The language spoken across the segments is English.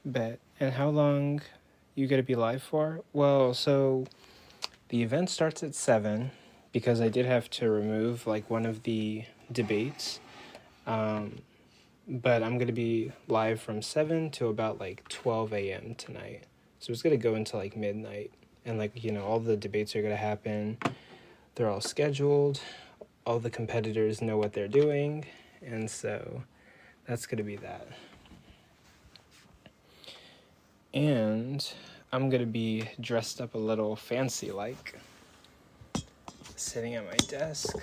Bet. And how long you gonna be live for? Well, so the event starts at 7 because I did have to remove like one of the debates. But I'm gonna be live from 7 to about like 12 a.m. tonight. So it's gonna go into like midnight. And like, all the debates are gonna happen. They're all scheduled. All the competitors know what they're doing. And so that's gonna be that. And I'm gonna be dressed up a little fancy like, sitting at my desk,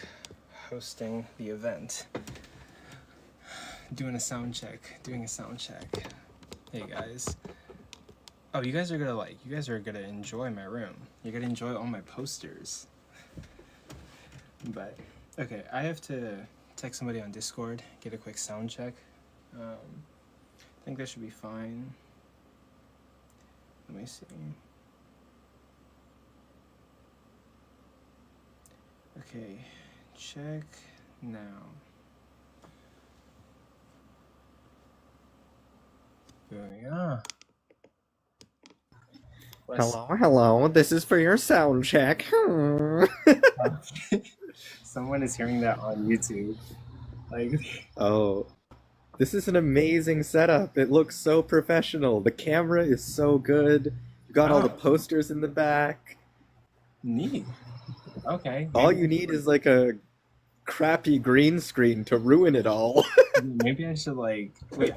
hosting the event. Doing a sound check. Hey guys. Oh, you guys are gonna enjoy my room. You're gonna enjoy all my posters. But, okay, I have to text somebody on Discord, get a quick sound check. I think that should be fine. Let me see. Okay, check now. Yeah. Hello, this is for your sound check. Someone is hearing that on YouTube. Oh, this is an amazing setup. It looks so professional. The camera is so good. You got all the posters in the back. Neat. Okay. All you need is like a crappy green screen to ruin it all. Maybe I should wait,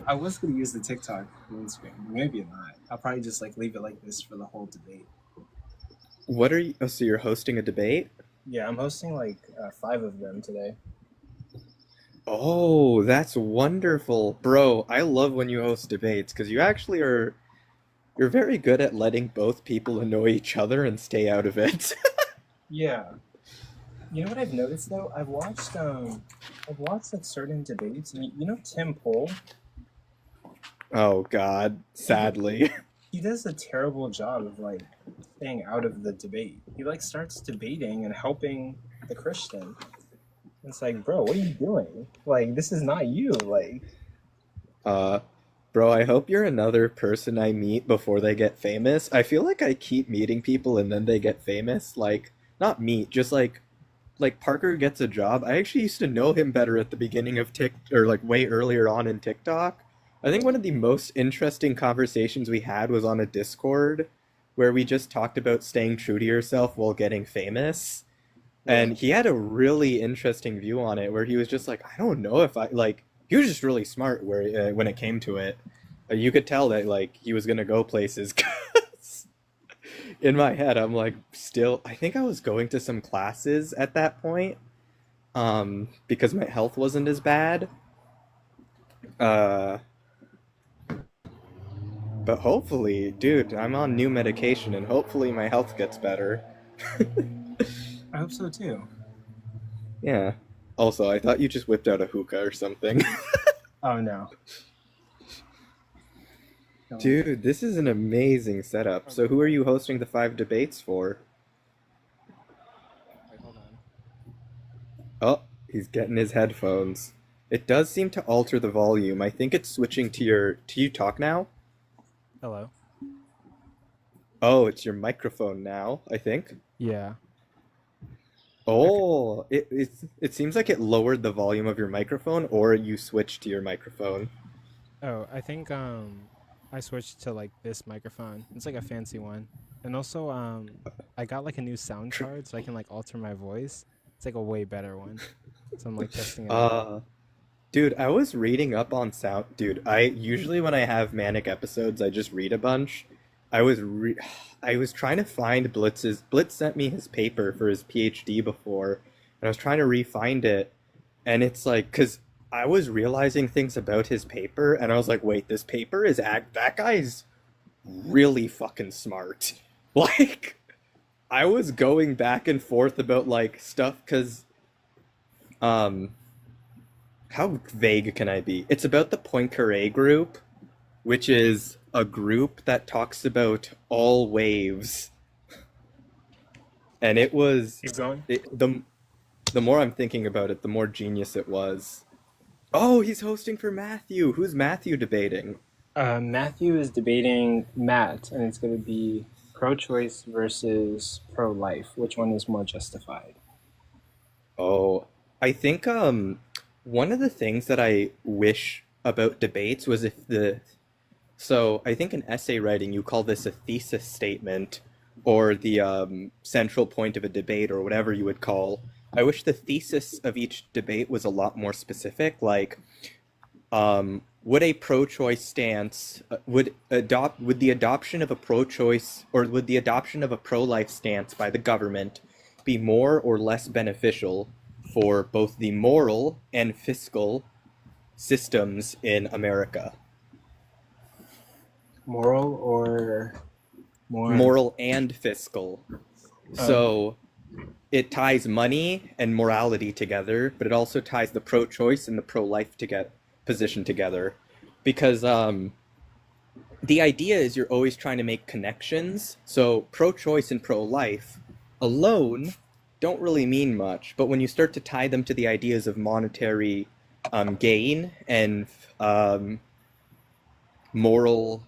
I was going to use the Tik Tok green screen. Maybe not. I'll probably just leave it like this for the whole debate. What are you, oh, so you're hosting a debate? Yeah, I'm hosting 5 of them today. Oh, that's wonderful. Bro, I love when you host debates because you're very good at letting both people annoy each other and stay out of it. Yeah. You know what I've noticed though? I've watched certain debates, and Tim Pool? Oh God, sadly. He does a terrible job of staying out of the debate. He starts debating and helping the Christian. It's bro, what are you doing? This is not you. Bro, I hope you're another person I meet before they get famous. I feel like I keep meeting people and then they get famous. Not meet, just like Parker gets a job. I actually used to know him better at the beginning of way earlier on in TikTok. I think one of the most interesting conversations we had was on a Discord where we just talked about staying true to yourself while getting famous. And he had a really interesting view on it where he was just like, I don't know if he was just really smart when it came to it. You could tell that he was going to go places. In my head, I'm I think I was going to some classes at that point, because my health wasn't as bad. But hopefully, dude, I'm on new medication and hopefully my health gets better. I hope so too. Yeah. Also, I thought you just whipped out a hookah or something. Oh no. Dude, this is an amazing setup. So who are you hosting the 5 debates for? Wait, hold on. Oh, he's getting his headphones. It does seem to alter the volume. I think it's switching to you talk now? Hello. Oh, it's your microphone now, I think. Yeah. Oh, it seems like it lowered the volume of your microphone, or you switched to your microphone. Oh, I think I switched to this microphone. It's a fancy one. And also I got a new sound card so I can alter my voice. It's a way better one. So I'm testing it out. Dude, I was reading up on sound. Dude, I usually when I have manic episodes, I just read a bunch. I was trying to find Blitz sent me his paper for his PhD before, and I was trying to re-find it, and it's cuz I was realizing things about his paper, and I was like, wait, this paper that guy's really fucking smart. I was going back and forth about stuff cuz how vague can I be? It's about the Poincaré group, which is a group that talks about all waves. And it was... Keep going. The more I'm thinking about it, the more genius it was. Oh, he's hosting for Mathew! Who's Mathew debating? Matthew is debating Matt, and it's going to be pro-choice versus pro-life. Which one is more justified? Oh, I think one of the things that I wish about debates was if the so I think in essay writing you call this a thesis statement or the central point of a debate or whatever you would call. I wish the thesis of each debate was a lot more specific, like would a pro-choice stance would the adoption of a pro-choice or would the adoption of a pro-life stance by the government be more or less beneficial for both the moral and fiscal systems in America? Moral or more? Moral and fiscal. So it ties money and morality together, but it also ties the pro-choice and the pro-life position together, because the idea is you're always trying to make connections. So pro-choice and pro-life alone don't really mean much, but when you start to tie them to the ideas of monetary gain and moral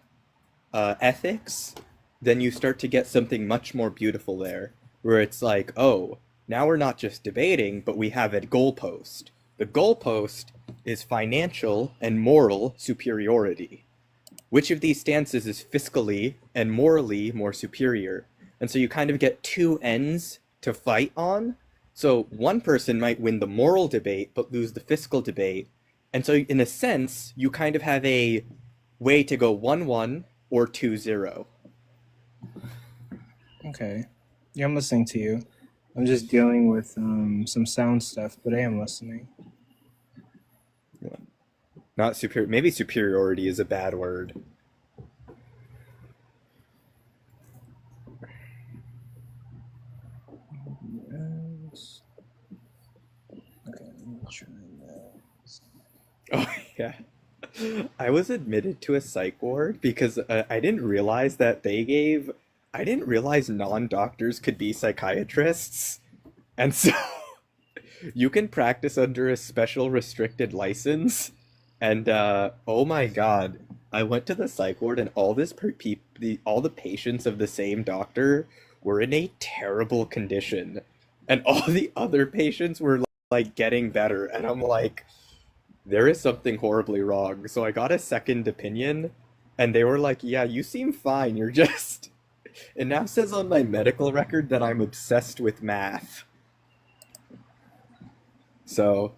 ethics, then you start to get something much more beautiful there, where it's like, oh, now we're not just debating, but we have a goalpost. The goalpost is financial and moral superiority. Which of these stances is fiscally and morally more superior? And so you kind of get two ends to fight on. So one person might win the moral debate but lose the fiscal debate. And so in a sense, you kind of have a way to go 1-1 or 2-0. Okay. Yeah, I'm listening to you. I'm just dealing with some sound stuff, but I am listening. Not superior. Maybe superiority is a bad word. Okay, let me try that. Oh, yeah. I was admitted to a psych ward because I didn't realize I didn't realize non-doctors could be psychiatrists. And so you can practice under a special restricted license. And oh my God, I went to the psych ward and all the patients of the same doctor were in a terrible condition. And all the other patients were like getting better. And I'm like, there is something horribly wrong. So I got a second opinion and they were like, yeah, you seem fine. You're just... It now says on my medical record that I'm obsessed with math. So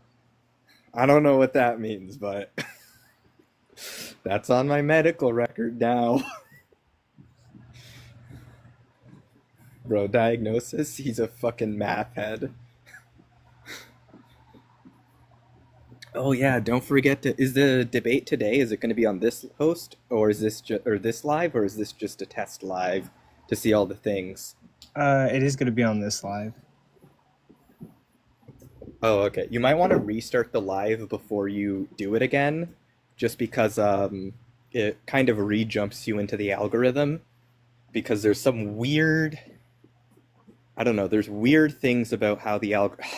I don't know what that means, but that's on my medical record now. Bro, diagnosis, he's a fucking math head. Oh yeah, don't forget to, is the debate today, is it going to be on this host or is this or this live, or is this just a test live to see all the things? It is going to be on this live. Oh, okay. You might want to restart the live before you do it again, just because it kind of re-jumps you into the algorithm, because there's some weird, I don't know, there's weird things about how the algorithm...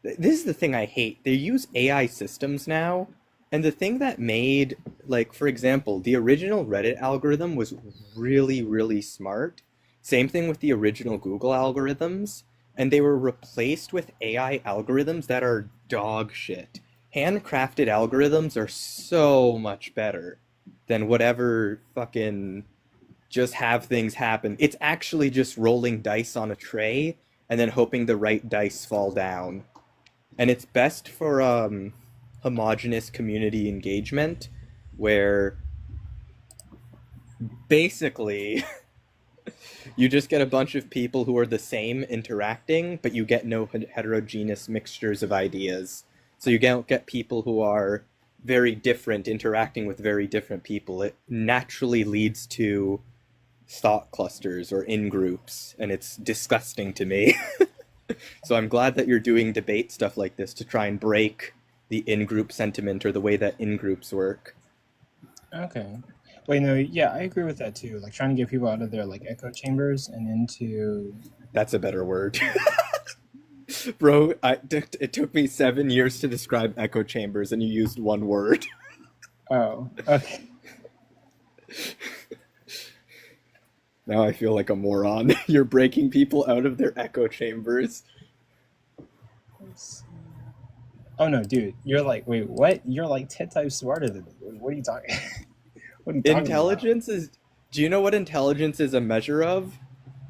This is the thing I hate. They use AI systems now, and the thing that made, like, for example, the original Reddit algorithm was really, really smart. Same thing with the original Google algorithms, and they were replaced with AI algorithms that are dog shit. Handcrafted algorithms are so much better than whatever fucking just have things happen. It's actually just rolling dice on a tray and then hoping the right dice fall down. And it's best for homogenous community engagement, where basically you just get a bunch of people who are the same interacting, but you get no heterogeneous mixtures of ideas. So you don't get people who are very different interacting with very different people. It naturally leads to thought clusters or in-groups, and it's disgusting to me. So I'm glad that you're doing debate stuff like this to try and break the in-group sentiment or the way that in-groups work. Okay. Wait, no, yeah, I agree with that too. Like trying to get people out of their like echo chambers and into... That's a better word. Bro, it took me 7 years to describe echo chambers and you used one word. Oh, okay. Now I feel like a moron. You're breaking people out of their echo chambers. Let's see. Oh no, dude, you're like, wait, what? You're like 10 times smarter than me. What are you talking? What are you talking about? Intelligence is. Do you know what intelligence is a measure of?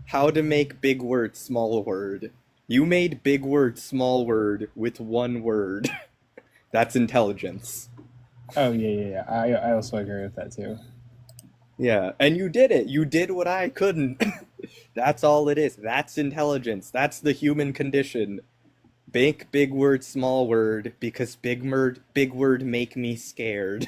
How to make big word small word. You made big word small word with one word. That's intelligence. Oh yeah. I also agree with that too. Yeah, and you did it. You did what I couldn't. That's all it is. That's intelligence. That's the human condition. Make big word small word because big word make me scared.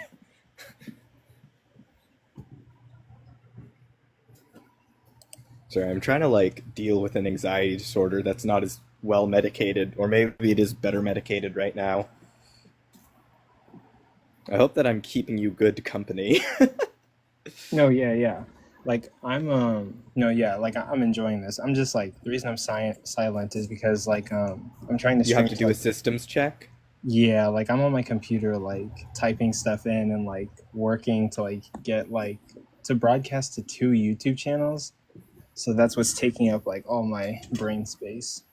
Sorry, I'm trying to like deal with an anxiety disorder that's not as well medicated, or maybe it is better medicated right now. I hope that I'm keeping you good company. No, yeah. Like I'm no, yeah, like I'm enjoying this. I'm just like the reason I'm silent is because like I'm trying to You have stream to to do a like systems check. yeah, like I'm on my computer like typing stuff in and like working to like get like to broadcast to 2 YouTube channels. So that's what's taking up like all my brain space.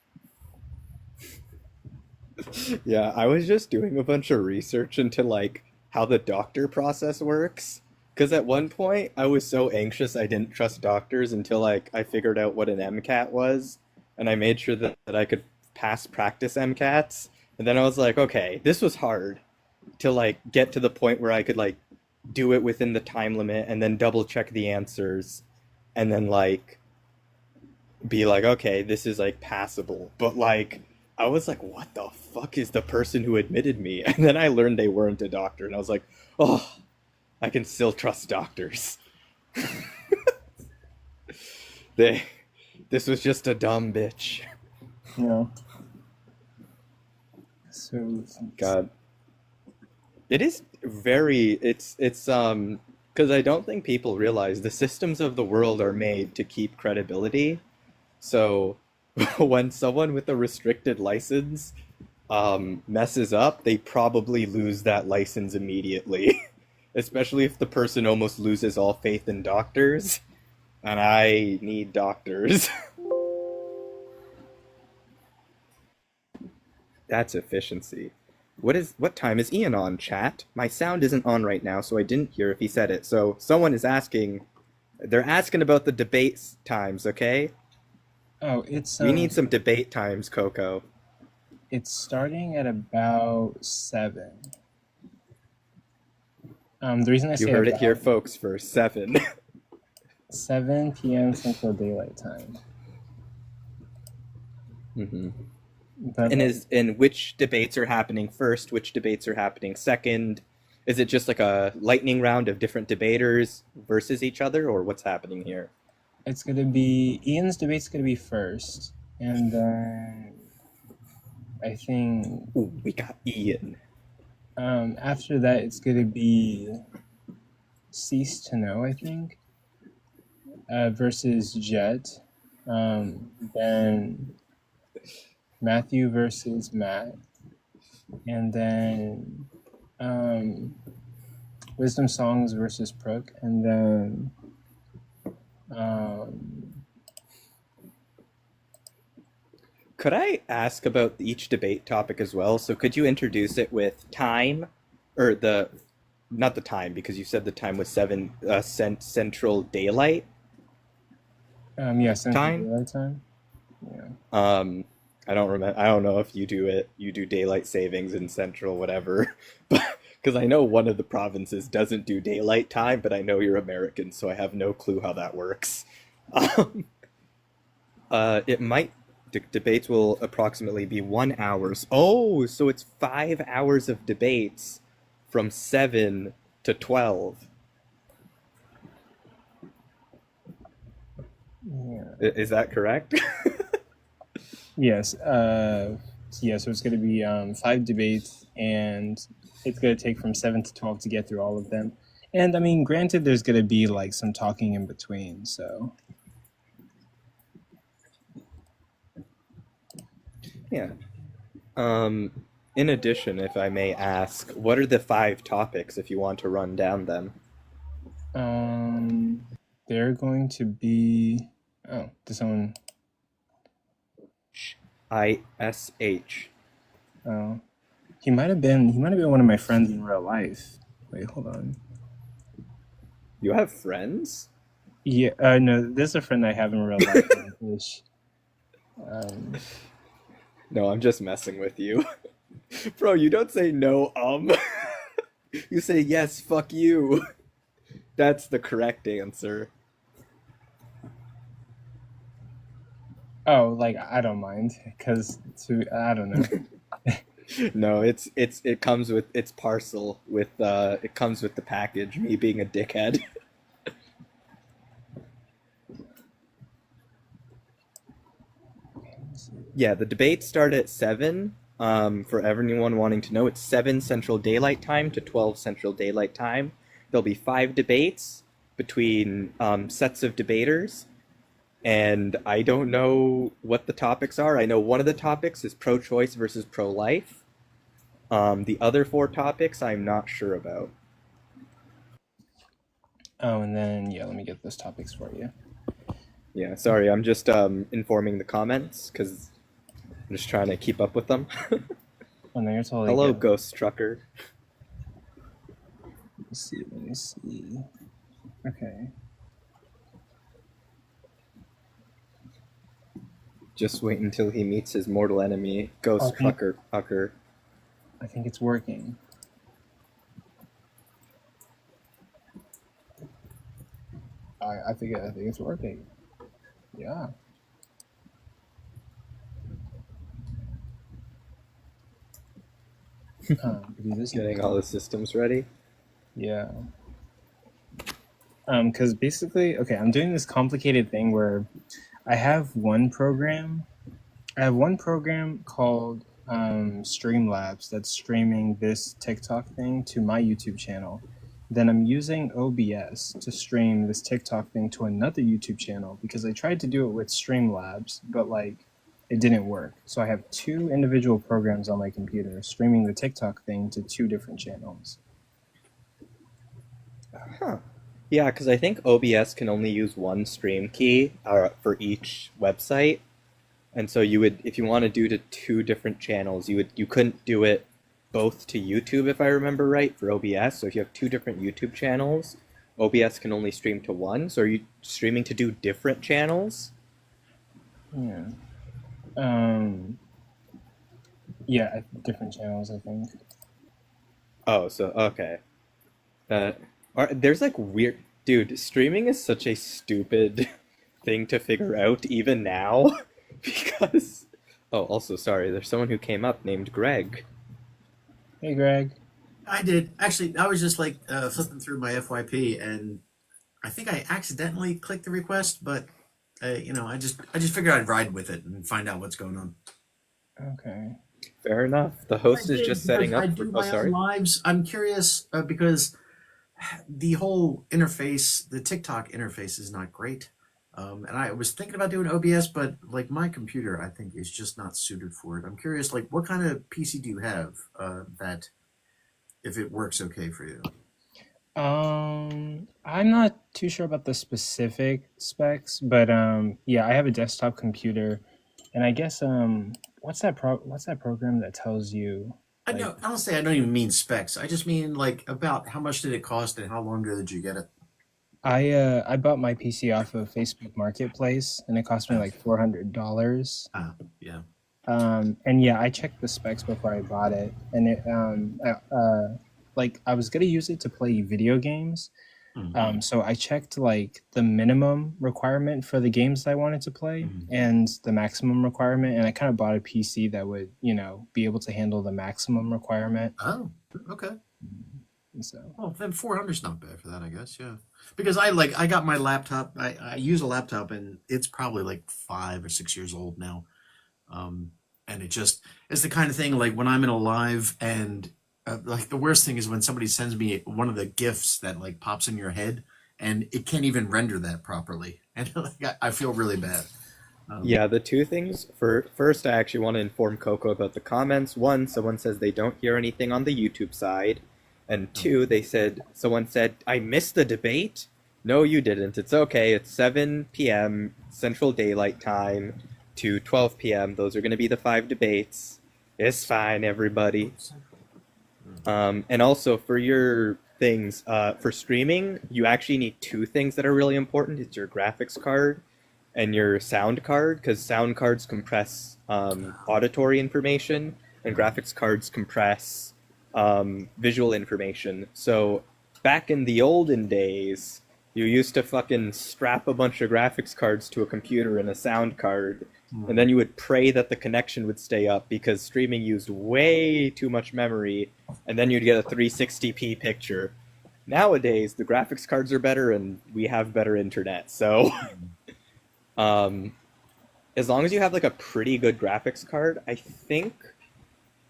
Yeah, I was just doing a bunch of research into like how the doctor process works. Because at one point I was so anxious I didn't trust doctors until like I figured out what an MCAT was, and I made sure that I could pass practice MCATs. And then I was like, okay, this was hard to like get to the point where I could like do it within the time limit and then double check the answers and then like be like, okay, this is like passable. But like, I was like, what the fuck is the person who admitted me? And then I learned they weren't a doctor, and I was like, oh, I can still trust doctors. They, this was just a dumb bitch. You know. So God, it is very. It's because I don't think people realize the systems of the world are made to keep credibility. So when someone with a restricted license messes up, they probably lose that license immediately. Especially if the person almost loses all faith in doctors. And I need doctors. That's efficiency. What time is Ian on, chat? My sound isn't on right now, so I didn't hear if he said it. So someone is asking. They're asking about the debate times, okay? oh, it's We need some debate times, Coco. it's starting at about 7. The reason I You say heard it about here, folks, for 7. 7 p.m. Central Daylight Time. Mm-hmm. But And which debates are happening first? Which debates are happening second? Is it just like a lightning round of different debaters versus each other, or what's happening here? it's gonna be Ian's debate's gonna be first, and then I think Ooh, we got Ian. after that it's gonna be Ceasetoknow, I think, versus Jeht. Then Mathew versus Matt, and then WisdomSongz versus Prook, and then Could I ask about each debate topic as well? So could you introduce it with time, or not the time because you said the time was 7 Central Daylight yeah, Central time. Daylight Time. Yeah. I don't remember. I don't know if you do it. You do daylight savings in Central, whatever. But because I know one of the provinces doesn't do daylight time, but I know you're American, so I have no clue how that works. Um, it might. Debates will approximately be 1 hour. Oh, so it's 5 hours of debates from 7 to 12. Yeah. Is that correct? Yes. Yeah. So it's going to be 5 debates, and it's going to take from 7 to 12 to get through all of them. And I mean, granted, there's going to be like some talking in between. So Yeah. In addition, if I may ask, what are the 5 topics if you want to run down them? um, They're going to be. Oh, did someone? ISH. Oh, he might have been. He might have been one of my friends in real life. Wait, hold on. You have friends? Yeah. No, there's a friend I have in real life. Which, um, No, I'm just messing with you. Bro, you don't say no, You say yes, fuck you. That's the correct answer. oh, like I don't mind because I don't know. No, it comes with it's parcel with it comes with the package, me being a dickhead. Yeah, the debates start at 7. For everyone wanting to know, it's 7 Central Daylight Time to 12 Central Daylight Time. There'll be 5 debates between sets of debaters, and I don't know what the topics are. I know one of the topics is pro-choice versus pro-life. The other 4 topics I'm not sure about. Oh, and then yeah, let me get those topics for you. Yeah, sorry, I'm just informing the comments because I'm just trying to keep up with them. Oh, no, you're totally Hello, good. Ghost Trucker. Let me see. Okay. Just wait until he meets his mortal enemy, Ghost Trucker. I think it's working. I think it's working. Yeah. Getting all the systems ready. Yeah. Because basically, okay, I'm doing this complicated thing where I have one program. I have one program called Streamlabs that's streaming this TikTok thing to my YouTube channel. Then I'm using OBS to stream this TikTok thing to another YouTube channel because I tried to do it with Streamlabs, but like it didn't work. So I have 2 individual programs on my computer streaming the TikTok thing to 2 different channels. Huh. Yeah, because I think OBS can only use one stream key for each website. And so you would, if you want to do to 2 different channels, you couldn't do it both to YouTube, if I remember right, for OBS. So if you have 2 different YouTube channels, OBS can only stream to one. So are you streaming to 2 different channels? Yeah. Yeah, different channels, I think. Oh, so okay. There's like weird, dude. Streaming is such a stupid thing to figure out even now, because. Oh, also sorry. There's someone who came up named Greg. Hey, Greg. I did. Actually, I was just like flipping through my FYP, and I think I accidentally clicked the request, but I just figured I'd ride with it and find out what's going on. Okay. Fair enough. The host is just setting up. I do my own lives. I'm curious because the whole interface, the TikTok interface, is not great. And I was thinking about doing OBS, but like my computer, I think is just not suited for it. I'm curious, like, what kind of PC do you have that, if it works okay for you? I'm not too sure about the specific specs, but yeah, I have a desktop computer, and I guess what's that program that tells you? I know. Honestly, I don't even mean specs. I just mean like about how much did it cost and how long ago did you get it? I bought my PC off of Facebook Marketplace, and it cost me like $400. Yeah. And yeah, I checked the specs before I bought it, and it like I was gonna use it to play video games. Mm-hmm. So I checked like the minimum requirement for the games that I wanted to play and the maximum requirement, and I kind of bought a PC that would, be able to handle the maximum requirement. Oh, okay. And so, well, then 400 is not bad for that, I guess. Yeah, because I got my laptop. I use a laptop, and it's probably like 5 or 6 years old now. And it's the kind of thing like when I'm in a live and. Like the worst thing is when somebody sends me one of the GIFs that like pops in your head and it can't even render that properly. And like, I feel really bad. Yeah, the 2 things. First, I actually want to inform Coco about the comments. 1, someone says they don't hear anything on the YouTube side. And 2, someone said, I missed the debate. No, you didn't. It's okay. It's 7 p.m. Central Daylight Time to 12 p.m. Those are going to be the 5 debates. It's fine, everybody. And also for your things, for streaming, you actually need two things that are really important. It's your graphics card and your sound card, because sound cards compress auditory information, and graphics cards compress visual information. So back in the olden days, you used to fucking strap a bunch of graphics cards to a computer and a sound card, and then you would pray that the connection would stay up because streaming used way too much memory, and then you'd get a 360p picture. Nowadays, the graphics cards are better and we have better internet, so as long as you have like a pretty good graphics card, I think.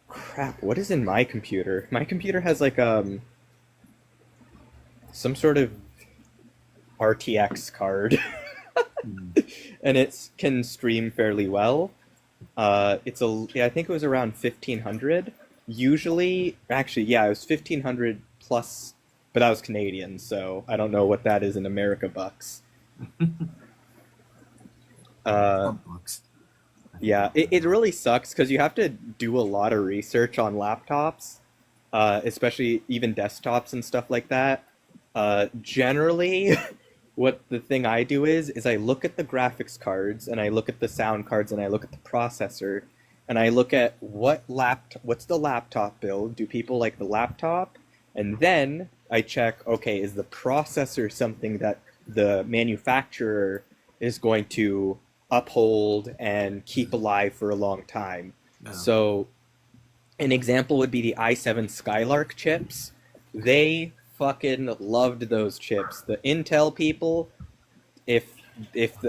Crap, what is in my computer? My computer has like some sort of RTX card, and it can stream fairly well. I think it was around 1500. Usually, actually, yeah, it was 1500 plus, but that was Canadian, so I don't know what that is in America bucks. Bucks. Yeah, it really sucks because you have to do a lot of research on laptops, especially even desktops and stuff like that. Generally, what the thing I do is I look at the graphics cards and I look at the sound cards and I look at the processor and I look at what's the laptop build? Do people like the laptop? And then I check, okay, is the processor something that the manufacturer is going to uphold and keep alive for a long time? No. So an example would be the i7 Skylark chips. They fucking loved those chips. The Intel people, if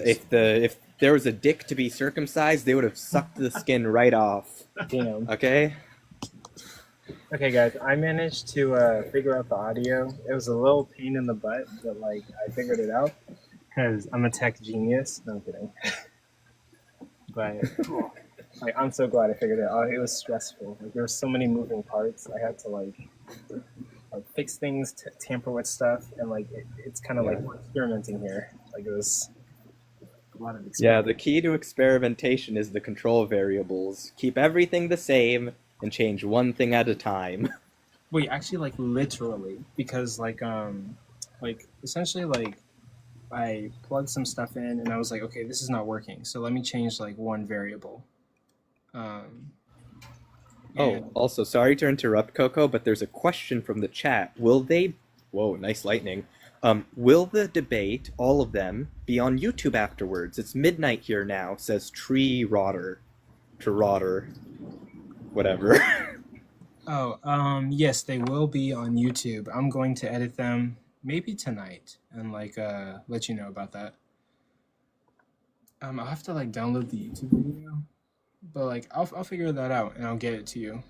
there was a dick to be circumcised, they would have sucked the skin right off. Damn. Okay? Okay, guys, I managed to figure out the audio. It was a little pain in the butt, but like I figured it out because I'm a tech genius. No, I'm kidding. But like, I'm so glad I figured it out. It was stressful. Like there were so many moving parts. I had to like fix things, tamper with stuff, and like it's kind of like we're experimenting here. Like it was a lot of Yeah, the key to experimentation is the control variables. Keep everything the same and change one thing at a time. Wait, actually, like literally, because like essentially like I plugged some stuff in and I was like, okay, this is not working, so let me change like one variable. Oh, also, sorry to interrupt, Coco, but there's a question from the chat. Whoa, nice lightning. Will the debate, all of them, be on YouTube afterwards? It's midnight here now, says Tree Rotter. Whatever. Oh, yes, they will be on YouTube. I'm going to edit them maybe tonight and like let you know about that. I'll have to like download the YouTube video, but like I'll figure that out and I'll get it to you.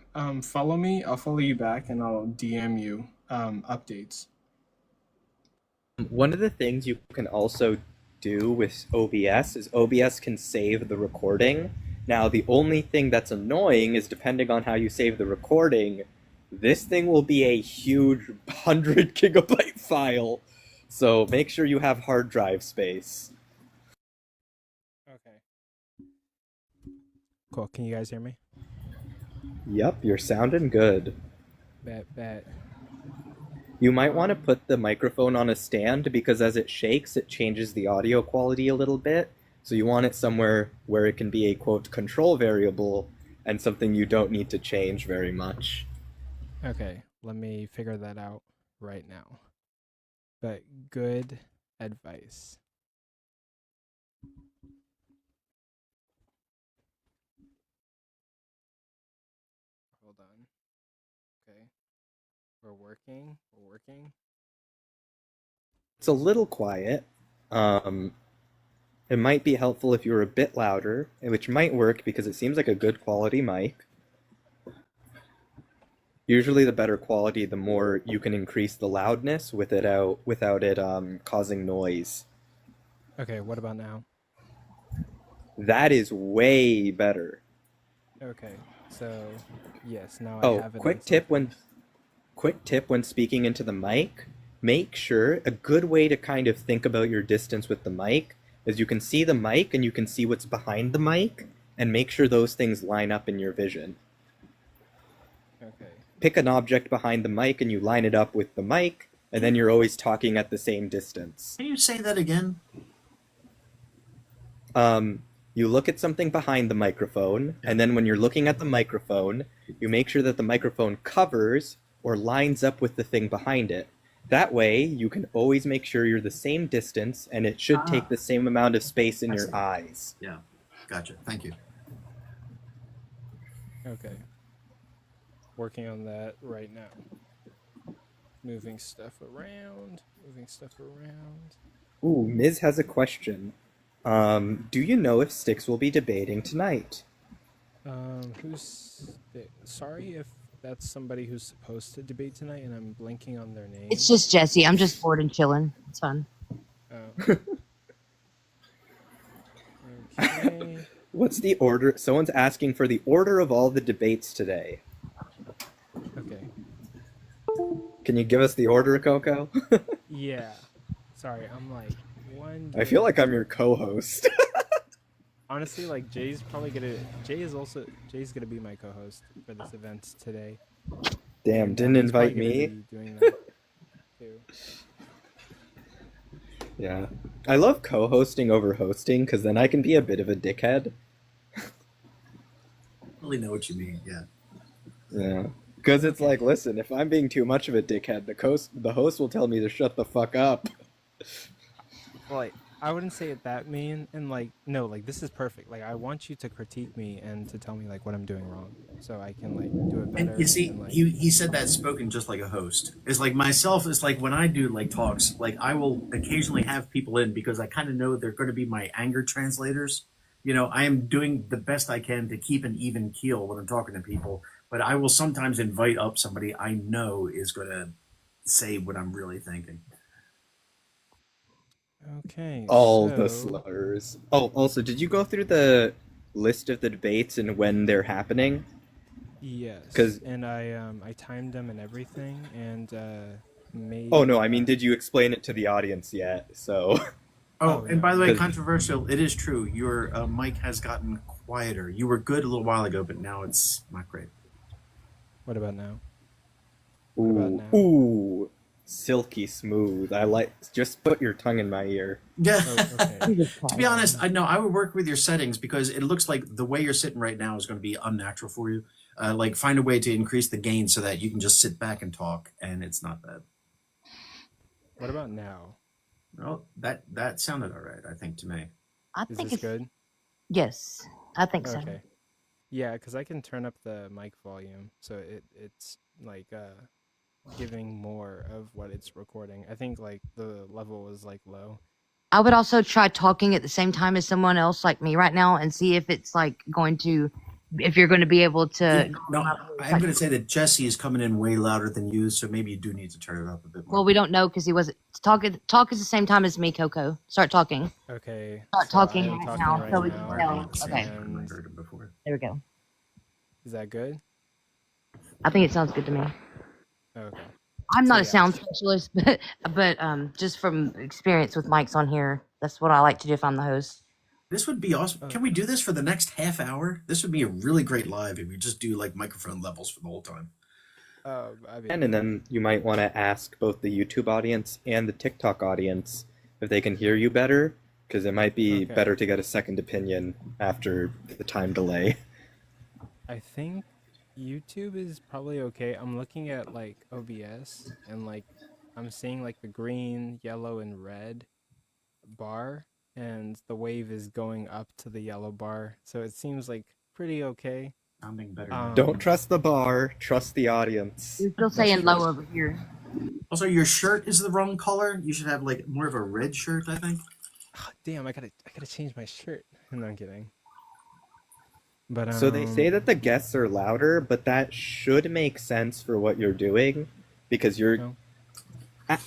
Follow me. I'll follow you back and I'll DM you updates. One of the things you can also do with OBS is OBS can save the recording. Now, the only thing that's annoying is depending on how you save the recording, this thing will be a huge 100 gigabyte file. So make sure you have hard drive space. Okay. Cool. Can you guys hear me? Yep, you're sounding good. Bet. You might want to put the microphone on a stand because as it shakes, it changes the audio quality a little bit. So you want it somewhere where it can be a, quote, control variable and something you don't need to change very much. Okay, let me figure that out right now. But good advice. Hold on. Okay. We're working. It's a little quiet. It might be helpful if you were a bit louder, which might work because it seems like a good quality mic. Usually the better quality, the more you can increase the loudness without it causing noise. Okay, what about now? That is way better. Okay, so yes, now I have it. Quick tip when speaking into the mic, make sure a good way to kind of think about your distance with the mic is you can see the mic and you can see what's behind the mic, and make sure those things line up in your vision. Okay. Pick an object behind the mic and you line it up with the mic, and then you're always talking at the same distance. Can you say that again? You look at something behind the microphone, and then when you're looking at the microphone, you make sure that the microphone covers or lines up with the thing behind it. That way, you can always make sure you're the same distance, and it should take the same amount of space in your eyes. Yeah, gotcha. Thank you. Okay. Working on that right now. Moving stuff around. Ooh, Miz has a question. Do you know if Styx will be debating tonight? Sorry if that's somebody who's supposed to debate tonight and I'm blanking on their name. It's just Jesse. I'm just bored and chilling. It's fun. Okay. What's the order? Someone's asking for the order of all the debates today. Okay. Can you give us the order, Coco? Yeah. Sorry, I'm like one. I feel like I'm your co-host. Honestly, like Jay's gonna be my co-host for this event today. Damn, And, didn't he's invite probably gonna me? be doing that too. Yeah. I love co-hosting over hosting, because then I can be a bit of a dickhead. Really know what you mean. Yeah. Yeah. Because it's like, listen, if I'm being too much of a dickhead, the host will tell me to shut the fuck up. Well, like, I wouldn't say it that mean, and like, no, like this is perfect. Like, I want you to critique me and to tell me like what I'm doing wrong, so I can like do it better. And you see, and, like, he said that spoken just like a host. It's like myself. It's like when I do like talks, like I will occasionally have people in because I kind of know they're going to be my anger translators. You know, I am doing the best I can to keep an even keel when I'm talking to people, but I will sometimes invite up somebody I know is going to say what I'm really thinking. Okay. All so, the slurs. Oh, also, did you go through the list of the debates and when they're happening? Yes. 'Cause- and I timed them and everything, and made. Oh, no, I mean, did you explain it to the audience yet? So... Oh, Oh, and by the way, 'Cause- controversial. It is true. Your mic has gotten quieter. You were good a little while ago, but now it's not great. What about now? Ooh, now? ooh, silky smooth. I like. Just put your tongue in my ear. Yeah. Oh, okay. To be honest, I know I would work with your settings because it looks like the way you're sitting right now is going to be unnatural for you. Like find a way to increase the gain so that you can just sit back and talk, and it's not bad. What about now? Well, that sounded all right, I think, to me. I Is think this it's good? yes. I think so. Okay. Yeah, because I can turn up the mic volume, so it's like giving more of what it's recording. I think like the level was like low. I would also try talking at the same time as someone else like me right now and see if it's like going to, if you're going to be able to. No, I'm going to say that Jesse is coming in way louder than you, so maybe you do need to turn it up a bit more. Well, we don't know because he wasn't talking. Talk is the same time as me, Coco. Start talking. Okay. Start so I talking am right talking now, right so we now, can tell. Okay. and I heard it before. There we go. Is that good? I think it sounds good to me. Okay. I'm not So, a yeah. sound specialist, but just from experience with mics on here, that's what I like to do if I'm the host. This would be awesome. Can we do this for the next half hour? This would be a really great live if we just do like microphone levels for the whole time. I mean, And then you might want to ask both the YouTube audience and the TikTok audience if they can hear you better, because it might be Okay. better to get a second opinion after the time delay. I think YouTube is probably okay. I'm looking at like OBS and like I'm seeing like the green, yellow, and red bar, and the wave is going up to the yellow bar, so it seems like pretty okay. Sounding better. Don't trust the bar, trust the audience. You're still saying low over here. Also, your shirt is the wrong color. You should have like more of a red shirt, I think. Oh, damn, I gotta change my shirt. No, I'm kidding. But So they say that the guests are louder, but that should make sense for what you're doing, because you're... No.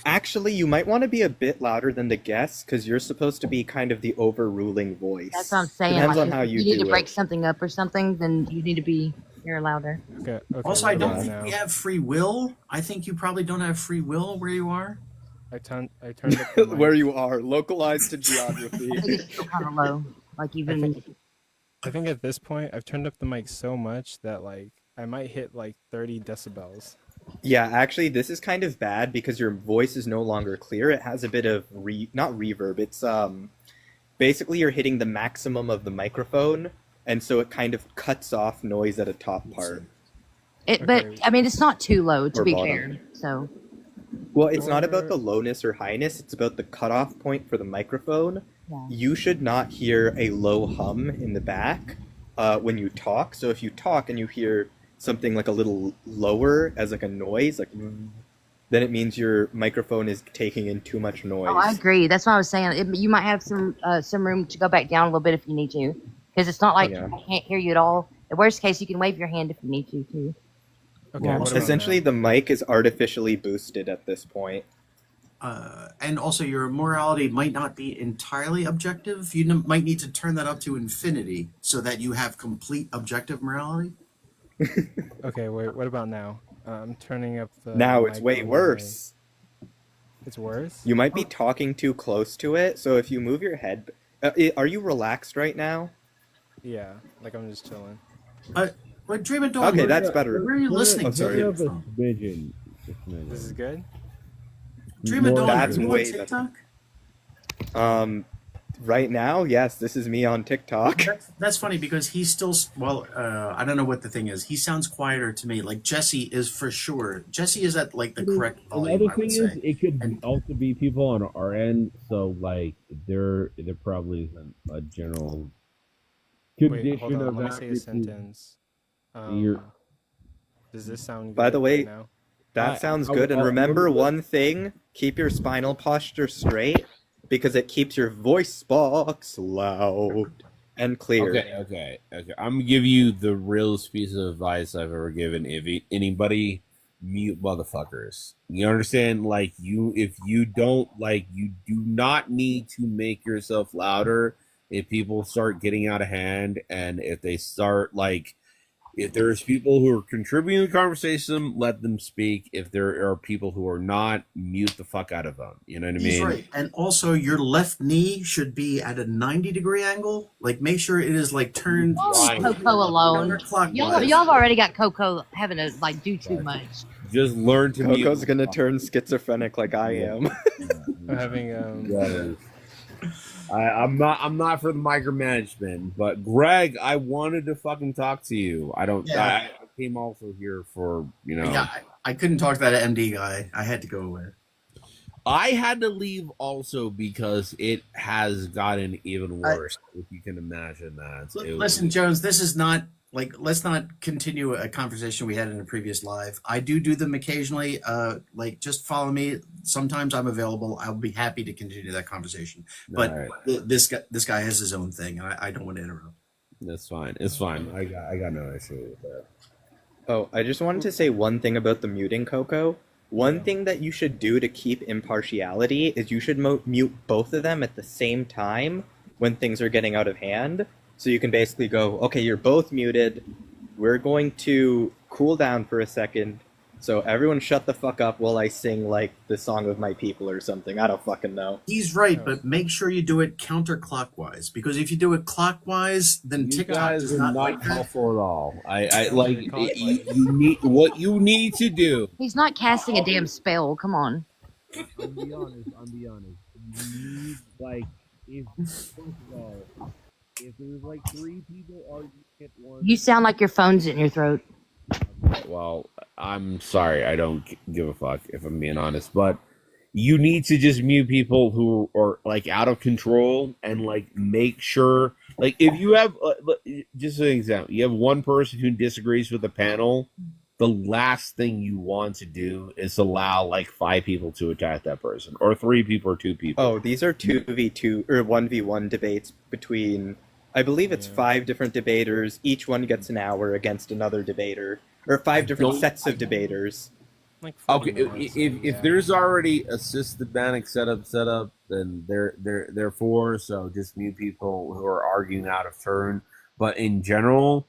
Actually, you might want to be a bit louder than the guests, because you're supposed to be kind of the overruling voice. That's what I'm saying. Depends like, on how if you need do to break it. something up or something, then you need to be here louder. Okay. Also, what I don't about think now? we have free will. I think you probably don't have free will where you are. I turned up the mic. Where you are, localized to I geography. think it's still kind of low. Like even I think at this point I've turned up the mic so much that like I might hit like 30 decibels. Yeah, actually, this is kind of bad because your voice is no longer clear. It has a bit of not reverb. It's basically you're hitting the maximum of the microphone, and so it kind of cuts off noise at a top part. but Okay. I mean, it's not too low to Or be bottom. fair. So Well, it's not about Or- the lowness or highness. It's about the cutoff point for the microphone. yeah. You should not hear a low hum in the back when you talk. So if you talk and you hear something like a little lower as like a noise, like then it means your microphone is taking in too much noise. Oh, I agree. That's what I was saying. You might have some room to go back down a little bit if you need to, because it's not like Yeah. I can't hear you at all. In worst case, you can wave your hand if you need to too. Okay. Well, what about essentially, now? the mic is artificially boosted at this point. And also, your morality might not be entirely objective. You might need to turn that up to infinity so that you have complete objective morality. Okay, wait. What about now? I'm turning up the. Now it's mic way on my- worse. It's worse. You might be talking too close to it, so if you move your head... are you relaxed right now? Yeah, like I'm just chilling. But Dream and Dawn, Okay, where- that's better. Where are you listening Oh, to sorry. it from? This is good. Dream and Dawn, That's are you on way better. TikTok? Right now, yes, this is me on TikTok. That's funny because he's still I don't know what the thing is. He sounds quieter to me. Like Jesse is for sure. Jesse is at like the correct volume. Another I thing would is, say. it could And- also be people on our end. So like, there probably isn't a general Wait, condition hold on. of Let me say a accuracy. sentence. You're- Does this sound good By the way, right now? That sounds good. And I'll- remember one thing, keep your spinal posture straight, because it keeps your voice box loud and clear. Okay. I'm gonna give you the realest piece of advice I've ever given. Anybody, mute motherfuckers. You understand? Like if you don't you do not need to make yourself louder. If people start getting out of hand, and if they start if there's people who are contributing to the conversation, let them speak. If there are people who are not, mute the fuck out of them. You know what I mean? He's right. And also, your left knee should be at a 90-degree angle. Like, make sure it is turned. Right. Coco alone. counterclockwise. Y'all have already got Coco having to do too Right. much. Just learn to mute. Coco's gonna turn schizophrenic like I am. I'm having Yeah. I'm not for the micromanagement, but Greg, I wanted to fucking talk to you. Yeah. I came also here for Yeah, I couldn't talk to that MD guy. I had to go away. I had to leave also because it has gotten even worse. If you can imagine that. Listen, Jones, this is not let's not continue a conversation we had in a previous live. I do them occasionally. Just follow me. Sometimes I'm available. I'll be happy to continue that conversation. But Alright. this guy has his own thing, and I don't want to interrupt. That's fine. It's fine. I got no issue with that. Oh, I just wanted to say one thing about the muting, Coco. One thing that you should do to keep impartiality is you should mute both of them at the same time when things are getting out of hand. So you can basically go, okay, you're both muted. We're going to cool down for a second. So everyone shut the fuck up while I sing the song of my people or something. I don't fucking know. He's right, but make sure you do it counterclockwise, because if you do it clockwise, then You TikTok guys does are not not like that. helpful at all. You need what you need to do. He's not casting a damn spell. Come on. I'll be honest. You need if first of all, if there's 3 people arguing at once, You sound like your phone's in your throat. Well, I'm sorry. I don't give a fuck if I'm being honest, but you need to just mute people who are out of control and make sure if you have just an example, you have one person who disagrees with the panel. The last thing you want to do is allow 5 people to attack that person, or 3 people, or 2 people. Oh, these are 2v2 or 1v1 debates between, I believe it's 5 different debaters. Each one gets an hour against another debater, or 5 different sets of debaters. like 40 Okay, minutes, if yeah. there's already a systematic setup, then they're for. So just mute people who are arguing out of turn. But in general,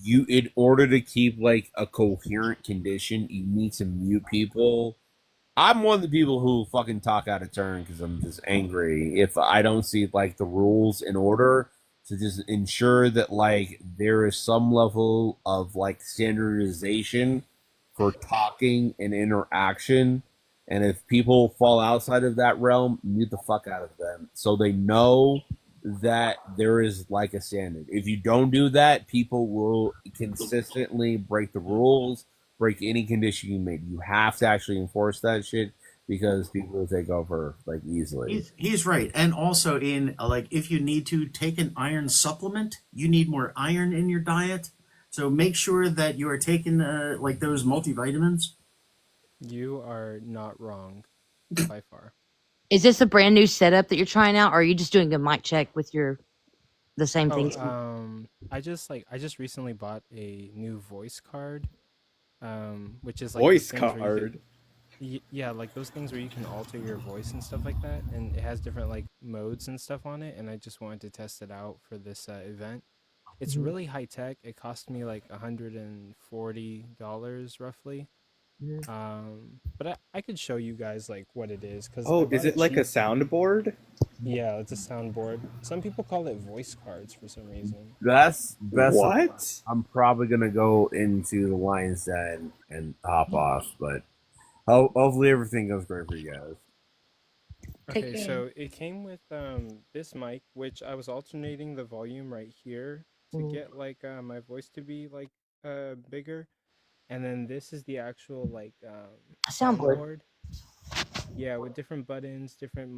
in order to keep a coherent condition, you need to mute people I'm one of the people who fucking talk out of turn because I'm just angry if I don't see like the rules in order to just ensure that like there is some level of like standardization for talking and interaction. And if people fall outside of that realm, mute the fuck out of them so they know that there is like a standard. If you don't do that, people will consistently break the rules, break any condition you made. You have to actually enforce that shit because people will take over like easily. He's right. And also in like if you need to take an iron supplement, you need more iron in your diet. So make sure that you are taking like those multivitamins. You are not wrong by far. Is this a brand new setup that you're trying out, or are you just doing a mic check with the same Oh, things? I just recently bought a new voice card, which is like Voice those things where you card. can, yeah, like those things where you can alter your voice and stuff like that, and it has different like modes and stuff on it, and I just wanted to test it out for this event. It's Mhm. really high tech. It cost me like $140 roughly. Mhm. But I could show you guys like what it is because I Oh, is bought it it like a cheap. soundboard? Yeah, it's a soundboard. Some people call it voice cards for some reason. That's best. What? I'm probably gonna go into the lion's den and hop off, but hopefully everything goes great for you guys. Take Okay, care. so it came with this mic, which I was alternating the volume right here to Mhm. get like my voice to be like bigger, and then this is the actual like Soundboard. soundboard. Yeah, with different buttons, different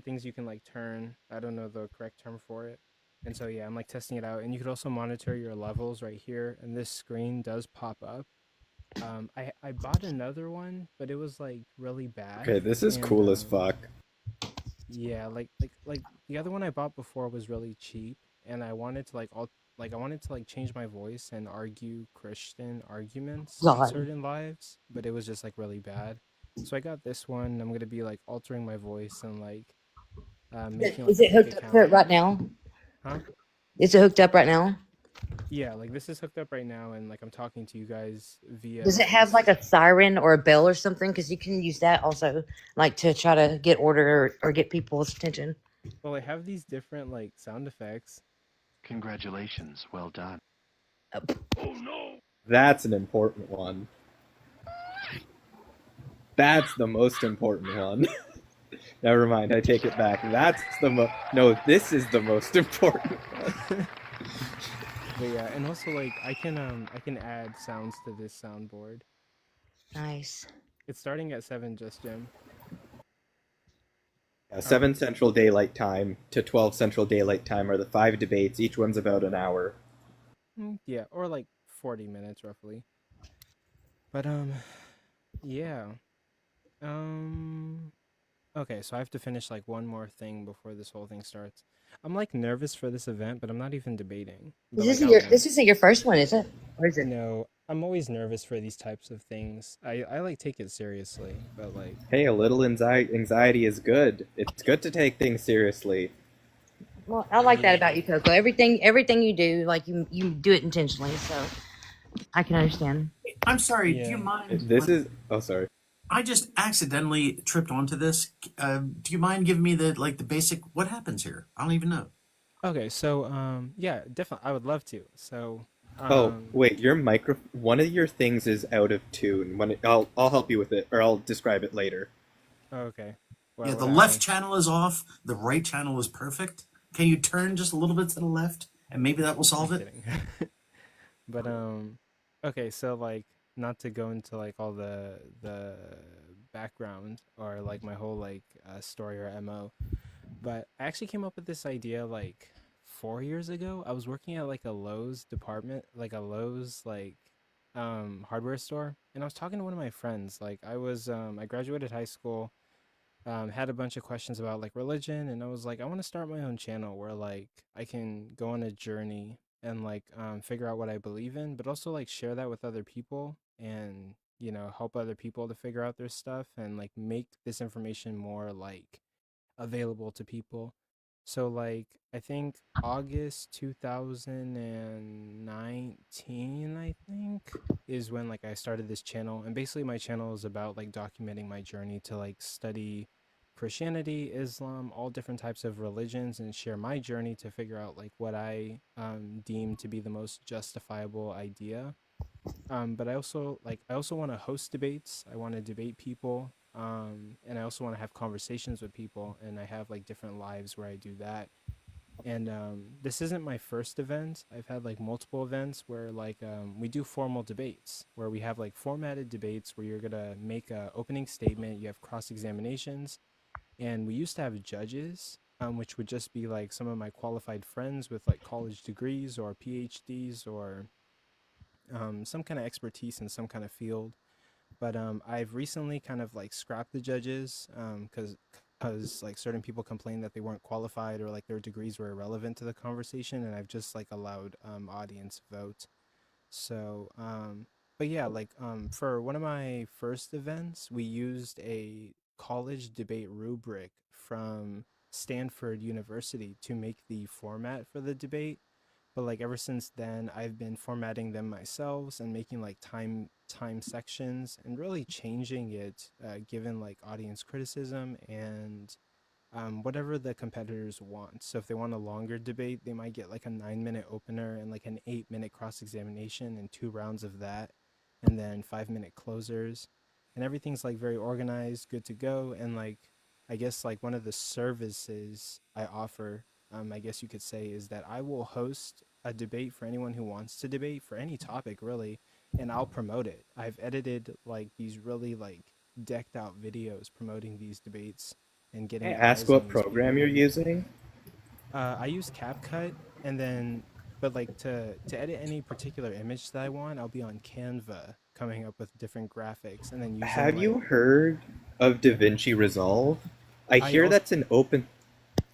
things you can like turn. I don't know the correct term for it. And so yeah, I'm like testing it out, and you could also monitor your levels right here, and this screen does pop up. I bought another one, but it was like really bad, Okay, this is and cool as fuck. yeah, like the other one I bought before was really cheap, and I wanted to I wanted to like change my voice and argue Christian arguments in God. certain lives, but it was just like really bad. So I got this one. I'm gonna be like altering my voice and like making like Is a it fake hooked up to account. it right now? Huh? Is it hooked up right now? Yeah, like this is hooked up right now, and like I'm talking to you guys via Does it have like this. a siren or a bell or something? Because you can use that also, like to try to get order or get people's attention. Well, I have these different like sound effects. Congratulations, well done. That's an important one. That's the most important one. Never mind, I take it back. That's the no, this is the most important one. But yeah, and also like I can add sounds to this soundboard. Nice. It's starting at 7 just Jim. 7 Central Daylight Time to 12 Central Daylight Time are the 5 debates. Each one's about an hour. Yeah, or like 40 minutes roughly. But yeah. Um okay, so I have to finish like one more thing before this whole thing starts. I'm like nervous for this event, but I'm not even debating. But This like isn't I'll your win. this isn't your first one, is it? Or is it? No, I'm always nervous for these types of things. I like take it seriously, but like Hey, a little anxiety is good. It's good to take things seriously. Well, I like that yeah. about you, Coco. Everything you do, like you do it intentionally, so I can understand. I'm sorry. Do you Yeah. mind? This is oh sorry. I just accidentally tripped onto this. Do you mind giving me the basic what happens here? I don't even know. Okay, so yeah, definitely I would love to. So Oh, um wait, your micro one of your things is out of tune. I'll help you with it or I'll describe it later. okay. Yeah, What the left happened? channel is off. The right channel is perfect. Can you turn just a little bit to the left, and maybe that will I'm solve it? kidding. But okay, so like not to go into like all the background or like my whole like story or MO, but I actually came up with this idea like 4 years ago. I was working at like a Lowe's department, like a Lowe's like hardware store, and I was talking to one of my friends. Like I graduated high school, had a bunch of questions about like religion, and I was like, I want to start my own channel where like I can go on a journey and like figure out what I believe in, but also like share that with other people and help other people to figure out their stuff and like make this information more like available to people. So like I think August 2019, I think, is when like I started this channel. And basically my channel is about like documenting my journey to like study Christianity, Islam, all different types of religions, and share my journey to figure out like what I deem to be the most justifiable idea. But I also want to host debates. I want to debate people. And I also want to have conversations with people, and I have like different lives where I do that. And this isn't my first event. I've had like multiple events where like we do formal debates where we have like formatted debates where you're gonna make a opening statement. You have cross examinations, and we used to have judges, which would just be like some of my qualified friends with like college degrees or PhDs or some kind of expertise in some kind of field. But I've recently kind of like scrapped the judges because like certain people complained that they weren't qualified or like their degrees were irrelevant to the conversation, and I've just like allowed audience vote. So but yeah, like for one of my first events, we used a college debate rubric from Stanford University to make the format for the debate. But like ever since then, I've been formatting them myself and making like time sections and really changing it given like audience criticism and whatever the competitors want. So if they want a longer debate, they might get like a 9-minute opener and like an 8-minute cross examination and 2 rounds of that, and then 5-minute closers. And everything's like very organized, good to go. And like, I guess like one of the services I offer, I guess you could say, is that I will host a debate for anyone who wants to debate for any topic really, and I'll promote it. I've edited like these really like decked out videos promoting these debates and Can I getting ask eyes what on these program you're people. using? I use CapCut, and then, but like to edit any particular image that I want, I'll be on Canva coming up with different graphics, and then using Have like you heard of DaVinci Resolve? I I hear also that's an open.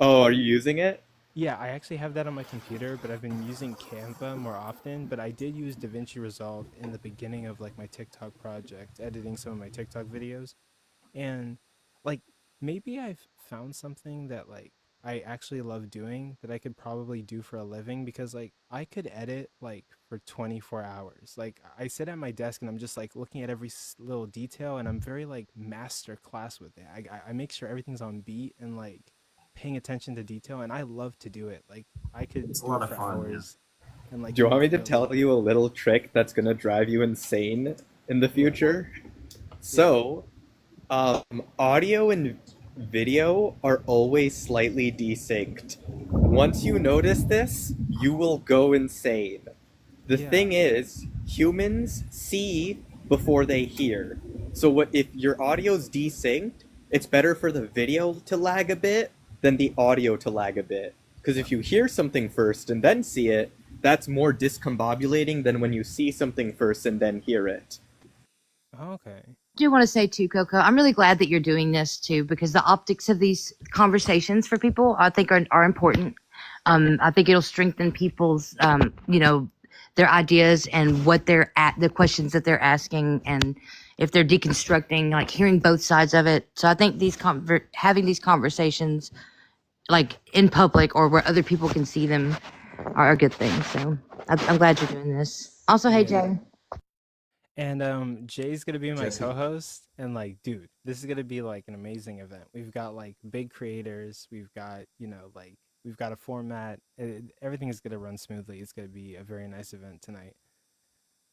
Oh, are you using it? yeah, I actually have that on my computer, but I've been using Canva more often. But I did use DaVinci Resolve in the beginning of like my TikTok project, editing some of my TikTok videos. And like maybe I've found something that like I actually love doing that I could probably do for a living, because like I could edit like for 24 hours. Like I sit at my desk and I'm just like looking at every little detail, and I'm very like master class with it. I make sure everything's on beat and like paying attention to detail, and I love to do it. Like I could It's a do lot it of for fun. Yeah. hours and like Do you do want it me to for a tell living. you a little trick that's gonna drive you insane in the Yeah. future? Yeah. So, audio and video are always slightly desynced. Once you notice this, you will go insane. The Yeah. thing is, humans see before they hear. So what if your audio's desynced, it's better for the video to lag a bit than the audio to lag a bit. Because if you hear something first and then see it, that's more discombobulating than when you see something first and then hear it. Okay. Do want to say too, Coco, I'm really glad that you're doing this too, because the optics of these conversations for people, I think, are important. I think it'll strengthen people's, their ideas and what they're at, the questions that they're asking, and if they're deconstructing, like hearing both sides of it. So I think having these conversations, like in public or where other people can see them, are a good thing. So I'm glad you're doing this. Also, hey Yeah. Jay. And Jay's gonna be my Jesse. co-host, and like, dude, this is gonna be like an amazing event. We've got like big creators, we've got, like we've got a format. Everything is gonna run smoothly. It's gonna be a very nice event tonight.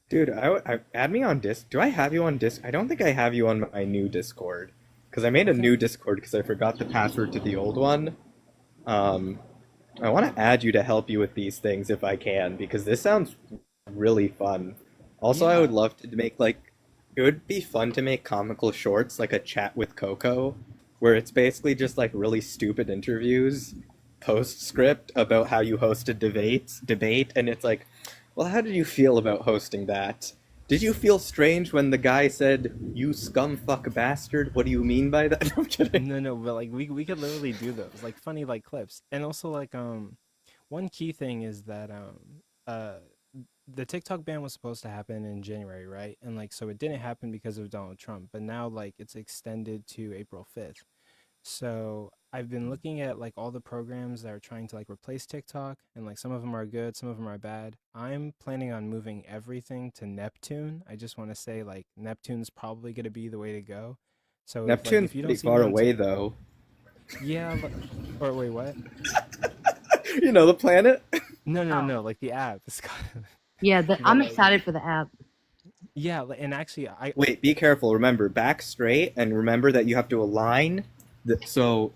Dude, add me on Disc. Do I have you on Disc? I don't think I have you on my new Discord. Because I made a Okay. new Discord because I forgot the password to the old one. Um, I want to add you to help you with these things if I can, because this sounds really fun. Also, I would Yeah. love to make like, it would be fun to make comical shorts like a chat with Coco, where it's basically just like really stupid interviews, postscript about how you hosted debate, and it's like, well, how did you feel about hosting that? Did you feel strange when the guy said, "You scumfuck bastard"? What do you mean by that? I'm kidding. No, no, but like we could literally do those like funny like clips, and also like one key thing is that the TikTok ban was supposed to happen in January, right? And like so it didn't happen because of Donald Trump, but now like it's extended to April 5th. So I've been looking at like all the programs that are trying to like replace TikTok, and like some of them are good, some of them are bad. I'm planning on moving everything to Neptune. I just want to say like Neptune's probably going to be the way to go. So if like Neptune's if you pretty don't see me far on away, though. yeah, or wait, what? You know the planet? No, like the app. Yeah, But I'm like excited for the app. yeah, and actually Wait, be careful. Remember, back straight, and remember that you have to align. So,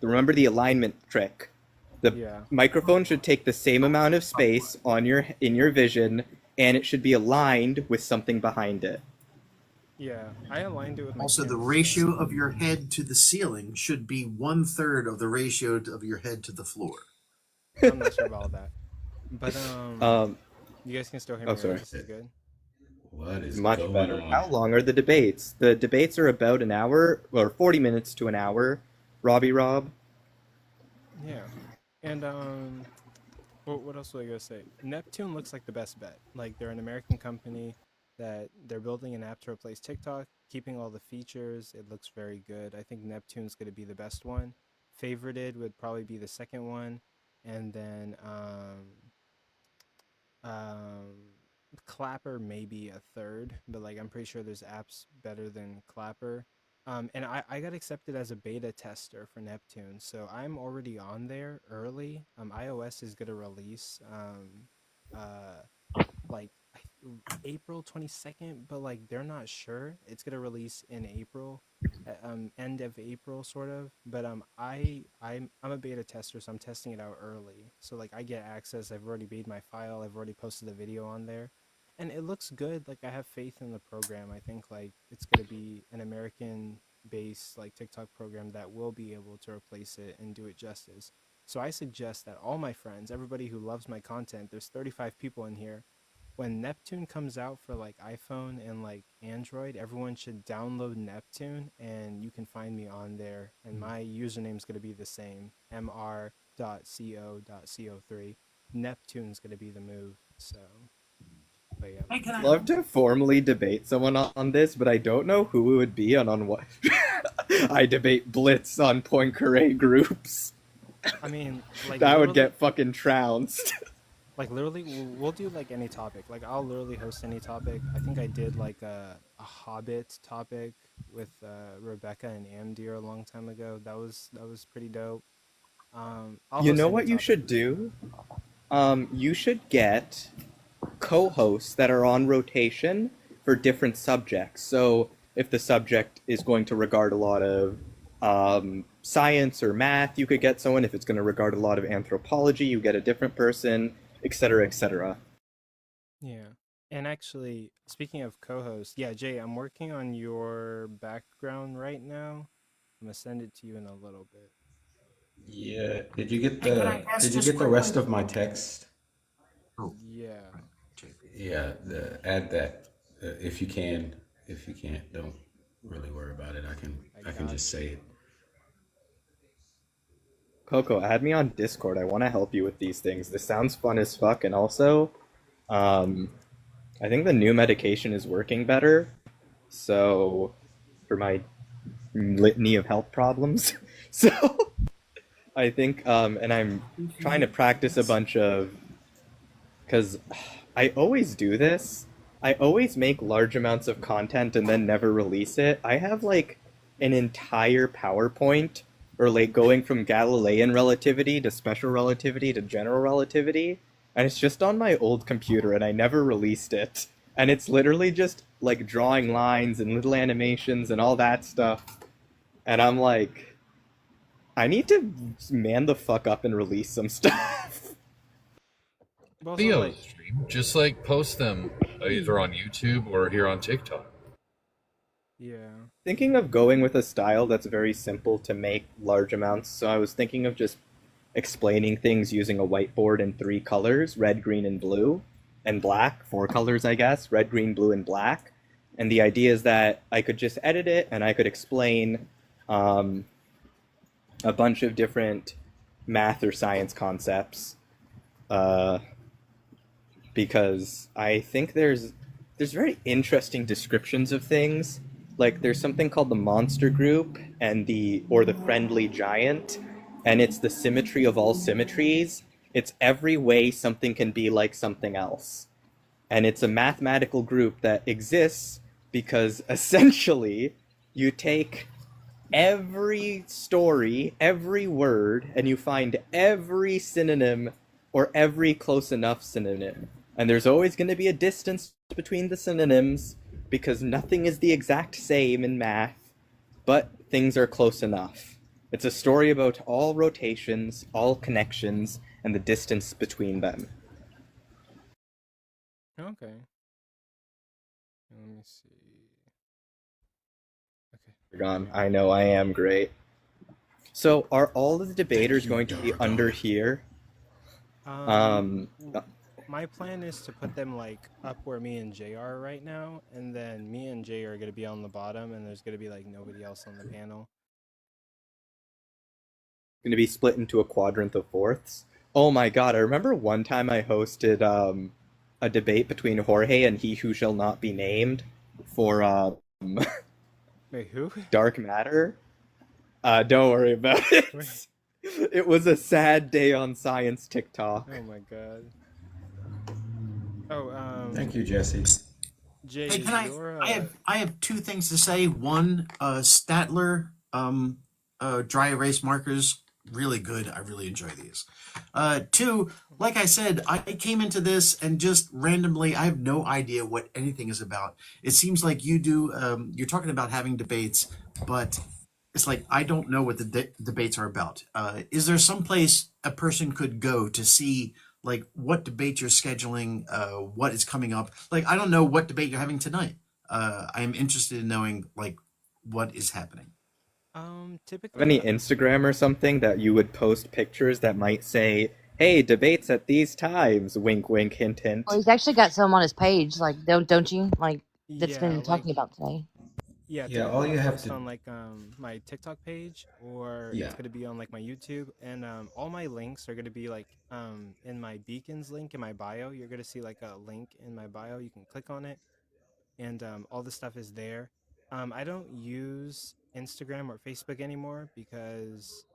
remember the alignment trick. The yeah. microphone should take the same amount of space on in your vision, and it should be aligned with something behind it. Yeah, I aligned it with my Also, the camera ratio stand. of your head to the ceiling should be 1/3 of the ratio of your head to the floor. I'm not sure about all that. But Um, you guys can still hear oh, me, right? sorry. This is good. What is Much going better. on? How long are the debates? The debates are about an hour, or 40 minutes to an hour. Rob. Yeah. And what else was I gonna say? Neptune looks like the best bet. Like they're an American company that they're building an app to replace TikTok, keeping all the features. It looks very good. I think Neptune's gonna be the best one. Favorited would probably be the second one, and then um Clapper maybe a third, but like I'm pretty sure there's apps better than Clapper. And I got accepted as a beta tester for Neptune, so I'm already on there early. iOS is gonna release uh like April 22nd, but like they're not sure. It's gonna release in April, end of April sort of. But I'm a beta tester, so I'm testing it out early. So like I get access. I've already made my file. I've already posted the video on there, and it looks good. Like I have faith in the program. I think like it's gonna be an American based like TikTok program that will be able to replace it and do it justice. So I suggest that all my friends, everybody who loves my content, there's 35 people in here, when Neptune comes out for like iPhone and like Android, everyone should download Neptune, and you can find me on there. And my username is going to be the same, mr.co.co3. Neptune's going to be the move. So, but yeah. Hey, can I? Love to formally debate someone on this, but I don't know who it would be and on what. I debate Blitz on Poincaré groups. I mean, like That would literally- get fucking trounced. Like literally, we'll do like any topic. Like I'll literally host any topic. I think I did like a Hobbit topic with Rebecca and Amdir a long time ago. That was pretty dope. I'll You host know any what you topic. should do? You should get co-hosts that are on rotation for different subjects. So if the subject is going to regard a lot of science or math, you could get someone. If it's going to regard a lot of anthropology, you get a different person, etc., etc. Yeah. And actually, speaking of co-host, yeah, Jay, I'm working on your background right now. I'm gonna send it to you in a little bit. Yeah. Did you get Hey, can I ask did you just get the quickly? rest of my text? Oh, Yeah. right. Jake. Yeah, add that if you can. If you can't, don't really worry about it. I can just say it. Coco, add me on Discord. I want to help you with these things. This sounds fun as fuck, and also, I think the new medication is working better. So, for my litany of health problems, so I think, and I'm trying to practice a bunch of, because I always do this. I always make large amounts of content and then never release it. I have like an entire PowerPoint, or like going from Galilean relativity to special relativity to general relativity, and it's just on my old computer and I never released it. And it's literally just like drawing lines and little animations and all that stuff. And I'm like, I need to man the fuck up and release some stuff. Well, so, Video like, stream, just like post them either on YouTube or here on TikTok. yeah. Thinking of going with a style that's very simple to make large amounts, so I was thinking of just explaining things using a whiteboard in 3 colors, red, green, and blue, and black, 4 colors, I guess, red, green, blue, and black. And the idea is that I could just edit it and I could explain a bunch of different math or science concepts, because I think there's very interesting descriptions of things Like there's something called the monster group and the friendly giant, and it's the symmetry of all symmetries. It's every way something can be like something else. And it's a mathematical group that exists because essentially you take every story, every word, and you find every synonym or every close enough synonym. And there's always going to be a distance between the synonyms because nothing is the exact same in math, but things are close enough. It's a story about all rotations, all connections, and the distance between them. Okay. Let me see. Okay. You're gone. I know I am great. So, are all of the debaters going to be under here? My plan is to put them like up where me and Jay are right now, and then me and Jay are gonna be on the bottom, and there's gonna be like nobody else on the panel. Going to be split into a quadrant of fourths. Oh my god! I remember one time I hosted a debate between Jorge and He Who Shall Not Be Named for Wait, who? Dark Matter. Don't worry about it. Wait. It was a sad day on science TikTok. Oh my god. Oh, Thank you, Jesse. Jay, Hey, can I have two things to say. One, Statler dry erase markers, really good. I really enjoy these. Two, like I said, I came into this and just randomly, I have no idea what anything is about. It seems like you do, you're talking about having debates, but it's like I don't know what the debates are about. Is there some place a person could go to see like what debate you're scheduling, what is coming up? Like I don't know what debate you're having tonight. I'm interested in knowing like what is happening. Typically. Have any Instagram or something that you would post pictures that might say, "Hey, debates at these times." Wink, wink, hint, hint. Well, he's actually got some on his page, like don't you? Like that's been like, talking about today. Yeah, all you have post to on like my TikTok page, or Yeah. it's gonna be on like my YouTube, and all my links are gonna be like in my beacons link in my bio. You're gonna see like a link in my bio. You can click on it, and all the stuff is there. I don't use Instagram or Facebook anymore because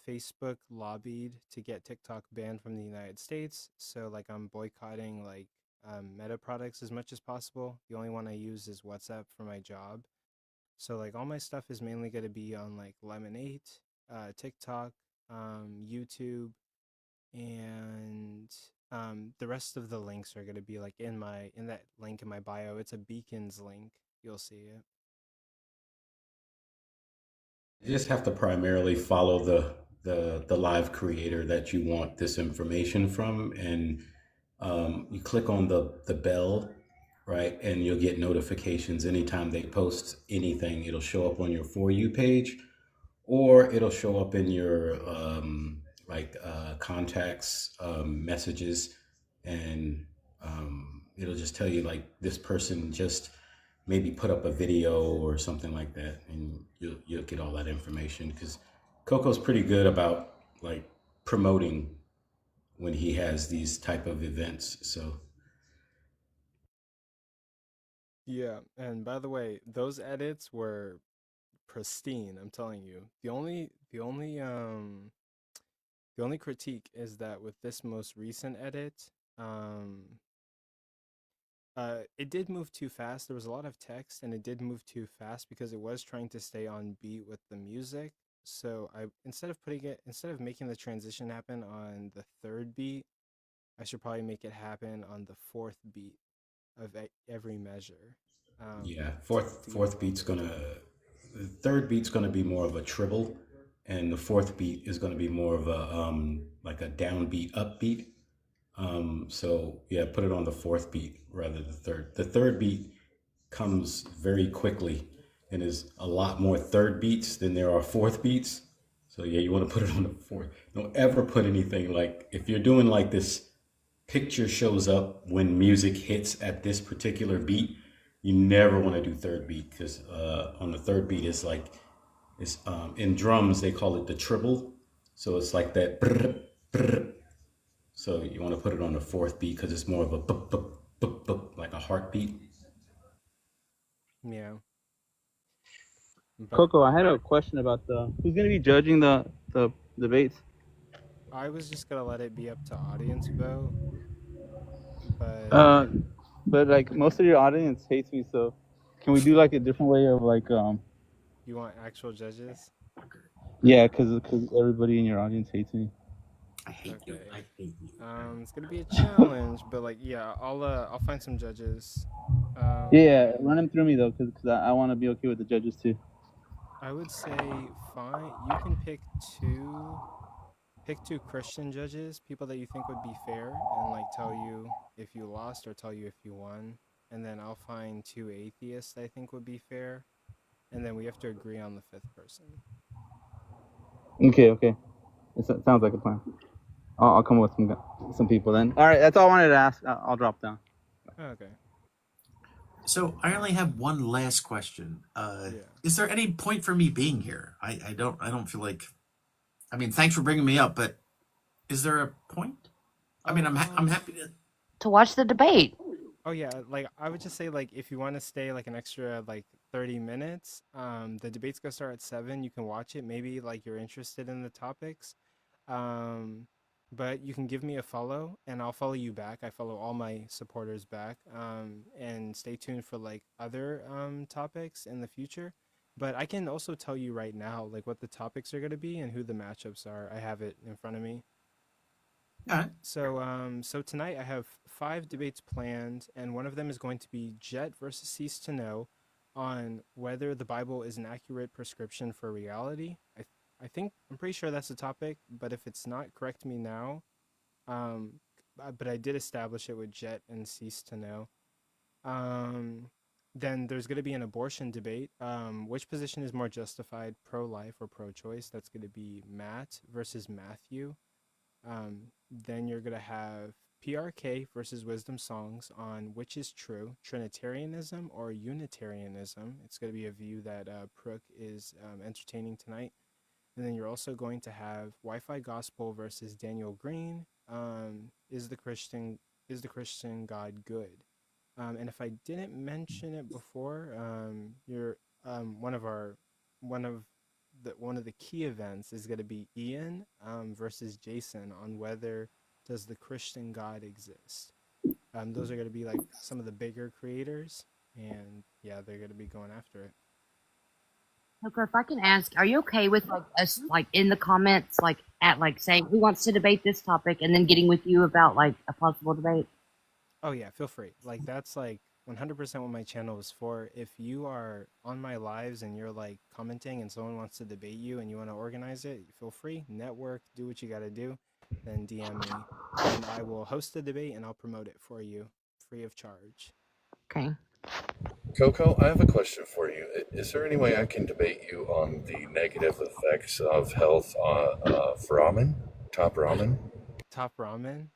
Facebook lobbied to get TikTok banned from the United States. So like I'm boycotting like Meta products as much as possible. The only one I use is WhatsApp for my job. So like all my stuff is mainly going to be on like Lemonade, TikTok, YouTube, and the rest of the links are going to be like in that link in my bio. It's a beacons link. You'll see it. You just have to primarily follow the live creator that you want this information from, and you click on the bell, right, and you'll get notifications anytime they post anything. It'll show up on your For You page, or it'll show up in your contacts, messages, and it'll just tell you like this person just maybe put up a video or something like that, and you'll get all that information because Coco's pretty good about like promoting when he has these type of events. So Yeah, and by the way, those edits were pristine, I'm telling you. The only critique is that with this most recent edit, it did move too fast. There was a lot of text, and it did move too fast because it was trying to stay on beat with the music. So instead of making the transition happen on the third beat, I should probably make it happen on the fourth beat of every measure. yeah, fourth beat's gonna, the third beat's gonna be more of a treble, and the fourth beat is gonna be more of a like a downbeat, upbeat. So yeah, put it on the fourth beat rather than the third. The third beat comes very quickly and is a lot more third beats than there are fourth beats. So yeah, you want to put it on the fourth. Don't ever put anything like, if you're doing like this picture shows up when music hits at this particular beat, you never want to do third beat because on the third beat it's like, it's in drums they call it the treble. So it's like that brr, brr. So you want to put it on the fourth beat because it's more of a bup, bup, bup, bup, like a heartbeat. Yeah. But Coco, I had a question about who's gonna be judging the debates. I was just gonna let it be up to audience vote. But But like most of your audience hates me, so can we do like a different way of like you want actual judges? yeah, cause everybody in your audience hates me. I hate you. Okay. I hate you. It's gonna be a challenge, but like, yeah, I'll find some judges. Yeah, run them through me though, cause I want to be okay with the judges too. I would say fine. You can pick two Christian judges, people that you think would be fair, and like tell you if you lost or tell you if you won. And then I'll find two atheists I think would be fair, and then we have to agree on the fifth person. Okay. It sounds like a plan. I'll come with some people then. All right, that's all I wanted to ask. I'll drop down. Okay. So I only have one last question. Yeah. Is there any point for me being here? I don't feel like. I mean, thanks for bringing me up, but is there a point? I mean, I'm happy To watch the debate. Oh yeah, like I would just say like if you want to stay like an extra like 30 minutes, the debate's gonna start at 7. You can watch it. Maybe like you're interested in the topics. But you can give me a follow and I'll follow you back. I follow all my supporters back. And stay tuned for like other topics in the future. But I can also tell you right now like what the topics are gonna be and who the matchups are. I have it in front of me. All right. So tonight I have 5 debates planned, and one of them is going to be Jeht versus Ceasetoknow on whether the Bible is an accurate prescription for reality. I'm pretty sure that's the topic, but if it's not, correct me now. But I did establish it with Jeht and Ceasetoknow. Then there's going to be an abortion debate. Which position is more justified, pro-life or pro-choice? That's going to be Matt versus Mathew. Then you're going to have PRK versus WisdomSongz on which is true, Trinitarianism or Unitarianism. It's going to be a view that Prook is entertaining tonight. And then you're also going to have WifiGospel versus Daniel Green. Is the Christian God good? And if I didn't mention it before, you're one of the key events is going to be Ian versus Jason on whether does the Christian God exist. Those are going to be like some of the bigger creators, and yeah, they're going to be going after it. Okay, if I can ask, are you okay with like us like in the comments, like at like saying who wants to debate this topic, and then getting with you about like a possible debate? Oh yeah, feel free. Like that's like 100% what my channel is for. If you are on my lives and you're like commenting and someone wants to debate you and you want to organize it, feel free, network, do what you got to do, then DM me and I will host the debate and I'll promote it for you free of charge. Okay. Coco, I have a question for you. Is there any way I can debate you on the negative effects of health for ramen? Top ramen? Top ramen?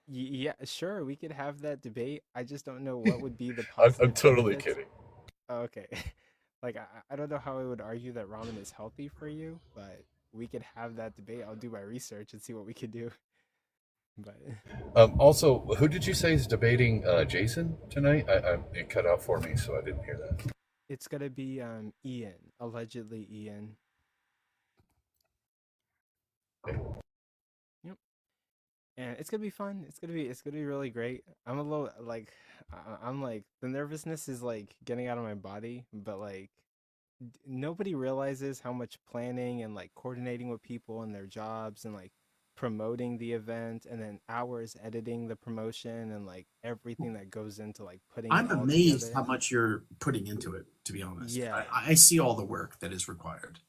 Yeah, sure, we could have that debate. I just don't know what would be the I'm positive totally benefits. kidding. Oh, okay. Like I don't know how I would argue that ramen is healthy for you, but we could have that debate. I'll do my research and see what we could do. But Also, who did you say is debating Jason tonight? It cut out for me, so I didn't hear that. it's gonna be Ian, allegedly Ian. Yep. And it's gonna be fun. It's gonna be really great. I'm a little like I'm like the nervousness is like getting out of my body, but like nobody realizes how much planning and like coordinating with people and their jobs and like promoting the event and then hours editing the promotion and like everything that goes into like putting I'm it all amazed together. how much you're putting into it, to be honest. Yeah. I see all the work that is required.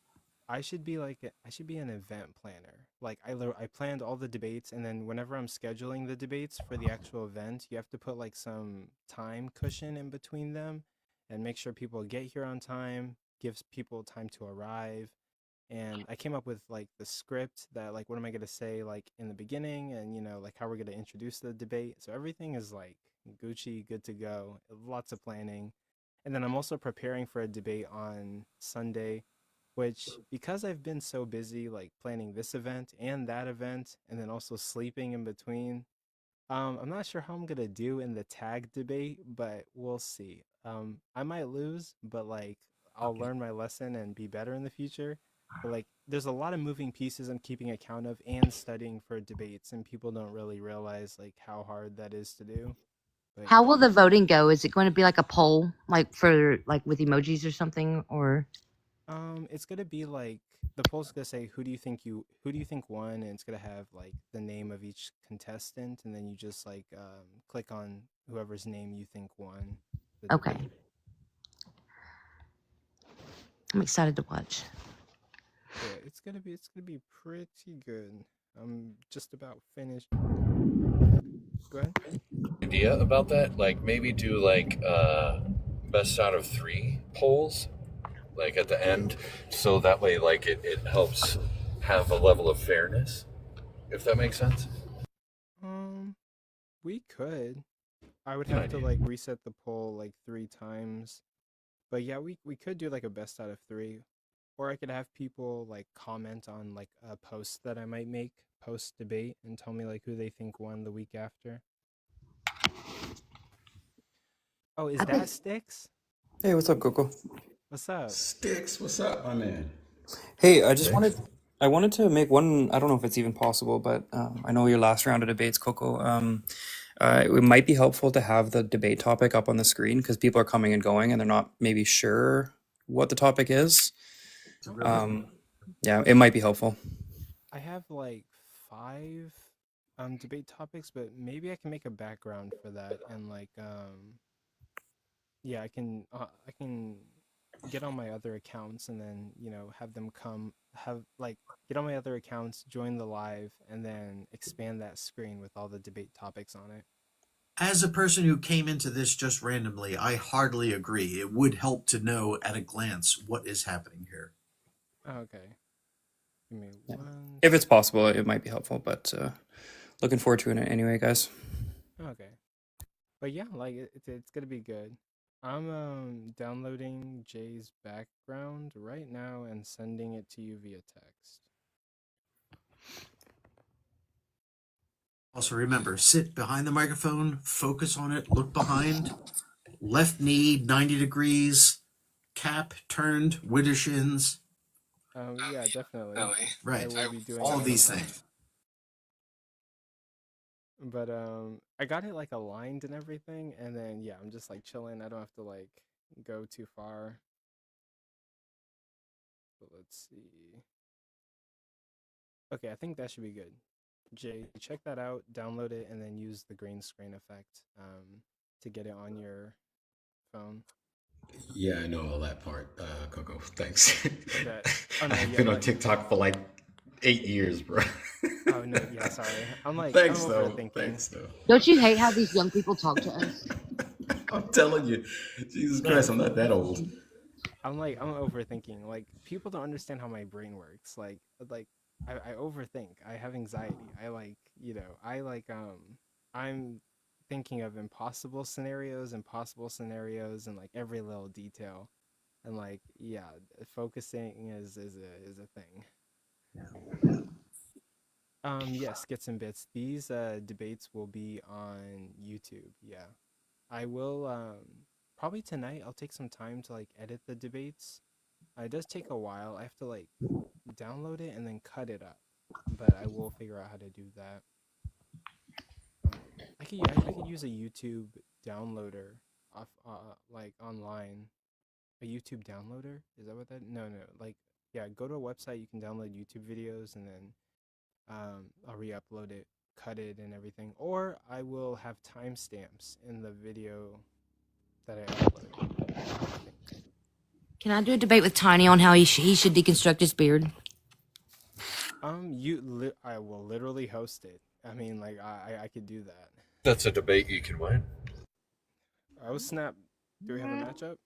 I should be an event planner. Like I planned all the debates, and then whenever I'm scheduling the debates for the actual event, you have to put like some time cushion in between them and make sure people get here on time, gives people time to arrive. And I came up with like the script that like what am I going to say like in the beginning and like how we're going to introduce the debate. So everything is like Gucci, good to go. Lots of planning. And then I'm also preparing for a debate on Sunday, which because I've been so busy like planning this event and that event and then also sleeping in between, I'm not sure how I'm gonna do in the tag debate, but we'll see. I might lose, but like I'll learn my lesson and be better in the future. But like there's a lot of moving pieces I'm keeping account of and studying for debates, and people don't really realize like how hard that is to do. But How will the voting go? Is it going to be like a poll, like for like with emojis or something, or? it's gonna be like the poll's gonna say who do you think won, and it's gonna have like the name of each contestant, and then you just like click on whoever's name you think won the Okay. debate. I'm excited to watch. Yeah, it's gonna be pretty good. I'm just about finished. Go ahead. Idea about that? Like maybe do like best out of 3 polls, like at the end, so that way like it helps have a level of fairness, if that makes sense. We could. I would Good have to idea. like reset the poll like 3 times. But yeah, we could do like a best out of 3. Or I could have people like comment on like a post that I might make post debate and tell me like who they think won the week after. Oh, is that Sticks? Hey, what's up, Coco? What's up? Sticks, what's up, my man? Hey, I just Sticks? wanted to make one. I don't know if it's even possible, but I know your last round of debates, Coco. It might be helpful to have the debate topic up on the screen because people are coming and going and they're not maybe sure what the topic is. Yeah, it might be helpful. I have like 5 debate topics, but maybe I can make a background for that and like yeah, I can get on my other accounts and then, you know, have them get on my other accounts, join the live, and then expand that screen with all the debate topics on it. As a person who came into this just randomly, I hardly agree. It would help to know at a glance what is happening here. Oh, okay. Give me one. If it's possible, it might be helpful, but looking forward to it anyway, guys. Okay. But yeah, like it's gonna be good. I'm downloading Jay's background right now and sending it to you via text. Also remember, sit behind the microphone, focus on it, look behind, left knee 90 degrees, cap turned, wider shins. Yeah, definitely. Right. I will be doing all of these that. things. But I got it like aligned and everything, and then yeah, I'm just like chilling. I don't have to like go too far. But let's see. Okay, I think that should be good. Jay, check that out, download it, and then use the green screen effect to get it on your phone. Yeah, I know all that part, Coco. Thanks. Oh, no, I've yeah, been on like, TikTok for like 8 years, bro. Oh no, yeah, sorry. I'm like, Thanks I'm though. overthinking. Thanks though. Don't you hate how these young people talk to us? I'm telling you, Jesus Christ, I'm not that old. I'm overthinking. Like people don't understand how my brain works. Like I overthink. I have anxiety. I like, you know, I'm thinking of impossible scenarios, and like every little detail. And like, yeah, focusing is a thing. Yes, Skits and Bits. These debates will be on YouTube. Yeah. I will probably tonight I'll take some time to like edit the debates. It does take a while. I have to like download it and then cut it up. But I will figure out how to do that. I could use a YouTube downloader off like online. A YouTube downloader? Is that what that? No. Like yeah, go to a website, you can download YouTube videos, and then I'll re-upload it, cut it and everything, or I will have timestamps in the video that I upload. Can I do a debate with Tiny on how he should deconstruct his beard? I will literally host it. I mean, like I could do that. That's a debate you can win. Oh snap! Do we have a matchup?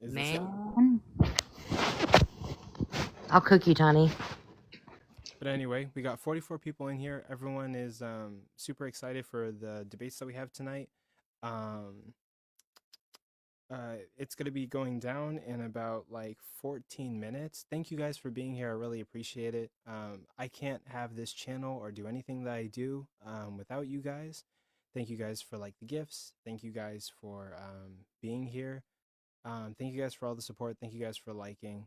Is Man, I'll cook you, Tiny. But anyway, we got 44 people in here. Everyone is super excited for the debates that we have tonight. It's going to be going down in about like 14 minutes. Thank you guys for being here. I really appreciate it. I can't have this channel or do anything that I do without you guys. thank you guys for like the gifts. Thank you guys for being here. Thank you guys for all the support. Thank you guys for liking.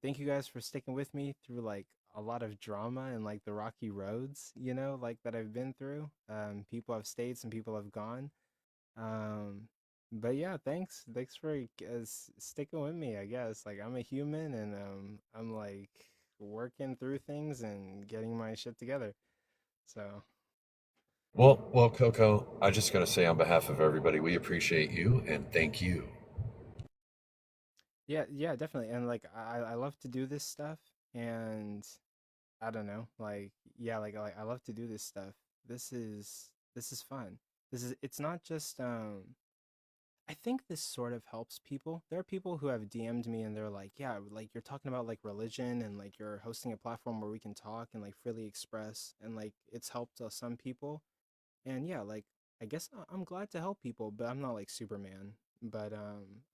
Thank you guys for sticking with me through like a lot of drama and like the rocky roads, you know, like that I've been through. People have stayed, some people have gone. Um, but yeah, thanks for sticking with me. I guess like I'm a human and I'm like working through things and getting my shit together. So Well, Coco, I just got to say on behalf of everybody, we appreciate you and thank you. yeah, definitely. And like I love to do this stuff, and I don't know, like yeah, like I love to do this stuff. This is fun. It's not just I think this sort of helps people. There are people who have DM'd me and they're like, yeah, like you're talking about like religion and like you're hosting a platform where we can talk and like freely express, and like it's helped some people. And yeah, like I guess I'm glad to help people, but I'm not like Superman. But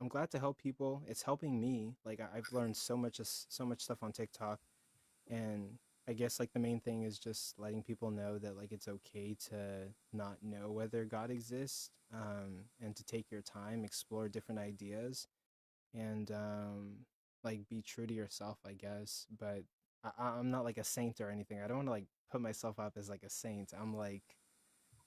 I'm glad to help people. It's helping me. Like I've learned so much stuff on TikTok, and I guess like the main thing is just letting people know that like it's okay to not know whether God exists, and to take your time, explore different ideas, and like be true to yourself, I guess. But I'm not like a saint or anything. I don't want to like put myself up as like a saint. I'm like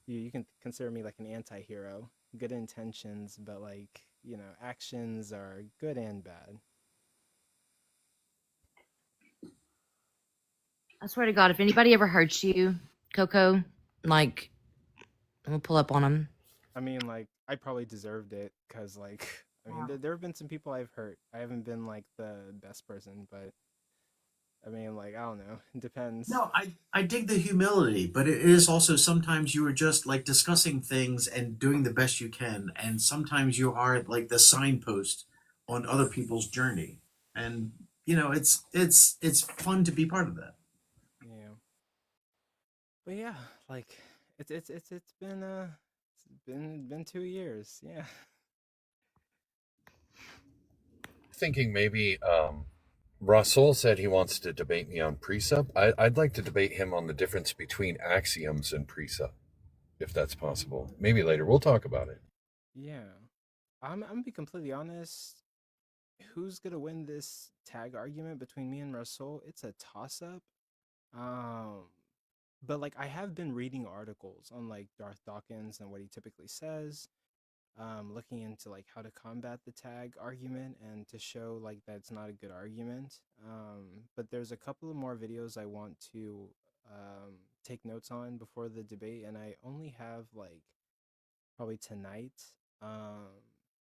you can consider me like an anti-hero. Good intentions, but like, you know, actions are good and bad. I swear to God, if anybody ever hurts you, Coco, like, I'm gonna pull up on them. I mean, like, I probably deserved it because, like, I mean, there have been some people I've hurt. I haven't been like the best person, but I mean, like, I don't know. It depends. No, I dig the humility, but it is also sometimes you are just like discussing things and doing the best you can, and sometimes you are like the signpost on other people's journey, and you know it's fun to be part of that. Yeah. But yeah, like, it's been 2 years. Yeah. Thinking maybe Russell said he wants to debate me on precept. I'd like to debate him on the difference between axioms and precept, if that's possible. Maybe later. We'll talk about it. Yeah. I'm gonna be completely honest. Who's gonna win this tag argument between me and Russell? It's a toss up. Um, but like I have been reading articles on like Darth Dawkins and what he typically says. Looking into like how to combat the tag argument and to show like that's not a good argument. But there's a couple of more videos I want to take notes on before the debate, and I only have like probably tonight,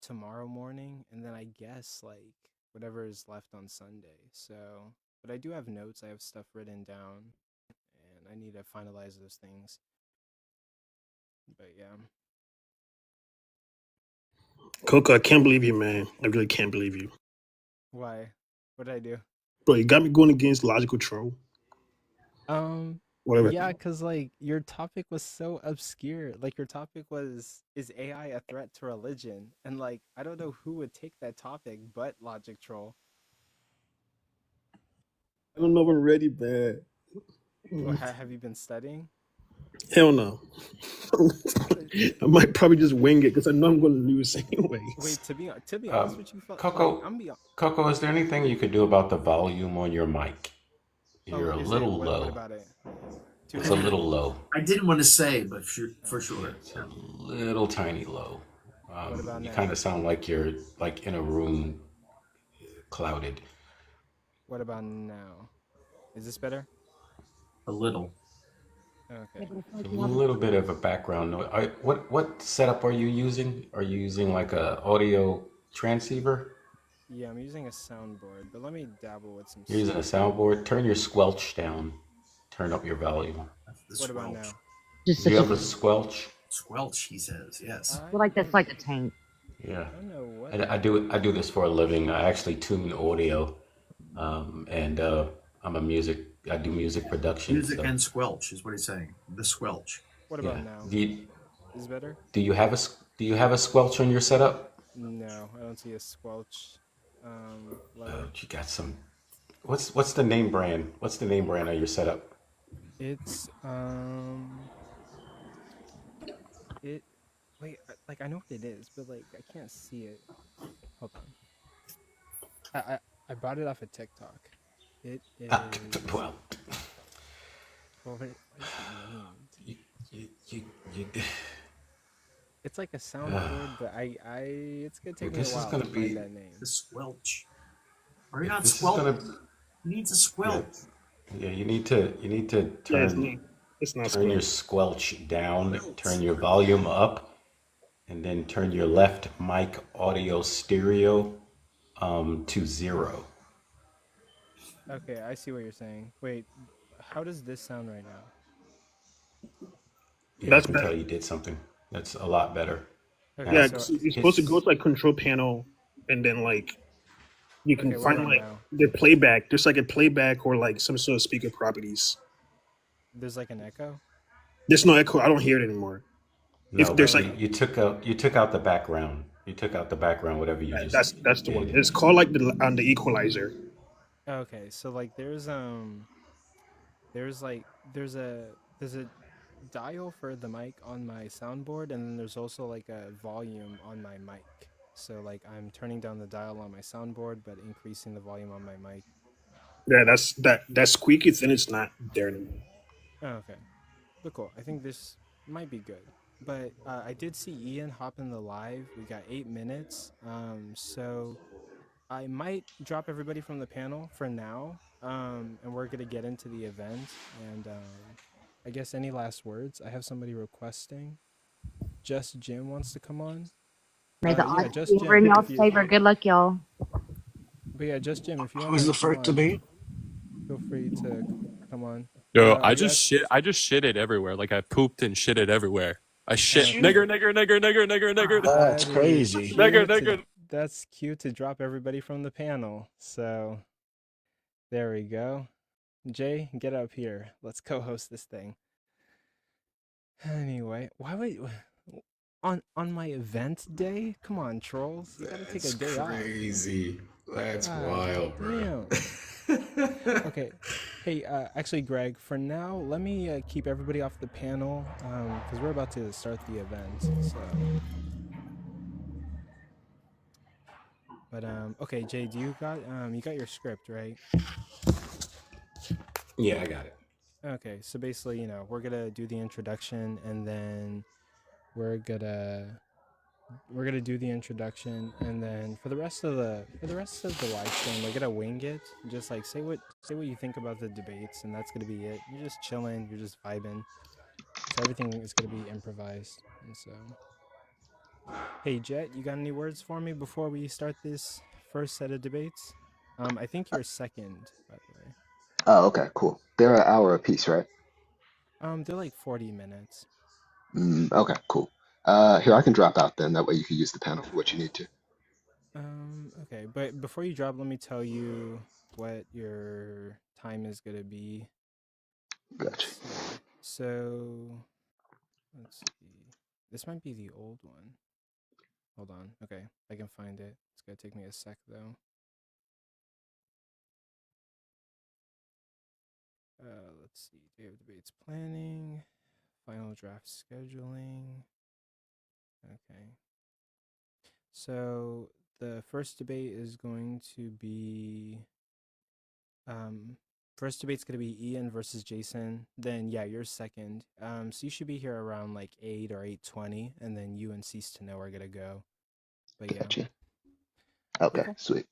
tomorrow morning, and then I guess like whatever is left on Sunday. So, but I do have notes. I have stuff written down, and I need to finalize those things. But yeah. Coco, I can't believe you, man. I really can't believe you. Why? What did I do? Bro, you got me going against Logical Troll. Whatever. Yeah, because like your topic was so obscure. Like your topic was, is AI a threat to religion? And like I don't know who would take that topic but Logic Troll. I don't know if I'm ready, man. Well, have you been studying? Hell no. I might probably just wing it because I know I'm going to lose anyways. Wait, to be honest with you, Coco, Coco, is there anything you could do about the volume on your mic? You're a little low. What about it? It's a little low. I didn't want to say, but for sure, it's a little tiny low. What about you now? kind of sound like you're like in a room clouded. What about now? Is this better? A little. Okay. A little bit of a background noise. What setup are you using? Are you using like a audio transceiver? Yeah, I'm using a soundboard, but let me dabble with some. You're using a soundboard. Turn your squelch down. Turn up your volume. What about now? Do you have a squelch? Squelch, he says. Yes. I feel like that's like a tank. Yeah. I don't know what. I do this for a living. I actually tune audio, and I do music production. Music and squelch is what he's saying. The squelch. What about now? Is better? Do you have a squelch on your setup? No, I don't see a squelch. You got some. What's the name brand? What's the name brand of your setup? It's It. Wait, like I know what it is, but like I can't see it. Hold on. I bought it off of TikTok. It is. Well, Well, what is it named? you, It's like a soundboard, but it's gonna take me a this is while gonna to find be. that name. The squelch. Are you not This is gonna. squelch? Needs a Yeah, squelch. yeah. You need to Yeah, turn it's not turn your squelch. squelch down, turn your volume up, and then turn your left mic audio stereo to 0. Okay, I see what you're saying. Wait, how does this sound right now? Yeah, I That's can better. tell you did something. That's a lot better. Okay, Now, Yeah, so 'cause you're supposed to go his to like control panel, and then like you can okay, what find about like now? the playback. There's like a playback or like some sort of speaker properties. There's like an echo. There's no echo. I don't hear it anymore. no, If there's but like Okay, you took out the background. You took out the background, whatever you just that's the one. did. It's called like the equalizer. okay. So like there's like there's a dial for the mic on my soundboard, and then there's also like a volume on my mic. So like I'm turning down the dial on my soundboard, but increasing the volume on my mic. Yeah, that squeaky thing is not there anymore. Oh, okay, but cool. I think this might be good. But I did see Ian hop in the live. We got 8 minutes. So I might drop everybody from the panel for now. And we're gonna get into the event. And I guess any last words? I have somebody requesting. Just Jim wants to come on. May the Yeah, odds just be ever in Jim. If y'all's you, favor. Good luck, y'all. but yeah, just Jim. If you What was wanna the come first on, debate? feel free to come on. Yo, I You just asked. shit. I just shit it everywhere. Like I pooped and shit it everywhere. I shit Okay. nigger, nigger, nigger, nigger, nigger, nigger, That's That is crazy. nigger, cute. nigger. That's cute to drop everybody from the panel. So there we go. Jay, get up here. Let's co-host this thing. Anyway, why would on my event day? Come on, trolls. You gotta take a day off. Crazy. That's God wild, damn. bro. Okay. Hey, actually, Greg, for now, let me keep everybody off the panel because we're about to start the event. So, but okay, Jay, do you got your script, right? Yeah, I got it. Okay, so basically, we're gonna do the introduction, and then we're gonna do the introduction, and then for the rest of the live stream, we're gonna wing it. Just like say what you think about the debates, and that's gonna be it. You're just chilling, you're just vibing. So everything is gonna be improvised. And so, hey Jeht, you got any words for me before we start this first set of debates? I think you're second, by the way. Oh, okay, cool. They're an hour apiece, right? They're like 40 minutes. Okay, cool. Here, I can drop out then. That way you can use the panel for what you need to. Okay, but before you drop, let me tell you what your time is gonna be. Gotcha. So, let's see. This might be the old one. Hold on. Okay, I can find it. It's gonna take me a sec though. Let's see. Day of debates planning, final draft scheduling. Okay. So the first debate is going to be first debate's gonna be Ian versus Jason. Then yeah, you're second. So you should be here around like 8 or 8:20, and then you and Ceasetoknow are gonna go. But yeah. Gotcha. Okay, Cool. sweet.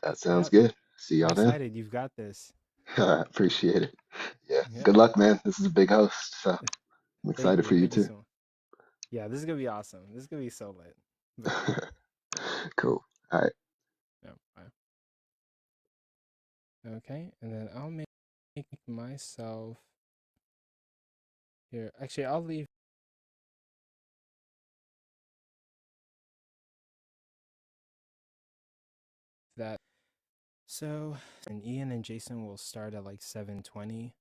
That sounds Yep. good. See I'm y'all then. excited. You've got this. Appreciate it. Yeah. Yeah. Good luck, man. This is a big host, so I'm excited for you Thank you too. so much. Yeah, this is gonna be awesome. This is gonna be so lit. But, Cool. All right. yeah, bye. Okay, and then I'll make myself here. Actually, I'll leave that. So, and Ian and Jason will start at like 7:20.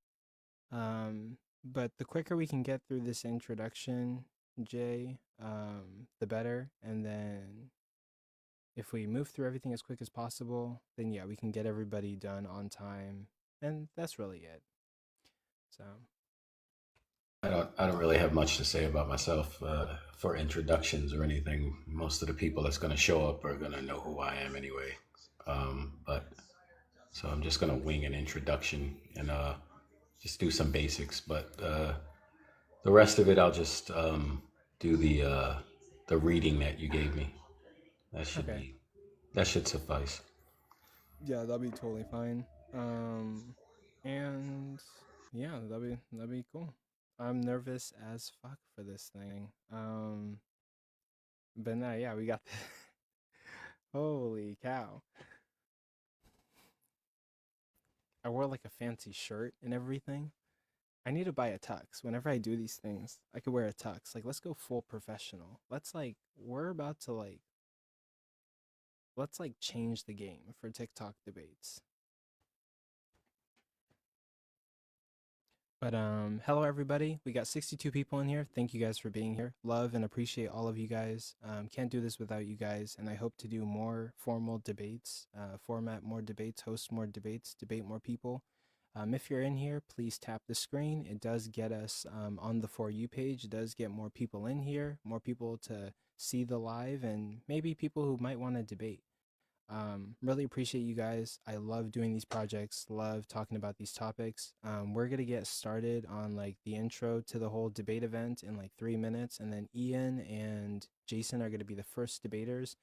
But the quicker we can get through this introduction, Jay, the better. And then if we move through everything as quick as possible, then yeah, we can get everybody done on time. And that's really it. So I don't really have much to say about myself for introductions or anything. Most of the people that's going to show up are going to know who I am anyway. But so I'm just going to wing an introduction and just do some basics. But the rest of it, I'll just do the reading that you gave me. That should suffice. Yeah, that'll be totally fine. And yeah, that'd be cool. I'm nervous as fuck for this thing. But nah, yeah, we got holy cow. I wore like a fancy shirt and everything. I need to buy a tux. Whenever I do these things, I could wear a tux. Like, let's go full professional. Let's change the game for TikTok debates. But hello everybody. We got 62 people in here. Thank you guys for being here. Love and appreciate all of you guys. Can't do this without you guys, and I hope to do more formal debates, format more debates, host more debates, debate more people. If you're in here, please tap the screen. It does get us on the For You page. It does get more people in here, more people to see the live, and maybe people who might want to debate. Really appreciate you guys. I love doing these projects, love talking about these topics. We're gonna get started on like the intro to the whole debate event in like 3 minutes, and then Ian and Jason are gonna be the first debaters,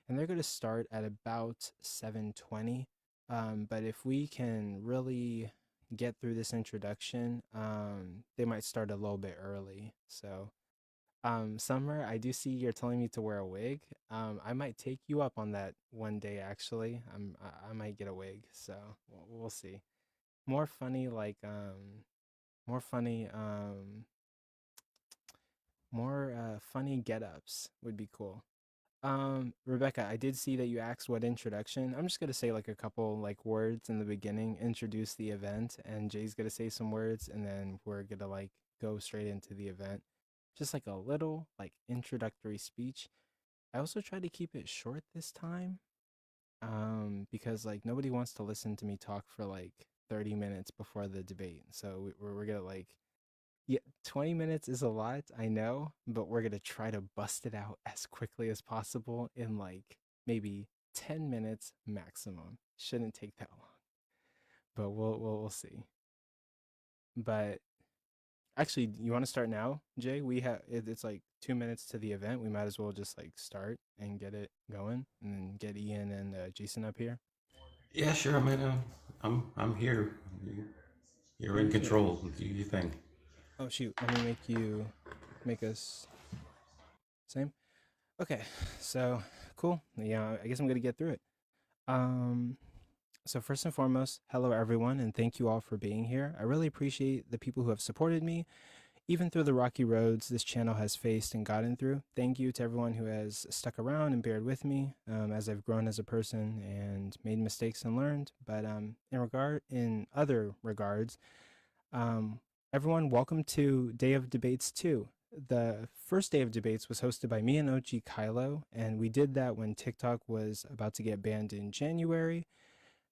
and they're gonna start at about 7:20. But if we can really get through this introduction, they might start a little bit early. So Summer, I do see you're telling me to wear a wig. I might take you up on that one day, actually. I might get a wig, so we'll see. More funny, like, more funny, more funny get-ups would be cool. Rebecca, I did see that you asked what introduction. I'm just gonna say like a couple like words in the beginning, introduce the event, and Jay's gonna say some words, and then we're gonna like go straight into the event. Just like a little like introductory speech. I also tried to keep it short this time, because like nobody wants to listen to me talk for like 30 minutes before the debate. So we're gonna like, yeah, 20 minutes is a lot, I know, but we're gonna try to bust it out as quickly as possible in like maybe 10 minutes maximum. Shouldn't take that long, but we'll see. But actually, you want to start now, Jay? It's like 2 minutes to the event. We might as well just like start and get it going, and then get Ian and Jason up here. Yeah, sure. I mean, I'm here. You're in control. Do your thing. Oh shoot, let me make us same. Okay, so cool. Yeah, I guess I'm gonna get through it. So first and foremost, hello everyone, and thank you all for being here. I really appreciate the people who have supported me, even through the rocky roads this channel has faced and gotten through. Thank you to everyone who has stuck around and bared with me as I've grown as a person and made mistakes and learned. But in other regards, everyone, welcome to Day of Debates 2. The first day of debates was hosted by me and OG Kylo, and we did that when TikTok was about to get banned in January.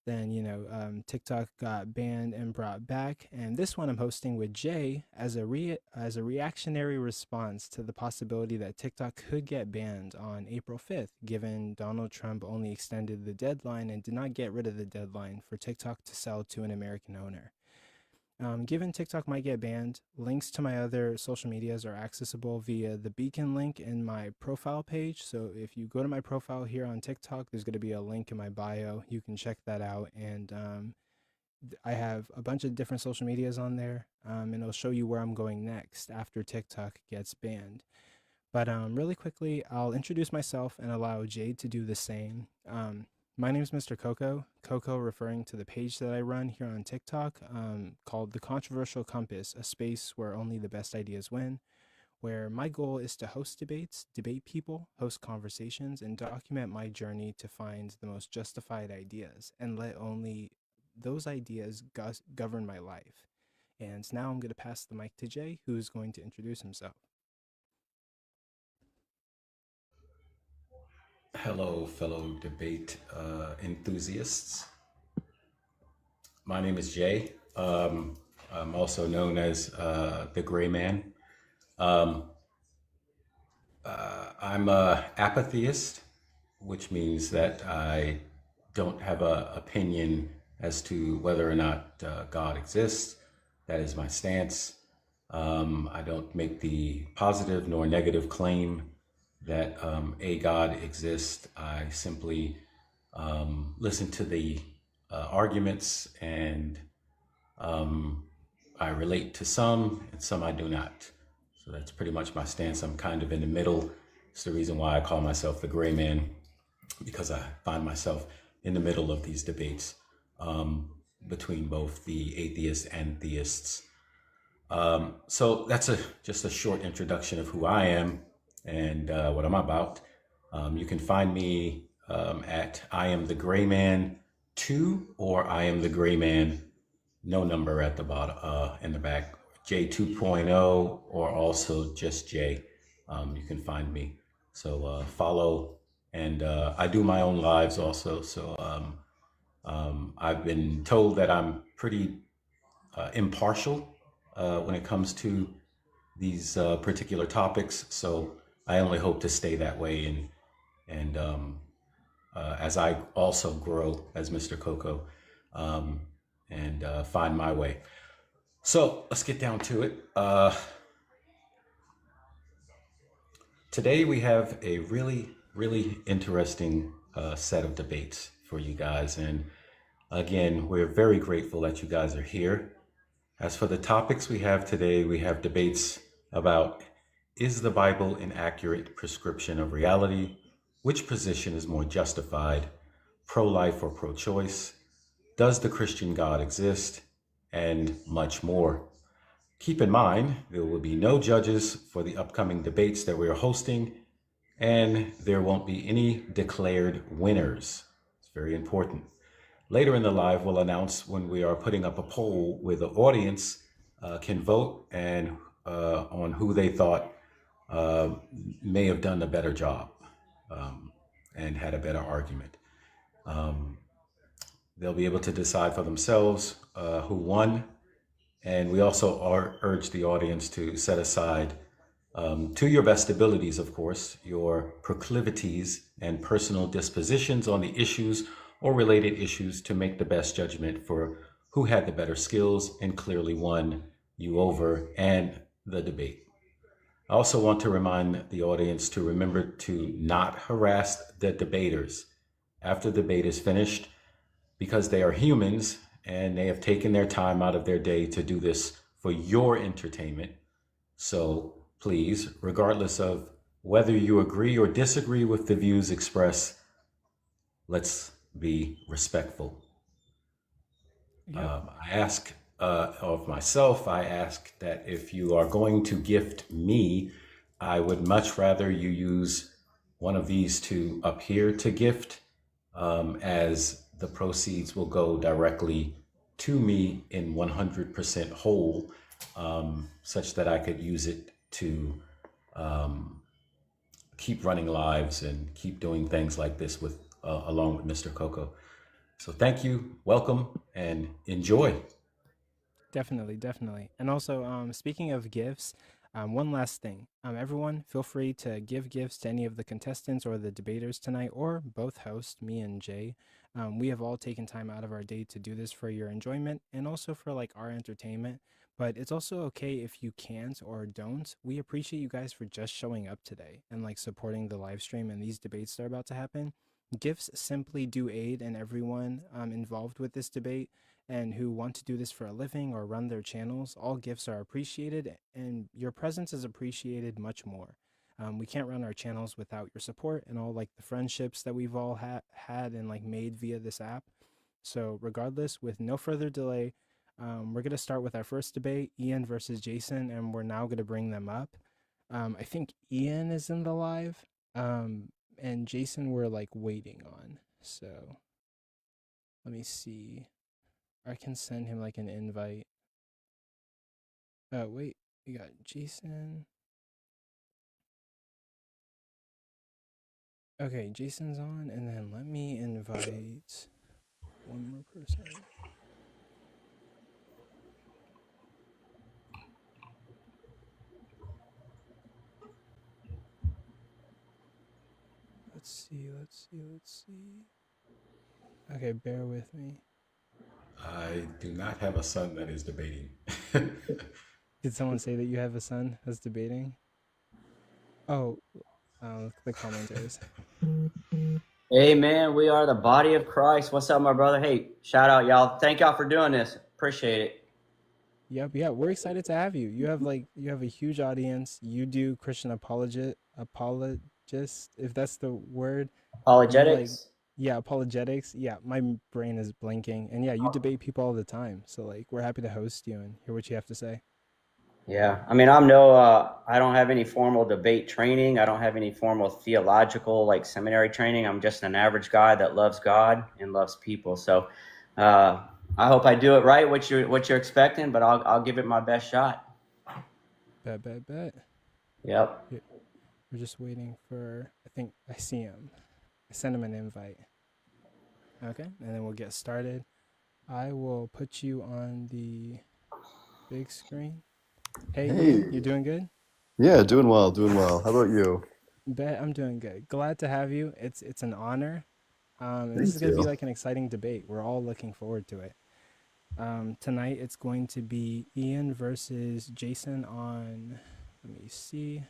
Then, TikTok got banned and brought back, and this one I'm hosting with Jay as a reactionary response to the possibility that TikTok could get banned on April 5th, given Donald Trump only extended the deadline and did not get rid of the deadline for TikTok to sell to an American owner. Given TikTok might get banned, links to my other social medias are accessible via the beacon link in my profile page. So if you go to my profile here on TikTok, there's going to be a link in my bio. You can check that out. And I have a bunch of different social medias on there, and it'll show you where I'm going next after TikTok gets banned. But really quickly, I'll introduce myself and allow Jade to do the same. My name is Mr. Coco. Coco referring to the page that I run here on TikTok, called The Controversial Compass, a space where only the best ideas win, where my goal is to host debates, debate people, host conversations, and document my journey to find the most justified ideas, and let only those ideas govern my life. And now I'm going to pass the mic to Jay, who's going to introduce himself. Hello, fellow debate enthusiasts. My name is Jay. I'm also known as the Gray Man. Um, I'm a apatheist, which means that I don't have an opinion as to whether or not God exists. That is my stance. I don't make the positive nor negative claim that a God exists. I simply listen to the arguments, and I relate to some and some I do not. So that's pretty much my stance. I'm kind of in the middle. It's the reason why I call myself the Gray Man, because I find myself in the middle of these debates between both the atheists and theists. So that's just a short introduction of who I am and what I'm about. You can find me at I am the Gray Man 2 or I am the Gray Man, no number at the bottom, in the back, J 2.0, or also just J. You can find me. So follow, and I do my own lives also. So I've been told that I'm pretty impartial when it comes to these particular topics. So I only hope to stay that way, and as I also grow as Mr. Coco, and find my way. So let's get down to it. Today we have a really, really interesting set of debates for you guys. And again, we're very grateful that you guys are here. As for the topics we have today, we have debates about, is the Bible an accurate prescription of reality? Which position is more justified, pro-life or pro-choice? Does the Christian God exist? And much more. Keep in mind, there will be no judges for the upcoming debates that we are hosting, and there won't be any declared winners. It's very important. Later in the live, we'll announce when we are putting up a poll where the audience can vote and on who they thought may have done a better job and had a better argument. They'll be able to decide for themselves who won. And we also urge the audience to set aside, to your best abilities, of course, your proclivities and personal dispositions on the issues or related issues to make the best judgment for who had the better skills and clearly won you over and the debate. I also want to remind the audience to remember to not harass the debaters after the debate is finished, because they are humans and they have taken their time out of their day to do this for your entertainment. So please, regardless of whether you agree or disagree with the views expressed, let's be respectful. I ask of myself, I ask that if you are going to gift me, I would much rather you use one of these two up here to gift, as the proceeds will go directly to me in 100% whole, such that I could use it to keep running lives and keep doing things like this with along with Mr. Coco. So thank you, welcome, and enjoy. Definitely, definitely. And also, speaking of gifts, one last thing. Everyone, feel free to give gifts to any of the contestants or the debaters tonight, or both hosts, me and Jay. We have all taken time out of our day to do this for your enjoyment and also for like our entertainment. But it's also okay if you can't or don't. We appreciate you guys for just showing up today and like supporting the live stream and these debates that are about to happen. Gifts simply do aid in everyone involved with this debate and who want to do this for a living or run their channels. All gifts are appreciated, and your presence is appreciated much more. We can't run our channels without your support and all like the friendships that we've all had and like made via this app. So regardless, with no further delay, we're going to start with our first debate, Ian versus Jason, and we're now going to bring them up. I think Ian is in the live, and Jason we're like waiting on. So let me see. I can send him like an invite. Wait, we got Jason. Okay, Jason's on, and then let me invite one more person. Let's see. Okay, bear with me. I do not have a son that is debating. Did someone say that you have a son that's debating? Oh, the commenters. Hey man, we are the body of Christ. What's up, my brother? Hey, shout out y'all. Thank y'all for doing this. Appreciate it. Yep, yeah, we're excited to have you. You have a huge audience. You do Christian apologist, if that's the word. Apologetics. Yeah, apologetics. Yeah, my brain is blinking. And yeah, you debate people all the time. So like, we're happy to host you and hear what you have to say. Yeah, I mean, I don't have any formal debate training. I don't have any formal theological like seminary training. I'm just an average guy that loves God and loves people. So, I hope I do it right, what you're expecting, but I'll give it my best shot. Bet. Yep. We're just waiting for, I think I see him. I sent him an invite. Okay, and then we'll get started. I will put you on the big screen. Hey, you doing good? Yeah, doing well. How about you? Bet I'm doing good. Glad to have you. It's an honor. And this is going to be like an exciting debate. We're all looking forward to it. Tonight it's going to be Ian versus Jason on, let me see.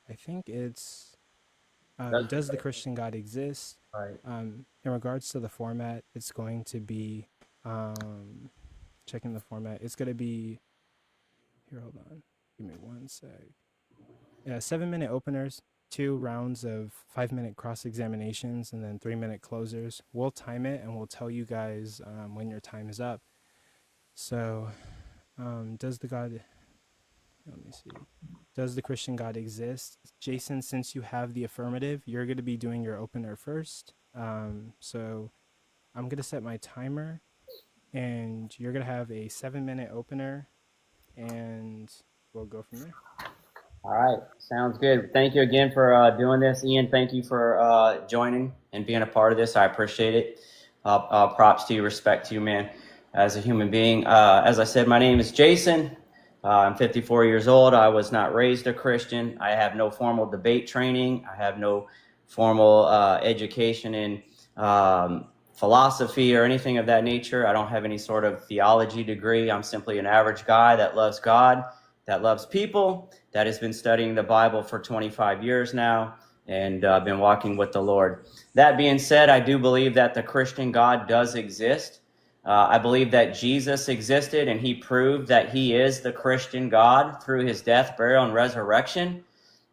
I think it's does the Christian God exist? Right. In regards to the format, it's going to be checking the format. It's going to be here. Hold on, give me 1 sec. Yeah, 7-minute openers, 2 rounds of 5-minute cross examinations, and then 3-minute closers. We'll time it and we'll tell you guys when your time is up. So, does the Christian God exist? Jason, since you have the affirmative, you're going to be doing your opener first. So I'm going to set my timer, and you're going to have a 7-minute opener, and we'll go from there. All right, sounds good. Thank you again for doing this, Ian. Thank you for joining and being a part of this. I appreciate it. Props to you, respect to you, man, as a human being. As I said, my name is Jason. I'm 54 years old. I was not raised a Christian. I have no formal debate training. I have no formal education in philosophy or anything of that nature. I don't have any sort of theology degree. I'm simply an average guy that loves God, that loves people, that has been studying the Bible for 25 years now, and been walking with the Lord. That being said, I do believe that the Christian God does exist. I believe that Jesus existed, and he proved that he is the Christian God through his death, burial, and resurrection.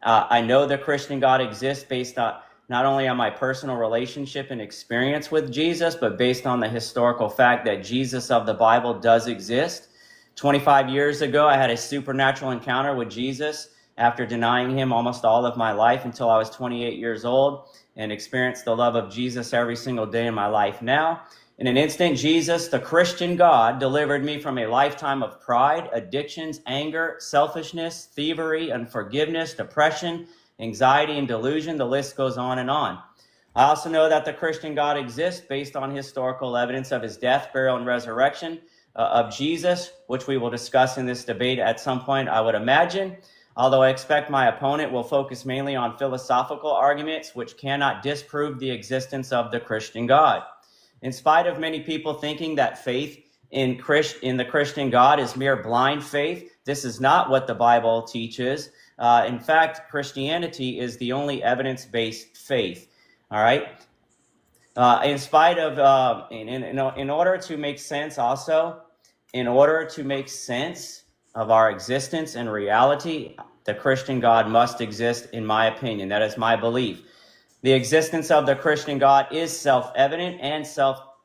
I know the Christian God exists based on not only on my personal relationship and experience with Jesus, but based on the historical fact that Jesus of the Bible does exist. 25 years ago, I had a supernatural encounter with Jesus after denying him almost all of my life until I was 28 years old, and experienced the love of Jesus every single day in my life now. In an instant, Jesus, the Christian God, delivered me from a lifetime of pride, addictions, anger, selfishness, thievery, unforgiveness, depression, anxiety, and delusion. The list goes on and on. I also know that the Christian God exists based on historical evidence of his death, burial, and resurrection of Jesus, which we will discuss in this debate at some point, I would imagine. Although I expect my opponent will focus mainly on philosophical arguments, which cannot disprove the existence of the Christian God. In spite of many people thinking that faith in the Christian God is mere blind faith, this is not what the Bible teaches. In fact, Christianity is the only evidence-based faith. All right. In spite of, in order to make sense also, in order to make sense of our existence and reality, the Christian God must exist, in my opinion. That is my belief. The existence of the Christian God is self-evident and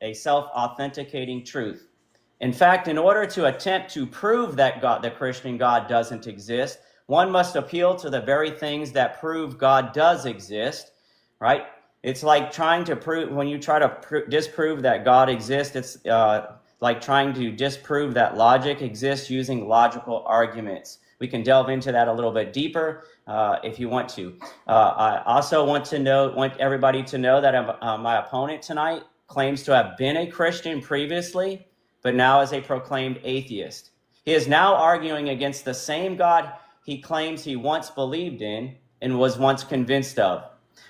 a self-authenticating truth. In fact, in order to attempt to prove that the Christian God doesn't exist, one must appeal to the very things that prove God does exist, right? It's like trying to prove, when you try to disprove that God exists, it's like trying to disprove that logic exists using logical arguments. We can delve into that a little bit deeper if you want to. I also want everybody to know that my opponent tonight claims to have been a Christian previously, but now is a proclaimed atheist. He is now arguing against the same God he claims he once believed in and was once convinced of.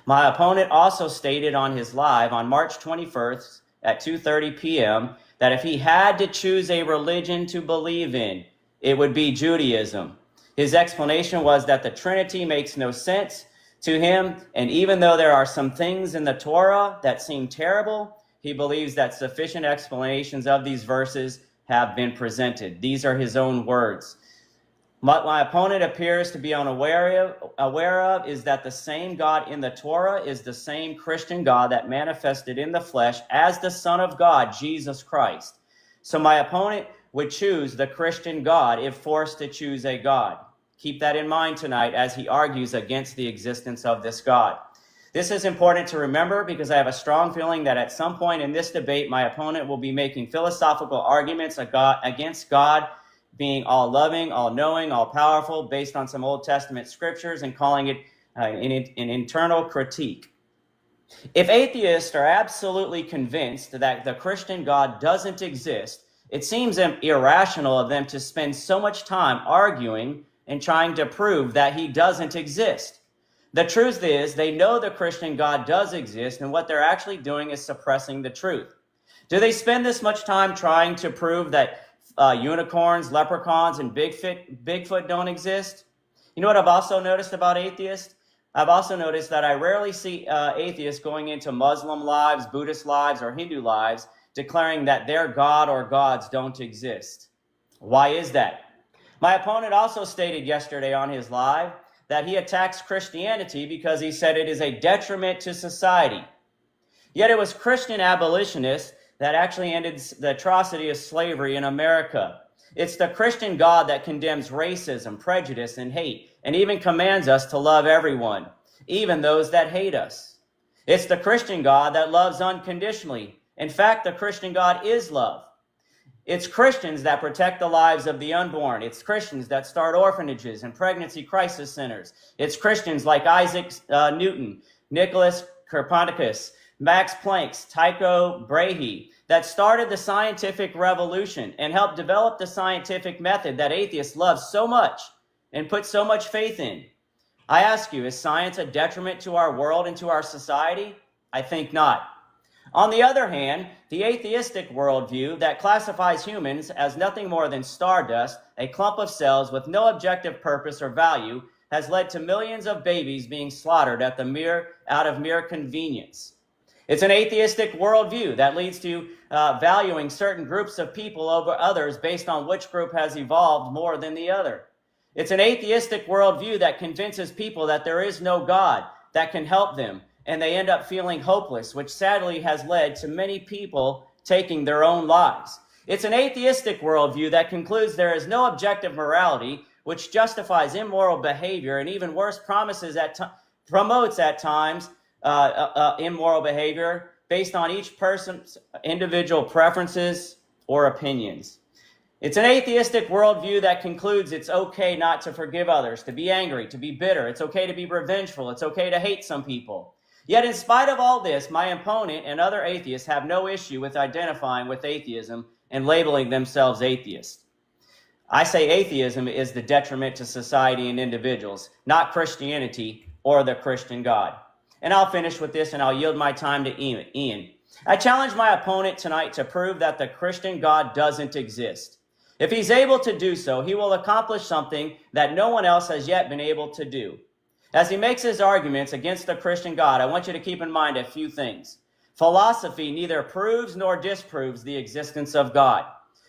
My opponent also stated on his live on March 21st at 2:30 p.m. that if he had to choose a religion to believe in, it would be Judaism. His explanation was that the Trinity makes no sense to him, and even though there are some things in the Torah that seem terrible, he believes that sufficient explanations of these verses have been presented. These are his own words. What my opponent appears to be unaware of is that the same God in the Torah is the same Christian God that manifested in the flesh as the Son of God, Jesus Christ. So my opponent would choose the Christian God if forced to choose a God. Keep that in mind tonight as he argues against the existence of this God. This is important to remember because I have a strong feeling that at some point in this debate, my opponent will be making philosophical arguments against God being all-loving, all-knowing, all-powerful, based on some Old Testament scriptures and calling it an internal critique. If atheists are absolutely convinced that the Christian God doesn't exist, it seems irrational of them to spend so much time arguing and trying to prove that he doesn't exist. The truth is, they know the Christian God does exist, and what they're actually doing is suppressing the truth. Do they spend this much time trying to prove that unicorns, leprechauns, and Bigfoot don't exist? You know what I've also noticed about atheists? I've also noticed that I rarely see atheists going into Muslim lives, Buddhist lives, or Hindu lives declaring that their God or gods don't exist. Why is that? My opponent also stated yesterday on his live that he attacks Christianity because he said it is a detriment to society. Yet it was Christian abolitionists that actually ended the atrocity of slavery in America. It's the Christian God that condemns racism, prejudice, and hate, and even commands us to love everyone, even those that hate us. It's the Christian God that loves unconditionally. In fact, the Christian God is love. It's Christians that protect the lives of the unborn. It's Christians that start orphanages and pregnancy crisis centers. It's Christians like Isaac Newton, Nicholas Copernicus, Max Planck, Tycho Brahe, that started the scientific revolution and helped develop the scientific method that atheists love so much and put so much faith in. I ask you, is science a detriment to our world and to our society? I think not. On the other hand, the atheistic worldview that classifies humans as nothing more than stardust, a clump of cells with no objective purpose or value, has led to millions of babies being slaughtered out of mere convenience. It's an atheistic worldview that leads to valuing certain groups of people over others based on which group has evolved more than the other. It's an atheistic worldview that convinces people that there is no God that can help them, and they end up feeling hopeless, which sadly has led to many people taking their own lives. It's an atheistic worldview that concludes there is no objective morality, which justifies immoral behavior and even worse, promotes at times immoral behavior based on each person's individual preferences or opinions. It's an atheistic worldview that concludes it's okay not to forgive others, to be angry, to be bitter. It's okay to be revengeful. It's okay to hate some people. Yet in spite of all this, my opponent and other atheists have no issue with identifying with atheism and labeling themselves atheists. I say atheism is the detriment to society and individuals, not Christianity or the Christian God. And I'll finish with this and I'll yield my time to Ian. I challenge my opponent tonight to prove that the Christian God doesn't exist. If he's able to do so, he will accomplish something that no one else has yet been able to do. As he makes his arguments against the Christian God, I want you to keep in mind a few things. Philosophy neither proves nor disproves the existence of God.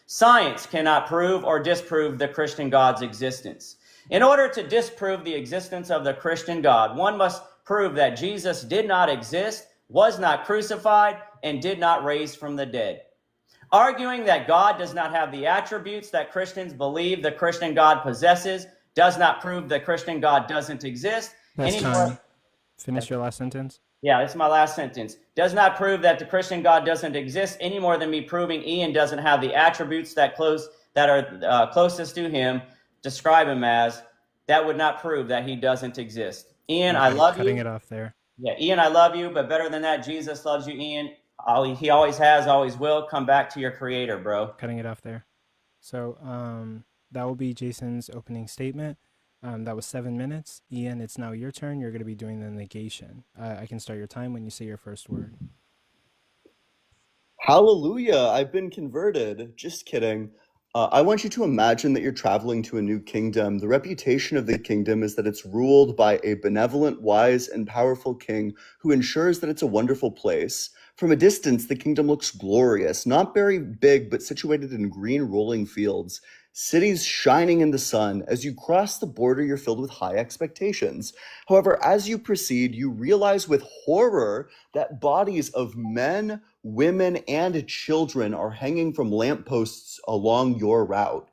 Science cannot prove or disprove the Christian God's existence. In order to disprove the existence of the Christian God, one must prove that Jesus did not exist, was not crucified, and did not raise from the dead. Arguing that God does not have the attributes that Christians believe the Christian God possesses does not prove the Christian God doesn't exist. That's time. Finish your last sentence. Yeah, that's my last sentence. Does not prove that the Christian God doesn't exist any more than me proving Ian doesn't have the attributes that are closest to him, describe him as. That would not prove that he doesn't exist. Ian, I love you. Cutting it off there. Yeah, Ian, I love you, but better than that, Jesus loves you, Ian. He always has, always will. Come back to your creator, bro. Cutting it off there. So that will be Jason's opening statement. That was 7 minutes. Ian, it's now your turn. You're going to be doing the negation. I can start your time when you say your first word. Hallelujah, I've been converted. Just kidding. I want you to imagine that you're traveling to a new kingdom. The reputation of the kingdom is that it's ruled by a benevolent, wise, and powerful king who ensures that it's a wonderful place. From a distance, the kingdom looks glorious, not very big, but situated in green rolling fields. Cities shining in the sun. As you cross the border, you're filled with high expectations. However, as you proceed, you realize with horror that bodies of men, women, and children are hanging from lampposts along your route.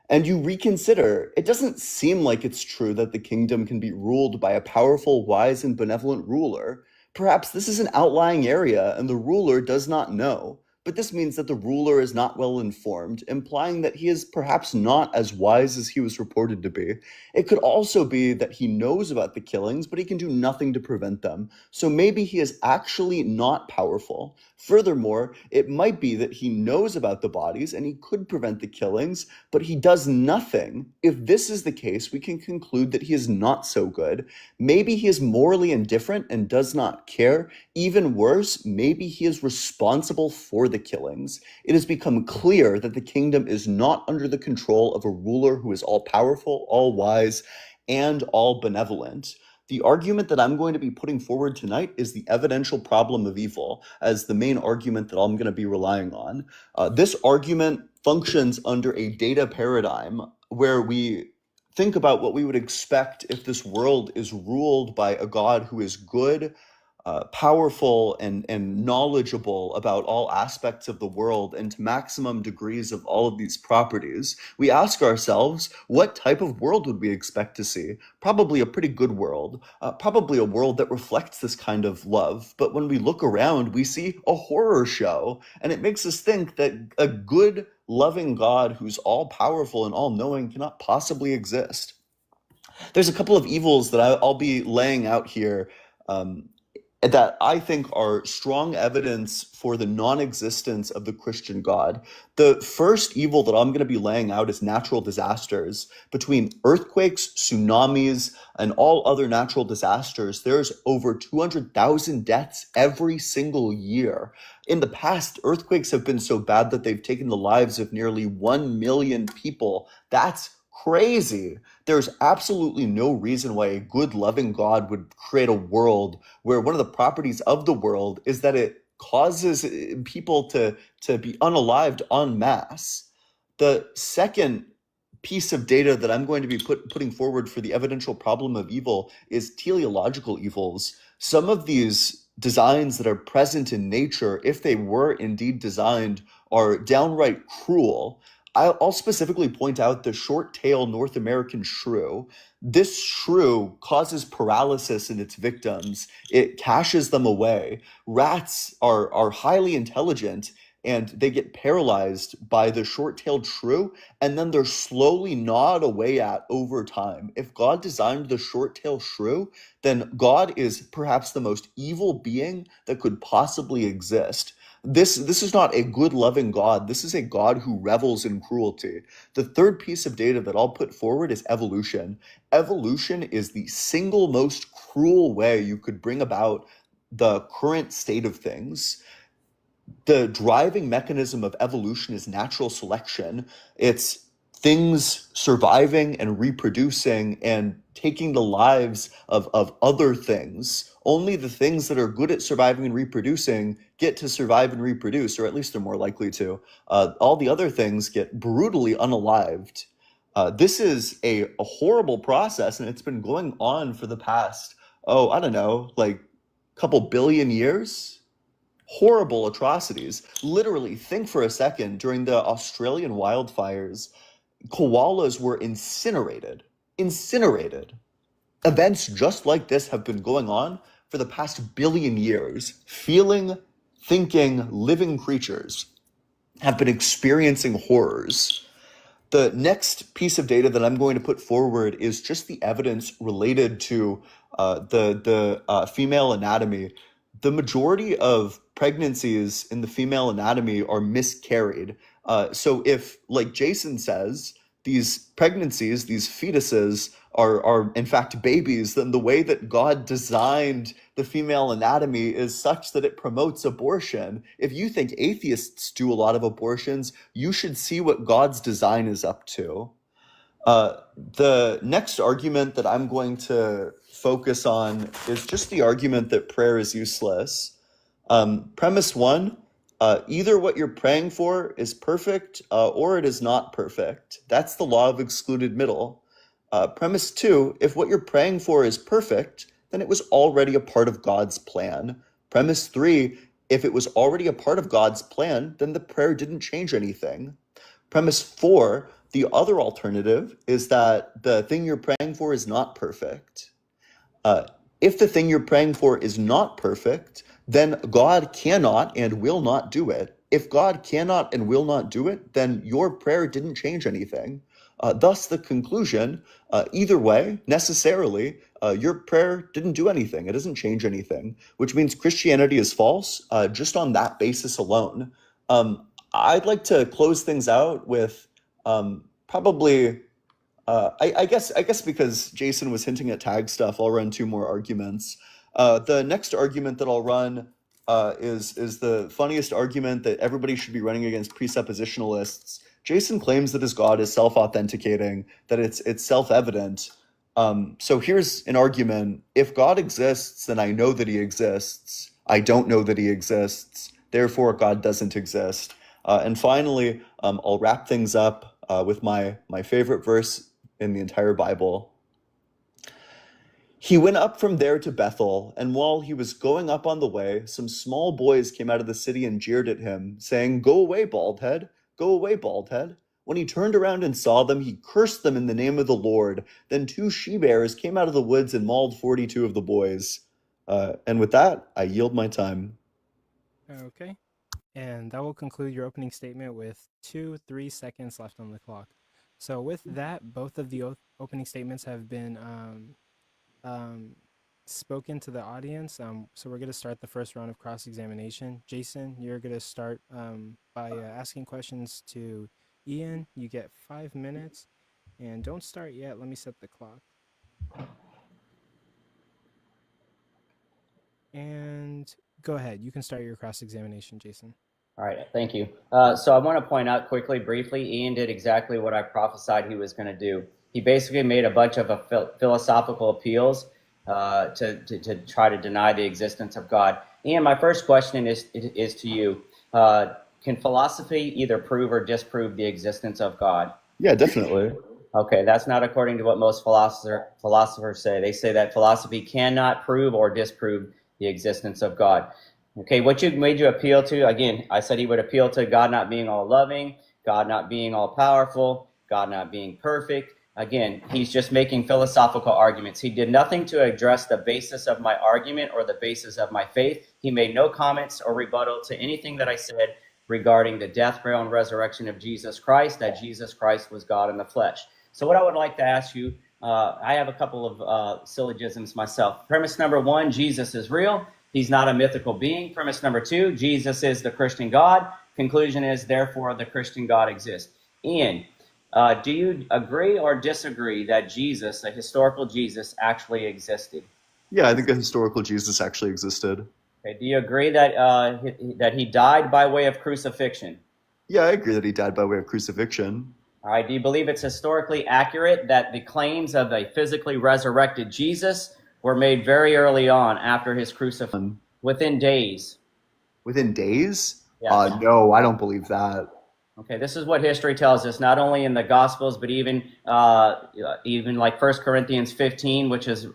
And you reconsider, it doesn't seem like it's true that the kingdom can be ruled by a powerful, wise, and benevolent ruler. Perhaps this is an outlying area and the ruler does not know. But this means that the ruler is not well informed, implying that he is perhaps not as wise as he was reported to be. It could also be that he knows about the killings, but he can do nothing to prevent them. So maybe he is actually not powerful. Furthermore, it might be that he knows about the bodies and he could prevent the killings, but he does nothing. If this is the case, we can conclude that he is not so good. Maybe he is morally indifferent and does not care. Even worse, maybe he is responsible for the killings. It has become clear that the kingdom is not under the control of a ruler who is all-powerful, all-wise, and all-benevolent. The argument that I'm going to be putting forward tonight is the evidential problem of evil as the main argument that I'm going to be relying on. This argument functions under a data paradigm where we think about what we would expect if this world is ruled by a God who is good, powerful, and knowledgeable about all aspects of the world and to maximum degrees of all of these properties. We ask ourselves, what type of world would we expect to see? Probably a pretty good world, probably a world that reflects this kind of love. But when we look around, we see a horror show, and it makes us think that a good, loving God who's all-powerful and all-knowing cannot possibly exist. There's a couple of evils that I'll be laying out here that I think are strong evidence for the non-existence of the Christian God. The first evil that I'm going to be laying out is natural disasters. Between earthquakes, tsunamis, and all other natural disasters, there's over 200,000 deaths every single year. In the past, earthquakes have been so bad that they've taken the lives of nearly 1 million people. That's crazy. There's absolutely no reason why a good, loving God would create a world where one of the properties of the world is that it causes people to be unalived en masse. The second piece of data that I'm going to be putting forward for the evidential problem of evil is teleological evils. Some of these designs that are present in nature, if they were indeed designed, are downright cruel. I'll specifically point out the short-tailed North American shrew. This shrew causes paralysis in its victims. It caches them away. Rats are highly intelligent, and they get paralyzed by the short-tailed shrew, and then they're slowly gnawed away at over time. If God designed the short-tailed shrew, then God is perhaps the most evil being that could possibly exist. This is not a good, loving God. This is a God who revels in cruelty. The third piece of data that I'll put forward is evolution. Evolution is the single most cruel way you could bring about the current state of things. The driving mechanism of evolution is natural selection. It's things surviving and reproducing and taking the lives of other things. Only the things that are good at surviving and reproducing get to survive and reproduce, or at least they're more likely to. All the other things get brutally unalived. This is a horrible process, and it's been going on for the past, I don't know, like a couple billion years? Horrible atrocities. Literally, think for a second, during the Australian wildfires, koalas were incinerated. Events just like this have been going on for the past billion years. Feeling, thinking, living creatures have been experiencing horrors. The next piece of data that I'm going to put forward is just the evidence related to the female anatomy. The majority of pregnancies in the female anatomy are miscarried. So if, like Jason says, these pregnancies, these fetuses are in fact babies, then the way that God designed the female anatomy is such that it promotes abortion. If you think atheists do a lot of abortions, you should see what God's design is up to. The next argument that I'm going to focus on is just the argument that prayer is useless. Premise one, either what you're praying for is perfect or it is not perfect. That's the law of excluded middle. Premise two, if what you're praying for is perfect, then it was already a part of God's plan. Premise three, if it was already a part of God's plan, then the prayer didn't change anything. Premise four, the other alternative is that the thing you're praying for is not perfect. If the thing you're praying for is not perfect, then God cannot and will not do it. If God cannot and will not do it, then your prayer didn't change anything. Thus, the conclusion, either way, necessarily, your prayer didn't do anything. It doesn't change anything, which means Christianity is false just on that basis alone. I'd like to close things out with probably, I guess because Jason was hinting at tag stuff, I'll run two more arguments. The next argument that I'll run is the funniest argument that everybody should be running against presuppositionalists. Jason claims that his God is self-authenticating, that it's self-evident. So here's an argument. If God exists, then I know that he exists. I don't know that he exists. Therefore, God doesn't exist. And finally, I'll wrap things up with my favorite verse in the entire Bible. He went up from there to Bethel, and while he was going up on the way, some small boys came out of the city and jeered at him, saying, "Go away, bald head. Go away, bald head." When he turned around and saw them, he cursed them in the name of the Lord. Then 2 she-bears came out of the woods and mauled 42 of the boys. And with that, I yield my time. Okay. And that will conclude your opening statement with 3 seconds left on the clock. So with that, both of the opening statements have been spoken to the audience. So we're going to start the first round of cross-examination. Jason, you're going to start by asking questions to Ian. You get 5 minutes. And don't start yet. Let me set the clock. And go ahead. You can start your cross-examination, Jason. All right, thank you. So I want to point out quickly, briefly, Ian did exactly what I prophesied he was going to do. He basically made a bunch of philosophical appeals to try to deny the existence of God. Ian, my first question is to you. Can philosophy either prove or disprove the existence of God? Yeah, definitely. Okay, that's not according to what most philosophers say. They say that philosophy cannot prove or disprove the existence of God. Okay, what made you appeal to? Again, I said he would appeal to God not being all loving, God not being all powerful, God not being perfect. Again, he's just making philosophical arguments. He did nothing to address the basis of my argument or the basis of my faith. He made no comments or rebuttal to anything that I said regarding the death, burial, and resurrection of Jesus Christ, that Jesus Christ was God in the flesh. So what I would like to ask you, I have a couple of syllogisms myself. Premise number one, Jesus is real. He's not a mythical being. Premise number two, Jesus is the Christian God. Conclusion is, therefore, the Christian God exists. Ian, do you agree or disagree that Jesus, the historical Jesus, actually existed? Yeah, I think a historical Jesus actually existed. Okay. Do you agree that he died by way of crucifixion? Yeah, I agree that he died by way of crucifixion. All right. Do you believe it's historically accurate that the claims of a physically resurrected Jesus were made very early on after his crucifixion, within days? Within days? Yeah. No, I don't believe that. Okay, this is what history tells us, not only in the Gospels, but even like 1 Corinthians 15, which is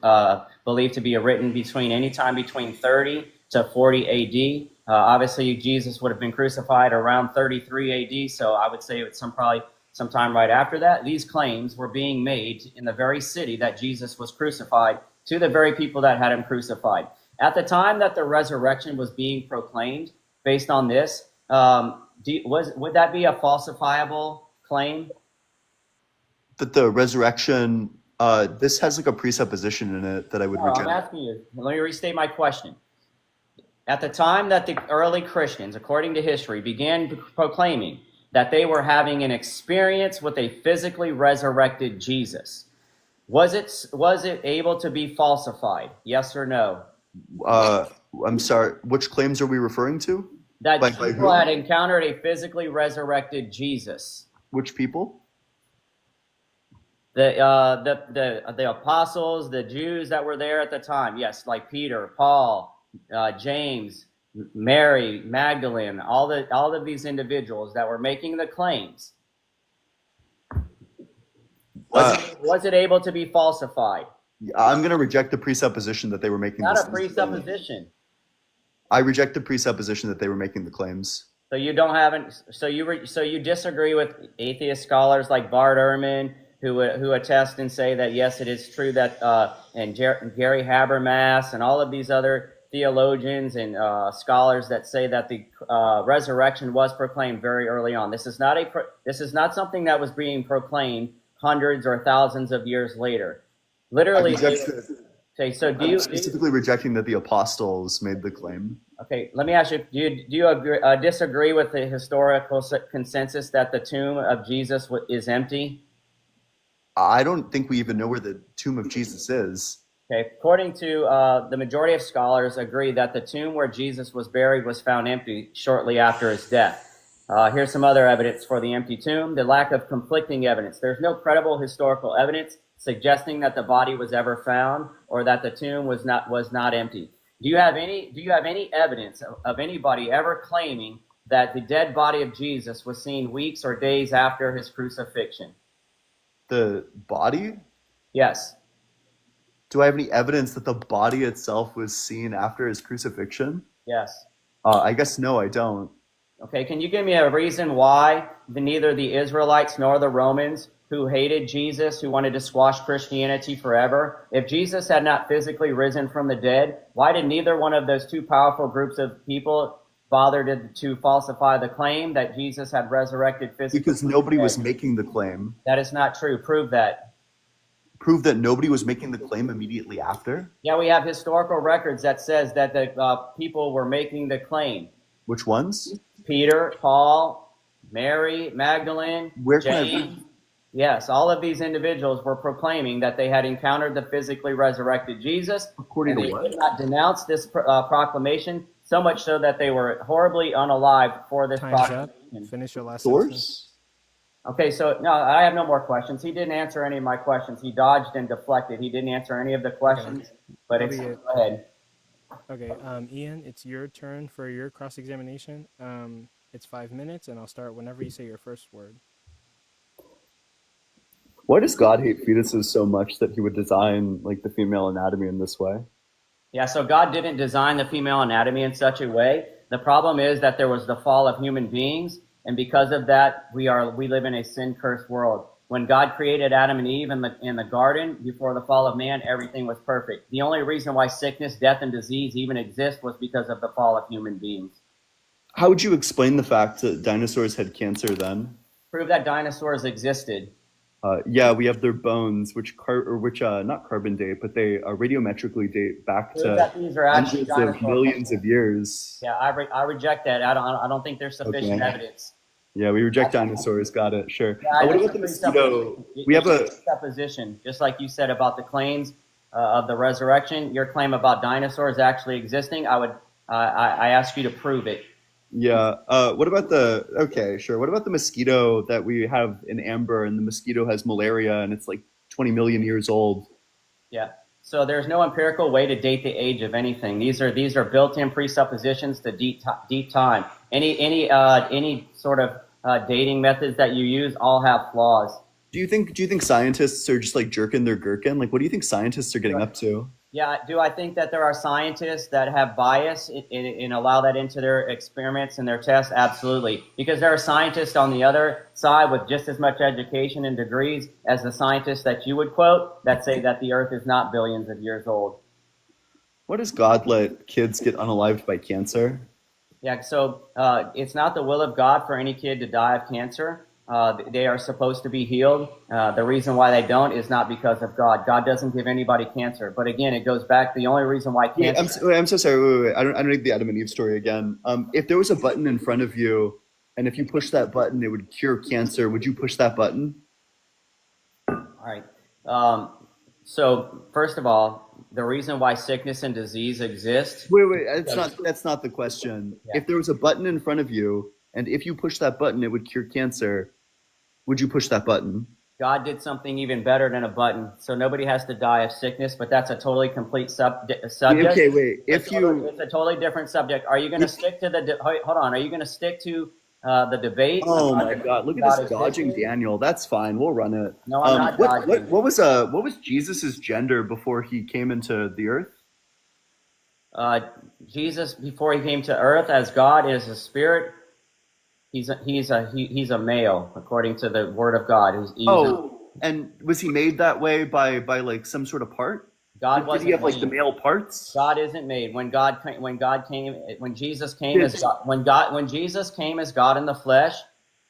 believed to be written anytime between 30 to 40 AD. Obviously, Jesus would have been crucified around 33 AD, so I would say it's probably sometime right after that. These claims were being made in the very city that Jesus was crucified to the very people that had him crucified. At the time that the resurrection was being proclaimed, based on this, would that be a falsifiable claim? That the resurrection, this has like a presupposition in it that I would reject. I'm asking you, let me restate my question. At the time that the early Christians, according to history, began proclaiming that they were having an experience with a physically resurrected Jesus. Was it able to be falsified? Yes or no? I'm sorry, which claims are we referring to? That By people who? had encountered a physically resurrected Jesus. Which people? The apostles, the Jews that were there at the time. Yes, like Peter, Paul, James, Mary, Magdalene, all of these individuals that were making the claims. Was it able to be falsified? I'm going to reject the presupposition that they were making Not this. a presupposition. I reject the presupposition that they were making the claims. So you don't have an, so you disagree with atheist scholars like Bart Ehrman who attest and say that yes, it is true that and Gary Habermas and all of these other theologians and scholars that say that the resurrection was proclaimed very early on. This is not something that was being proclaimed hundreds or thousands of years later. Literally. Okay, so I'm specifically rejecting that the apostles made the claim. Okay, let me ask you: do you agree, disagree with the historical consensus that the tomb of Jesus is empty? I don't think we even know where the tomb of Jesus is. Okay, according to the majority of scholars, agree that the tomb where Jesus was buried was found empty shortly after his death. Here's some other evidence for the empty tomb: the lack of conflicting evidence. There's no credible historical evidence suggesting that the body was ever found or that the tomb was not empty. Do you have any evidence of anybody ever claiming that the dead body of Jesus was seen weeks or days after his crucifixion? The body? Yes. Do I have any evidence that the body itself was seen after his crucifixion? Yes. I guess no, I don't. Okay, can you give me a reason why neither the Israelites nor the Romans, who hated Jesus, who wanted to squash Christianity forever, if Jesus had not physically risen from the dead, why did neither one of those two powerful groups of people bother to falsify the claim that Jesus had resurrected physically? Because nobody was making the claim. That is not true. Prove that. Prove that nobody was making the claim immediately after? Yeah, we have historical records that says that the people were making the claim. Which ones? Peter, Paul, Mary, Magdalene, Where can I James. read? Yes, all of these individuals were proclaiming that they had encountered the physically resurrected Jesus. According to They what? did not denounce this proclamation, so much so that they were horribly unalive for this Time's up. proclamation. Finish your last sentence. Source? Okay, so no, I have no more questions. He didn't answer any of my questions. He dodged and deflected. He didn't answer any of the questions. But That'll it's, be it. go ahead. Okay, Ian, it's your turn for your cross-examination. It's 5 minutes, and I'll start whenever you say your first word. Why does God hate fetuses so much that he would design like the female anatomy in this way? Yeah, so God didn't design the female anatomy in such a way. The problem is that there was the fall of human beings, and because of that, we live in a sin-cursed world. When God created Adam and Eve in the garden before the fall of man, everything was perfect. The only reason why sickness, death, and disease even exist was because of the fall of human beings. How would you explain the fact that dinosaurs had cancer then? Prove that dinosaurs existed. Yeah, we have their bones, which not carbon date, but they radiometrically date back Prove to that these are actually hundreds of dinosaurs. millions of years. Yeah, I reject that. I don't think there's sufficient Okay. evidence. Yeah, we reject dinosaurs. Got it. Sure. Yeah, What it's about a the mosquito? We have a supposition, just like you said about the claims of the resurrection. Your claim about dinosaurs actually existing, I ask you to prove it. Yeah. What about okay, sure. What about the mosquito that we have in amber, and the mosquito has malaria, and it's like 20 million years old? Yeah. So there's no empirical way to date the age of anything. These are built-in presuppositions to deep time. Any sort of dating methods that you use all have flaws. Do you think scientists are just like jerking their gherkin? Like, what do you think scientists are getting up to? Yeah, do I think that there are scientists that have bias and allow that into their experiments and their tests? Absolutely. Because there are scientists on the other side with just as much education and degrees as the scientists that you would quote that say that the earth is not billions of years old. What does God let kids get unalived by cancer? Yeah, so it's not the will of God for any kid to die of cancer. They are supposed to be healed. The reason why they don't is not because of God. God doesn't give anybody cancer. But again, it goes back. The only reason why cancer. I'm so sorry. Wait. I don't need the Adam and Eve story again. If there was a button in front of you and if you push that button, it would cure cancer. Would you push that button? All right. So first of all, the reason why sickness and disease exist. Wait. That's not the question. Yeah. If there was a button in front of you, and if you push that button, it would cure cancer, would you push that button? God did something even better than a button, so nobody has to die of sickness. But that's a totally complete subject. Okay, wait. It's a totally different subject. Are you going to stick to the? Hold on. Are you going to stick to the debate? Oh my God! Look at this dodging Daniel. That's fine. We'll run it. No, I'm not dodging. What was Jesus's gender before he came into the earth? Jesus, before he came to earth as God, is a spirit. He's a male according to the word of God. And was he made that way by like some sort of part? God wasn't. Did he have like made. the male parts? God isn't made. When Jesus came as God, when Jesus came as God in the flesh,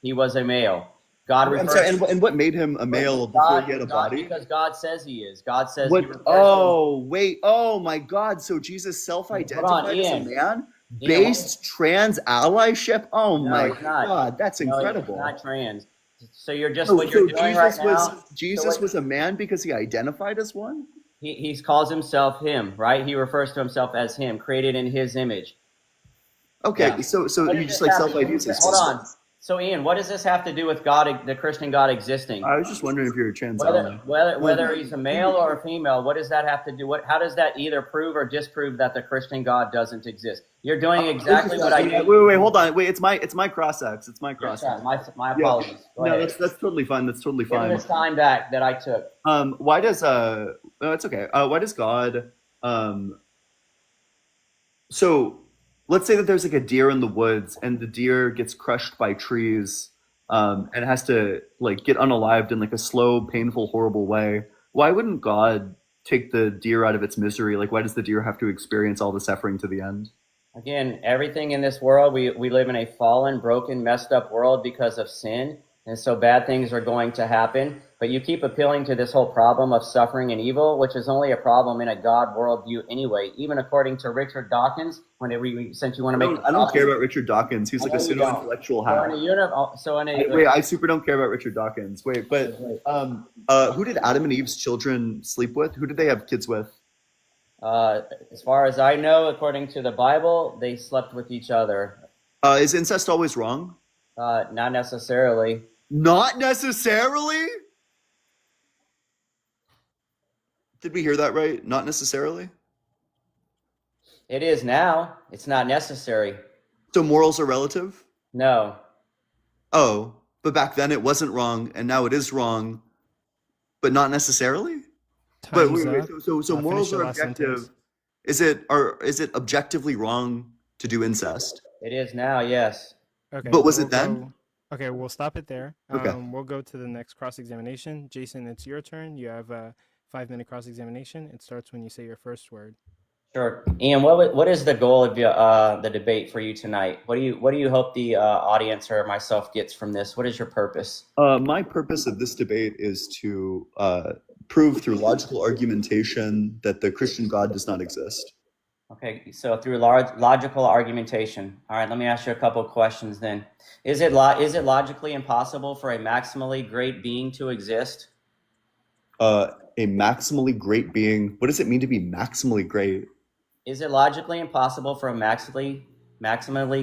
he was a male. I'm sorry, and what made him a male before he had a body? Because God says he is. God says. Oh my God! So Jesus self-identified as a man? Based trans allyship? Oh my God, that's incredible. No, not trans. So you're just what you're doing right now. Jesus was a man because he identified as one? He calls himself him, right? He refers to himself as him, created in his image. Okay, Yeah. so you just like self-identify. Hold on. So Ian, what does this have to do with God, the Christian God existing? I was just wondering if you're a trans ally. Whether he's a male or a female, what does that have to do? How does that either prove or disprove that the Christian God doesn't exist? You're doing exactly what I do. Wait, hold on. Wait, it's my cross-ex. It's my cross-ex. My apologies. Yeah. No, that's totally fine. That's totally fine. Give this time back that I took. Why does no, it's okay. Why does God so let's say that there's like a deer in the woods and the deer gets crushed by trees and has to like get unalived in like a slow, painful, horrible way. Why wouldn't God take the deer out of its misery? Like, why does the deer have to experience all the suffering to the end? Again, everything in this world, we live in a fallen, broken, messed up world because of sin. And so bad things are going to happen. But you keep appealing to this whole problem of suffering and evil, which is only a problem in a God worldview anyway. Even according to Richard Dawkins, since you want to make... I don't care about Richard Dawkins. He's like a pseudo-intellectual hack. Wait, I super don't care about Richard Dawkins. Wait, but who did Adam and Eve's children sleep with? Who did they have kids with? As far as I know, according to the Bible, they slept with each other. Is incest always wrong? Not necessarily. Not necessarily? Did we hear that right? Not necessarily? It is now. It's not necessary. So morals are relative? No. Oh, but back then it wasn't wrong, and now it is wrong, but not necessarily? But wait, so morals are objective. Is it objectively wrong to do incest? It is now, yes. Okay, but was it then? Okay, we'll stop it there. Okay. We'll go to the next cross-examination. Jason, it's your turn. You have a 5-minute cross-examination. It starts when you say your first word. Sure. Ian, what is the goal of the debate for you tonight? What do you hope the audience or myself gets from this? What is your purpose? My purpose of this debate is to prove through logical argumentation that the Christian God does not exist. Okay, so through logical argumentation. All right, let me ask you a couple of questions then. Is it logically impossible for a maximally great being to exist? A maximally great being? What does it mean to be maximally great? Is it logically impossible for a maximally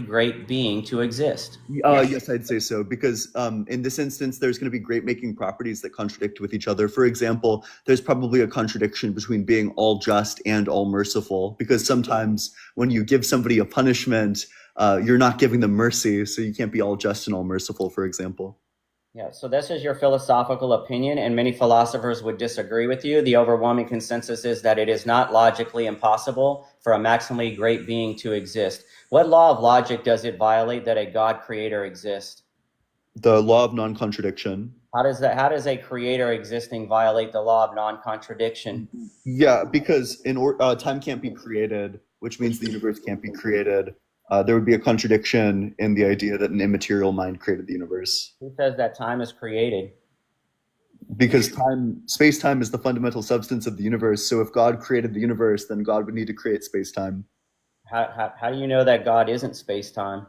great being to exist? Yes, I'd say so, because in this instance, there's going to be great-making properties that contradict with each other. For example, there's probably a contradiction between being all just and all merciful, because sometimes when you give somebody a punishment, you're not giving them mercy, so you can't be all just and all merciful, for example. Yeah, so this is your philosophical opinion, and many philosophers would disagree with you. The overwhelming consensus is that it is not logically impossible for a maximally great being to exist. What law of logic does it violate that a God creator exists? The law of non-contradiction. How does a creator existing violate the law of non-contradiction? Yeah, because time can't be created, which means the universe can't be created. There would be a contradiction in the idea that an immaterial mind created the universe. Who says that time is created? Because space-time is the fundamental substance of the universe. So if God created the universe, then God would need to create space-time. How do you know that God isn't space-time?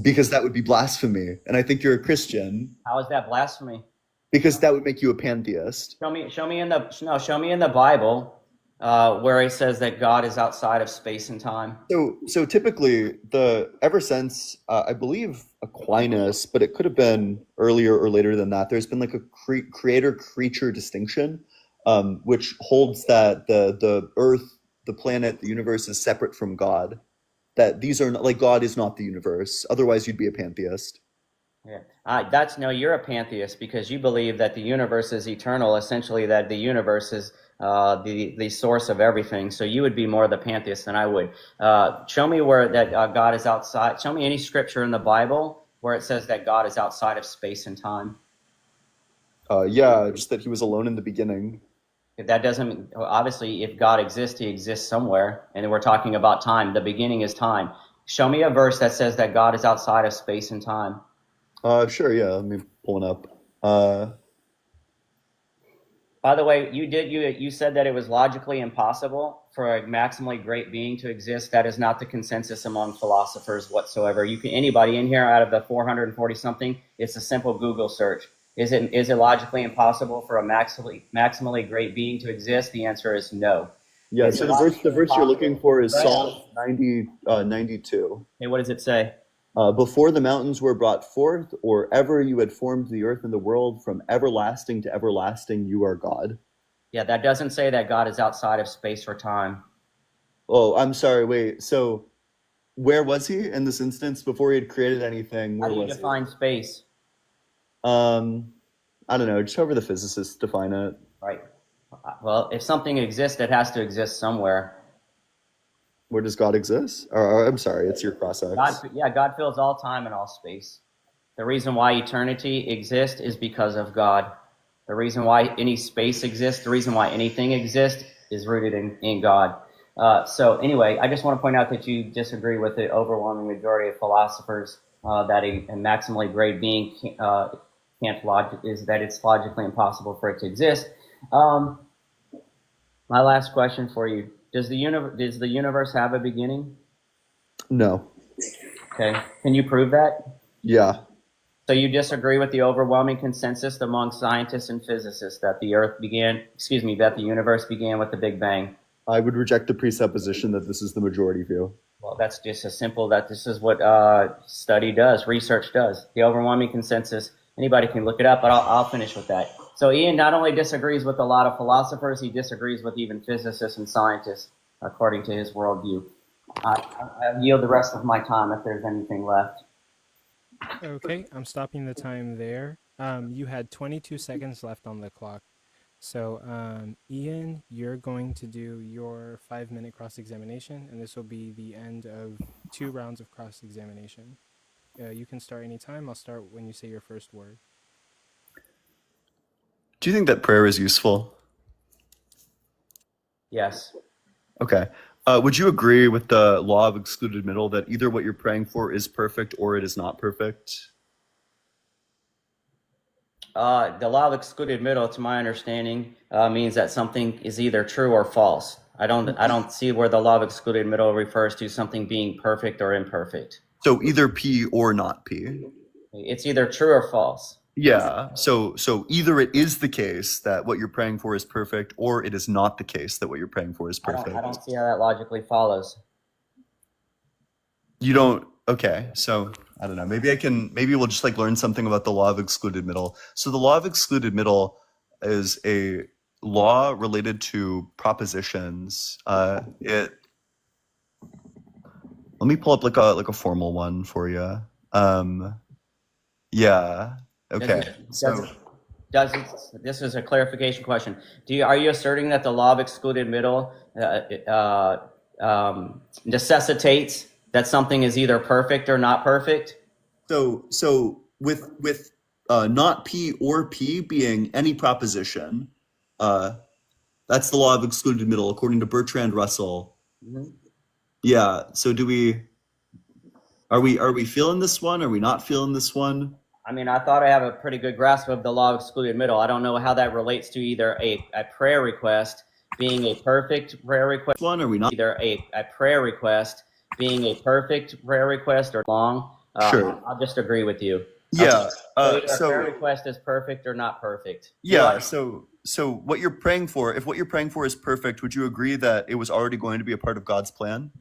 because that would be blasphemy, and I think you're a Christian How is that blasphemy? because that would make you a pantheist. Show me in the Bible where it says that God is outside of space and time. So typically, ever since I believe Aquinas, but it could have been earlier or later than that, there's been like a creator-creature distinction, which holds that the Earth, the planet, the universe is separate from God. That these are not, like, God is not the universe. Otherwise, you'd be a pantheist. Yeah, no, you're a pantheist because you believe that the universe is eternal. Essentially, that the universe is the source of everything. So you would be more the pantheist than I would. Show me where that God is outside. Show me any scripture in the Bible where it says that God is outside of space and time. Yeah, just that he was alone in the beginning. That doesn't, obviously, if God exists, he exists somewhere. And we're talking about time. The beginning is time. Show me a verse that says that God is outside of space and time. Sure, yeah. Let me pull it up. By the way, you said that it was logically impossible for a maximally great being to exist. That is not the consensus among philosophers whatsoever. Anybody in here out of the 440 something, it's a simple Google search. Is it logically impossible for a maximally great being to exist? The answer is no. Yeah, so the verse you're looking for is Psalm 92. Hey, what does it say? Before the mountains were brought forth, or ever you had formed the earth and the world, from everlasting to everlasting you are God. Yeah, that doesn't say that God is outside of space or time. Oh, I'm sorry, wait. So where was he in this instance before he had created anything? How do you define space? I don't know, just however the physicists define it. Right. Well, if something exists, it has to exist somewhere. Where does God exist? Or I'm sorry, it's your cross-ex. God fills all time and all space. The reason why eternity exists is because of God. The reason why any space exists, the reason why anything exists is rooted in God. So anyway, I just want to point out that you disagree with the overwhelming majority of philosophers that a maximally great being it's logically impossible for it to exist. My last question for you. Does the universe have a beginning? No. Okay. Can you prove that? Yeah. So you disagree with the overwhelming consensus among scientists and physicists that the universe began with the Big Bang? I would reject the presupposition that this is the majority view. Well, that's just as simple that this is what study does, research does. The overwhelming consensus, anybody can look it up, but I'll finish with that. So Ian not only disagrees with a lot of philosophers, he disagrees with even physicists and scientists, according to his worldview. I'll yield the rest of my time if there's anything left. Okay, I'm stopping the time there. You had 22 seconds left on the clock. So, Ian, you're going to do your 5-minute cross-examination, and this will be the end of 2 rounds of cross-examination. You can start anytime. I'll start when you say your first word. Do you think that prayer is useful? Yes. Okay. Would you agree with the law of excluded middle that either what you're praying for is perfect or it is not perfect? The law of excluded middle, to my understanding, means that something is either true or false. I don't see where the law of excluded middle refers to something being perfect or imperfect. So either P or not P. It's either true or false. Yeah. So either it is the case that what you're praying for is perfect, or it is not the case that what you're praying for is perfect. I don't see how that logically follows. You don't. Okay. So I don't know. Maybe we'll just learn something about the law of excluded middle. So the law of excluded middle is a law related to propositions. Let me pull up like a formal one for you. Yeah. Okay. This is a clarification question. Are you asserting that the law of excluded middle necessitates that something is either perfect or not perfect? So with not P or P being any proposition, that's the law of excluded middle according to Bertrand Russell. Mm-hmm. Yeah. So are we feeling this one? Are we not feeling this one? I mean, I thought I have a pretty good grasp of the law of excluded middle. I don't know how that relates to either a prayer request being a perfect prayer request. One, are we not? Either a prayer request being a perfect prayer request or long. Sure. I'll just agree with you. Yeah. Either a prayer request is perfect or not perfect. Yeah. So what you're praying for, if what you're praying for is perfect, would you agree that it was already going to be a part of God's plan?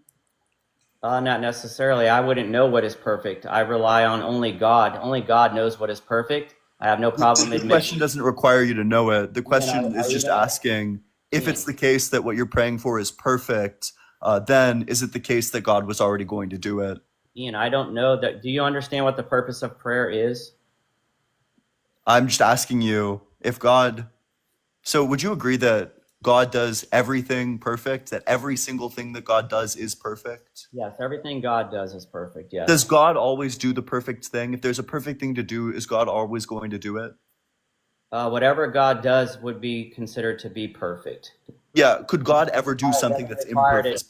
Not necessarily. I wouldn't know what is perfect. I rely on only God. Only God knows what is perfect. I have no problem The admitting. question doesn't require you to know it. The question is just asking if it's the case that what you're praying for is perfect, then is it the case that God was already going to do it? Ian, I don't know that. Do you understand what the purpose of prayer is? I'm just asking you if God. So would you agree that God does everything perfect, that every single thing that God does is perfect? Yes, everything God does is perfect. Yes. Does God always do the perfect thing? If there's a perfect thing to do, is God always going to do it? Whatever God does would be considered to be perfect. Yeah. Could God ever do something that's imperfect?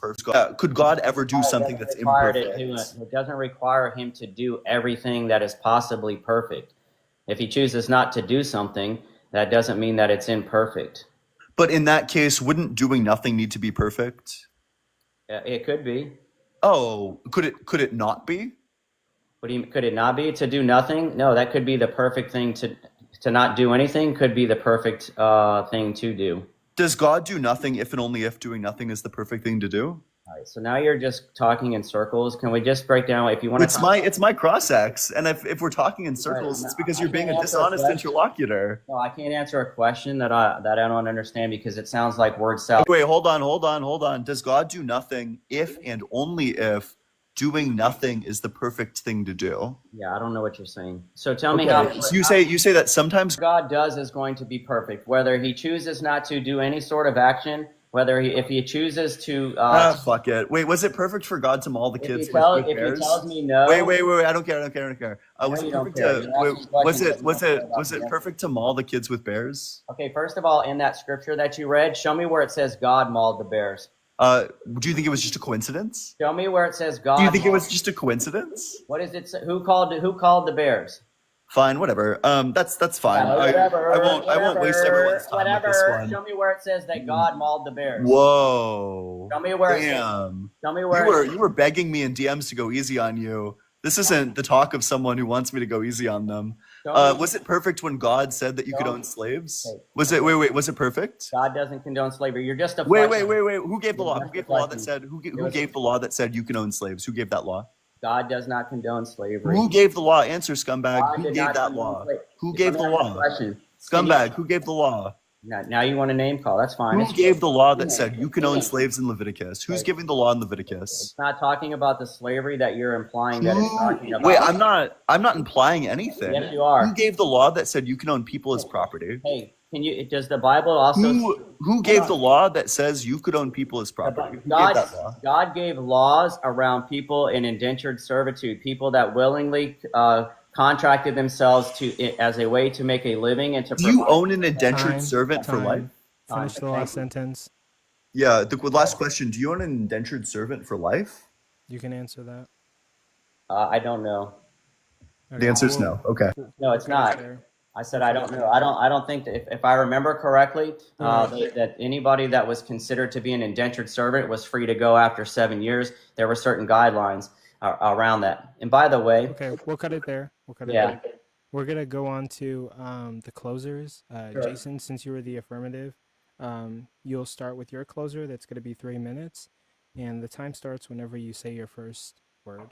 Could God ever do something that's imperfect? It doesn't require him to do everything that is possibly perfect. If he chooses not to do something, that doesn't mean that it's imperfect. But in that case, wouldn't doing nothing need to be perfect? It could be. Oh, could it not be? What do you, could it not be to do nothing? No, that could be the perfect thing to not do anything. Could be the perfect thing to do. Does God do nothing if and only if doing nothing is the perfect thing to do? All right, so now you're just talking in circles. Can we just break down if you want to? It's my cross-ex, and if we're talking in circles, it's because you're being a dishonest interlocutor. No, I can't answer a question that I don't understand because it sounds like word salad. Wait, hold on. Does God do nothing if and only if doing nothing is the perfect thing to do? Yeah, I don't know what you're saying. So tell me how. So you say that sometimes God does is going to be perfect, whether he chooses not to do any sort of action. Whether if he chooses to fuck it. Wait, was it perfect for God to maul the kids if with he bears? tells me no. Wait, I don't care. Was it perfect was it perfect to maul the kids with bears? Okay, first of all, in that scripture that you read, show me where it says God mauled the bears. Do you think it was just a coincidence? Show me where it says God. Do you think it was just a coincidence? What is it? Who called the bears? Fine, whatever. That's fine. I won't waste everyone's time with this one. Show me where it says that God mauled the bears. Whoa. Show me where. Damn. Show me where. You were begging me in DMs to go easy on you. This isn't the talk of someone who wants me to go easy on them. Was it perfect when God said that you could own slaves? Was it? Wait. Was it perfect? God doesn't condone slavery. You're just a. Wait. Who gave the law? Who gave the law that said? Who gave the law that said you can own slaves? Who gave that law? God does not condone slavery. Who gave the law? Answer, scumbag. Who gave that law? Who gave the law? Scumbag. Who gave the law? Now you want a name call? That's fine. Who gave the law that said you can own slaves in Leviticus? Who's giving the law in Leviticus? It's not talking about the slavery that you're implying that it's talking about. Wait, I'm not implying anything. Yes, you are. Who gave the law that said you can own people as property? Hey, does the Bible also? Who gave the law that says you could own people as property? Who gave that law? God gave laws around people in indentured servitude, people that willingly contracted themselves as a way to make a living and to. Do you own an indentured servant for life? Finish the last sentence. Yeah, the last question. Do you own an indentured servant for life? You can answer that. I don't know. Okay, the answer is no. Okay. No, it's not. I said I don't know. I don't think that if I remember correctly, that anybody that was considered to be an indentured servant was free to go after 7 years. There were certain guidelines around that. And by the way, okay, we'll cut it there. There. We're gonna go on to the closers. Sure. Jason, since you were the affirmative, you'll start with your closer. That's gonna be 3 minutes, and the time starts whenever you say your first word.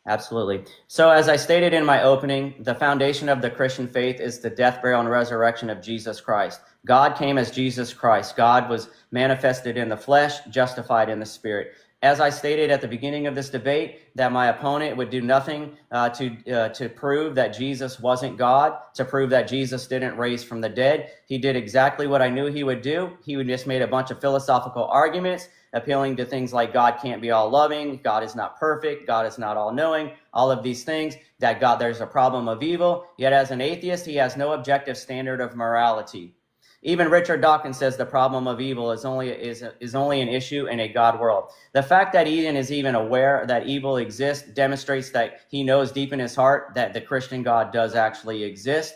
Absolutely. So as I stated in my opening, the foundation of the Christian faith is the death, burial, and resurrection of Jesus Christ. God came as Jesus Christ. God was manifested in the flesh, justified in the spirit. As I stated at the beginning of this debate, that my opponent would do nothing to prove that Jesus wasn't God, to prove that Jesus didn't raise from the dead. He did exactly what I knew he would do. He would just made a bunch of philosophical arguments, appealing to things like God can't be all loving, God is not perfect, God is not all knowing, all of these things, that God, there's a problem of evil. Yet as an atheist, he has no objective standard of morality. Even Richard Dawkins says the problem of evil is only an issue in a God world. The fact that Ian is even aware that evil exists demonstrates that he knows deep in his heart that the Christian God does actually exist.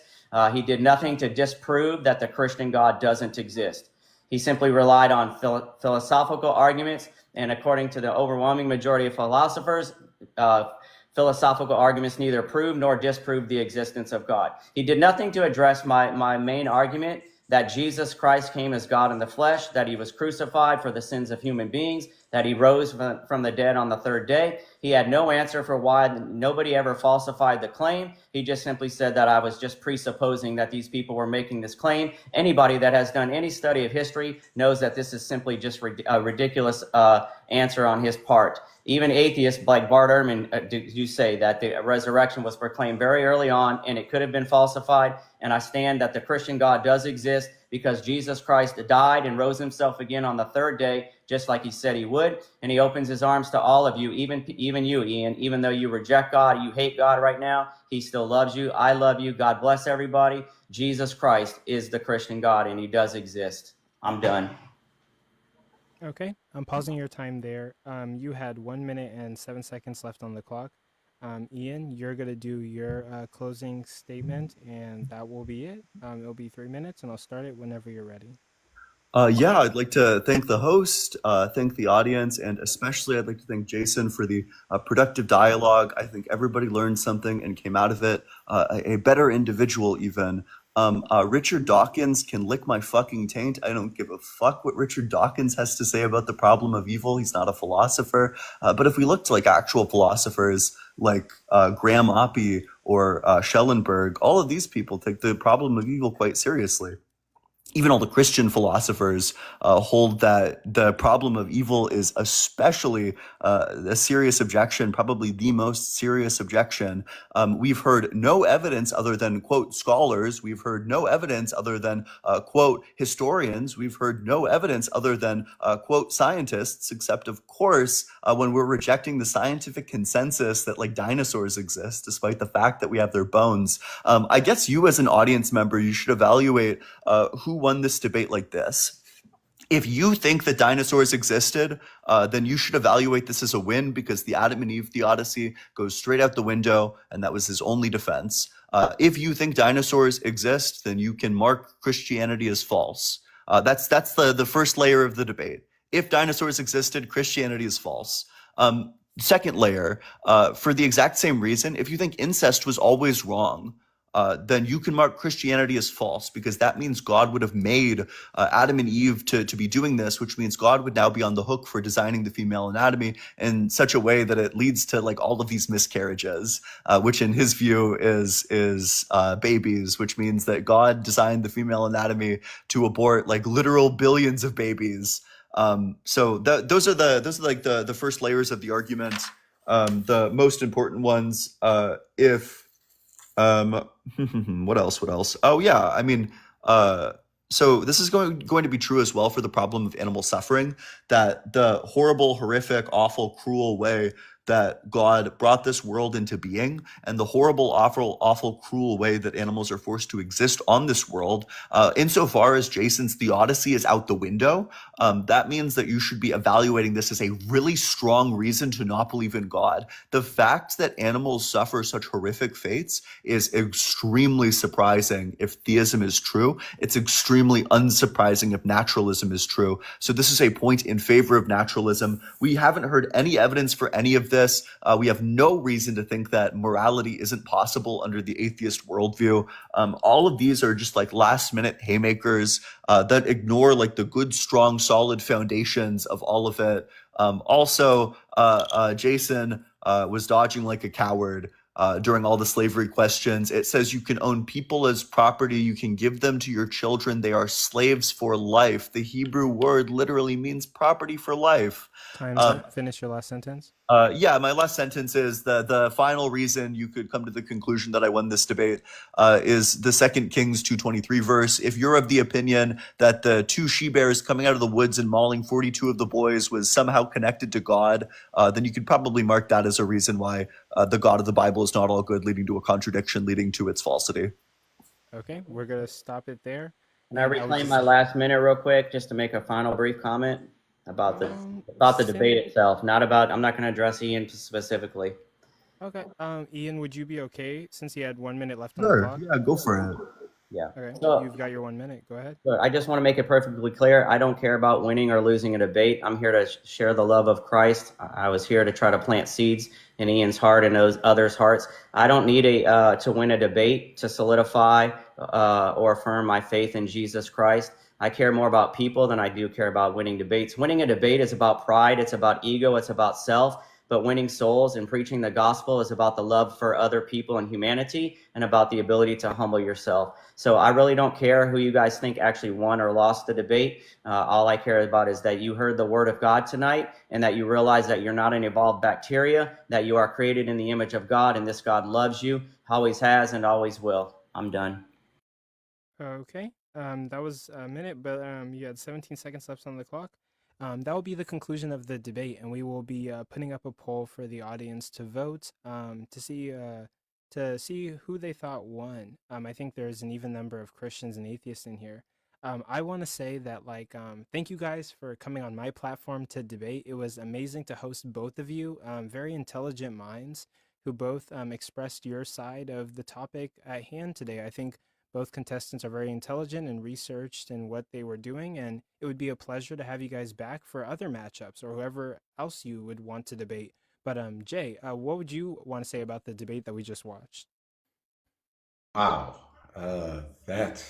He did nothing to disprove that the Christian God doesn't exist. He simply relied on philosophical arguments, and according to the overwhelming majority of philosophers, philosophical arguments neither prove nor disprove the existence of God. He did nothing to address my main argument that Jesus Christ came as God in the flesh, that he was crucified for the sins of human beings, that he rose from the dead on the third day. He had no answer for why nobody ever falsified the claim. He just simply said that I was just presupposing that these people were making this claim. Anybody that has done any study of history knows that this is simply just a ridiculous answer on his part. Even atheists like Bart Ehrman do say that the resurrection was proclaimed very early on and it could have been falsified. And I stand that the Christian God does exist because Jesus Christ died and rose himself again on the third day, just like he said he would. And he opens his arms to all of you, even you, Ian. Even though you reject God, you hate God right now, he still loves you. I love you. God bless everybody. Jesus Christ is the Christian God and he does exist. I'm done. Okay, I'm pausing your time there. You had 1 minute and 7 seconds left on the clock. Ian, you're going to do your closing statement, and that will be it. It'll be 3 minutes, and I'll start it whenever you're ready. Yeah, I'd like to thank the host, thank the audience, and especially I'd like to thank Jason for the productive dialogue. I think everybody learned something and came out of it a better individual even. Richard Dawkins can lick my fucking taint. I don't give a fuck what Richard Dawkins has to say about the problem of evil. He's not a philosopher. But if we look to like actual philosophers like Graham Oppie or Schellenberg, all of these people take the problem of evil quite seriously. Even all the Christian philosophers hold that the problem of evil is especially a serious objection, probably the most serious objection. We've heard no evidence other than, quote, scholars. We've heard no evidence other than, quote, historians. We've heard no evidence other than, quote, scientists, except, of course, when we're rejecting the scientific consensus that, like, dinosaurs exist, despite the fact that we have their bones. I guess you as an audience member, you should evaluate who won this debate like this. If you think that dinosaurs existed, then you should evaluate this as a win because the Adam and Eve theodicy goes straight out the window, and that was his only defense. If you think dinosaurs exist, then you can mark Christianity as false. That's the first layer of the debate. If dinosaurs existed, Christianity is false. Second layer, for the exact same reason, if you think incest was always wrong, then you can mark Christianity as false because that means God would have made Adam and Eve to be doing this, which means God would now be on the hook for designing the female anatomy in such a way that it leads to like all of these miscarriages, which in his view is babies, which means that God designed the female anatomy to abort like literal billions of babies. So those are like the first layers of the argument. The most important ones, what else? Oh yeah, I mean, so this is going to be true as well for the problem of animal suffering, that the horrible, horrific, awful, cruel way that God brought this world into being and the horrible, awful, cruel way that animals are forced to exist on this world, insofar as Jason's theodicy is out the window, that means that you should be evaluating this as a really strong reason to not believe in God. The fact that animals suffer such horrific fates is extremely surprising if theism is true. It's extremely unsurprising if naturalism is true. So this is a point in favor of naturalism. We haven't heard any evidence for any of this. We have no reason to think that morality isn't possible under the atheist worldview. All of these are just like last minute haymakers that ignore like the good, strong, solid foundations of all of it. Also, Jason was dodging like a coward during all the slavery questions. It says you can own people as property. You can give them to your children. They are slaves for life. The Hebrew word literally means property for life. Time's up. Finish your last sentence. Yeah, my last sentence is the final reason you could come to the conclusion that I won this debate is the 2 Kings 2:23 verse. If you're of the opinion that the 2 she-bears coming out of the woods and mauling 42 of the boys was somehow connected to God, then you could probably mark that as a reason why the God of the Bible is not all good, leading to a contradiction, leading to its falsity. Okay, we're going to stop it there. Can I reclaim my last minute real quick just to make a final brief comment about the debate itself, not about, I'm not going to address Ian specifically. Okay. Ian, would you be okay since he had 1 minute left on the Sure, clock? yeah, go for it. Yeah. Okay, So you've got your 1 minute. Go ahead. I just want to make it perfectly clear. I don't care about winning or losing a debate. I'm here to share the love of Christ. I was here to try to plant seeds in Ian's heart and those others' hearts. I don't need to win a debate to solidify or affirm my faith in Jesus Christ. I care more about people than I do care about winning debates. Winning a debate is about pride. It's about ego. It's about self. But winning souls and preaching the gospel is about the love for other people and humanity and about the ability to humble yourself. So I really don't care who you guys think actually won or lost the debate. All I care about is that you heard the word of God tonight and that you realize that you're not an evolved bacteria, that you are created in the image of God, and this God loves you, always has and always will. I'm done. Okay, that was a minute, but you had 17 seconds left on the clock. That will be the conclusion of the debate, and we will be putting up a poll for the audience to vote to see who they thought won. I think there's an even number of Christians and atheists in here. I want to say that, like, thank you guys for coming on my platform to debate. It was amazing to host both of you, very intelligent minds who both expressed your side of the topic at hand today. I think both contestants are very intelligent and researched in what they were doing, and it would be a pleasure to have you guys back for other matchups or whoever else you would want to debate. But Jay, what would you want to say about the debate that we just watched? Wow, that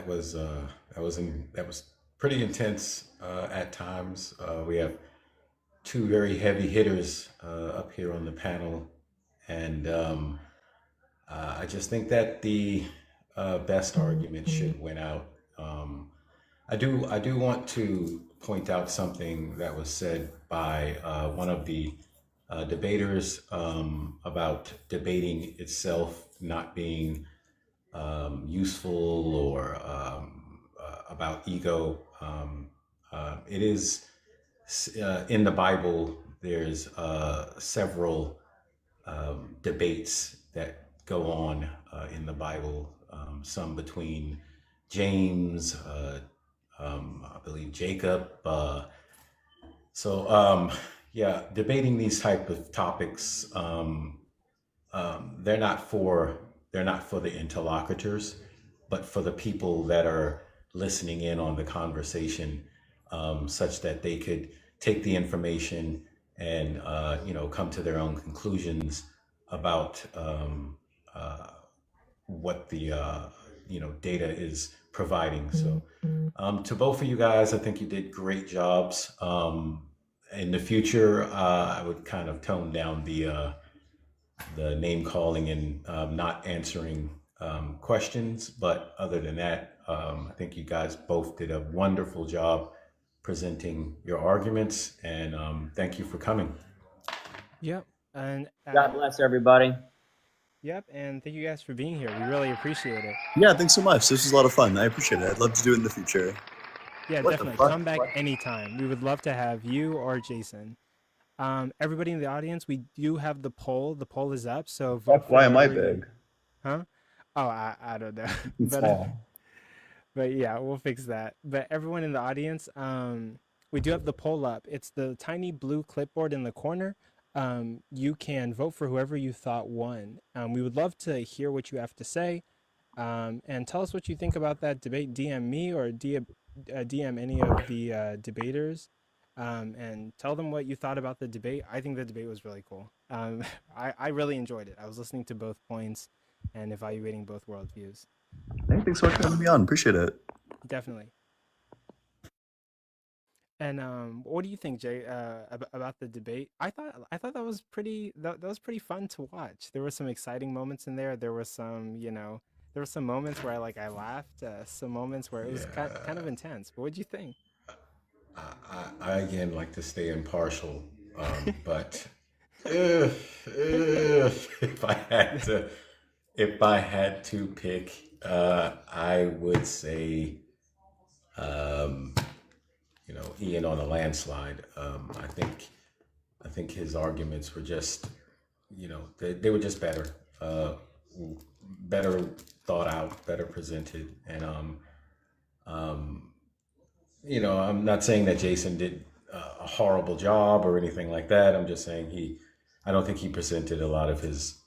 was pretty intense at times. We have two very heavy hitters up here on the panel, and I just think that the best argument should win out. I do want to point out something that was said by one of the debaters about debating itself not being useful or about ego. It is in the Bible. There's several debates that go on in the Bible. Some between James, I believe Jacob. Yeah, debating these type of topics, they're not for the interlocutors, but for the people that are listening in on the conversation, such that they could take the information and come to their own conclusions about what the data is providing. So to both of you guys, I think you did great jobs. In the future, I would kind of tone down the name calling and not answering questions. But other than that, I think you guys both did a wonderful job presenting your arguments, and thank you for coming. Yep, and God bless everybody. Yep, and thank you guys for being here. We really appreciate it. Yeah, thanks so much. This was a lot of fun. I appreciate it. I'd love to do it in the future. Yeah, What the definitely. fuck? Come back anytime. We would love to have you or Jason. Everybody in the audience, we do have the poll. The poll is up, so vote Fuck, why am I whoever you- big? Huh? Oh, I don't know. It's but small. but yeah, we'll fix that. But everyone in the audience, we do have the poll up. It's the tiny blue clipboard in the corner. You can vote for whoever you thought won. We would love to hear what you have to say, and tell us what you think about that debate. DM me or DM any of the debaters, and tell them what you thought about the debate. I think the debate was really cool. I really enjoyed it. I was listening to both points and evaluating both worldviews. Hey, thanks so much for having me on. Appreciate it. Definitely. And what do you think, Jay, about the debate? I thought that was pretty that was pretty fun to watch. There were some exciting moments in there. There were some, there were some moments where I laughed. Some moments where it was kind of intense. But what do you think? I again like to stay impartial, but if I had to pick, I would say, Ian on a landslide. I think his arguments were just, they were just better, better thought out, better presented, and I'm not saying that Jason did a horrible job or anything like that. I'm just saying I don't think he presented a lot of his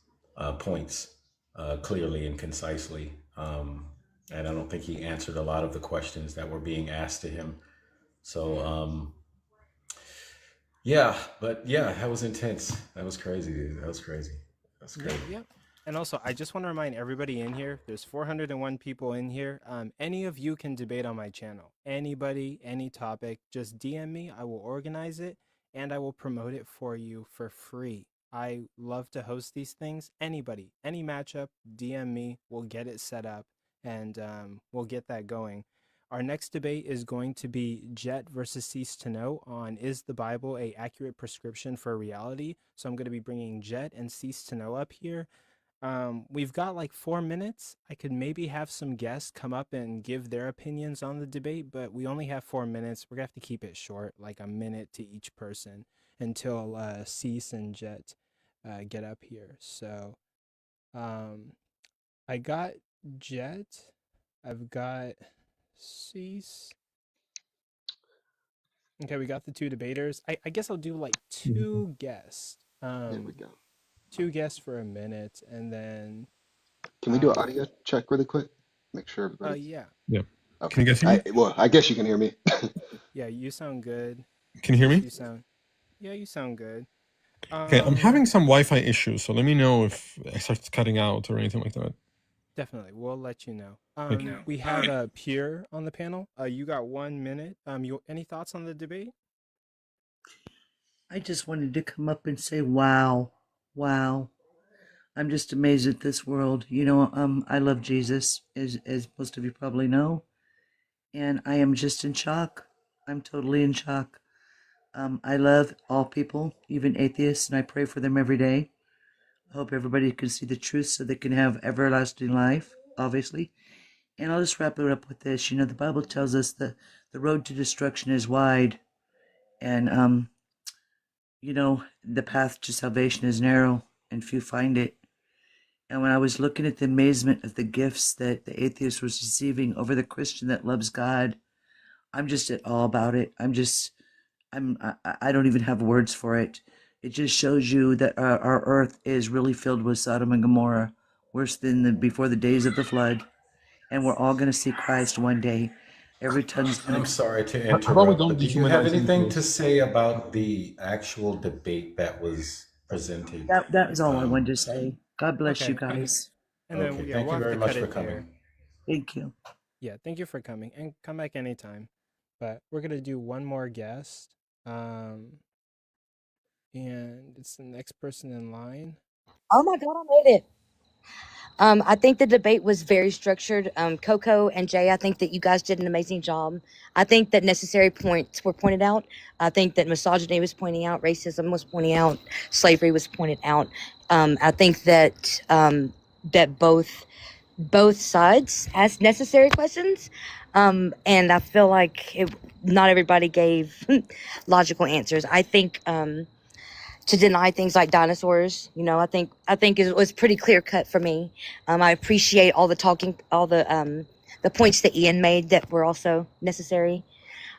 points clearly and concisely. And I don't think he answered a lot of the questions that were being asked to him. So, yeah, but yeah, that was intense. That was crazy, dude. That was crazy. That's crazy. Yep. And also, I just want to remind everybody in here, there's 401 people in here. Any of you can debate on my channel. Anybody, any topic, just DM me. I will organize it and I will promote it for you for free. I love to host these things. Anybody, any matchup, DM me. We'll get it set up and we'll get that going. Our next debate is going to be Jeht versus Ceasetoknow on is the Bible a accurate prescription for reality? So I'm going to be bringing Jeht and Ceasetoknow up here. We've got like 4 minutes. I could maybe have some guests come up and give their opinions on the debate, but we only have 4 minutes. We're gonna have to keep it short, like a minute to each person until Cease and Jeht get up here. So I got Jeht. I've got Cease. Okay, we got the two debaters. I guess I'll do like 2 guests. There we go. 2 guests for a minute, and then Can we do an audio check really quick? Make sure everybody. yeah. Yeah. Okay. Can you guys hear me? Well, I guess you can hear me. Yeah, you sound good. Can you hear me? You sound good. Okay, I'm having some Wi-Fi issues, so let me know if it starts cutting out or anything like that. Definitely, we'll let you know. Thank you. We have Pierre on the panel. You got 1 minute. Any thoughts on the debate? I just wanted to come up and say, wow. I'm just amazed at this world. You know, I love Jesus, as most of you probably know, and I am just in shock. I'm totally in shock. I love all people, even atheists, and I pray for them every day. I hope everybody can see the truth so they can have everlasting life, obviously. And I'll just wrap it up with this. You know, the Bible tells us that the road to destruction is wide, and you know, the path to salvation is narrow, and few find it. And when I was looking at the amazement of the gifts that the atheist was receiving over the Christian that loves God, I'm just at awe about it. I don't even have words for it. It just shows you that our earth is really filled with Sodom and Gomorrah, worse than before the days of the flood. And we're all going to see Christ one day. Every tongue's going to... I'm sorry to How about we interrupt, don't but do you have dehumanize anything people? to say about the actual debate that was presented? That was all I wanted to say. God bless Okay. you guys. And then, Okay, yeah, thank we'll you have very to much cut for it coming. there. Thank you. Yeah, thank you for coming, and come back anytime. But we're gonna do one more guest, and it's the next person in line. Oh my God, I made it. I think the debate was very structured. Coco and Jay, I think that you guys did an amazing job. I think that necessary points were pointed out. I think that misogyny was pointing out, racism was pointing out, slavery was pointed out. I think that that both sides asked necessary questions, and I feel like not everybody gave logical answers. I think to deny things like dinosaurs, you know, I think it was pretty clear cut for me. I appreciate all the talking, all the points that Ian made that were also necessary.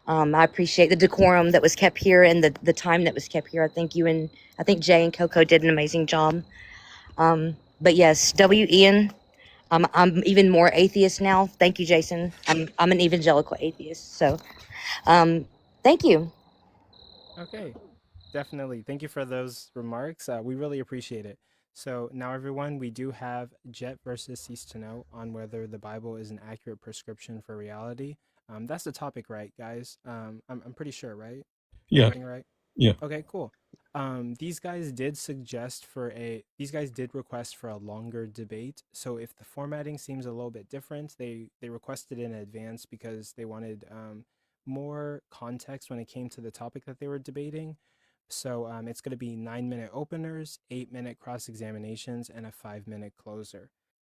I appreciate the decorum that was kept here and the time that was kept here. I think Jay and Coco did an amazing job. But yes, Ian, I'm even more atheist now. Thank you, Jason. I'm an evangelical atheist. So, thank you. Okay, definitely. Thank you for those remarks. We really appreciate it. So now, everyone, we do have Jeht versus Ceasetoknow on whether the Bible is an accurate prescription for reality. That's the topic, right, guys? I'm pretty sure, right? Yeah. Everything right? Yeah. Okay, cool. These guys did request for a longer debate. So if the formatting seems a little bit different, they requested in advance because they wanted more context when it came to the topic that they were debating. So it's going to be 9-minute openers, 8-minute cross-examinations, and a 5-minute closer.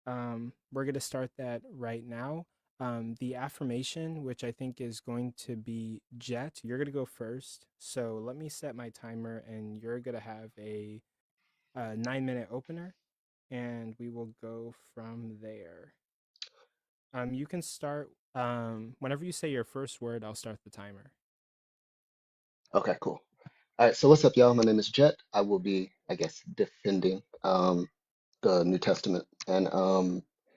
We're going to start that right now. The affirmation, which I think is going to be Jeht, you're going to go first. So let me set my timer, and you're going to have a 9-minute opener, and we will go from there. You can start whenever you say your first word. I'll start the timer. Okay, cool. All right, so what's up, y'all? My name is Jeht. I will be, I guess, defending the New Testament. And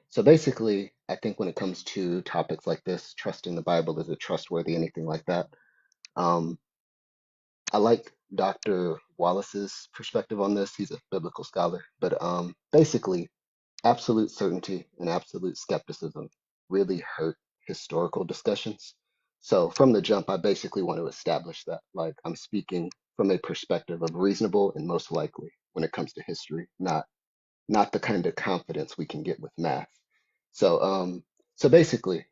so basically, I think when it comes to topics like this, trusting the Bible, is it trustworthy, anything like that? Um, I like Dr. Wallace's perspective on this. He's a biblical scholar, but basically, absolute certainty and absolute skepticism really hurt historical discussions. So from the jump, I basically want to establish that, like, I'm speaking from a perspective of reasonable and most likely when it comes to history, not the kind of confidence we can get with math. So so basically,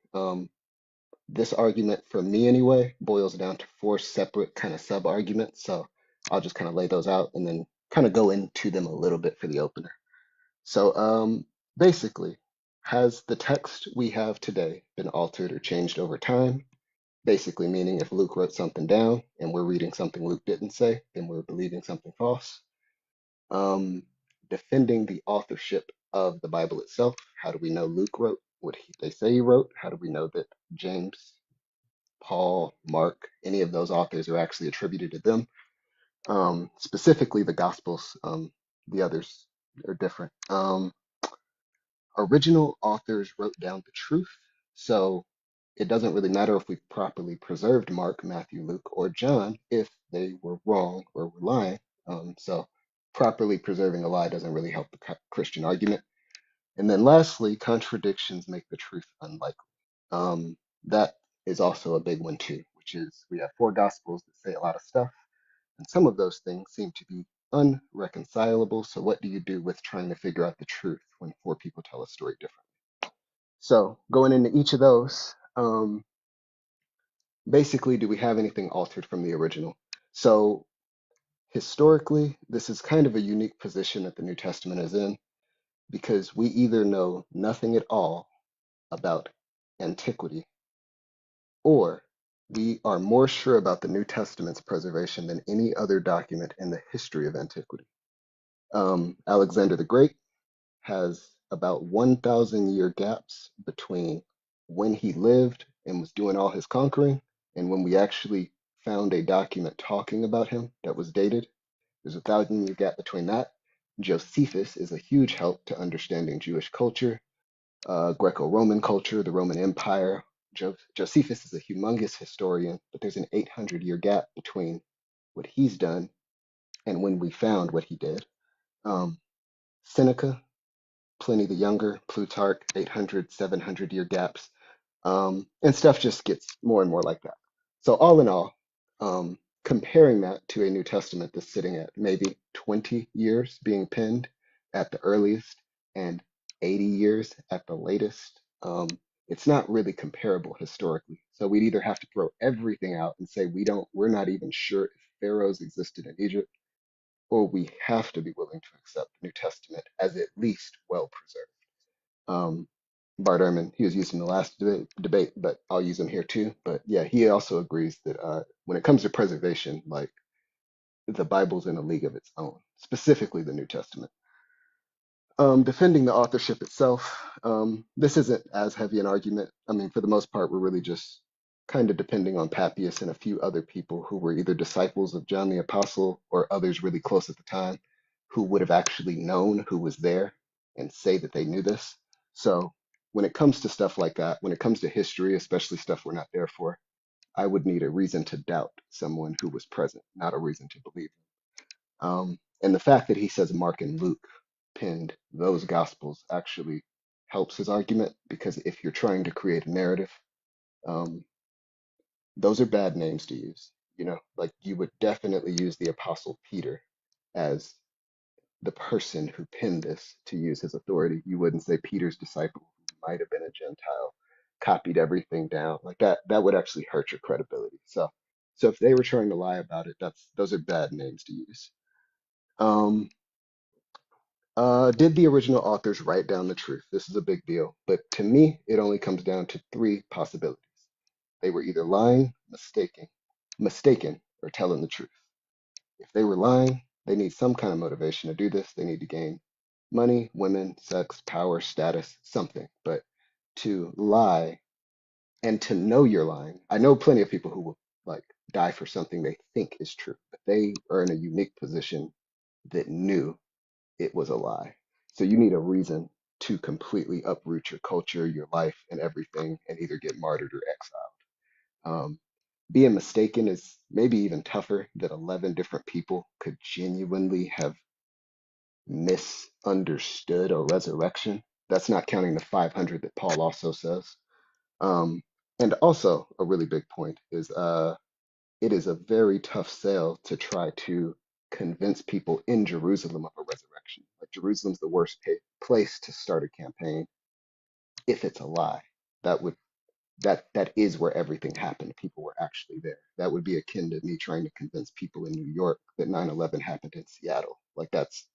this argument for me anyway boils down to four separate kind of sub arguments. So I'll just kind of lay those out and then kind of go into them a little bit for the opener. So basically, has the text we have today been altered or changed over time? Basically, meaning if Luke wrote something down and we're reading something Luke didn't say, then we're believing something false. Defending the authorship of the Bible itself. How do we know Luke wrote what they say he wrote? How do we know that James, Paul, Mark, any of those authors are actually attributed to them? Specifically, the Gospels. The others are different. Original authors wrote down the truth, so it doesn't really matter if we properly preserved Mark, Matthew, Luke, or John if they were wrong or were lying. So properly preserving a lie doesn't really help the Christian argument. And then lastly, contradictions make the truth unlikely. That is also a big one too, which is we have four gospels that say a lot of stuff, and some of those things seem to be unreconcilable. So what do you do with trying to figure out the truth when four people tell a story different? So going into each of those, basically, do we have anything altered from the original? So historically, this is kind of a unique position that the New Testament is in because we either know nothing at all about antiquity or we are more sure about the New Testament's preservation than any other document in the history of antiquity. Alexander the Great has about 1,000 year gaps between when he lived and was doing all his conquering and when we actually found a document talking about him that was dated. There's a 1,000 year gap between that. Josephus is a huge help to understanding Jewish culture, Greco-Roman culture, the Roman Empire. Josephus is a humongous historian, but there's an 800 year gap between what he's done and when we found what he did. Seneca, Pliny the Younger, Plutarch, 800, 700 year gaps. And stuff just gets more and more like that. So all in all, comparing that to a New Testament that's sitting at maybe 20 years being penned at the earliest and 80 years at the latest, it's not really comparable historically. So we'd either have to throw everything out and say we're not even sure if pharaohs existed in Egypt, or we have to be willing to accept the New Testament as at least well preserved. Bart Ehrman, he was used in the last debate, but I'll use him here too. But yeah, he also agrees that when it comes to preservation, like the Bible's in a league of its own, specifically the New Testament. Defending the authorship itself, this isn't as heavy an argument. I mean, for the most part, we're really just kind of depending on Papias and a few other people who were either disciples of John the Apostle or others really close at the time who would have actually known who was there and say that they knew this. So when it comes to stuff like that, when it comes to history, especially stuff we're not there for, I would need a reason to doubt someone who was present, not a reason to believe them. And the fact that he says Mark and Luke penned those gospels actually helps his argument because if you're trying to create a narrative, those are bad names to use. You know, like you would definitely use the Apostle Peter as the person who penned this to use his authority. You wouldn't say Peter's disciple, who might have been a Gentile, copied everything down. Like that would actually hurt your credibility. So if they were trying to lie about it, those are bad names to use. Did the original authors write down the truth? This is a big deal, but to me, it only comes down to three possibilities. They were either lying, mistaken, or telling the truth. If they were lying, they need some kind of motivation to do this. They need to gain money, women, sex, power, status, something. But to lie and to know you're lying, I know plenty of people who will like die for something they think is true, but they are in a unique position that knew it was a lie. So you need a reason to completely uproot your culture, your life, and everything, and either get martyred or exiled. Being mistaken is maybe even tougher, that 11 different people could genuinely have misunderstood a resurrection. That's not counting the 500 that Paul also says. And also, a really big point is it is a very tough sell to try to convince people in Jerusalem of a resurrection. Like, Jerusalem's the worst place to start a campaign if it's a lie. That would that is where everything happened. People were actually there. That would be akin to me trying to convince people in New York that 9/11 happened in Seattle. Like, that's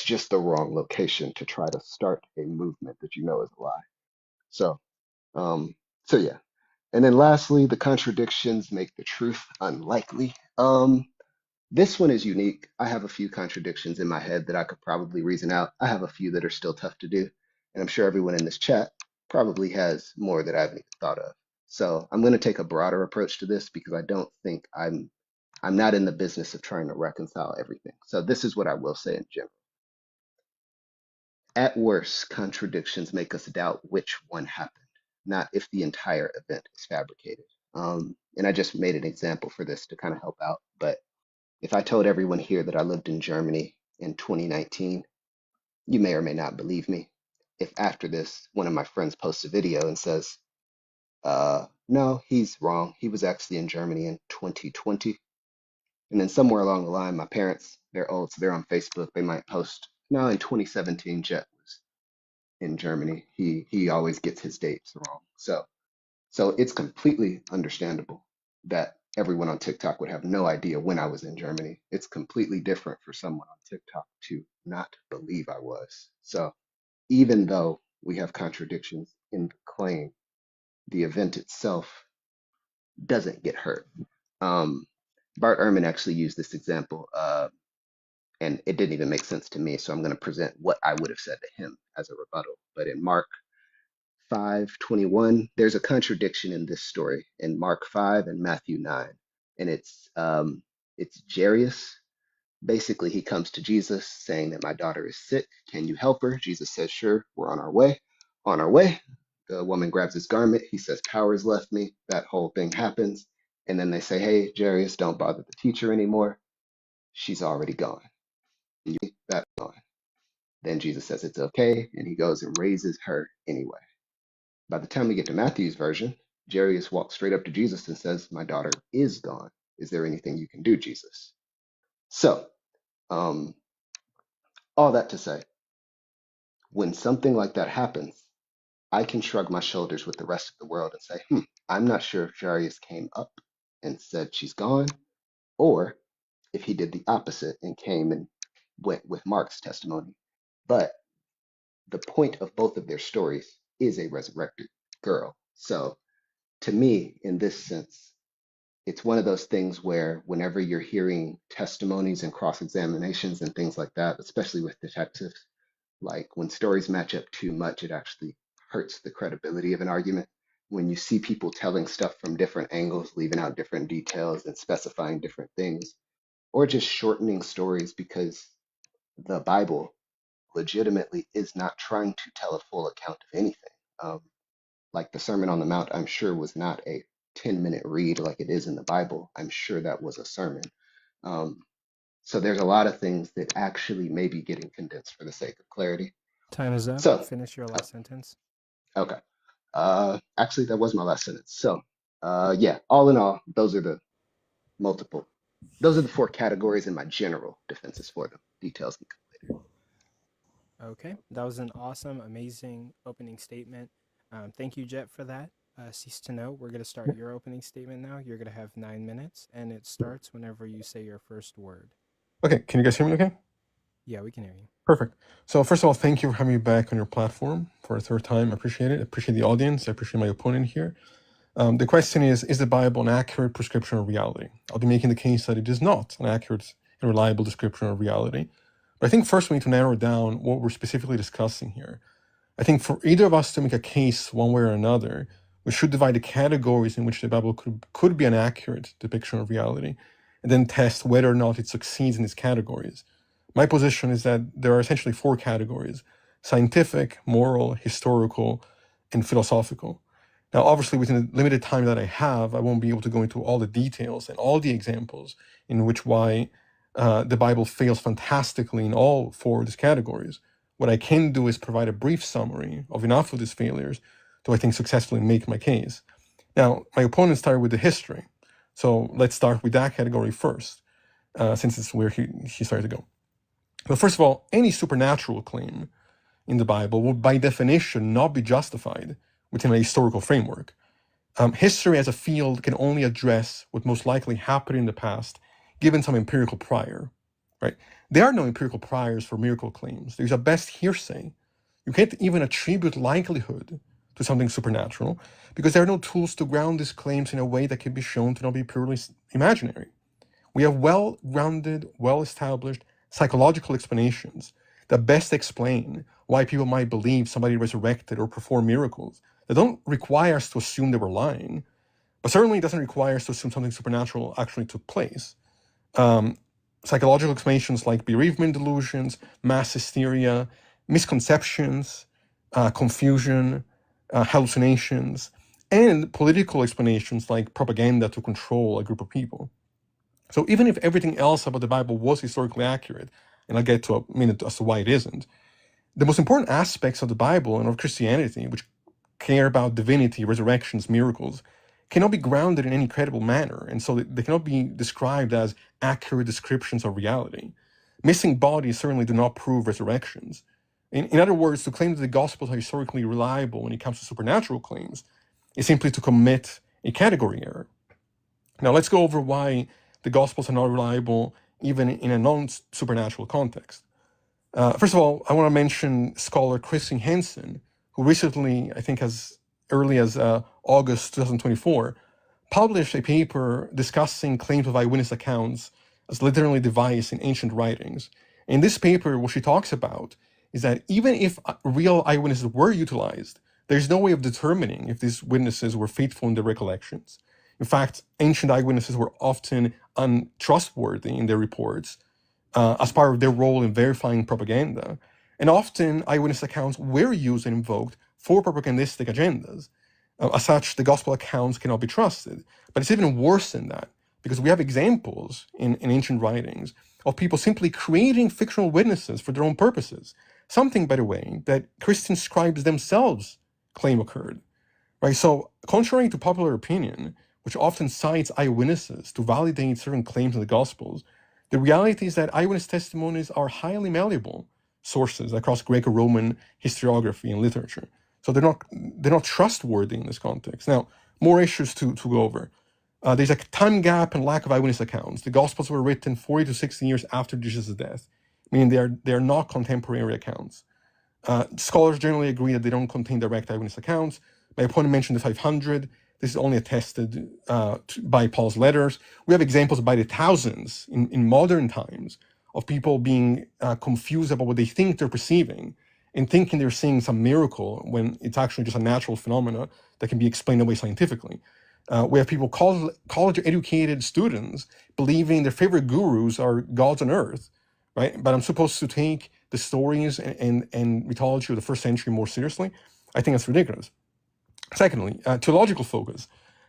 just the wrong location to try to start a movement that you know is a lie. So so yeah. And then lastly, the contradictions make the truth unlikely. This one is unique. I have a few contradictions in my head that I could probably reason out. I have a few that are still tough to do. And I'm sure everyone in this chat probably has more that I haven't even thought of. So I'm going to take a broader approach to this because I don't think I'm not in the business of trying to reconcile everything. So this is what I will say in general. At worst, contradictions make us doubt which one happened, not if the entire event is fabricated. And I just made an example for this to kind of help out. But if I told everyone here that I lived in Germany in 2019, you may or may not believe me. If after this, one of my friends posts a video and says, no, he's wrong. He was actually in Germany in 2020. And then somewhere along the line, my parents, they're old, so they're on Facebook. They might post, no, in 2017, Jeht was in Germany. He always gets his dates wrong. So it's completely understandable that everyone on TikTok would have no idea when I was in Germany. It's completely different for someone on TikTok to not believe I was. So even though we have contradictions in the claim, the event itself doesn't get hurt. Bart Ehrman actually used this example, and it didn't even make sense to me. So I'm going to present what I would have said to him as a rebuttal. But in Mark 5:21, there's a contradiction in this story in Mark 5 and Matthew 9, and it's Jairus. Basically, he comes to Jesus saying that my daughter is sick. Can you help her? Jesus says, sure, we're on our way. On our way. The woman grabs his garment. He says, power has left me. That whole thing happens. And then they say, hey, Jairus, don't bother the teacher anymore. She's already gone. That's gone. Then Jesus says it's okay, and he goes and raises her anyway. By the time we get to Matthew's version, Jairus walks straight up to Jesus and says, my daughter is gone. Is there anything you can do, Jesus? So, all that to say, when something like that happens, I can shrug my shoulders with the rest of the world and say, I'm not sure if Jairus came up and said she's gone, or if he did the opposite and came and went with Mark's testimony. But the point of both of their stories is a resurrected girl. So to me, in this sense, it's one of those things where whenever you're hearing testimonies and cross-examinations and things like that, especially with detectives, like when stories match up too much, it actually hurts the credibility of an argument. When you see people telling stuff from different angles, leaving out different details and specifying different things, or just shortening stories because the Bible legitimately is not trying to tell a full account of anything. Like the Sermon on the Mount, I'm sure was not a 10-minute read like it is in the Bible. I'm sure that was a sermon. So there's a lot of things that actually may be getting condensed for the sake of clarity. Time is up. So, Finish your last sentence. okay. Actually, that was my last sentence. So, yeah, all in all, those are the four categories in my general defenses for them. Details can come later. Okay, that was an awesome, amazing opening statement. Thank you, Jeht, for that. Ceasetoknow, we're going to start your opening statement now. You're going to have 9 minutes, and it starts whenever you say your first word. Okay, can you guys hear me okay? Yeah, we can hear you. Perfect. So first of all, thank you for having me back on your platform for a third time. I appreciate it. I appreciate the audience. I appreciate my opponent here. The question is the Bible an accurate prescription of reality? I'll be making the case that it is not an accurate and reliable description of reality. But I think first we need to narrow down what we're specifically discussing here. I think for either of us to make a case one way or another, we should divide the categories in which the Bible could be an accurate depiction of reality, and then test whether or not it succeeds in these categories. My position is that there are essentially four categories. scientific, moral, historical, and philosophical. Now, obviously, within the limited time that I have, I won't be able to go into all the details and all the examples in which why the Bible fails fantastically in all four of these categories. What I can do is provide a brief summary of enough of these failures to, I think, successfully make my case. Now, my opponent started with the history. So let's start with that category first, since it's where he started to go. But first of all, any supernatural claim in the Bible would by definition not be justified within a historical framework. History as a field can only address what most likely happened in the past, given some empirical prior, right? There are no empirical priors for miracle claims. There's a best hearsay. You can't even attribute likelihood to something supernatural because there are no tools to ground these claims in a way that can be shown to not be purely imaginary. We have well-grounded, well-established psychological explanations that best explain why people might believe somebody resurrected or perform miracles. They don't require us to assume they were lying, but certainly it doesn't require us to assume something supernatural actually took place. Psychological explanations like bereavement delusions, mass hysteria, misconceptions, confusion, hallucinations, and political explanations like propaganda to control a group of people. So even if everything else about the Bible was historically accurate, and I'll get to a minute as to why it isn't, the most important aspects of the Bible and of Christianity, which care about divinity, resurrections, miracles, cannot be grounded in any credible manner, and so they cannot be described as accurate descriptions of reality. Missing bodies certainly do not prove resurrections. In other words, to claim that the Gospels are historically reliable when it comes to supernatural claims is simply to commit a category error. Now let's go over why the Gospels are not reliable even in a non-supernatural context. First of all, I want to mention scholar Christian Hansen, who recently, I think as early as August 2024, published a paper discussing claims of eyewitness accounts as literally devised in ancient writings. In this paper, what she talks about is that even if real eyewitnesses were utilized, there's no way of determining if these witnesses were faithful in their recollections. In fact, ancient eyewitnesses were often untrustworthy in their reports as part of their role in verifying propaganda. And often, eyewitness accounts were used and invoked for propagandistic agendas. As such, the gospel accounts cannot be trusted. But it's even worse than that, because we have examples in ancient writings of people simply creating fictional witnesses for their own purposes. Something, by the way, that Christian scribes themselves claim occurred. Right? So, contrary to popular opinion, which often cites eyewitnesses to validate certain claims in the Gospels, the reality is that eyewitness testimonies are highly malleable sources across Greco-Roman historiography and literature. So they're not trustworthy in this context. Now, more issues to go over. There's a time gap and lack of eyewitness accounts. The Gospels were written 40 to 60 years after Jesus' death, meaning they are not contemporary accounts. Scholars generally agree that they don't contain direct eyewitness accounts. My opponent mentioned the 500. This is only attested by Paul's letters. We have examples by the thousands in modern times of people being confused about what they think they're perceiving and thinking they're seeing some miracle when it's actually just a natural phenomena that can be explained away scientifically. We have people, college-educated students, believing their favorite gurus are gods on earth, right? But I'm supposed to take the stories and mythology of the first century more seriously? I think that's ridiculous. Secondly, theological focus.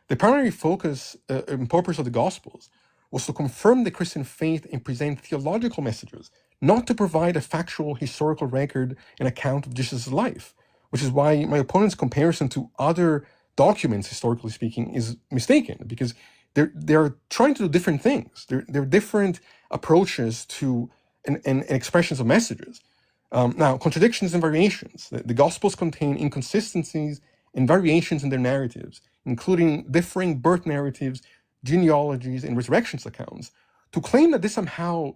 The primary focus and purpose of the Gospels was to confirm the Christian faith and present theological messages, not to provide a factual historical record and account of Jesus' life, which is why my opponent's comparison to other documents, historically speaking, is mistaken, because they're trying to do different things. They're different approaches to and expressions of messages. Now, contradictions and variations. The Gospels contain inconsistencies and variations in their narratives, including differing birth narratives, genealogies, and resurrections accounts. To claim that this somehow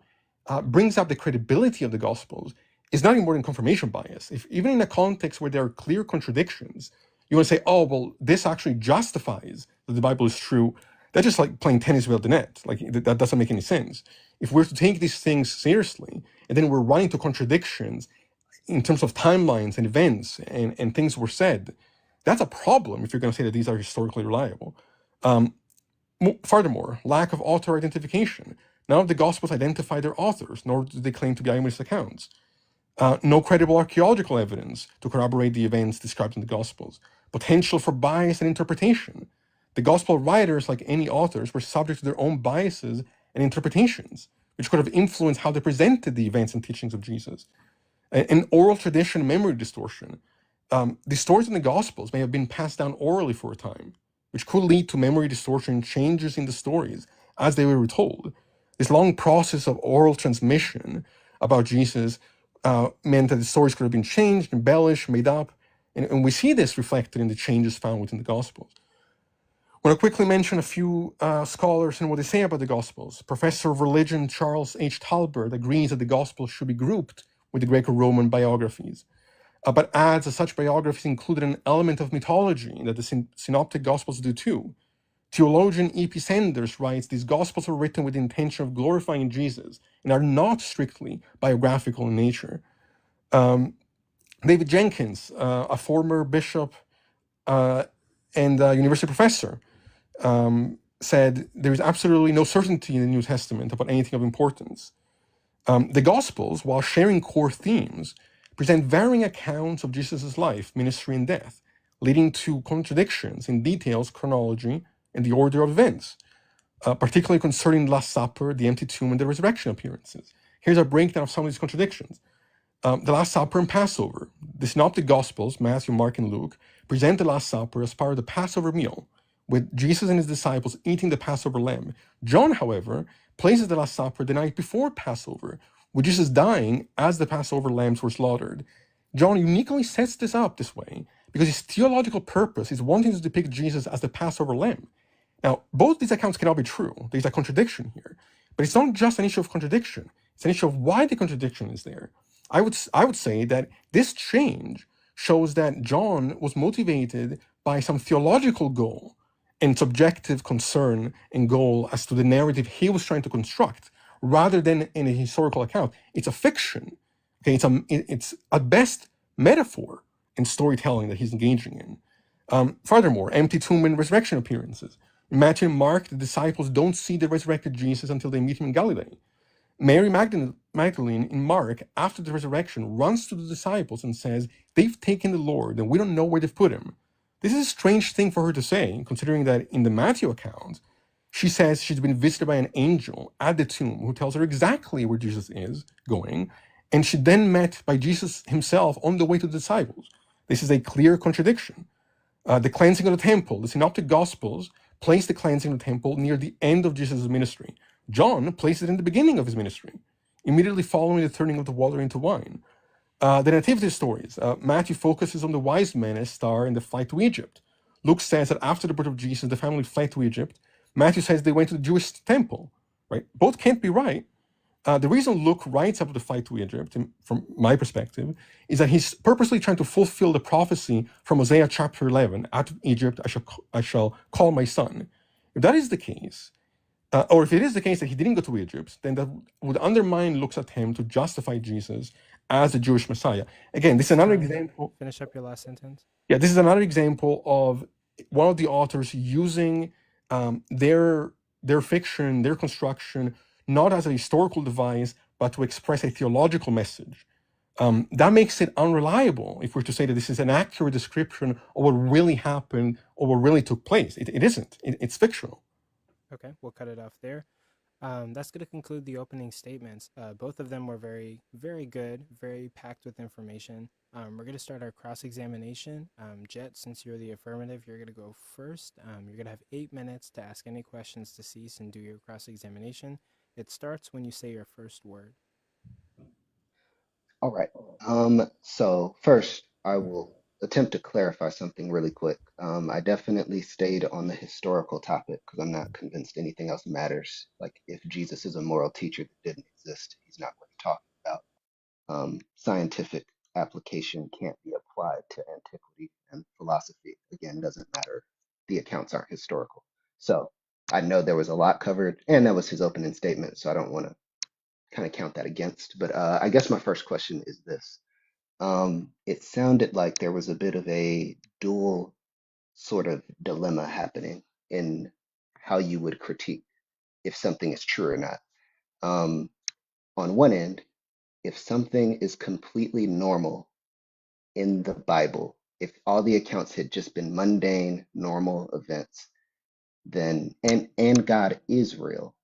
brings up the credibility of the Gospels is nothing more than confirmation bias. If even in a context where there are clear contradictions, you want to say, oh, well, this actually justifies that the Bible is true, that's just like playing tennis without the net. Like, that doesn't make any sense. If we're to take these things seriously, and then we're running into contradictions in terms of timelines and events and things were said, that's a problem if you're going to say that these are historically reliable. Furthermore, lack of author identification. None of the Gospels identify their authors, nor do they claim to be eyewitness accounts. no credible archaeological evidence to corroborate the events described in the Gospels, potential for bias and interpretation. The Gospel writers, like any authors, were subject to their own biases and interpretations, which could have influenced how they presented the events and teachings of Jesus. An oral tradition memory distortion. The stories in the Gospels may have been passed down orally for a time, which could lead to memory distortion and changes in the stories as they were retold. This long process of oral transmission about Jesus meant that the stories could have been changed, embellished, made up, and we see this reflected in the changes found within the Gospels. I want to quickly mention a few scholars and what they say about the Gospels. Professor of religion Charles H. Talbert agrees that the Gospels should be grouped with the Greco-Roman biographies, but adds that such biographies included an element of mythology that the Synoptic Gospels do too. Theologian E.P. Sanders writes, these Gospels are written with the intention of glorifying Jesus and are not strictly biographical in nature. David Jenkins, a former bishop and university professor, said there is absolutely no certainty in the New Testament about anything of importance. The Gospels, while sharing core themes, present varying accounts of Jesus' life, ministry, and death, leading to contradictions in details, chronology, and the order of events, particularly concerning the Last Supper, the empty tomb, and the resurrection appearances. Here's a breakdown of some of these contradictions. The Last Supper and Passover. The Synoptic Gospels, Matthew, Mark, and Luke, present the Last Supper as part of the Passover meal, with Jesus and his disciples eating the Passover lamb. John, however, places the Last Supper the night before Passover, with Jesus dying as the Passover lambs were slaughtered. John uniquely sets this up this way because his theological purpose is wanting to depict Jesus as the Passover lamb. Now, both these accounts cannot be true. There's a contradiction here. But it's not just an issue of contradiction. It's an issue of why the contradiction is there. I would say that this change shows that John was motivated by some theological goal and subjective concern and goal as to the narrative he was trying to construct, rather than in a historical account. It's a fiction. Okay, it's at best metaphor and storytelling that he's engaging in. Furthermore, empty tomb and resurrection appearances. In Matthew and Mark, the disciples don't see the resurrected Jesus until they meet him in Galilee. Mary Magdalene in Mark, after the resurrection, runs to the disciples and says, they've taken the Lord and we don't know where they've put him. This is a strange thing for her to say, considering that in the Matthew account, she says she's been visited by an angel at the tomb who tells her exactly where Jesus is going, and she then met by Jesus himself on the way to the disciples. This is a clear contradiction. The cleansing of the temple. The Synoptic Gospels place the cleansing of the temple near the end of Jesus' ministry. John places it in the beginning of his ministry, immediately following the turning of the water into wine. The nativity stories. Matthew focuses on the wise men as star in the flight to Egypt. Luke says that after the birth of Jesus, the family fled to Egypt. Matthew says they went to the Jewish temple. Right? Both can't be right. The reason Luke writes about the flight to Egypt, from my perspective, is that he's purposely trying to fulfill the prophecy from Hosea chapter 11, out of Egypt I shall call my son. If that is the case, or if it is the case that he didn't go to Egypt, then that would undermine Luke's attempt to justify Jesus as the Jewish Messiah. Again, this is another example. Finish up your last sentence. Yeah, this is another example of one of the authors using their fiction, their construction, not as a historical device, but to express a theological message. That makes it unreliable if we're to say that this is an accurate description of what really happened or what really took place. It isn't. It's fictional. Okay, we'll cut it off there. That's going to conclude the opening statements. Both of them were very, very good, very packed with information. We're going to start our cross-examination. Jeht, since you're the affirmative, you're going to go first. You're going to have 8 minutes to ask any questions to Cease and do your cross-examination. It starts when you say your first word. All right. So first, I will attempt to clarify something really quick. I definitely stayed on the historical topic because I'm not convinced anything else matters. Like if Jesus is a moral teacher that didn't exist, he's not worth talking about. Scientific application can't be applied to antiquity, and philosophy, again, doesn't matter. The accounts aren't historical. So I know there was a lot covered, and that was his opening statement, so I don't want to kind of count that against. But I guess my first question is this. It sounded like there was a bit of a dual sort of dilemma happening in how you would critique if something is true or not. On one end, if something is completely normal in the Bible, if all the accounts had just been mundane, normal events, then and God is real,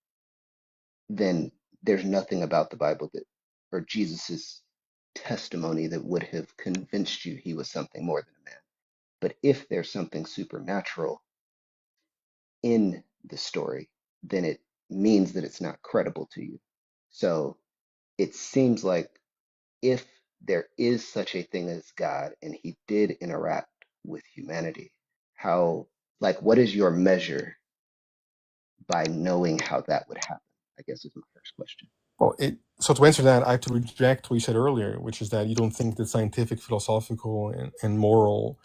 then there's nothing about the Bible that or Jesus's testimony that would have convinced you he was something more than a man. But if there's something supernatural in the story, then it means that it's not credible to you. So it seems like if there is such a thing as God and he did interact with humanity, how, like, what is your measure by knowing how that would happen? I guess is my first question. Well, so to answer that, I have to reject what you said earlier, which is that you don't think that scientific, philosophical, and moral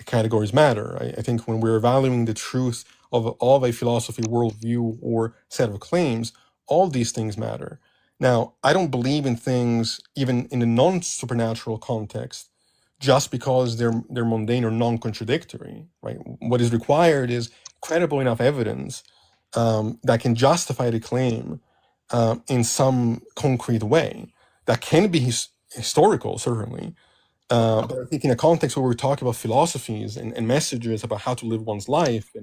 categories matter. I think when we're evaluating the truth of a philosophy, worldview, or set of claims, all these things matter. Now, I don't believe in things, even in a non-supernatural context, just because they're mundane or non-contradictory, right? What is required is credible enough evidence that can justify the claim in some concrete way. That can be historical, certainly. But I think in a context where we're talking about philosophies and messages about how to live one's life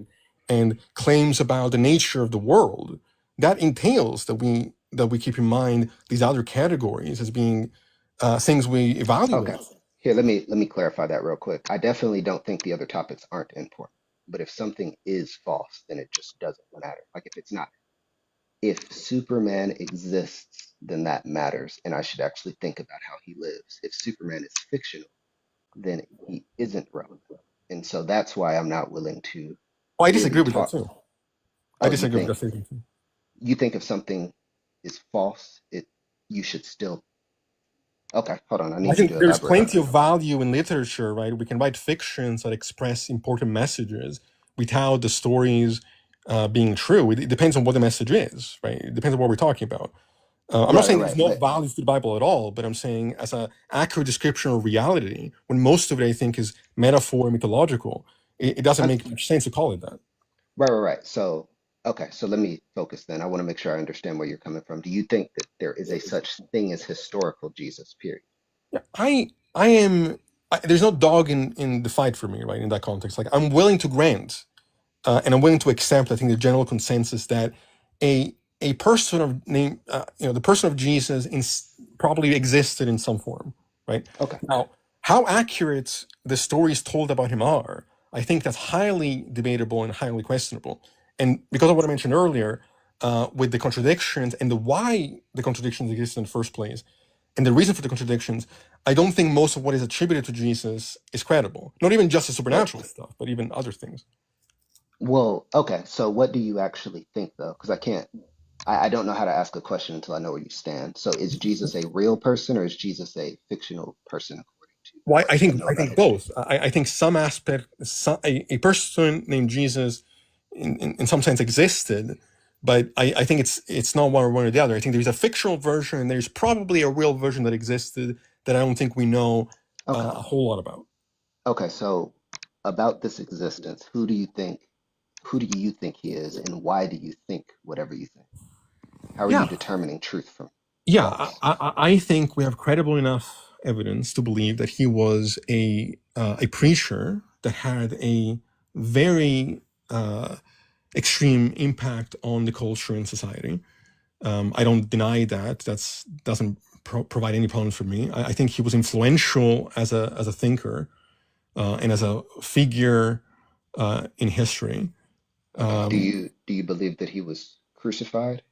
and claims about the nature of the world, that entails that we keep in mind these other categories as being things we evaluate. Okay. Here, let me clarify that real quick. I definitely don't think the other topics aren't important. But if something is false, then it just doesn't matter. Like if it's not, if Superman exists, then that matters. And I should actually think about how he lives. If Superman is fictional, then he isn't relevant. And so that's why I'm not willing to I disagree really with that talk. too. Oh, I disagree with that thinking too. you think if something is false, you should still. Okay, hold on. I I need you think to there's elaborate on plenty that. of value in literature, right? We can write fictions that express important messages without the stories being true. It depends on what the message is, right? It depends on what we're talking about. I'm not saying there's no value to the Bible at all, but I'm saying as an accurate description of reality, when most of it I think is metaphor and mythological, it doesn't make much sense to call it that. Right. So, okay, so let me focus then. I want to make sure I understand where you're coming from. Do you think that there is a such thing as historical Jesus, period? There's no dog in the fight for me, right? In that context, like I'm willing to grant, and I'm willing to accept. I think the general consensus that a person of name, the person of Jesus, probably existed in some form, right? Okay. Now, how accurate the stories told about him are, I think that's highly debatable and highly questionable. And because of what I mentioned earlier, with the contradictions and the why the contradictions exist in the first place, and the reason for the contradictions, I don't think most of what is attributed to Jesus is credible. Not even just the supernatural stuff, but even other things. Well, okay, so what do you actually think though? Because I don't know how to ask a question until I know where you stand. So is Jesus a real person or is Jesus a fictional person according to Well, I what you think know about him? both. I think some aspect, a person named Jesus, in some sense, existed, but I think it's not one or the other. I think there's a fictional version, and there's probably a real version that existed that I don't think we know a whole lot about. Okay, so about this existence, who do you think he is, and why do you think whatever you think? How are you determining truth from false? I think we have credible enough evidence to believe that he was a preacher that had a very extreme impact on the culture and society. I don't deny that. That doesn't provide any problems for me. I think he was influential as a thinker and as a figure in history. Do you believe that he was crucified?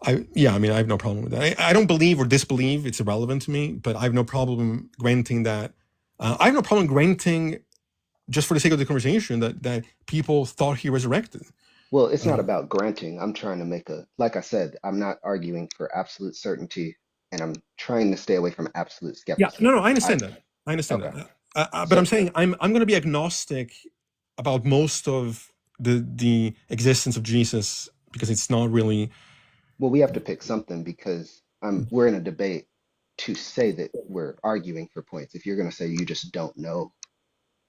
I have no problem with that. I don't believe or disbelieve, it's irrelevant to me, but I have no problem granting that. I have no problem granting, just for the sake of the conversation, that people thought he resurrected. Well, it's not about granting. I'm trying to like I said, I'm not arguing for absolute certainty, and I'm trying to stay away from absolute skepticism. I understand that. I understand that. But I'm saying I'm going to be agnostic about most of the existence of Jesus because it's not really. Well, we have to pick something because we're in a debate to say that we're arguing for points. If you're going to say you just don't know,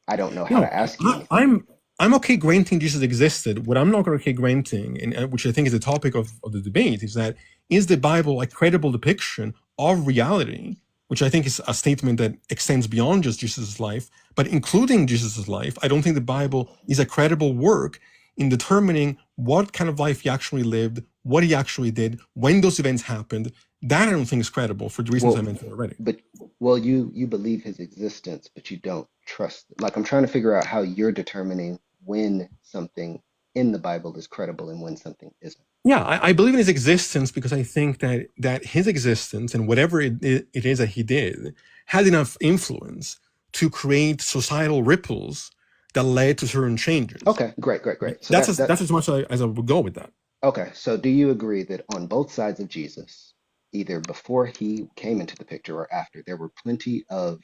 I don't know how to ask you anything. I'm okay granting Jesus existed. What I'm not okay granting, and which I think is the topic of the debate, is the Bible a credible depiction of reality, which I think is a statement that extends beyond just Jesus' life, but including Jesus' life, I don't think the Bible is a credible work in determining what kind of life he actually lived, what he actually did, when those events happened. That I don't think is credible for the reasons I mentioned already. But you believe his existence, but you don't trust. Like, I'm trying to figure out how you're determining when something in the Bible is credible and when something isn't. Yeah, I believe in his existence because I think that his existence and whatever it is that he did had enough influence to create societal ripples that led to certain changes. Okay, great. So that's as much as I would go with that. Okay, so do you agree that on both sides of Jesus, either before he came into the picture or after, there were plenty of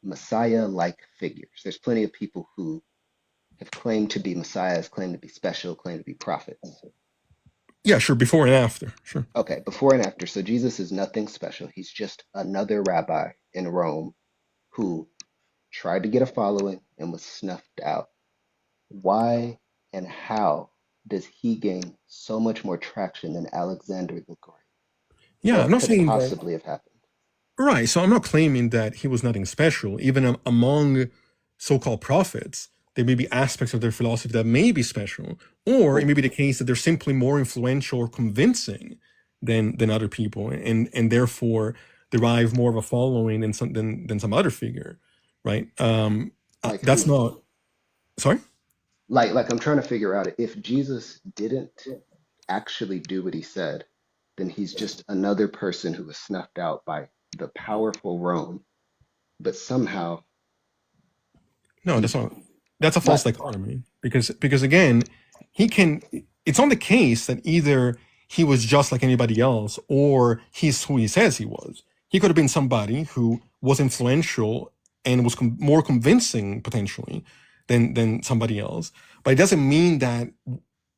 Messiah-like figures? There's plenty of people who have claimed to be messiahs, claimed to be special, claimed to be prophets. Yeah, sure, before and after, sure. Okay, before and after. So Jesus is nothing special. He's just another rabbi in Rome who tried to get a following and was snuffed out. Why and how does he gain so much more traction than Alexander the Great? Yeah, What I'm not could saying possibly have happened? Right, so I'm not claiming that he was nothing special. Even among so-called prophets, there may be aspects of their philosophy that may be special, or it may be the case that they're simply more influential or convincing than other people, and therefore derive more of a following than some other figure, right? That's not. Sorry. Like I'm trying to figure out if Jesus didn't actually do what he said, then he's just another person who was snuffed out by the powerful Rome, but somehow. No, that's not. That's a false dichotomy because again, it's not the case that either he was just like anybody else or he's who he says he was. He could have been somebody who was influential and was more convincing potentially than somebody else. But it doesn't mean that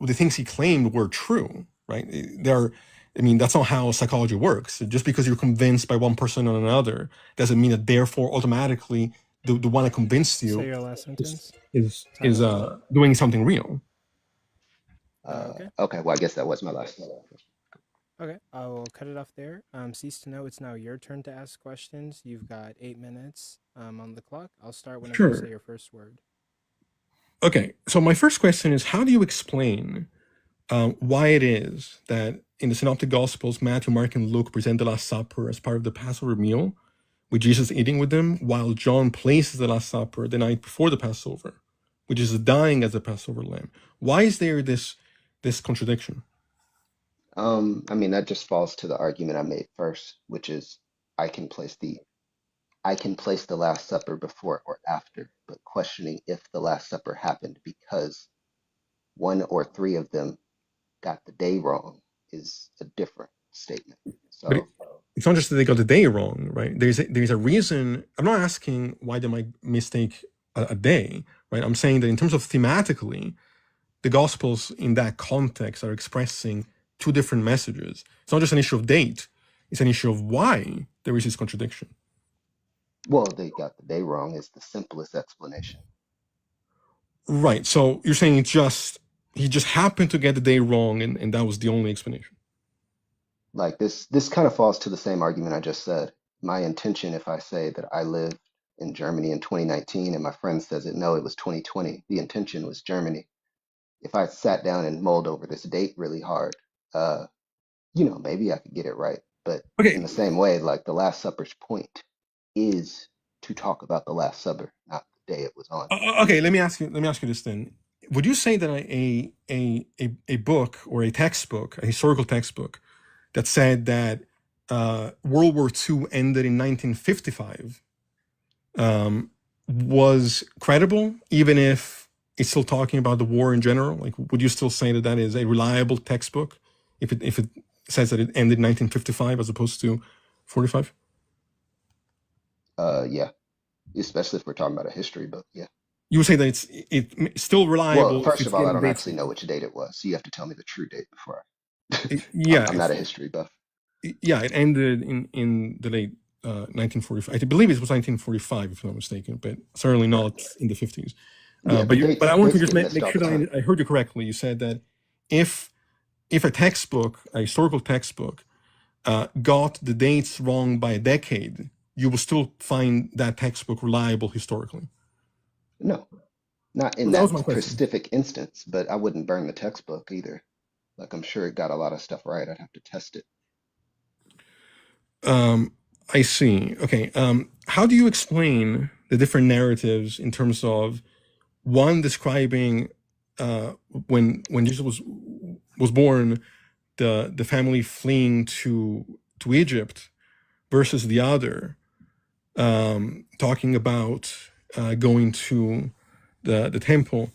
the things he claimed were true, right? That's not how psychology works. Just because you're convinced by one person or another doesn't mean that therefore automatically the one that convinced you Say your last sentence. is doing something real. Okay, well, I guess that was my last. Okay, I will cut it off there. Ceasetoknow, it's now your turn to ask questions. You've got 8 minutes on the clock. I'll start whenever you say your first word. Okay, so my first question is, how do you explain why it is that in the Synoptic Gospels, Matthew, Mark, and Luke present the Last Supper as part of the Passover meal, with Jesus eating with them, while John places the Last Supper the night before the Passover, which is dying as a Passover lamb? Why is there this contradiction? That just falls to the argument I made first, which is I can place the Last Supper before or after, but questioning if the Last Supper happened because one or three of them got the day wrong is a different statement. So it's not just that they got the day wrong, right? There's a reason. I'm not asking why they might mistake a day, right? I'm saying that in terms of thematically, the Gospels in that context are expressing two different messages. It's not just an issue of date; it's an issue of why there is this contradiction. Well, they got the day wrong is the simplest explanation. Right. So you're saying he just happened to get the day wrong, and that was the only explanation. Like this kind of falls to the same argument I just said. My intention, if I say that I lived in Germany in 2019 and my friend says it was 2020, the intention was Germany. If I sat down and mulled over this date really hard, maybe I could get it right. But in the same way, like the Last Supper's point is to talk about the Last Supper, not the day it was on. Okay, let me ask you this then. Would you say that a book or a textbook, a historical textbook, that said that World War II ended in 1955 was credible, even if it's still talking about the war in general? Like, would you still say that is a reliable textbook if it says that it ended in 1955 as opposed to 45? Yeah, especially if we're talking about a history book. Yeah. You would say that it's still reliable. Well, first of all, I don't actually know which date it was, so you have to tell me the true date before. Yeah, I'm not a history buff. Yeah, it ended in the late 1945. I believe it was 1945, if I'm not mistaken, but certainly not in the 50s. But I want to just make sure that I heard you correctly. You said that if a textbook, a historical textbook, got the dates wrong by a decade, you will still find that textbook reliable historically. No, not in That was that my question. specific instance, but I wouldn't burn the textbook either. Like, I'm sure it got a lot of stuff right. I'd have to test it. I see. Okay. How do you explain the different narratives in terms of one describing when Jesus was born, the family fleeing to Egypt, versus the other talking about going to the temple,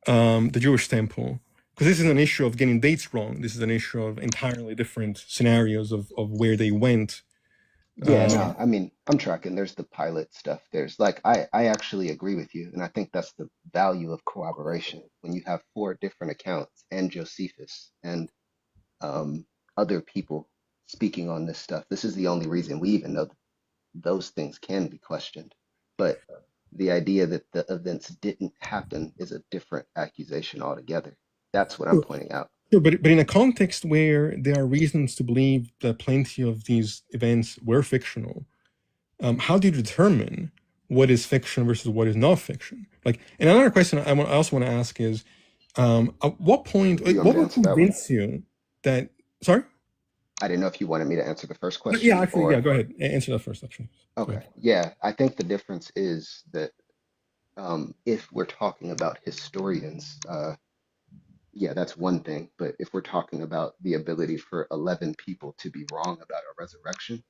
the Jewish temple? Because this is an issue of getting dates wrong. This is an issue of entirely different scenarios of where they went. Yeah, no, I mean, I'm tracking. There's the pilot stuff. There's like, I actually agree with you. And I think that's the value of corroboration. When you have 4 different accounts and Josephus and other people speaking on this stuff, this is the only reason we even know that those things can be questioned. But the idea that the events didn't happen is a different accusation altogether. That's what I'm pointing out. Sure, but in a context where there are reasons to believe that plenty of these events were fictional, how do you determine what is fiction versus what is not fiction? Like, and another question I also want to ask is, at what point, You want what me to would answer that one? convince you that? Sorry. I didn't know if you wanted me to answer the first question. Yeah, actually, or... yeah. Go ahead. Answer that first, actually. Okay. Yeah, I think the difference is that if we're talking about historians, yeah, that's one thing. But if we're talking about the ability for 11 people to be wrong about a resurrection,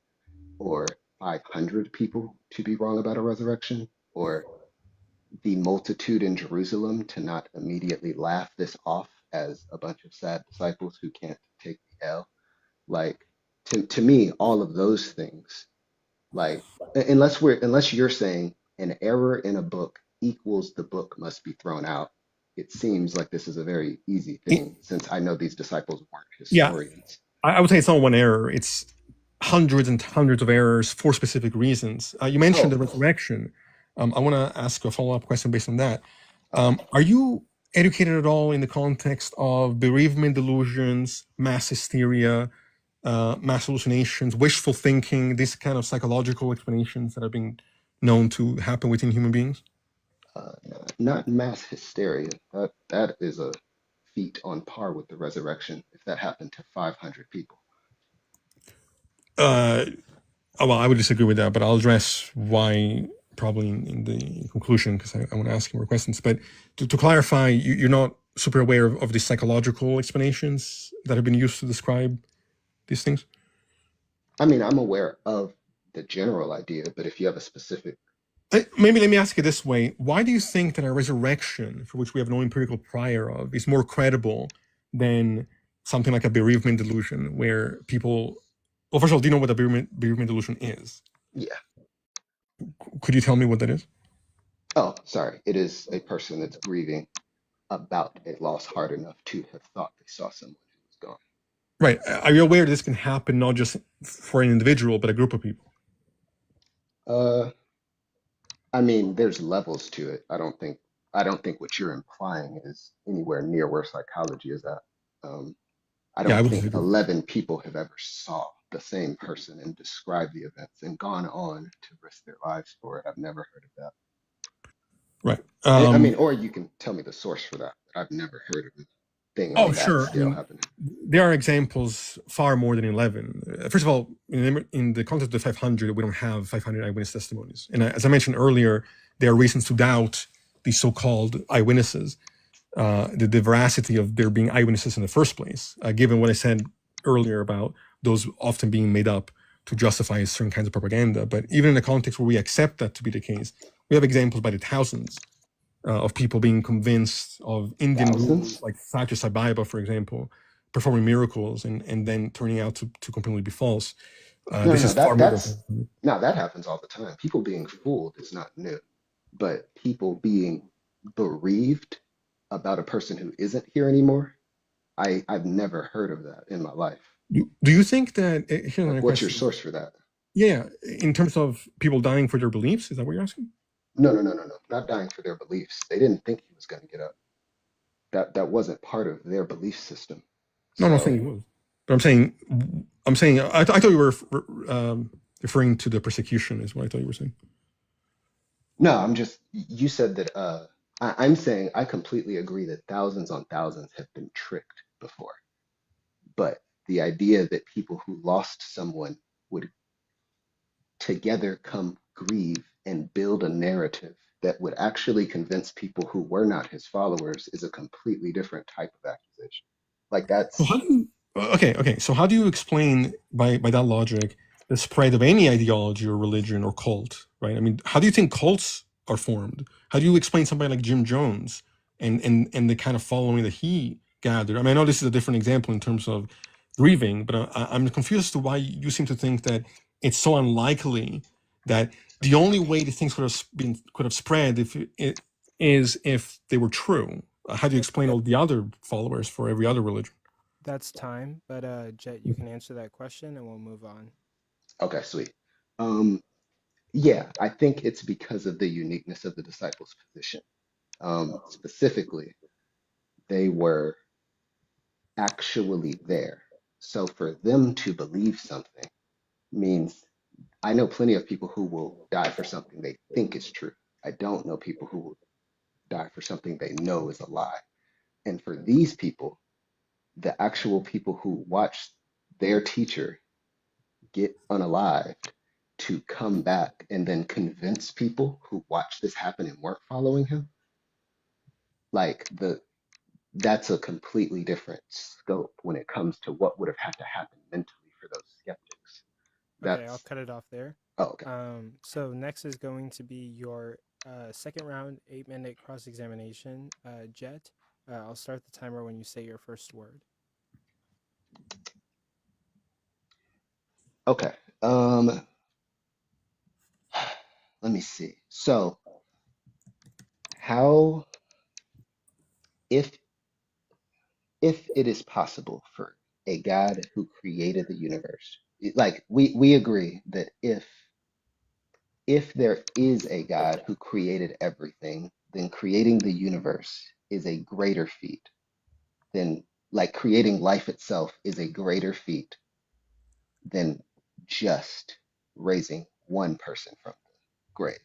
or 500 people to be wrong about a resurrection, or the multitude in Jerusalem to not immediately laugh this off as a bunch of sad disciples who can't take the L, like to me, all of those things, like unless you're saying an error in a book equals the book must be thrown out, it seems like this is a very easy thing since I know these disciples weren't historians. Yeah, I would say it's not one error. It's hundreds and hundreds of errors for specific reasons. You mentioned the resurrection. I want to ask a follow-up question based on that. Are you educated at all in the context of bereavement delusions, mass hysteria, mass hallucinations, wishful thinking, these kind of psychological explanations that have been known to happen within human beings? Not mass hysteria. That is a feat on par with the resurrection if that happened to 500 people. Well, I would disagree with that, but I'll address why probably in the conclusion, because I want to ask you more questions. But to clarify, you're not super aware of the psychological explanations that have been used to describe these things? I mean, I'm aware of the general idea, but if you have a specific... Maybe let me ask you this way. Why do you think that a resurrection, for which we have no empirical prior of, is more credible than something like a bereavement delusion, where people... Well, first of all, do you know what a bereavement delusion is? Yeah. Could you tell me what that is? Oh, sorry. It is a person that's grieving about a loss hard enough to have thought they saw someone who was gone. Right. Are you aware this can happen not just for an individual, but a group of people? I mean, there's levels to it. I don't think what you're implying is anywhere near where psychology is at. I don't think 11 people have ever saw the same person and described the events and gone on to risk their lives for it. I've never heard of that. Right. I mean, or you can tell me the source for that. I've never heard of a thing on that scale happening. There are examples far more than 11. First of all, in the context of the 500, we don't have 500 eyewitness testimonies. And as I mentioned earlier, there are reasons to doubt these so-called eyewitnesses, the veracity of there being eyewitnesses in the first place, given what I said earlier about those often being made up to justify certain kinds of propaganda. But even in a context where we accept that to be the case, we have examples by the thousands of people being convinced of Indian gurus like Satya Sai Baba, for example, performing miracles and then turning out to completely be false. That happens all the time. People being fooled is not new, but people being bereaved about a person who isn't here anymore, I've never heard of that in my life. Do you think that... What's your source for that? Yeah, in terms of people dying for their beliefs, is that what you're asking? No. Not dying for their beliefs. They didn't think he was going to get up. That wasn't part of their belief system. No, I'm not saying he was. But I'm saying, I thought you were referring to the persecution, is what I thought you were saying. No, you said that, I'm saying I completely agree that thousands on thousands have been tricked before. But the idea that people who lost someone would together come grieve and build a narrative that would actually convince people who were not his followers is a completely different type of accusation. Like So how that's do you, okay. So how do you explain by that logic the spread of any ideology or religion or cult, right? I mean, how do you think cults are formed? How do you explain somebody like Jim Jones and the kind of following that he gathered? I mean, I know this is a different example in terms of grieving, but I'm confused as to why you seem to think that it's so unlikely that the only way the things could have spread is if they were true. How do you explain all the other followers for every other religion? That's time, but Jeht, you can answer that question and we'll move on. okay, sweet. Yeah, I think it's because of the uniqueness of the disciples' position. Specifically, they were actually there. So for them to believe something means I know plenty of people who will die for something they think is true. I don't know people who will die for something they know is a lie. And for these people, the actual people who watched their teacher get unalived to come back and then convince people who watched this happen and weren't following him, like that's a completely different scope when it comes to what would have had to happen mentally for those skeptics. Okay, I'll That's cut it off there. okay. So next is going to be your second round 8-minute cross-examination. Jeht, I'll start the timer when you say your first word. Okay. Let me see. So how if it is possible for a God who created the universe, like we agree that if there is a God who created everything, then creating the universe is a greater feat than like creating life itself is a greater feat than just raising one person from the grave.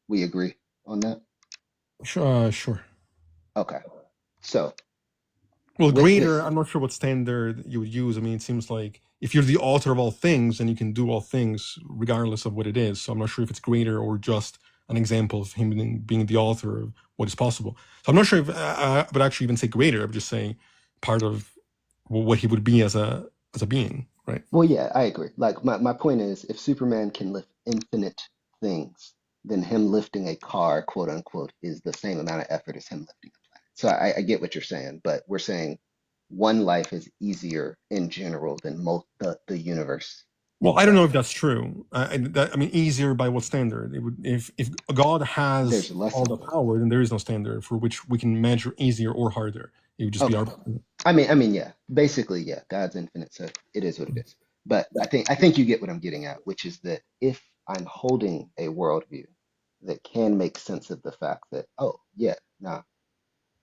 We agree on that? Sure. Okay. So Well, with greater, this, I'm not sure what standard you would use. I mean, it seems like if you're the author of all things, then you can do all things regardless of what it is. So I'm not sure if it's greater or just an example of him being the author of what is possible. So I'm not sure if I would actually even say greater. I would just say part of what he would be as a being, right? well, yeah, I agree. Like my point is if Superman can lift infinite things, then him lifting a car, quote unquote, is the same amount of effort as him lifting a planet. So I get what you're saying, but we're saying one life is easier in general than the universe Well, I don't know itself. if that's true. I mean, easier by what standard? It would, if God has There's less all of the them. power, then there is no standard for which we can measure easier or harder. It would just be Okay. our. I mean, yeah. Basically, yeah. God's infinite, so it is what it is. But I think you get what I'm getting at, which is that if I'm holding a worldview that can make sense of the fact that, oh, yeah, nah,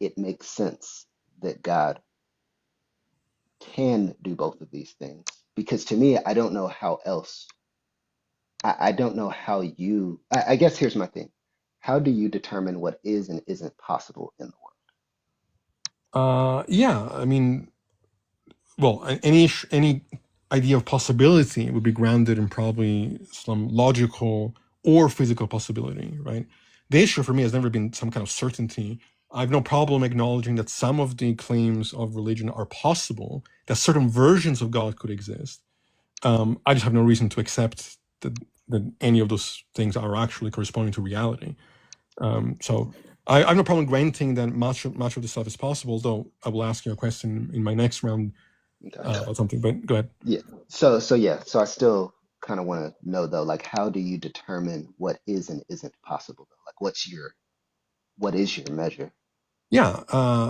it makes sense that God can do both of these things. Because to me, I don't know how else. I don't know how you. I guess here's my thing. How do you determine what is and isn't possible in the Yeah, I mean, well, any idea of possibility would be grounded in probably some logical or physical possibility, right? The issue for me has never been some kind of certainty. I have no problem acknowledging that some of the claims of religion are possible, that certain versions of God could exist. I just have no reason to accept that any of those things are actually corresponding to reality. So I have no problem granting that much of this stuff is possible, though I will ask you a question in my next round world? Okay. about something, but go ahead. Yeah. So yeah. So I still kind of want to know though, like, how do you determine what is and isn't possible though? Like, what is your measure? Yeah,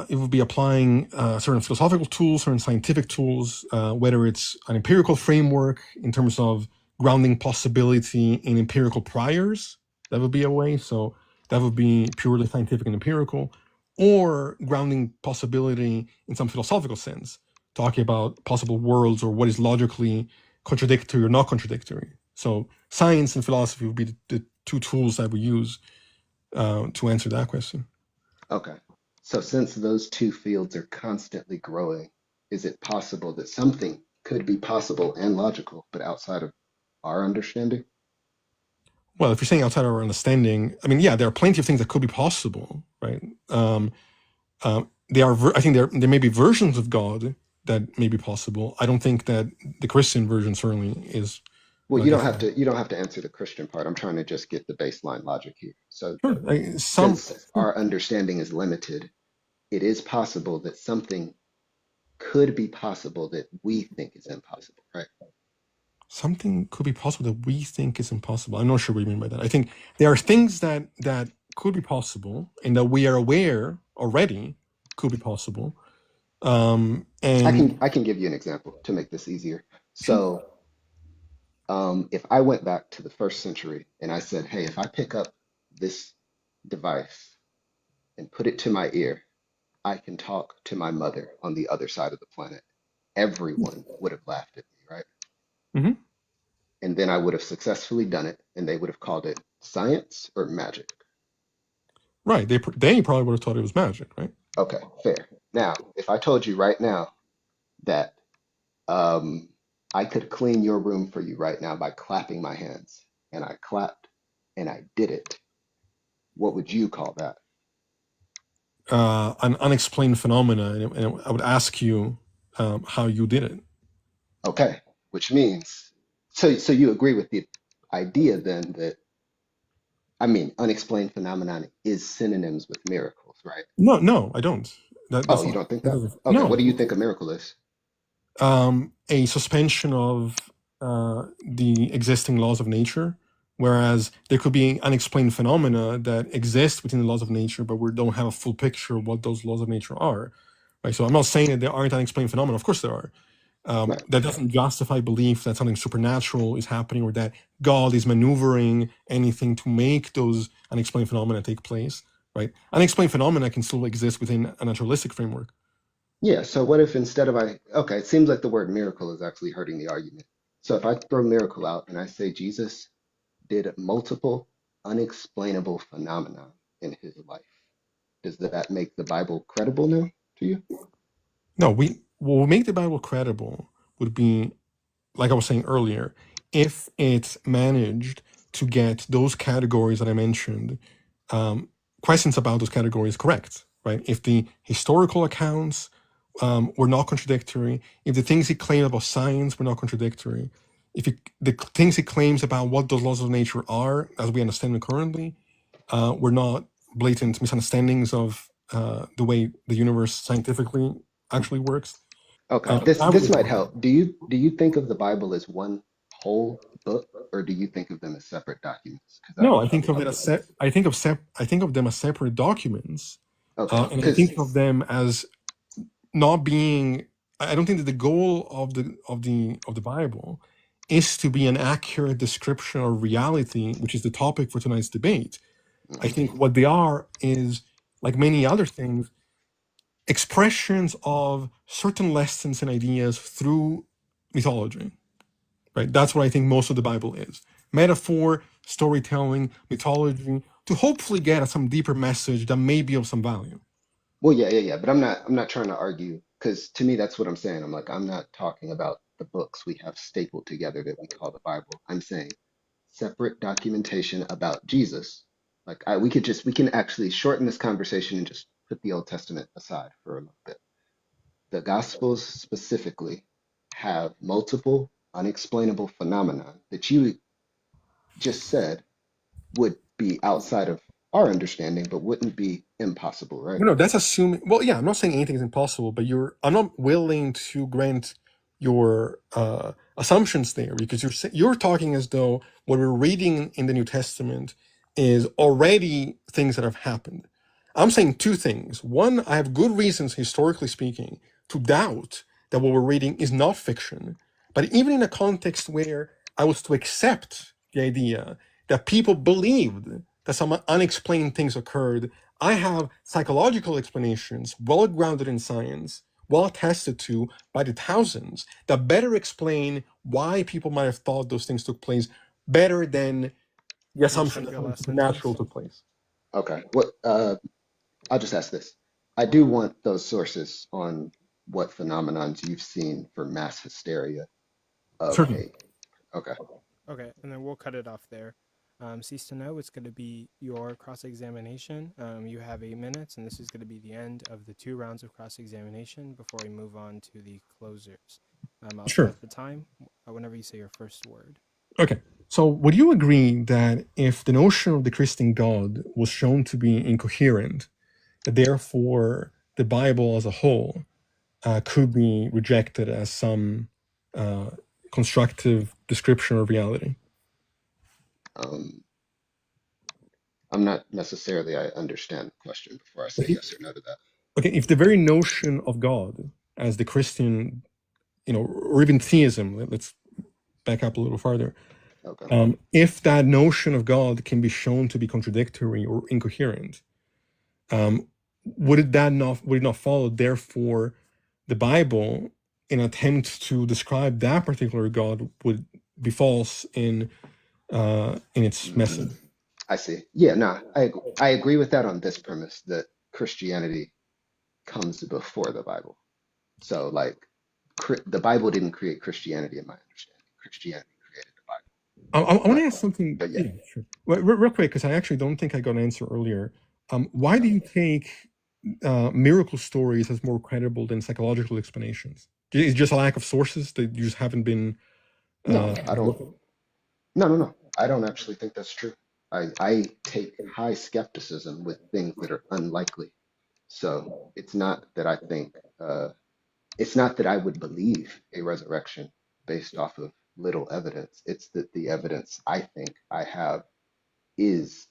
it would be applying certain philosophical tools, certain scientific tools, whether it's an empirical framework in terms of grounding possibility in empirical priors. That would be a way. So that would be purely scientific and empirical, or grounding possibility in some philosophical sense. talking about possible worlds or what is logically contradictory or not contradictory. So science and philosophy would be the two tools that we use to answer that question. Okay. So since those two fields are constantly growing, is it possible that something could be possible and logical, but outside of our understanding? Well, if you're saying outside of our understanding, I mean, yeah, there are plenty of things that could be possible, right? I think there may be versions of God that may be possible. I don't think that the Christian version certainly is. Well, you don't have to answer the Christian part. I'm trying to just get the baseline logic here. So since our understanding is limited, it is possible that something could be possible that we think is impossible, right? Something could be possible that we think is impossible. I'm not sure what you mean by that. I think there are things that could be possible and that we are aware already could be possible. And I can give you an example to make this easier. So if I went back to the 1st century and I said, hey, if I pick up this device and put it to my ear, I can talk to my mother on the other side of the planet. Everyone would have laughed at me, right? Mm-hmm. And then I would have successfully done it, and they would have called it science or magic. Right. They probably would have thought it was magic, right? Okay, fair. Now, if I told you right now that I could clean your room for you right now by clapping my hands, and I clapped and I did it, what would you call that? An unexplained phenomena, and I would ask you how you did it. Okay, which means, so you agree with the idea then that, I mean, unexplained phenomenon is synonyms with miracles, right? No, I don't. You don't think that? Okay, No. what do you think a miracle is? A suspension of the existing laws of nature, whereas there could be unexplained phenomena that exist within the laws of nature, but we don't have a full picture of what those laws of nature are. Right. So I'm not saying that there aren't unexplained phenomena. Of course there are. That doesn't justify belief that something supernatural is happening or that God is maneuvering anything to make those unexplained phenomena take place. Right. Unexplained phenomena can still exist within a naturalistic framework. Yeah, so what if instead of okay, it seems like the word miracle is actually hurting the argument. So if I throw miracle out and I say Jesus did multiple unexplainable phenomena in his life, does that make the Bible credible now to you? No, what will make the Bible credible would be, like I was saying earlier, if it managed to get those categories that I mentioned, questions about those categories correct, right? If the historical accounts were not contradictory, if the things he claimed about science were not contradictory, if the things he claims about what those laws of nature are, as we understand them currently, were not blatant misunderstandings of the way the universe scientifically actually works. Okay, this might help. Do you think of the Bible as one whole book, or do you think of them as separate documents? No, I think of it as I think of them as separate documents, and I think of them as not being. I don't think that the goal of the Bible is to be an accurate description of reality, which is the topic for tonight's debate. I think what they are is, like many other things, expressions of certain lessons and ideas through mythology. Right? That's what I think most of the Bible is. Metaphor, storytelling, mythology, to hopefully get at some deeper message that may be of some value. Well, yeah. But I'm not trying to argue, because to me that's what I'm saying. I'm like, I'm not talking about the books we have stapled together that we call the Bible. I'm saying separate documentation about Jesus. Like we can actually shorten this conversation and just put the Old Testament aside for a little bit. The Gospels specifically have multiple unexplainable phenomena that you just said would be outside of our understanding, but wouldn't be impossible, right? No, that's assuming. Well, yeah, I'm not saying anything is impossible, but I'm not willing to grant your assumptions there, because you're talking as though what we're reading in the New Testament is already things that have happened. I'm saying two things. One, I have good reasons, historically speaking, to doubt that what we're reading is not fiction. But even in a context where I was to accept the idea that people believed that some unexplained things occurred, I have psychological explanations, well grounded in science, well attested to by the thousands, that better explain why people might have thought those things took place better than the assumption that something supernatural took place. Okay. What? I'll just ask this. I do want those sources on what phenomenons you've seen for mass hysteria of Certainly. Okay. Okay, and then we'll cut it off there. Ceasetoknow, it's going to be your cross-examination. You have 8 minutes, and this is going to be the end of the 2 rounds of cross-examination before we move on to the closers. I'll Sure. start the time whenever you say your first word. Okay. So would you agree that if the notion of the Christian God was shown to be incoherent, that therefore the Bible as a whole could be rejected as some constructive description of reality? I'm not necessarily, I understand the question before I say yes or no to that. Okay, if the very notion of God as the Christian, or even theism, let's back up a little farther. Okay. If that notion of God can be shown to be contradictory or incoherent, would it not follow, therefore, the Bible, in an attempt to describe that particular God, would be false in its message? I see. Yeah, no, I agree with that on this premise that Christianity comes before the Bible. So, like, the Bible didn't create Christianity, in my understanding. Christianity created the Bible. I want to ask something. But yeah. Sure. Real quick, because I actually don't think I got an answer earlier. Why do you take miracle stories as more credible than psychological explanations? Is it just a lack of sources that you just haven't been? No, I don't. No. I don't actually think that's true. I take high skepticism with things that are unlikely. So it's not that I think, it's not that I would believe a resurrection based off of little evidence. It's that the evidence I think I have is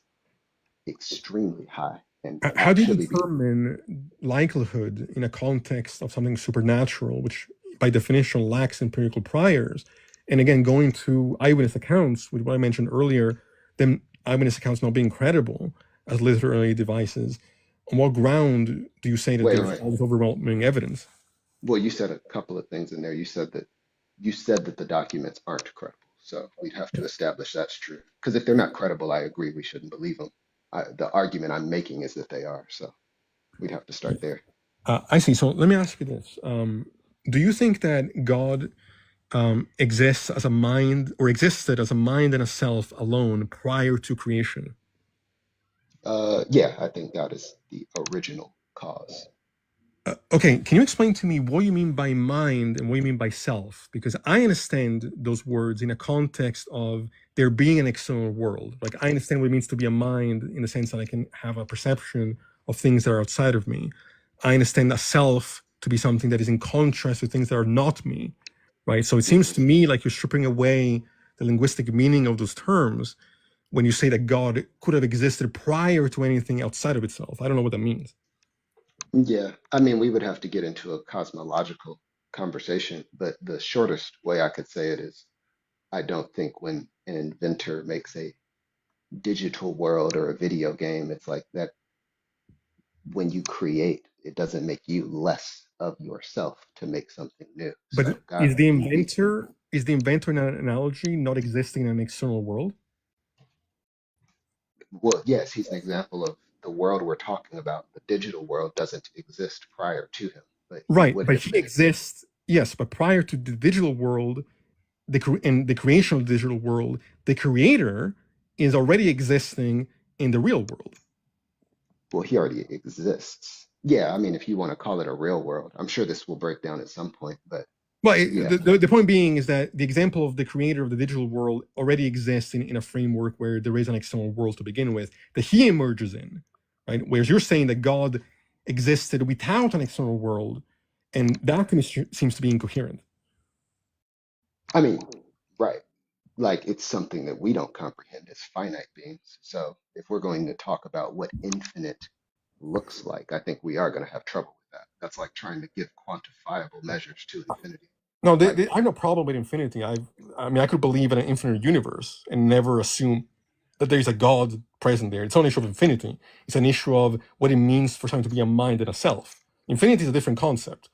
extremely high. And How do you determine likelihood in a context of something supernatural, which by definition lacks empirical priors? And again, going to eyewitness accounts, with what I mentioned earlier, them eyewitness accounts not being credible as literary devices, on what ground do you say that there's all this overwhelming evidence? Well, you said a couple of things in there. You said that the documents aren't credible. So we'd have to establish that's true. Because if they're not credible, I agree we shouldn't believe them. The argument I'm making is that they are. So we'd have to start there. I see. So let me ask you this. Do you think that God exists as a mind, or existed as a mind and a self alone prior to creation? Yeah, I think God is the original cause. Okay, can you explain to me what you mean by mind and what you mean by self? Because I understand those words in a context of there being an external world. Like, I understand what it means to be a mind in the sense that I can have a perception of things that are outside of me. I understand a self to be something that is in contrast to things that are not me, right? So it seems to me like you're stripping away the linguistic meaning of those terms when you say that God could have existed prior to anything outside of itself. I don't know what that means. Yeah, I mean, we would have to get into a cosmological conversation, but the shortest way I could say it is I don't think when an inventor makes a digital world or a video game, it's like that when you create, it doesn't make you less of yourself to make something new. But So God, is the inventor in an analogy not existing in an external world? well, yes, he's an example of the world we're talking about. The digital world doesn't exist prior to him, but Right, would but have he been. exists, yes, but prior to the digital world, in the creation of the digital world, the creator is already existing in the real world. Well, he already exists. Yeah, I mean, if you want to call it a real world, I'm sure this will break down at some point, but Well, yeah. the point being is that the example of the creator of the digital world already exists in a framework where there is an external world to begin with that he emerges in, right? Whereas you're saying that God existed without an external world, and that to me seems to be incoherent. I mean, right. Like it's something that we don't comprehend as finite beings. So if we're going to talk about what infinite looks like, I think we are going to have trouble with that. That's like trying to give quantifiable measures to infinity. No, I have no problem with infinity. I mean, I could believe in an infinite universe and never assume that there's a God present there. It's not an issue of infinity. It's an issue of what it means for something to be a mind and a self. Infinity is a different concept.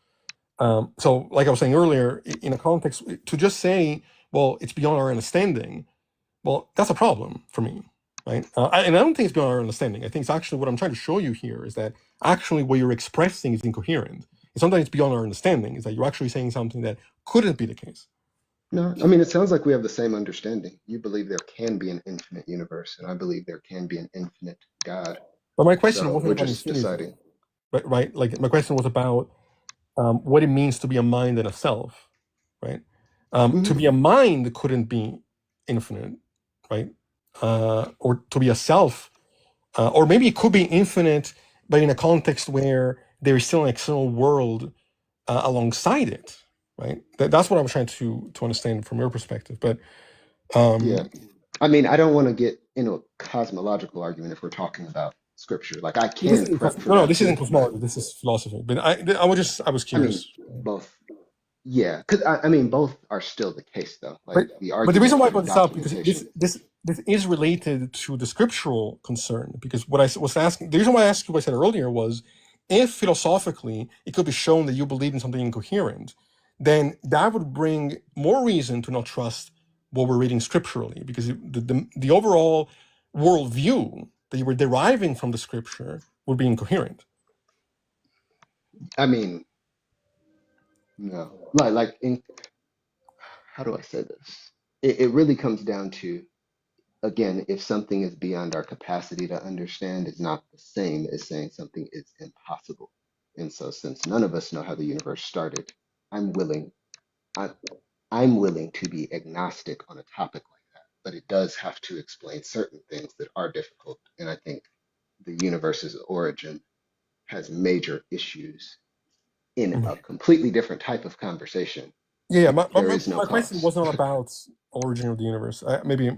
So, like I was saying earlier, in a context, to just say, well, it's beyond our understanding, well, that's a problem for me, right? And I don't think it's beyond our understanding. I think it's actually what I'm trying to show you here is that actually what you're expressing is incoherent. And sometimes it's beyond our understanding, is that you're actually saying something that couldn't be the case. No, I mean, it sounds like we have the same understanding. You believe there can be an infinite universe, and I believe there can be an infinite God. But my question So wasn't we're about just infinity, deciding. right? Like my question was about what it means to be a mind and a self, right? To be a mind couldn't be infinite, right? Or to be a self, or maybe it could be infinite, but in a context where there is still an external world alongside it, right? That's what I'm trying to understand from your perspective. But Yeah. I mean, I don't want to get into a cosmological argument if we're talking about scripture. Like, I this can isn't prep for no, that this isn't too, but cosmology. This is philosophy. But I was I mean, curious. both. Yeah, because I mean, both are still the case, though. Like, But the the reason argument why I for the brought this up because documentation. this is related to the scriptural concern. Because what I was asking, the reason why I asked you what I said earlier was, if philosophically it could be shown that you believe in something incoherent, then that would bring more reason to not trust what we're reading scripturally, because the overall worldview that you were deriving from the scripture would be incoherent. I mean, no. How do I say this? It really comes down to, again, if something is beyond our capacity to understand, it's not the same as saying something is impossible. And so, since none of us know how the universe started, I'm willing, I, I'm willing to be agnostic on a topic like that. But it does have to explain certain things that are difficult. And I think the universe's origin has major issues in a completely different type of conversation. Yeah, There is no my question cause. was not about origin of the universe. Maybe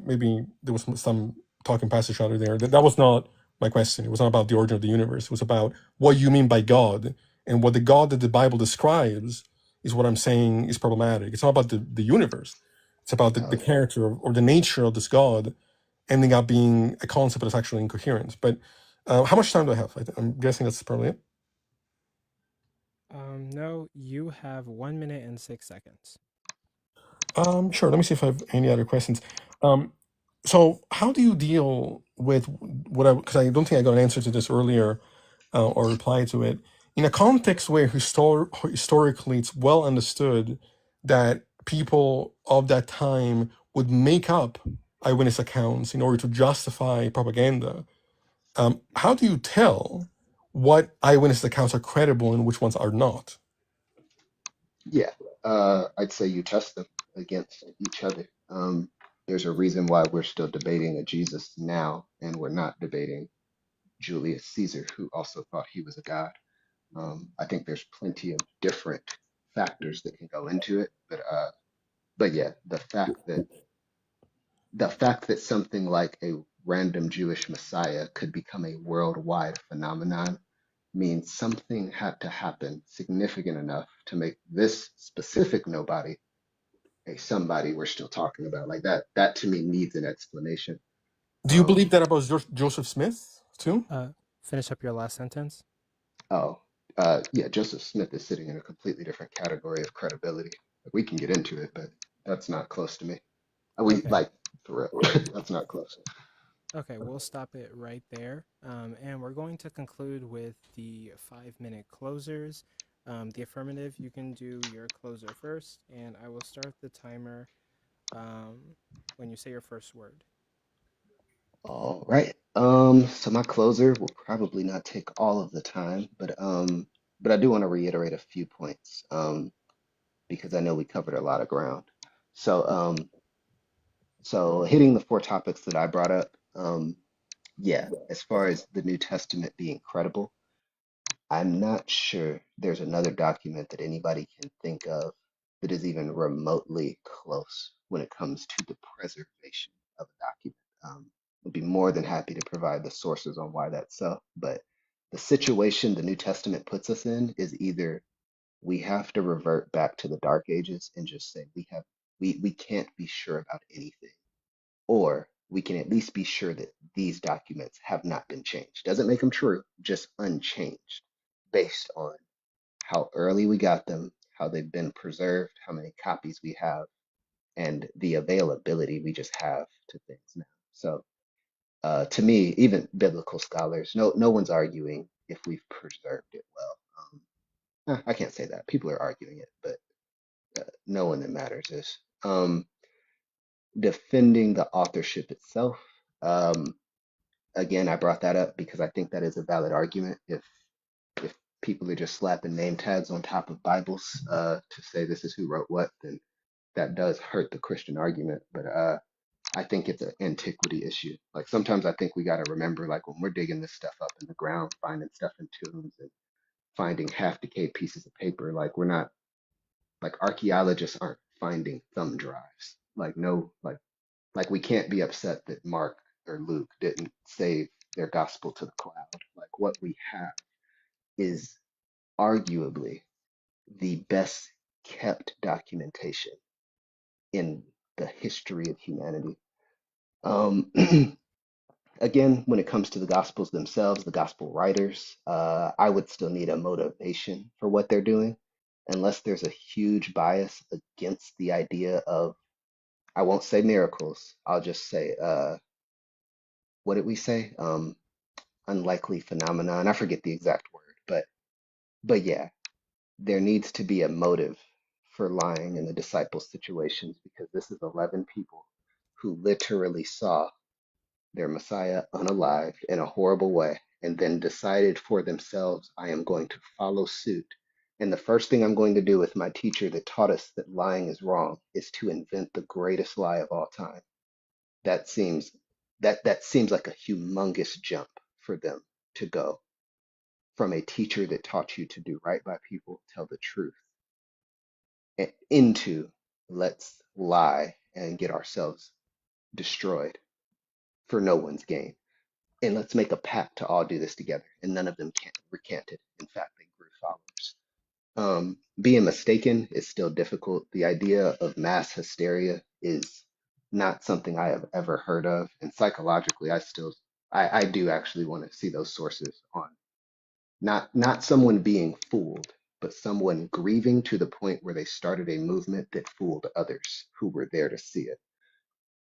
there was some talking past each other there. That was not my question. It was not about the origin of the universe. It was about what you mean by God, and what the God that the Bible describes is what I'm saying is problematic. It's not about the universe. It's about the character or the nature of this God ending up being a concept that's actually incoherent. But how much time do I have? I'm guessing that's probably it. No, you have 1 minute and 6 seconds. Sure. Let me see if I have any other questions. So how do you deal with because I don't think I got an answer to this earlier or reply to it, in a context where historically it's well understood that people of that time would make up eyewitness accounts in order to justify propaganda. How do you tell what eyewitness accounts are credible and which ones are not? Yeah, I'd say you test them against each other. There's a reason why we're still debating a Jesus now, and we're not debating Julius Caesar, who also thought he was a god. I think there's plenty of different factors that can go into it, but yeah, the fact that something like a random Jewish Messiah could become a worldwide phenomenon means something had to happen significant enough to make this specific nobody a somebody we're still talking about. Like that to me needs an explanation. Do you believe that about Joseph Smith too? Finish up your last sentence. Yeah, Joseph Smith is sitting in a completely different category of credibility. We can get into it, but that's not close to me. Okay. For real, that's not close. Okay, we'll stop it right there. And we're going to conclude with the 5-minute closers. The affirmative, you can do your closer first, and I will start the timer when you say your first word. All right. So my closer will probably not take all of the time, but I do want to reiterate a few points, because I know we covered a lot of ground. So hitting the 4 topics that I brought up, yeah, as far as the New Testament being credible, I'm not sure there's another document that anybody can think of that is even remotely close when it comes to the preservation of a document. I'd be more than happy to provide the sources on why that's so, but the situation the New Testament puts us in is either we have to revert back to the Dark Ages and just say we can't be sure about anything, or we can at least be sure that these documents have not been changed. Doesn't make them true, just unchanged based on how early we got them, how they've been preserved, how many copies we have, and the availability we just have to things now. So to me, even biblical scholars, no one's arguing if we've preserved it well. I can't say that. People are arguing it, but no one that matters is. Defending the authorship itself. Again, I brought that up because I think that is a valid argument. If people are just slapping name tags on top of Bibles to say this is who wrote what, then that does hurt the Christian argument. But I think it's an antiquity issue. Like sometimes I think we got to remember, like when we're digging this stuff up in the ground, finding stuff in tombs and finding half decayed pieces of paper, like we're not, like archaeologists aren't finding thumb drives. Like no, like we can't be upset that Mark or Luke didn't save their gospel to the cloud. Like what we have is arguably the best kept documentation in the history of humanity. Again, when it comes to the gospels themselves, the gospel writers, I would still need a motivation for what they're doing, unless there's a huge bias against the idea of, I won't say miracles, I'll just say, what did we say? Unlikely phenomenon. I forget the exact word, but yeah, there needs to be a motive for lying in the disciples' situations, because this is 11 people who literally saw their Messiah unalived in a horrible way, and then decided for themselves, I am going to follow suit. And the first thing I'm going to do with my teacher that taught us that lying is wrong is to invent the greatest lie of all time. That seems like a humongous jump for them to go from a teacher that taught you to do right by people, tell the truth, and into let's lie and get ourselves destroyed for no one's gain. And let's make a pact to all do this together. And none of them recanted. In fact, they grew followers. Being mistaken is still difficult. The idea of mass hysteria is not something I have ever heard of. And psychologically, I do actually want to see those sources on not someone being fooled, but someone grieving to the point where they started a movement that fooled others who were there to see it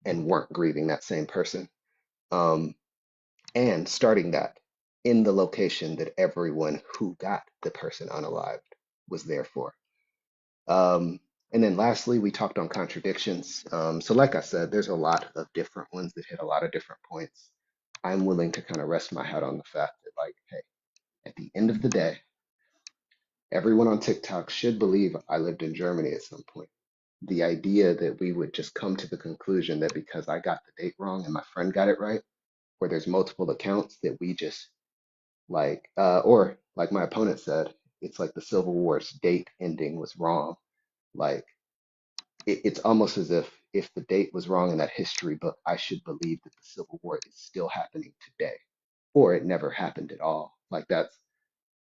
and weren't grieving that same person. And starting that in the location that everyone who got the person unalived was there for. And then lastly, we talked on contradictions. So like I said, there's a lot of different ones that hit a lot of different points. I'm willing to kind of rest my head on the fact that, like, hey, at the end of the day, everyone on TikTok should believe I lived in Germany at some point. The idea that we would just come to the conclusion that because I got the date wrong and my friend got it right, where there's multiple accounts, that we just like, or like my opponent said, it's like the Civil War's date ending was wrong. Like it's almost as if the date was wrong in that history book, I should believe that the Civil War is still happening today, or it never happened at all. Like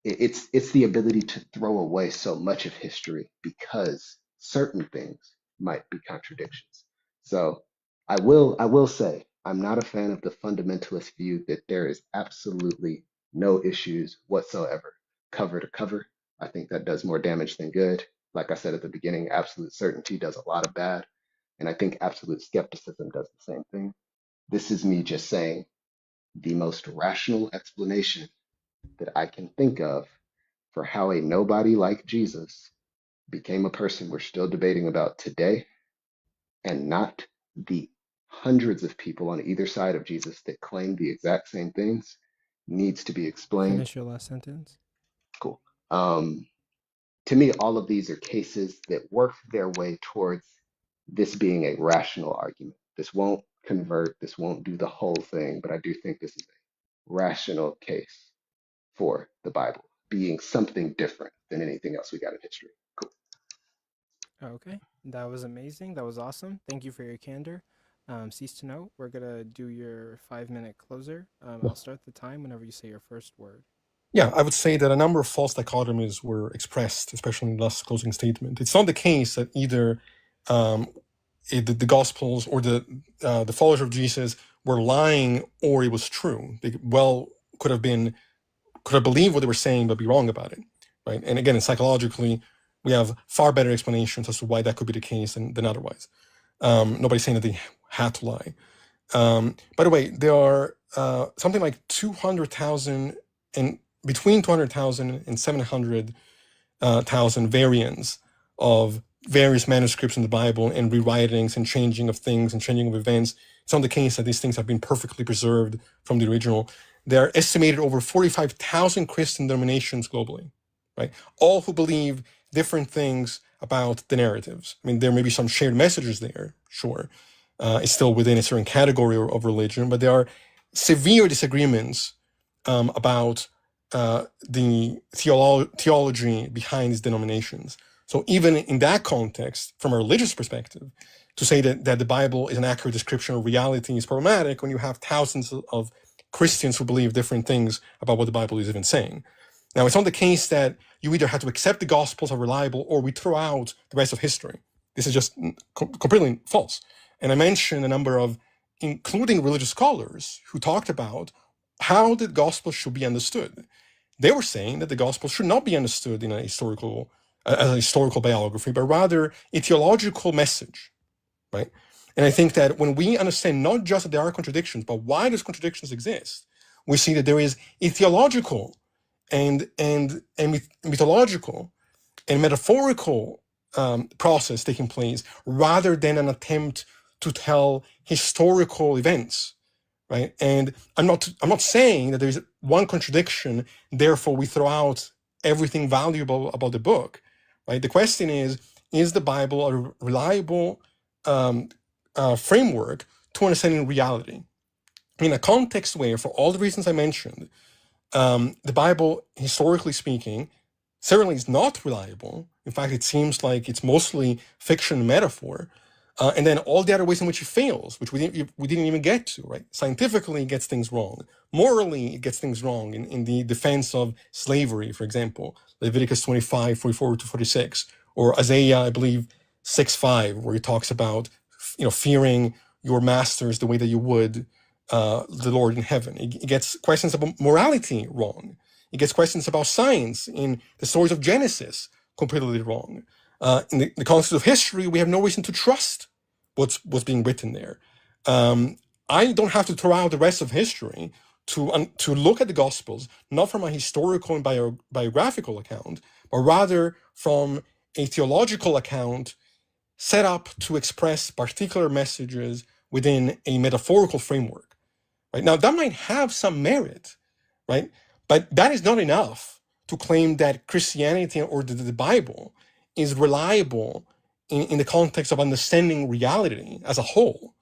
it's the ability to throw away so much of history because certain things might be contradictions. So I will say I'm not a fan of the fundamentalist view that there is absolutely no issues whatsoever, cover to cover. I think that does more damage than good. Like I said at the beginning, absolute certainty does a lot of bad. And I think absolute skepticism does the same thing. This is me just saying the most rational explanation that I can think of for how a nobody like Jesus became a person we're still debating about today, and not the hundreds of people on either side of Jesus that claim the exact same things, needs to be explained. Finish your last sentence. Cool. To me, all of these are cases that work their way towards this being a rational argument. This won't convert, this won't do the whole thing, but I do think this is a rational case for the Bible being something different than anything else we got in history. Cool. Okay, that was amazing. That was awesome. Thank you for your candor. Ceasetoknow, we're gonna do your 5-minute closer. I'll start the time whenever you say your first word. Yeah, I would say that a number of false dichotomies were expressed, especially in the last closing statement. It's not the case that either the Gospels or the followers of Jesus were lying or it was true. They could have believed what they were saying but be wrong about it, right? And again, psychologically, we have far better explanations as to why that could be the case than otherwise. Nobody's saying that they had to lie. By the way, there are something like 200,000 and between 200,000 and 700,000 variants of various manuscripts in the Bible and rewritings and changing of things and changing of events. It's not the case that these things have been perfectly preserved from the original. There are estimated over 45,000 Christian denominations globally, right? All who believe different things about the narratives. I mean, there may be some shared messages there, sure. It's still within a certain category of religion, but there are severe disagreements about the theology behind these denominations. So even in that context, from a religious perspective, to say that the Bible is an accurate description of reality is problematic when you have thousands of Christians who believe different things about what the Bible is even saying. Now, it's not the case that you either have to accept the Gospels are reliable or we throw out the rest of history. This is just completely false. And I mentioned a number of, including religious scholars, who talked about how the Gospel should be understood. They were saying that the Gospel should not be understood in a historical, as a historical biography, but rather a theological message, right? And I think that when we understand not just that there are contradictions, but why those contradictions exist, we see that there is a theological and mythological and metaphorical process taking place, rather than an attempt to tell historical events, right? And I'm not saying that there's one contradiction, therefore we throw out everything valuable about the book, right? The question is the Bible a reliable framework to understanding reality? In a context where, for all the reasons I mentioned, the Bible, historically speaking, certainly is not reliable. In fact, it seems like it's mostly fiction and metaphor. And then all the other ways in which it fails, which we didn't even get to, right? Scientifically, it gets things wrong. Morally, it gets things wrong in the defense of slavery, for example, Leviticus 25, 44 to 46, or Isaiah, I believe, 6:5, where he talks about, fearing your masters the way that you would the Lord in heaven. It gets questions about morality wrong. It gets questions about science in the stories of Genesis completely wrong. In the context of history, we have no reason to trust what's being written there. I don't have to throw out the rest of history to look at the Gospels, not from a historical and biographical account, but rather from a theological account set up to express particular messages within a metaphorical framework. Right? Now, that might have some merit, right? But that is not enough to claim that Christianity or the Bible is reliable in the context of understanding reality as a whole.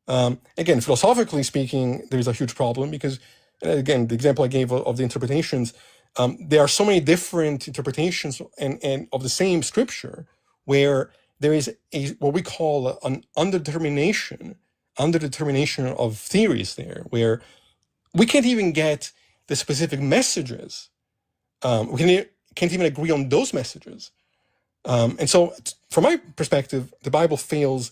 Again, philosophically speaking, there is a huge problem because, again, the example I gave of the interpretations, there are so many different interpretations and of the same scripture where there is what we call an underdetermination of theories there, where we can't even get the specific messages. We can't even agree on those messages. And so, from my perspective, the Bible fails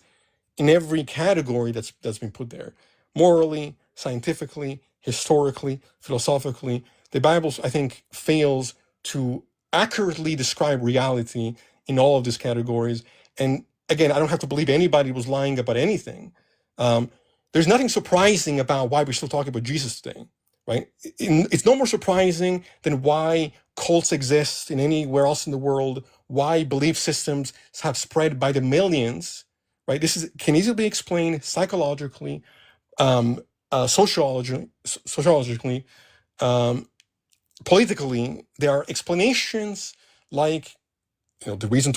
in every category that's been put there. Morally, scientifically, historically, philosophically. The Bible, I think, fails to accurately describe reality in all of these categories. And again, I don't have to believe anybody was lying about anything. There's nothing surprising about why we're still talking about Jesus today, right? It's no more surprising than why cults exist in anywhere else in the world, why belief systems have spread by the millions, right? This can easily be explained psychologically, sociologically, politically. There are explanations like, the reason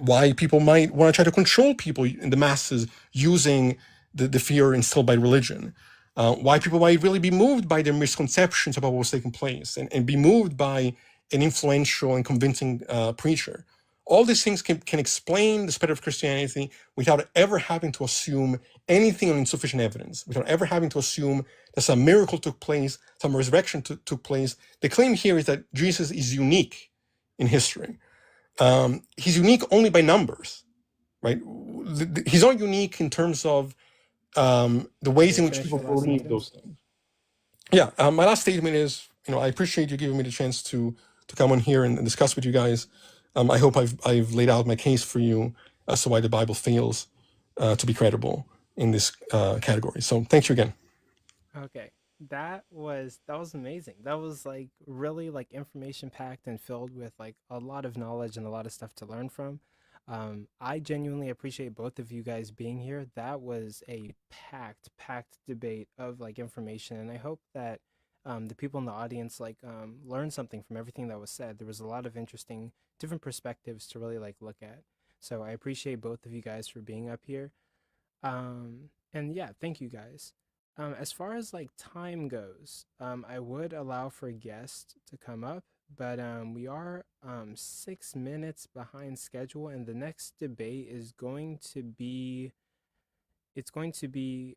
why people might want to try to control people in the masses using the fear instilled by religion. Why people might really be moved by their misconceptions about what was taking place and be moved by an influential and convincing preacher. All these things can explain the spread of Christianity without ever having to assume anything on insufficient evidence, without ever having to assume that some miracle took place, some resurrection took place. The claim here is that Jesus is unique in history. He's unique only by numbers, right? He's not unique in terms of the ways in which people believe those things. Yeah, my last statement is, I appreciate you giving me the chance to come on here and discuss with you guys. I hope I've laid out my case for you as to why the Bible fails to be credible in this category. So thank you again. Okay, that was amazing. That was like really like information packed and filled with like a lot of knowledge and a lot of stuff to learn from. I genuinely appreciate both of you guys being here. That was a packed debate of like information, and I hope that the people in the audience like learned something from everything that was said. There was a lot of interesting different perspectives to really like look at. So I appreciate both of you guys for being up here. And yeah, thank you guys. As far as like time goes, I would allow for guests to come up, but we are 6 minutes behind schedule, and the next debate is going to be it's going to be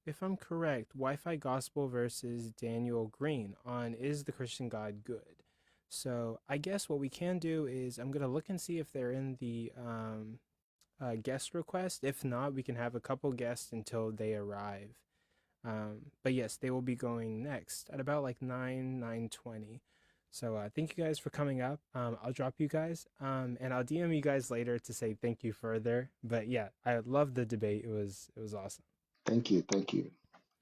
if I'm correct, WifiGospel versus Daniel Green on Is the Christian God Good? So I guess what we can do is I'm gonna look and see if they're in the guest request. If not, we can have a couple guests until they arrive. But yes, they will be going next at about like 9:20. So thank you guys for coming up. I'll drop you guys, and I'll DM you guys later to say thank you further. But yeah, I love the debate. It was awesome. Thank you. Thank you.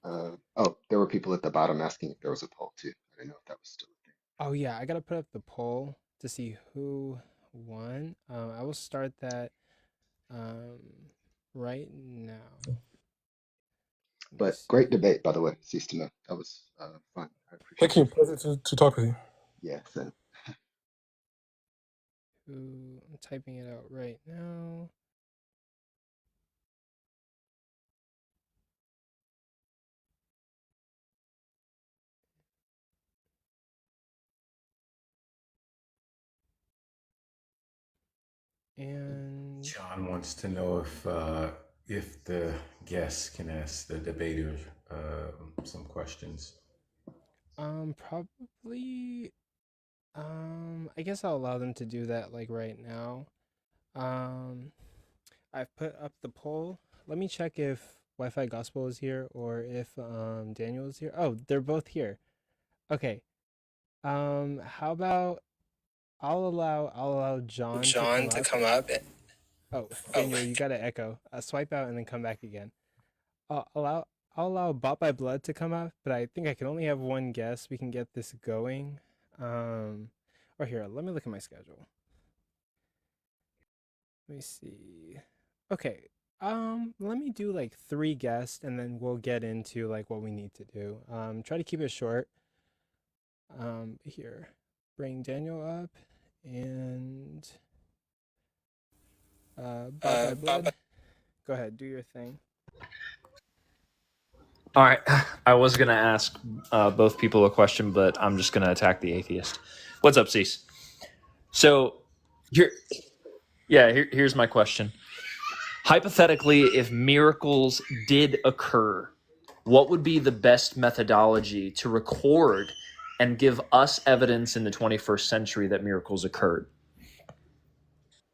Oh, there were people at the bottom asking if there was a poll too. I didn't know if that was still a thing. Oh yeah, I gotta put up the poll to see who won. I will start that um, right now. But great debate, by the way. Ceasetoknow. That was fun. I appreciate Thank you. Pleasure to talk with you. Yeah, so I'm typing it out right now. And John wants to know if the guests can ask the debater some questions. Probably I guess I'll allow them to do that like right now. I've put up the poll. Let me check if WifiGospel is here or if Daniel is here. Oh, they're both here. Okay. How about I'll allow John to come up. Oh, Daniel, you gotta echo. Swipe out and then come back again. I'll allow Bought by Blood to come up, but I think I can only have one guest. We can get this going. Or here, let me look at my schedule. Let me see. Okay. Let me do like 3 guests and then we'll get into like what we need to do. Try to keep it short. Here. Bring Daniel up and Bought by Blood. Go ahead, do your thing. All right. I was going to ask both people a question, but I'm just going to attack the atheist. What's up, Cease? So, here's my question. Hypothetically, if miracles did occur, what would be the best methodology to record and give us evidence in the 21st century that miracles occurred?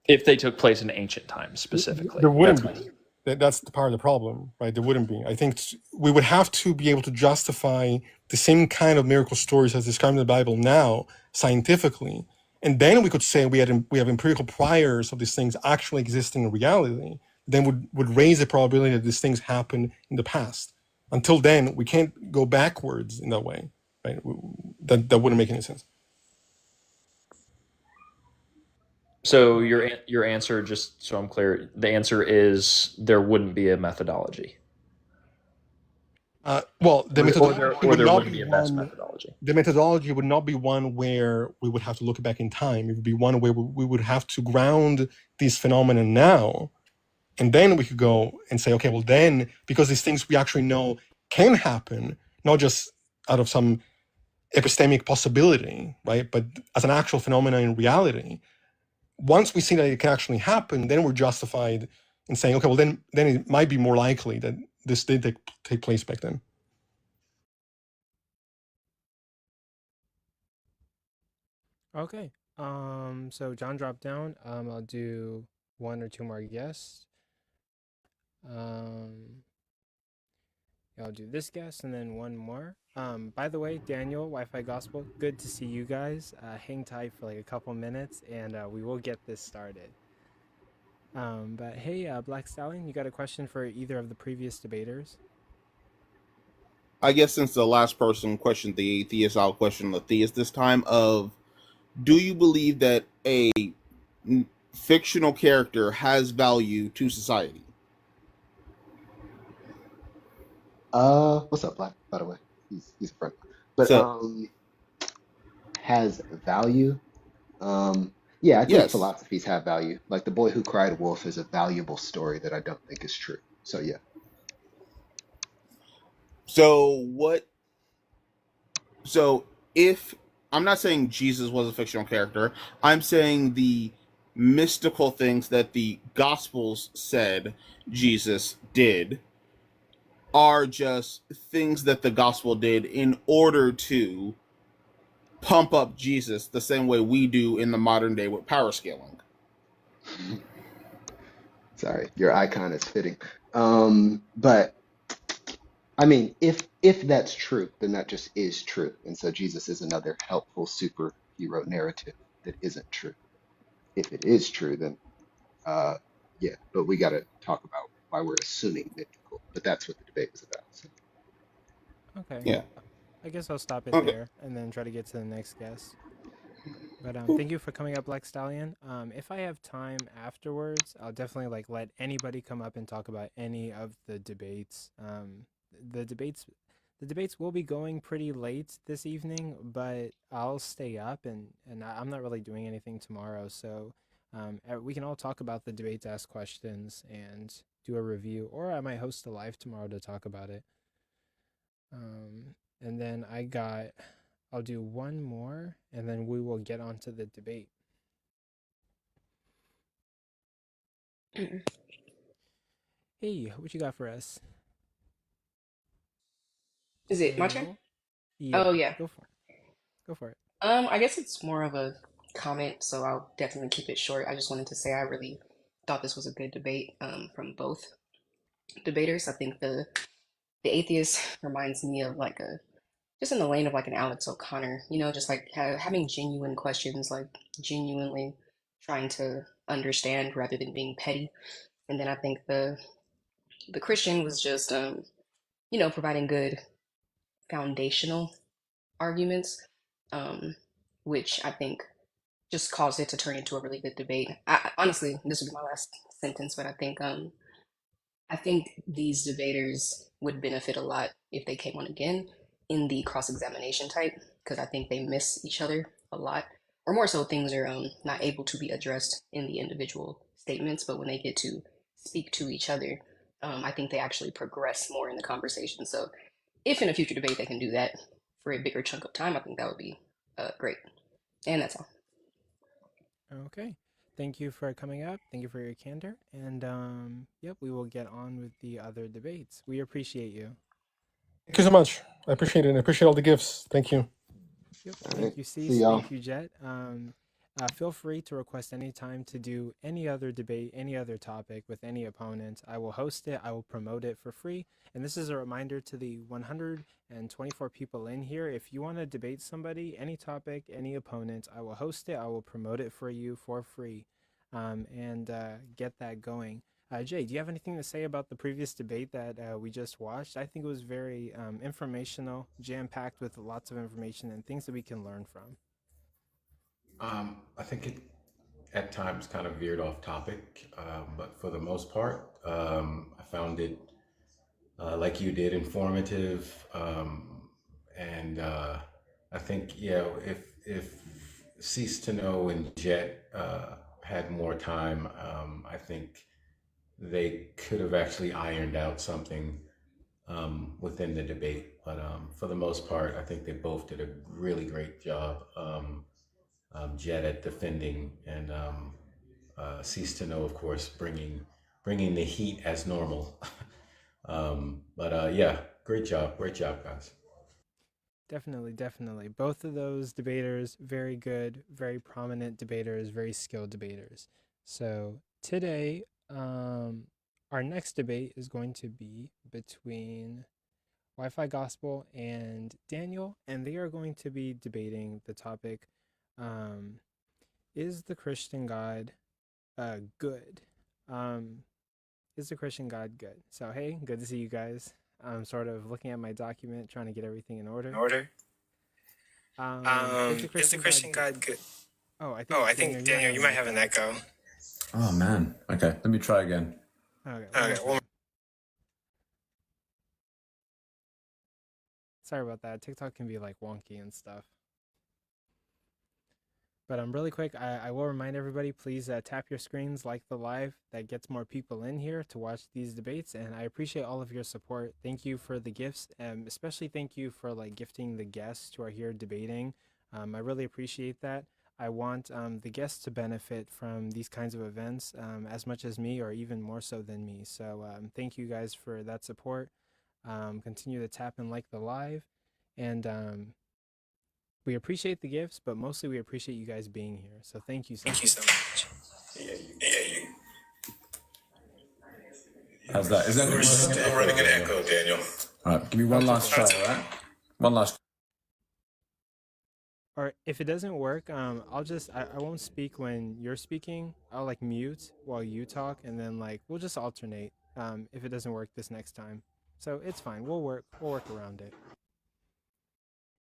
If they took place in ancient times, specifically. There wouldn't be. That's the part of the problem, right? There wouldn't be. I think we would have to be able to justify the same kind of miracle stories as described in the Bible now, scientifically. And then we could say we have empirical priors of these things actually existing in reality, then would raise the probability that these things happened in the past. Until then, we can't go backwards in that way, right? That wouldn't make any sense. So your answer, just so I'm clear, the answer is there wouldn't be a methodology. Well, the methodology or there wouldn't be a best methodology. The methodology would not be one where we would have to look back in time. It would be one where we would have to ground these phenomena now, and then we could go and say, okay, well then, because these things we actually know can happen, not just out of some epistemic possibility, right, but as an actual phenomena in reality. Once we see that it can actually happen, then we're justified in saying, okay, well then it might be more likely that this did take place back then. Okay. So John dropped down. I'll do 1 or 2 more guests. Yeah, I'll do this guest and then one more. By the way, Daniel, WifiGospel, good to see you guys. Hang tight for like a couple minutes and we will get this started. But hey, Black Stallion, you got a question for either of the previous debaters? I guess since the last person questioned the atheist, I'll question the theist this time. Do you believe that a fictional character has value to society? What's up, Black? By the way, he's a friend. But has value? Yeah, I think Yes. philosophies have value. Like The Boy Who Cried Wolf is a valuable story that I don't think is true. So yeah. So if I'm not saying Jesus was a fictional character, I'm saying the mystical things that the Gospels said Jesus did are just things that the Gospel did in order to pump up Jesus the same way we do in the modern day with power scaling. Sorry, your icon is fitting. But I mean, if that's true, then that just is true. And so Jesus is another helpful superhero narrative that isn't true. If it is true, then yeah, but we got to talk about why we're assuming mythical. But that's what the debate was about. So. Okay. Yeah. I guess I'll stop it Okay. there and then try to get to the next guest. But thank you for coming up, Black Stallion. If I have time afterwards, I'll definitely like let anybody come up and talk about any of the debates. The debates will be going pretty late this evening, but I'll stay up and I'm not really doing anything tomorrow, so we can all talk about the debates, ask questions, and do a review, or I might host a live tomorrow to talk about it. And then I'll do one more, and then we will get on to the debate. Hey, what you got for us? Is it my turn? Yeah. Oh yeah. Go for it. Go for it. I guess it's more of a comment, so I'll definitely keep it short. I just wanted to say I really thought this was a good debate from both debaters. I think the atheist reminds me of like just in the lane of like an Alex O'Connor, you know, just like having genuine questions, like genuinely trying to understand rather than being petty. And then I think the Christian was just you know, providing good foundational arguments, which I think just caused it to turn into a really good debate. Honestly, this would be my last sentence, but I think these debaters would benefit a lot if they came on again in the cross-examination type, because I think they miss each other a lot, or more so things are not able to be addressed in the individual statements, but when they get to speak to each other, I think they actually progress more in the conversation. So if in a future debate they can do that for a bigger chunk of time, I think that would be great. And that's all. Okay. Thank you for coming up. Thank you for your candor. And yep, we will get on with the other debates. We appreciate you. Thank you so much. I appreciate it. I appreciate all the gifts. Thank you. Yep. All Thank right. you, See Cease. y'all. Thank you, Jeht. Feel free to request any time to do any other debate, any other topic with any opponent. I will host it. I will promote it for free. And this is a reminder to the 124 people in here. If you want to debate somebody, any topic, any opponent, I will host it. I will promote it for you for free, and get that going. Jay, do you have anything to say about the previous debate that we just watched? I think it was very informational, jam-packed with lots of information and things that we can learn from. I think it at times kind of veered off topic, but for the most part, I found it, like you did, informative. And I think, yeah, if Ceasetoknow and Jeht had more time, I think they could have actually ironed out something within the debate. But for the most part, I think they both did a really great job. Jeht at defending, and Ceasetoknow, of course, bringing the heat as normal. But yeah, great job, guys. Definitely. Both of those debaters, very good, very prominent debaters, very skilled debaters. So today, our next debate is going to be between WifiGospel and Daniel, and they are going to be debating the topic, is the Christian God good? Is the Christian God good? So, hey, good to see you guys. I'm sort of looking at my document, trying to get everything in order. Is the Christian God good? Oh, I think Daniel, you might have an echo. Oh man. Okay, let me try again. Okay. Sorry about that. TikTok can be like wonky and stuff. But really quick, I will remind everybody, please tap your screens, like the live. That gets more people in here to watch these debates, and I appreciate all of your support. Thank you for the gifts, especially thank you for like gifting the guests who are here debating. I really appreciate that. I want the guests to benefit from these kinds of events as much as me, or even more so than me. So thank you guys for that support. Continue to tap and like the live, and we appreciate the gifts, but mostly we appreciate you guys being here. So thank you so much. How's that? Is that Still running an echo, Daniel. all right? Give me one last try, all right? One last. Or if it doesn't work, I'll just I won't speak when you're speaking. I'll like mute while you talk, and then like we'll just alternate if it doesn't work this next time. So it's fine. We'll work around it.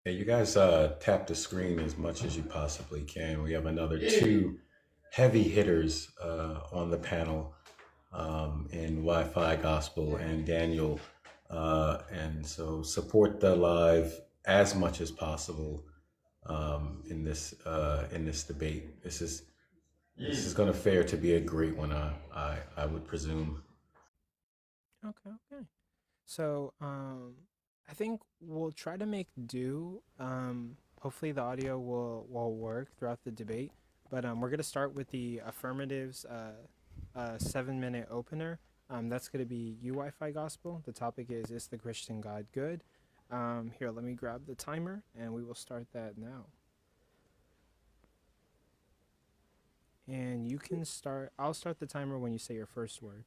Yeah, you guys tap the screen as much as you possibly can. We have another two heavy hitters on the panel in WifiGospel and Daniel. And so support the live as much as possible in this debate. This is going to fare to be a great one, I would presume. Okay. So I think we'll try to make do. Hopefully the audio will work throughout the debate. But we're going to start with the affirmatives 7-minute opener. That's going to be WifiGospel. The topic is the Christian God good? Here, let me grab the timer, and we will start that now. And you can start. I'll start the timer when you say your first word.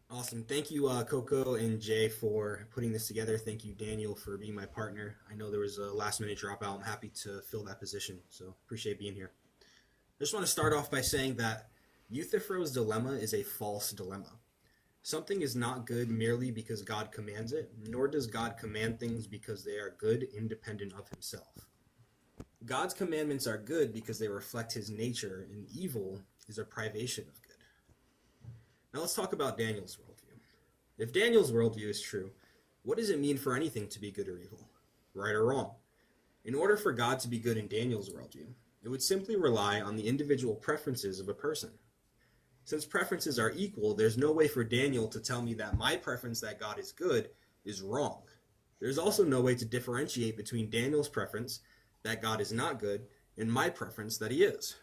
Awesome. Thank you, Coco and Jay, for putting this together. Thank you, Daniel, for being my partner. I know there was a last-minute dropout. I'm happy to fill that position, so appreciate being here. I just want to start off by saying that Euthyphro's dilemma is a false dilemma. Something is not good merely because God commands it, nor does God command things because they are good independent of himself. God's commandments are good because they reflect his nature, and evil is a privation of good. Now let's talk about Daniel's worldview. If Daniel's worldview is true, what does it mean for anything to be good or evil? Right or wrong? In order for God to be good in Daniel's worldview, it would simply rely on the individual preferences of a person. Since preferences are equal, there's no way for Daniel to tell me that my preference that God is good is wrong. There's also no way to differentiate between Daniel's preference that God is not good and my preference that he is.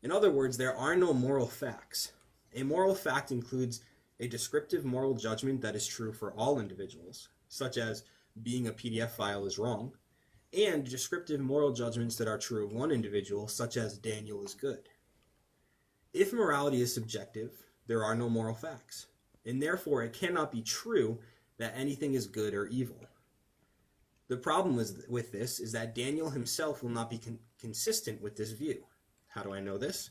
In other words, there are no moral facts. A moral fact includes a descriptive moral judgment that is true for all individuals, such as being a PDF file is wrong, and descriptive moral judgments that are true of one individual, such as Daniel is good. If morality is subjective, there are no moral facts, and therefore it cannot be true that anything is good or evil. The problem with this is that Daniel himself will not be consistent with this view. How do I know this?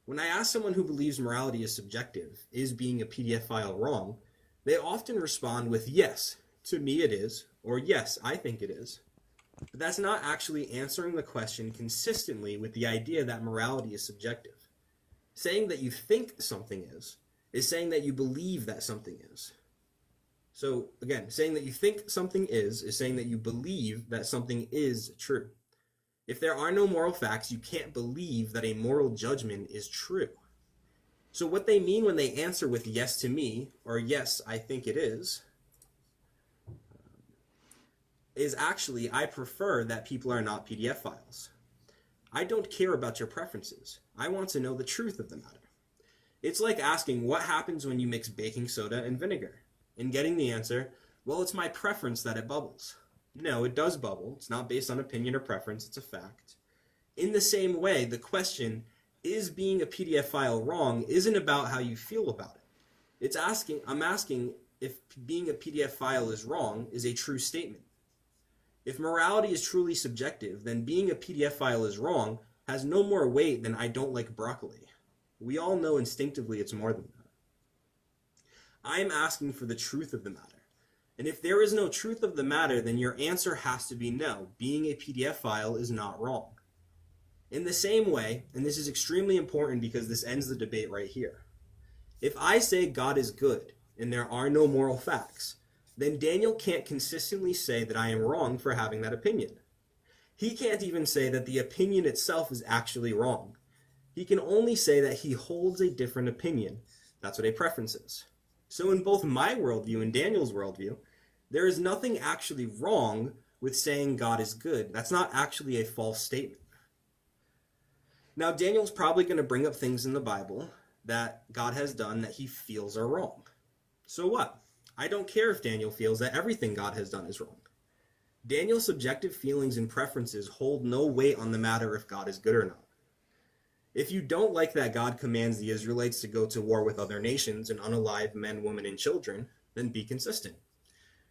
When I ask someone who believes morality is subjective, is being a PDF file wrong, they often respond with yes, to me it is, or yes, I think it is. But that's not actually answering the question consistently with the idea that morality is subjective. Saying that you think something is saying that you believe that something is. So again, saying that you think something is saying that you believe that something is true. If there are no moral facts, you can't believe that a moral judgment is true. So what they mean when they answer with yes to me, or yes, I think it is actually, I prefer that people are not PDF files. I don't care about your preferences. I want to know the truth of the matter. It's like asking what happens when you mix baking soda and vinegar, and getting the answer, well, it's my preference that it bubbles. No, it does bubble. It's not based on opinion or preference. It's a fact. In the same way, the question, is being a PDF file wrong, isn't about how you feel about it. I'm asking, if being a PDF file is wrong is a true statement. If morality is truly subjective, then being a PDF file is wrong has no more weight than I don't like broccoli. We all know instinctively it's more than that. I am asking for the truth of the matter. And if there is no truth of the matter, then your answer has to be no. Being a PDF file is not wrong. In the same way, and this is extremely important because this ends the debate right here, if I say God is good and there are no moral facts, then Daniel can't consistently say that I am wrong for having that opinion. He can't even say that the opinion itself is actually wrong. He can only say that he holds a different opinion. That's what a preference is. So in both my worldview and Daniel's worldview, there is nothing actually wrong with saying God is good. That's not actually a false statement. Now, Daniel's probably going to bring up things in the Bible that God has done that he feels are wrong. So what? I don't care if Daniel feels that everything God has done is wrong. Daniel's subjective feelings and preferences hold no weight on the matter if God is good or not. If you don't like that God commands the Israelites to go to war with other nations and unalive men, women, and children, then be consistent.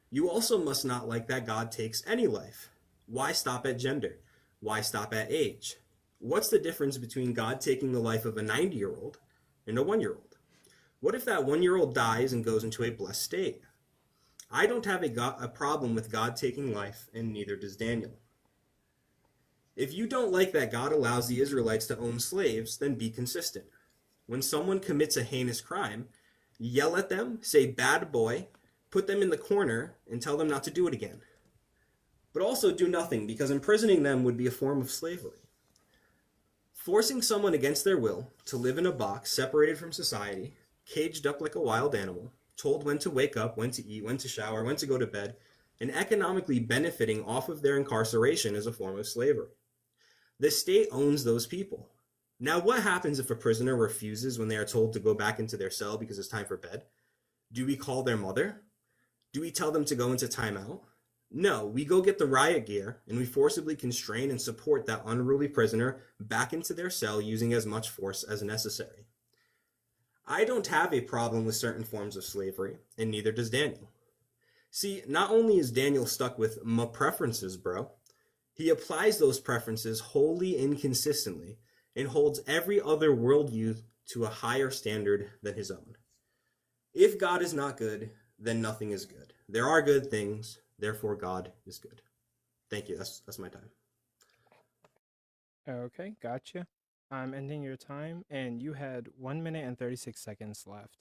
You also must not like that God takes any life. Why stop at gender? Why stop at age? What's the difference between God taking the life of a 90-year-old and a 1-year-old? What if that 1-year-old dies and goes into a blessed state? I don't have a problem with God taking life, and neither does Daniel. If you don't like that God allows the Israelites to own slaves, then be consistent. When someone commits a heinous crime, yell at them, say bad boy, put them in the corner, and tell them not to do it again. But also do nothing, because imprisoning them would be a form of slavery. Forcing someone against their will to live in a box separated from society, caged up like a wild animal, told when to wake up, when to eat, when to shower, when to go to bed, and economically benefiting off of their incarceration is a form of slavery. The state owns those people. Now, what happens if a prisoner refuses when they are told to go back into their cell because it's time for bed? Do we call their mother? Do we tell them to go into timeout? No, we go get the riot gear and we forcibly constrain and support that unruly prisoner back into their cell using as much force as necessary. I don't have a problem with certain forms of slavery, and neither does Daniel. See, not only is Daniel stuck with my preferences, bro, he applies those preferences wholly inconsistently and holds every other worldview to a higher standard than his own. If God is not good, then nothing is good. There are good things, therefore God is good. Thank you. That's my time. Okay, gotcha. I'm ending your time, and you had 1 minute and 36 seconds left.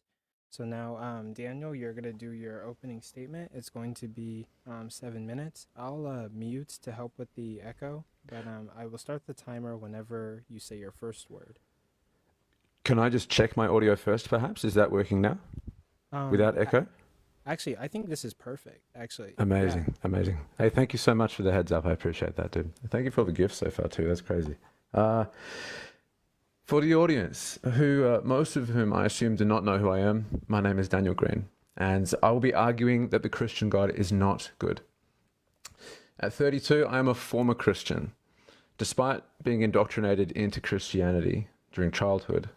So now, Daniel, you're going to do your opening statement. It's going to be 7 minutes. I'll mute to help with the echo, but I will start the timer whenever you say your first word. Can I just check my audio first, perhaps? Is that working now? Without echo? Actually, I think this is perfect, actually. Amazing, Yeah. amazing. Hey, thank you so much for the heads up. I appreciate that, dude. Thank you for all the gifts so far, too. That's crazy. For the audience, who most of whom I assume do not know who I am, my name is Daniel Green, and I will be arguing that the Christian God is not good. At 32, I am a former Christian. Despite being indoctrinated into Christianity during childhood,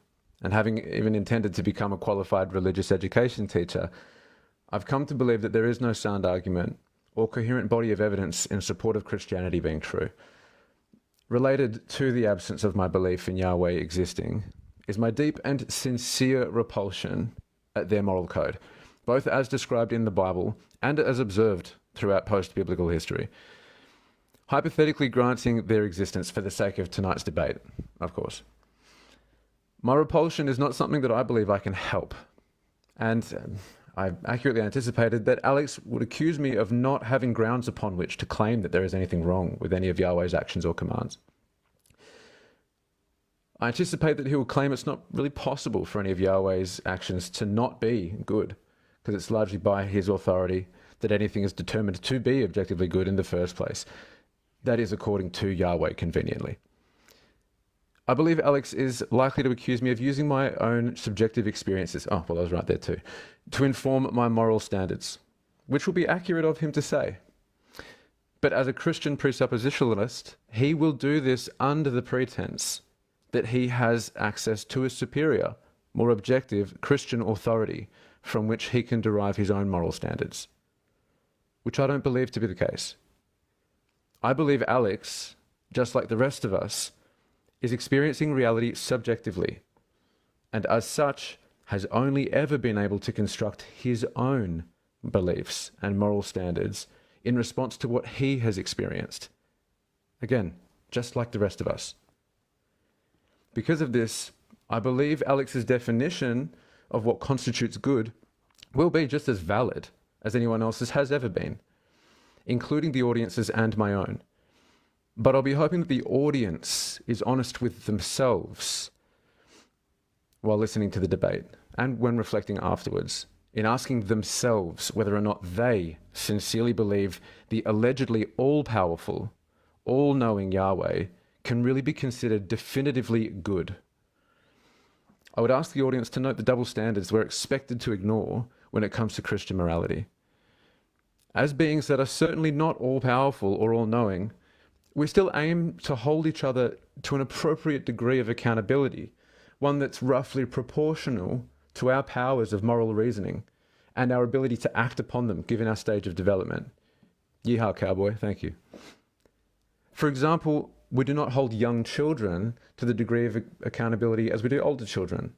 and having even intended to become a qualified religious education teacher, I've come to believe that there is no sound argument or coherent body of evidence in support of Christianity being true. Related to the absence of my belief in Yahweh existing is my deep and sincere repulsion at their moral code, both as described in the Bible and as observed throughout post-biblical history. Hypothetically granting their existence for the sake of tonight's debate, of course. My repulsion is not something that I believe I can help, and I accurately anticipated that Alex would accuse me of not having grounds upon which to claim that there is anything wrong with any of Yahweh's actions or commands. I anticipate that he will claim it's not really possible for any of Yahweh's actions to not be good, because it's largely by his authority that anything is determined to be objectively good in the first place. That is according to Yahweh conveniently. I believe Alex is likely to accuse me of using my own subjective experiences, oh, well, I was right there too, to inform my moral standards, which will be accurate of him to say. But as a Christian presuppositionalist, he will do this under the pretense that he has access to a superior, more objective Christian authority from which he can derive his own moral standards, which I don't believe to be the case. I believe Alex, just like the rest of us, is experiencing reality subjectively, and as such has only ever been able to construct his own beliefs and moral standards in response to what he has experienced. Again, just like the rest of us. Because of this, I believe Alex's definition of what constitutes good will be just as valid as anyone else's has ever been, including the audience's and my own. But I'll be hoping that the audience is honest with themselves while listening to the debate and when reflecting afterwards, in asking themselves whether or not they sincerely believe the allegedly all-powerful, all-knowing Yahweh can really be considered definitively good. I would ask the audience to note the double standards we're expected to ignore when it comes to Christian morality. As beings that are certainly not all-powerful or all-knowing, we still aim to hold each other to an appropriate degree of accountability, one that's roughly proportional to our powers of moral reasoning and our ability to act upon them given our stage of development. Yeehaw, cowboy, thank you. For example, we do not hold young children to the degree of accountability as we do older children,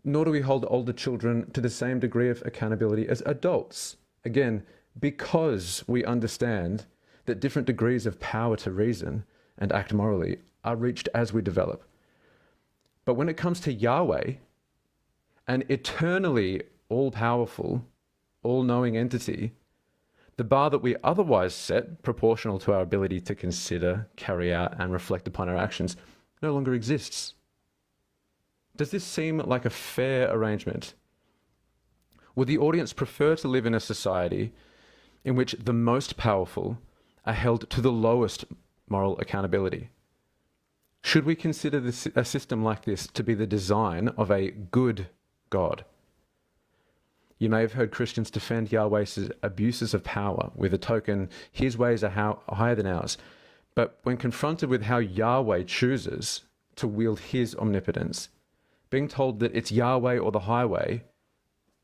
nor do we hold older children to the same degree of accountability as adults. Again, because we understand that different degrees of power to reason and act morally are reached as we develop. But when it comes to Yahweh, an eternally all-powerful, all-knowing entity, the bar that we otherwise set, proportional to our ability to consider, carry out, and reflect upon our actions, no longer exists. Does this seem like a fair arrangement? Would the audience prefer to live in a society in which the most powerful are held to the lowest moral accountability? Should we consider a system like this to be the design of a good God? You may have heard Christians defend Yahweh's abuses of power with a token, his ways are higher than ours. But when confronted with how Yahweh chooses to wield his omnipotence, being told that it's Yahweh or the highway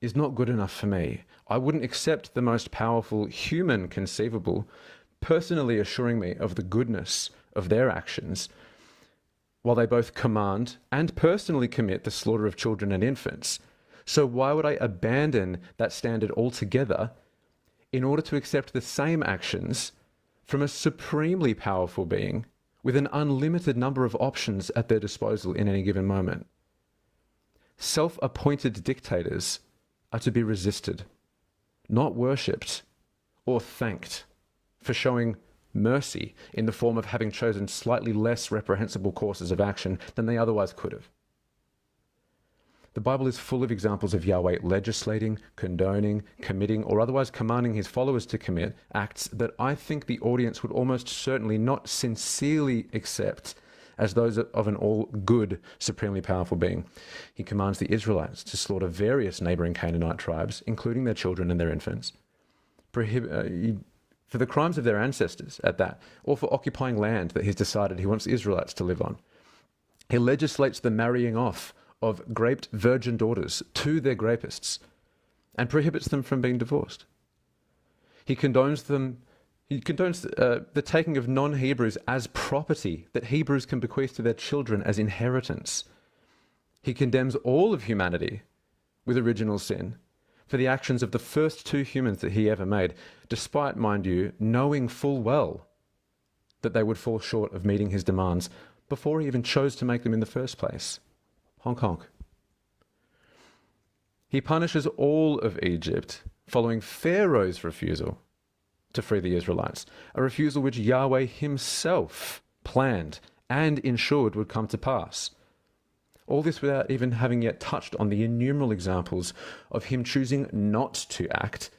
is not good enough for me. I wouldn't accept the most powerful human conceivable personally assuring me of the goodness of their actions, while they both command and personally commit the slaughter of children and infants. So why would I abandon that standard altogether in order to accept the same actions from a supremely powerful being with an unlimited number of options at their disposal in any given moment? Self-appointed dictators are to be resisted, not worshipped or thanked for showing mercy in the form of having chosen slightly less reprehensible courses of action than they otherwise could have. The Bible is full of examples of Yahweh legislating, condoning, committing, or otherwise commanding his followers to commit acts that I think the audience would almost certainly not sincerely accept as those of an all-good, supremely powerful being. He commands the Israelites to slaughter various neighboring Canaanite tribes, including their children and their infants, for the crimes of their ancestors at that, or for occupying land that he's decided he wants the Israelites to live on. He legislates the marrying off of graped virgin daughters to their grapists and prohibits them from being divorced. He condones the taking of non-Hebrews as property that Hebrews can bequeath to their children as inheritance. He condemns all of humanity with original sin for the actions of the first two humans that he ever made, despite, mind you, knowing full well that they would fall short of meeting his demands before he even chose to make them in the first place. Honk honk. He punishes all of Egypt following Pharaoh's refusal to free the Israelites, a refusal which Yahweh himself planned and ensured would come to pass. All this without even having yet touched on the innumerable examples of him choosing not to act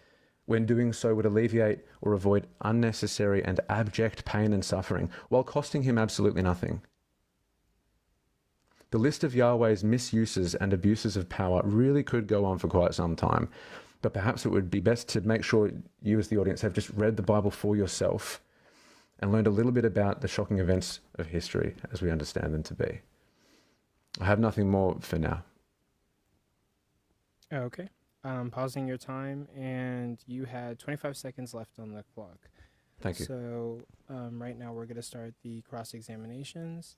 when doing so would alleviate or avoid unnecessary and abject pain and suffering, while costing him absolutely nothing. The list of Yahweh's misuses and abuses of power really could go on for quite some time, but perhaps it would be best to make sure you as the audience have just read the Bible for yourself and learned a little bit about the shocking events of history as we understand them to be. I have nothing more for now. Okay. pausing your time, and you had 25 seconds left on the clock. Thank you. So right now we're going to start the cross-examinations.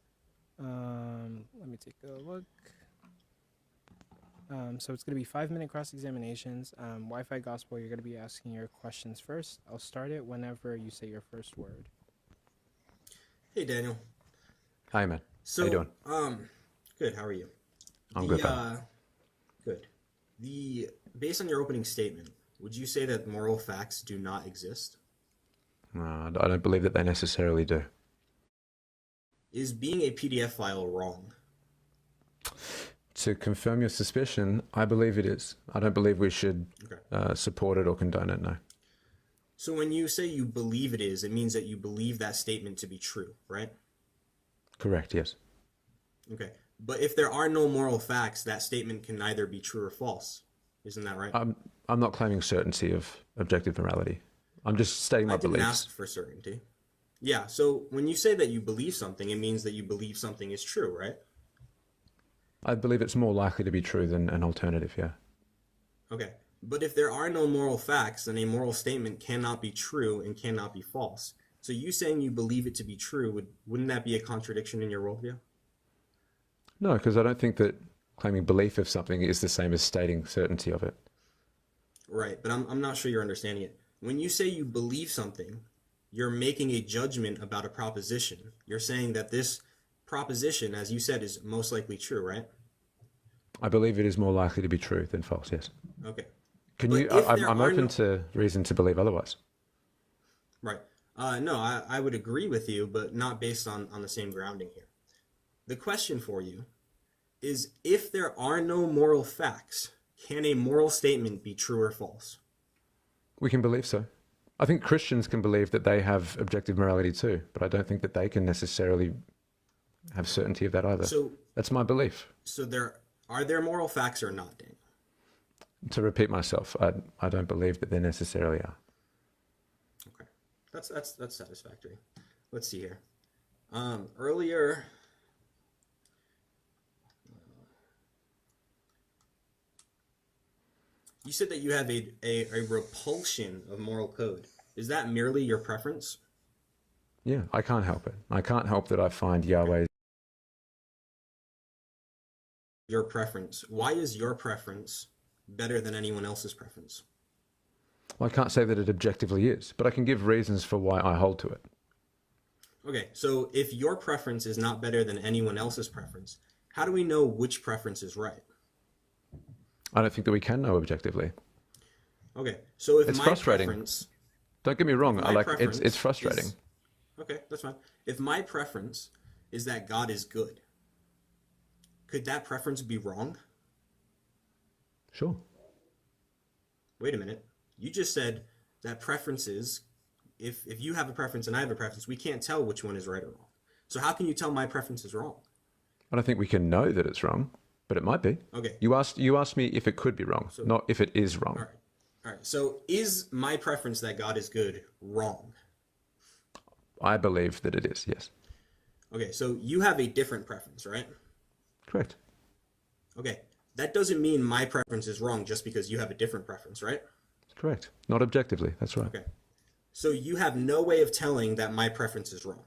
Let me take a look. So it's going to be 5-minute cross-examinations. WifiGospel, you're going to be asking your questions first. I'll start it whenever you say your first word. Hey, Daniel. Hi, man. So, How you doing? Good. How are you? I'm good. Pal. Good. Based on your opening statement, would you say that moral facts do not exist? I don't believe that they necessarily do. Is being a PDF file wrong? To confirm your suspicion, I believe it is. I don't believe we should support it or condone it, no. So when you say you believe it is, it means that you believe that statement to be true, right? Correct, yes. Okay. But if there are no moral facts, that statement can neither be true or false. Isn't that right? I'm not claiming certainty of objective morality. I'm just stating my I didn't beliefs. ask for certainty. Yeah, so when you say that you believe something, it means that you believe something is true, right? I believe it's more likely to be true than an alternative, yeah. Okay. But if there are no moral facts, then a moral statement cannot be true and cannot be false. So you saying you believe it to be true, wouldn't that be a contradiction in your worldview? No, because I don't think that claiming belief of something is the same as stating certainty of it. Right, but I'm not sure you're understanding it. When you say you believe something, you're making a judgment about a proposition. You're saying that this proposition, as you said, is most likely true, right? I believe it is more likely to be true than false, yes. Okay. Can But you? if there I'm are open no- to reason to believe otherwise. Right. No, I would agree with you, but not based on the same grounding here. The question for you is, if there are no moral facts, can a moral statement be true or false? We can believe so. I think Christians can believe that they have objective morality too, but I don't think that they can necessarily have certainty of that either. So- That's my belief. So are there moral facts or not, Daniel? To repeat myself, I don't believe that there necessarily are. Okay. That's satisfactory. Let's see here. Earlier, you said that you have a repulsion of moral code. Is that merely your preference? Yeah, I can't help it. I can't help that I find Yahweh. Your preference. Why is your preference better than anyone else's preference? Well, I can't say that it objectively is, but I can give reasons for why I hold to it. Okay, so if your preference is not better than anyone else's preference, how do we know which preference is right? I don't think that we can know objectively. Okay, so if It's my frustrating. preference... Don't get me wrong. my It's preference frustrating. is- Okay, that's fine. If my preference is that God is good, could that preference be wrong? Sure. Wait a minute. You just said that preferences, if you have a preference and I have a preference, we can't tell which one is right or wrong. So how can you tell my preference is wrong? I don't think we can know that it's wrong, but it might be. Okay. You asked me if it could be wrong, not if it is wrong. All right. So is my preference that God is good wrong? I believe that it is, yes. Okay, so you have a different preference, right? Correct. Okay, that doesn't mean my preference is wrong just because you have a different preference, right? Correct. Not objectively, that's right. Okay. So you have no way of telling that my preference is wrong.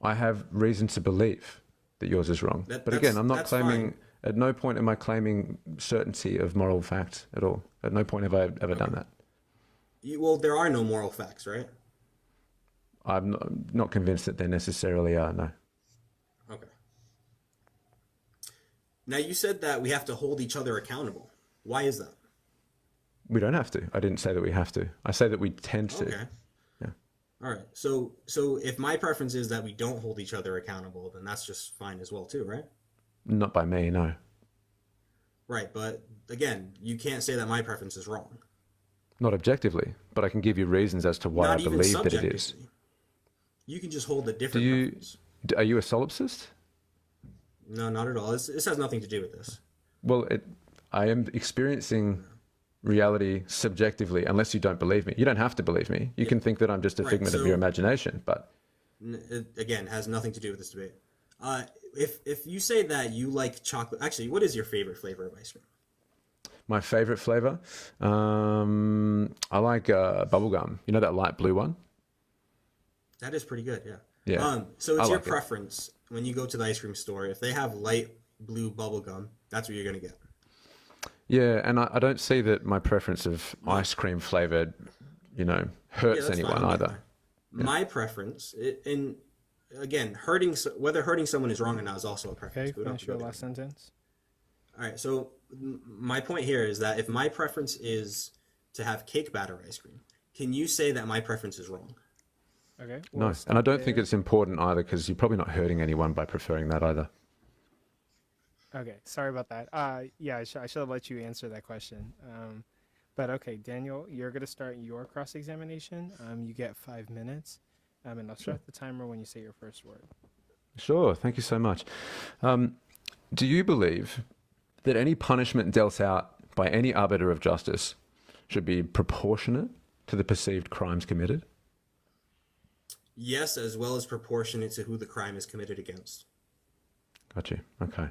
I have reason to believe that yours is wrong. But again, I'm not that's claiming, fine. at no point am I claiming certainty of moral fact at all. At no point have I ever done that. Well, there are no moral facts, right? I'm not convinced that there necessarily are, no. Okay. Now you said that we have to hold each other accountable. Why is that? We don't have to. I didn't say that we have to. I say that we tend to. Okay. Yeah. All right. So if my preference is that we don't hold each other accountable, then that's just fine as well too, right? Not by me, no. Right, but again, you can't say that my preference is wrong. Not objectively, but I can give you reasons as to why Not I even believe that it is. subjectively. You can just hold a different preference. Are you a solipsist? No, not at all. This has nothing to do with this. Well, I am experiencing reality subjectively, unless you don't believe me. You don't have to believe me. You can think that I'm just a Right, figment of so- your imagination, but It, again, has nothing to do with this debate. If you say that you like chocolate, actually, what is your favorite flavor of ice cream? My favorite flavor? I like bubblegum. You know that light blue one? That is pretty good, yeah. Yeah. So I it's your like it. preference when you go to the ice cream store. If they have light blue bubble gum, that's what you're gonna get. Yeah, and I don't see that my preference of ice cream flavored, hurts that's anyone fine. either. My preference, and again, whether hurting someone is wrong or not is also a preference. Okay, We don't have finish to go your there. last sentence. All right. So my point here is that if my preference is to have cake batter ice cream, can you say that my preference is wrong? Okay. No, and I don't think it's important either because you're probably not hurting anyone by preferring that either. Okay, sorry about that. Yeah, I should have let you answer that question. But okay, Daniel, you're gonna start your cross-examination. You get 5 minutes, and I'll start the timer when you say your first word. Sure, thank you so much. Do you believe that any punishment dealt out by any arbiter of justice should be proportionate to the perceived crimes committed? Yes, as well as proportionate to who the crime is committed against. Got you. Okay.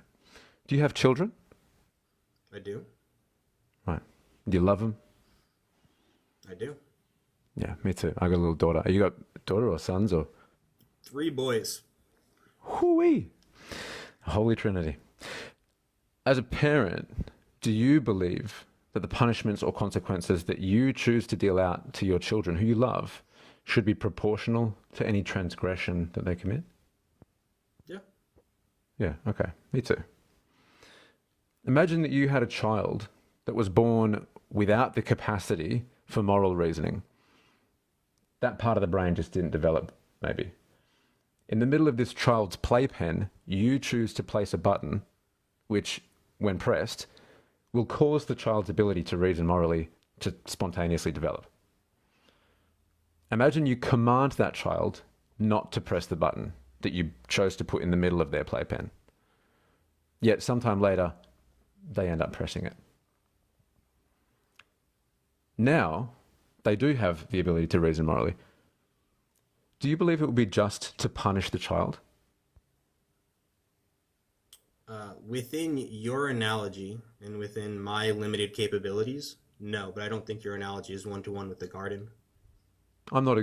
Do you have children? I do. Right. Do you love them? I do. Yeah, me too. I got a little daughter. You got a daughter or sons or? 3 boys. Hooey. Holy Trinity. As a parent, do you believe that the punishments or consequences that you choose to deal out to your children who you love should be proportional to any transgression that they commit? Yeah. Yeah, okay. Me too. Imagine that you had a child that was born without the capacity for moral reasoning. That part of the brain just didn't develop, maybe. In the middle of this child's playpen, you choose to place a button which, when pressed, will cause the child's ability to reason morally to spontaneously develop. Imagine you command that child not to press the button that you chose to put in the middle of their playpen. Yet sometime later, they end up pressing it. Now, they do have the ability to reason morally. Do you believe it would be just to punish the child? Within your analogy and within my limited capabilities, no, but I don't think your analogy is one-to-one with the garden. I'm not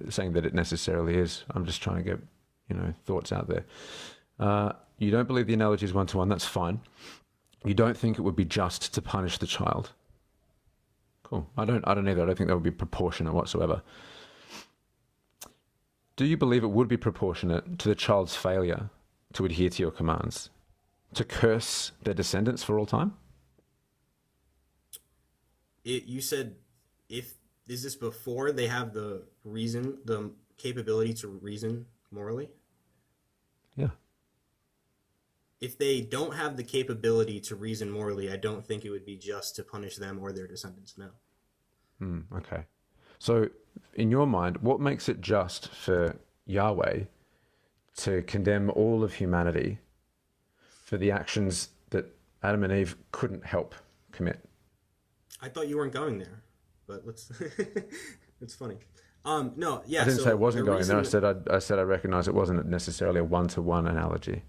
saying that it necessarily is. I'm just trying to get, thoughts out there. You don't believe the analogy is one-to-one. That's fine. You don't think it would be just to punish the child. Cool. I don't either. I don't think that would be proportionate whatsoever. Do you believe it would be proportionate to the child's failure to adhere to your commands, to curse their descendants for all time? You said, is this before they have the capability to reason morally? Yeah. If they don't have the capability to reason morally, I don't think it would be just to punish them or their descendants, no. Okay. So, in your mind, what makes it just for Yahweh to condemn all of humanity for the actions that Adam and Eve couldn't help commit? I thought you weren't going there, but let's. It's funny. No, yeah. I didn't say it wasn't going there. reason- I said I recognize it wasn't necessarily a one-to-one analogy.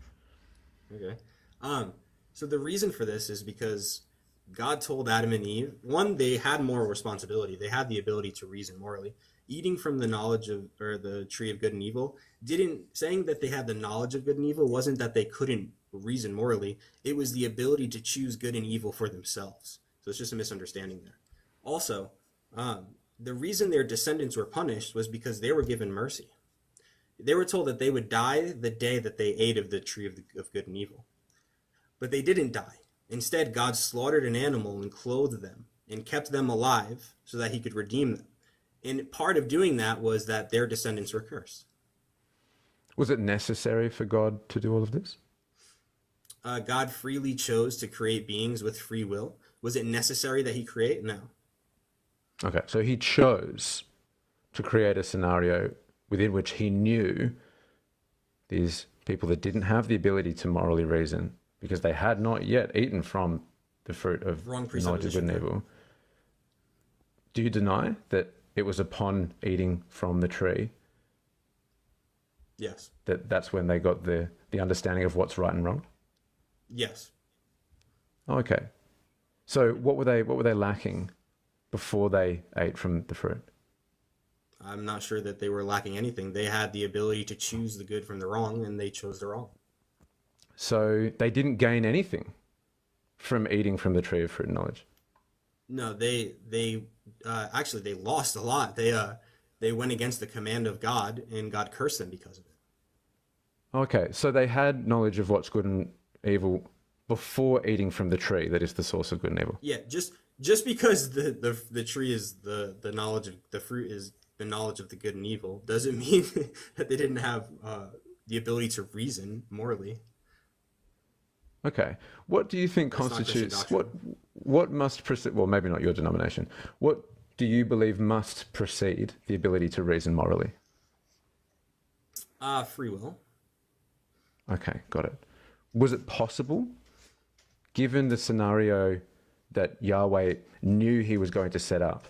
Okay. So the reason for this is because God told Adam and Eve, one, they had moral responsibility. They had the ability to reason morally. Eating from the knowledge of, or the tree of good and evil, saying that they had the knowledge of good and evil wasn't that they couldn't reason morally. It was the ability to choose good and evil for themselves. So it's just a misunderstanding there. Also, the reason their descendants were punished was because they were given mercy. They were told that they would die the day that they ate of the tree of good and evil. But they didn't die. Instead, God slaughtered an animal and clothed them and kept them alive so that he could redeem them. And part of doing that was that their descendants were cursed. Was it necessary for God to do all of this? God freely chose to create beings with free will. Was it necessary that he create? No. Okay, so he chose to create a scenario within which he knew these people that didn't have the ability to morally reason because they had not yet eaten from the fruit of knowledge of good and evil. Do you deny that it was upon eating from the tree Yes. that's when they got the understanding of what's right and wrong? Yes. Okay. So what were they lacking before they ate from the fruit? I'm not sure that they were lacking anything. They had the ability to choose the good from the wrong, and they chose the wrong. So they didn't gain anything from eating from the tree of fruit and knowledge. No, they actually they lost a lot. They went against the command of God, and God cursed them because of it. Okay, so they had knowledge of what's good and evil before eating from the tree that is the source of good and evil. Yeah, just because the tree is the knowledge of the fruit is the knowledge of the good and evil doesn't mean that they didn't have the ability to reason morally. Okay, what do you think That's not Christian constitutes what must precede? Well, maybe not your denomination. What do you believe must precede the ability to reason morally? Free will. Okay, got it. Was it possible, given the scenario that Yahweh knew he was going to set up,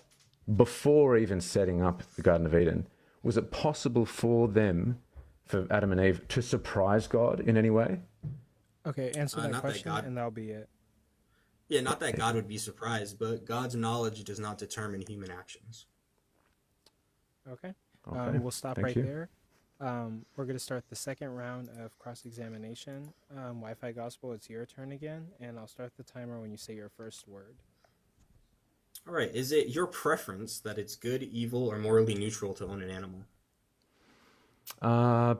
before even setting up the Garden of Eden, was it possible for Adam and Eve, to surprise God in any way? Okay, answer that Not that question, God- and that'll be it. Yeah, not that God would be surprised, but God's knowledge does not determine human actions. Okay. Okay, We'll stop thank right you. there. We're going to start the second round of cross-examination. WifiGospel, it's your turn again, and I'll start the timer when you say your first word. All right, is it your preference that it's good, evil, or morally neutral to own an animal?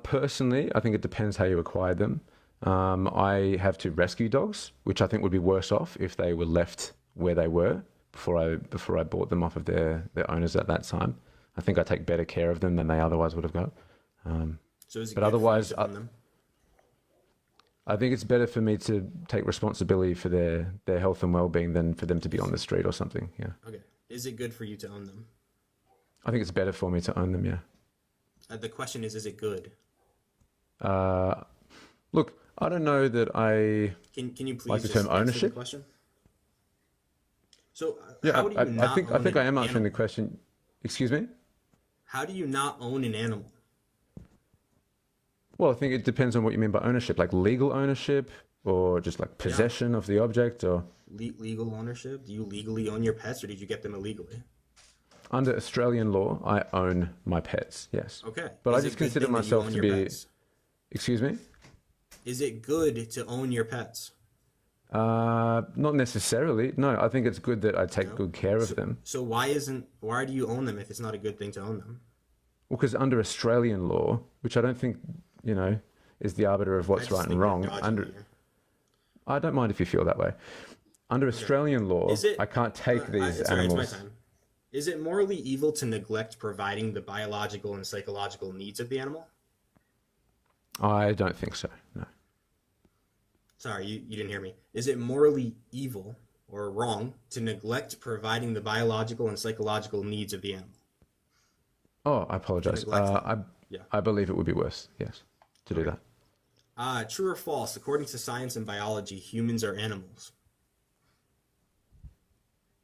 Personally, I think it depends how you acquired them. I have 2 rescue dogs, which I think would be worse off if they were left where they were before I bought them off of their owners at that time. I think I take better care of them than they otherwise would have got. So is it But good otherwise, for you to own them? I think it's better for me to take responsibility for their health and well-being than for them to be on the street or something. Yeah. Okay. Is it good for you to own them? I think it's better for me to own them. Yeah. The question is it good? Look, I don't know that I Can you please like the just term answer the ownership. question? So Yeah, how do you not I think own I an am answering animal? the question. Excuse me? How do you not own an animal? Well, I think it depends on what you mean by ownership, like legal ownership or just like possession of the object, or Legal ownership? Do you legally own your pets, or did you get them illegally? under Australian law, I own my pets, yes. Okay. But I Is it just a good consider thing that you myself own to your be, pets? excuse me? Is it good to own your pets? Not necessarily. No, I think it's good that I take No? good care of them. So why do you own them if it's not a good thing to own them? Well, because under Australian law, which I don't think, is the arbiter of what's just right think and you're wrong. dodging here. I don't mind if you feel that way. Under Australian law, Is it- I can't take these it's all right, animals. it's my time. Is it morally evil to neglect providing the biological and psychological needs of the animal? I don't think so, no. Sorry, you didn't hear me. Is it morally evil or wrong to neglect providing the biological and psychological needs of the animal? Oh, I apologize. neglect them. Yeah. I believe it would be worse, yes, to do True or false? According to science and biology, humans are animals.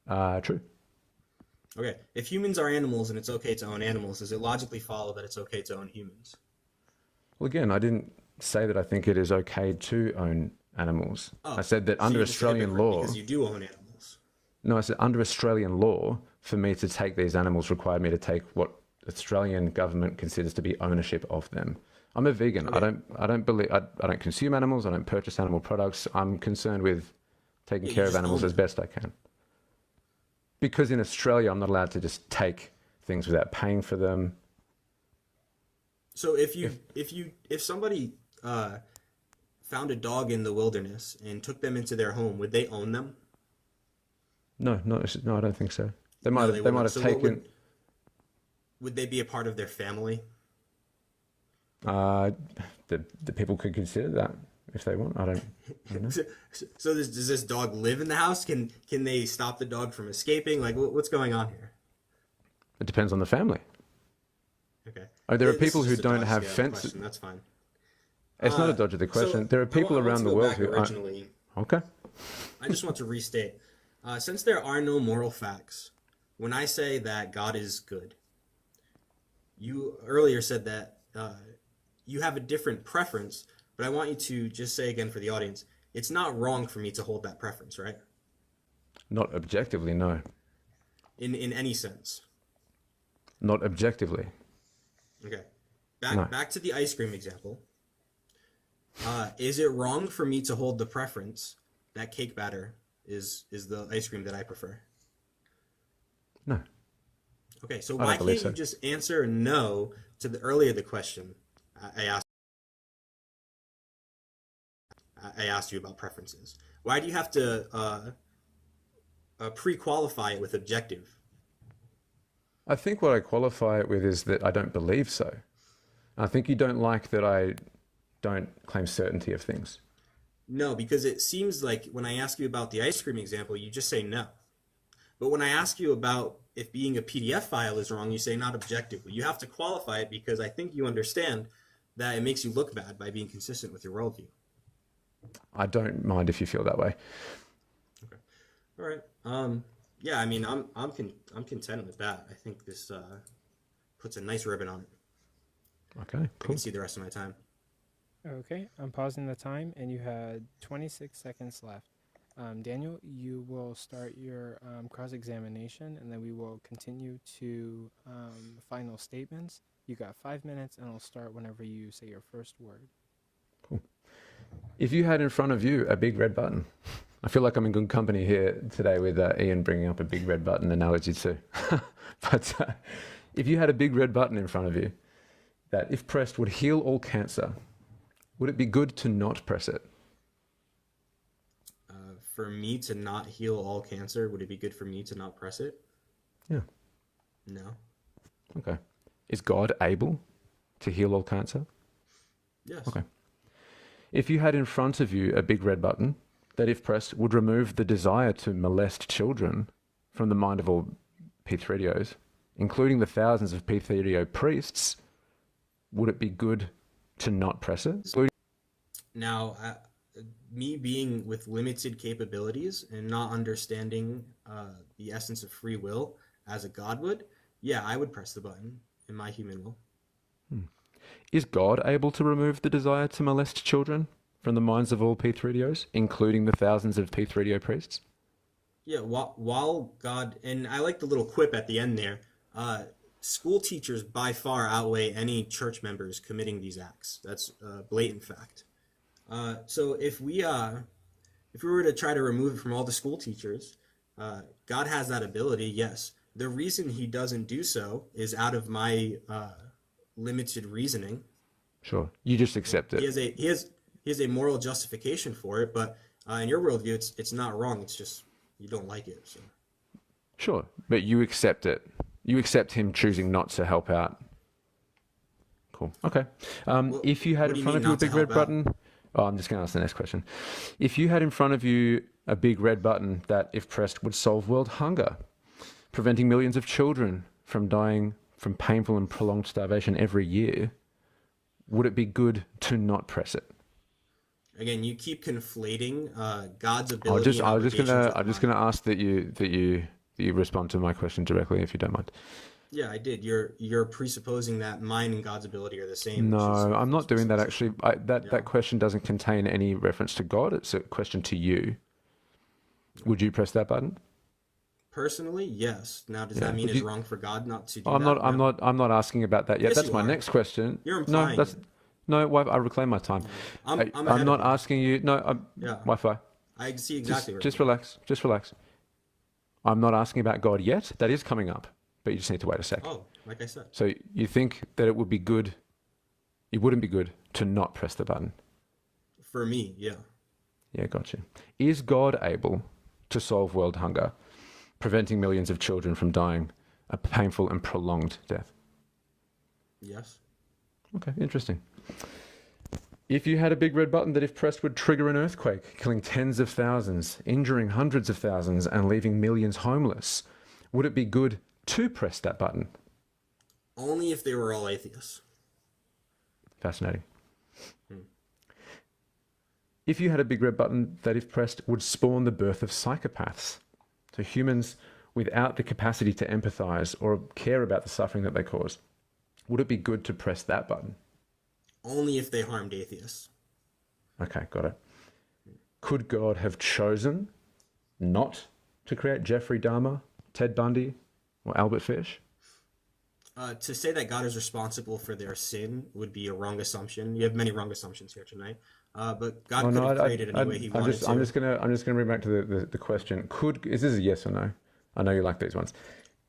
that. True. Okay, if humans are animals and it's okay to own animals, does it logically follow that it's okay to own humans? Well, again, I didn't say that I think it is okay to own animals. I said that So under you're just a Australian hypocrite law. because you do own animals. No, I said under Australian law, for me to take these animals required me to take what Australian government considers to be ownership of them. I'm a vegan. I don't consume animals. I don't purchase animal products. I'm concerned with taking Yeah, you care of just animals own as best I can. Because in Australia, I'm not allowed to just take things without paying for them. So if somebody found a dog in the wilderness and took them into their home, would they own them? No, I don't think so. They might have wouldn't. So what taken. Would they be a part of their family? The people could consider that if they want. I don't know. So does this dog live in the house? Can they stop the dog from escaping? Like what's going on here? It depends on the family. Okay. Oh, there are This is people who just a don't dodge have the fences. question, That's fine. It's not a dodge of the question. There are people I want around to the go world back who aren't. originally. Okay. I just want to restate. Since there are no moral facts, when I say that God is good, you earlier said that you have a different preference, but I want you to just say again for the audience, it's not wrong for me to hold that preference, right? Not objectively, no. In any sense. Not objectively. Okay. No. Back to the ice cream example. Is it wrong for me to hold the preference that cake batter is the ice cream that I prefer? No. Okay, so I don't why believe can't so. you just answer no to the earlier the question I asked? I asked you about preferences. Why do you have to pre-qualify it with objective? I think what I qualify it with is that I don't believe so. I think you don't like that I don't claim certainty of things. No, because it seems like when I ask you about the ice cream example, you just say no. But when I ask you about if being a PDF file is wrong, you say not objectively. You have to qualify it because I think you understand that it makes you look bad by being consistent with your worldview. I don't mind if you feel that way. Okay. All right. Yeah, I mean, I'm content with that. I think this puts a nice ribbon on it. Okay, I cool. can see the rest of my time. Okay, I'm pausing the time, and you had 26 seconds left. Daniel, you will start your cross-examination, and then we will continue to final statements. You got 5 minutes, and I'll start whenever you say your first word. Cool. If you had in front of you a big red button, I feel like I'm in good company here today with Ian bringing up a big red button analogy too. But if you had a big red button in front of you that, if pressed, would heal all cancer, would it be good to not press it? For me to not heal all cancer, would it be good for me to not press it? Yeah. No. Okay. Is God able to heal all cancer? Yes. Okay. If you had in front of you a big red button that, if pressed, would remove the desire to molest children from the mind of all P3DOs, including the thousands of P3DO priests, would it be good to not press it? Now, me being with limited capabilities and not understanding the essence of free will as a God would, yeah, I would press the button in my human will. Is God able to remove the desire to molest children from the minds of all P3DOs, including the thousands of P3DO priests? Yeah, while God, and I like the little quip at the end there, school teachers by far outweigh any church members committing these acts. That's a blatant fact. So if we were to try to remove it from all the school teachers, God has that ability, yes. The reason he doesn't do so is out of my limited reasoning. Sure, you just accept it. He has a moral justification for it, but in your worldview, it's not wrong. It's just you don't like it. So. Sure, but you accept it. You accept him choosing not to help out. Cool. Okay. If you had in front of you a big red button, I'm just going to ask the next question. If you had in front of you a big red button that, if pressed, would solve world hunger, preventing millions of children from dying from painful and prolonged starvation every year, would it be good to not press it? Again, you keep conflating God's ability. I'm just gonna ask that you respond to my question directly, if you don't mind. Yeah, I did. You're presupposing that mine and God's ability are the same. No, I'm not doing that actually. That question doesn't contain any reference to God. It's a question to you. Would you press that button? Personally, yes. Now, does that mean it's wrong for God not to do I'm that? I'm not asking about that yet. Yes, That's you my are. next question. You're implying I reclaim my time. I'm not asking you. No, Yeah. Wi-Fi. I see exactly where Just relax. Just relax. I'm not asking about God yet. That is coming up, but you just need to wait a sec. Oh, like I said. So you think that it would be good? It wouldn't be good to not press the button. For me, yeah. Yeah, gotcha. Is God able to solve world hunger, preventing millions of children from dying a painful and prolonged death? Yes. Okay, interesting. If you had a big red button that, if pressed, would trigger an earthquake, killing tens of thousands, injuring hundreds of thousands, and leaving millions homeless, would it be good to press that button? Only if they were all atheists. Fascinating. If you had a big red button that, if pressed, would spawn the birth of psychopaths, so humans without the capacity to empathize or care about the suffering that they cause, would it be good to press that button? Only if they harmed atheists. Okay, got it. Could God have chosen not to create Jeffrey Dahmer, Ted Bundy, or Albert Fish? To say that God is responsible for their sin would be a wrong assumption. You have many wrong assumptions here tonight. But God could have created any way He wanted to. I'm just gonna bring back to the question. Is this a yes or no? I know you like these ones.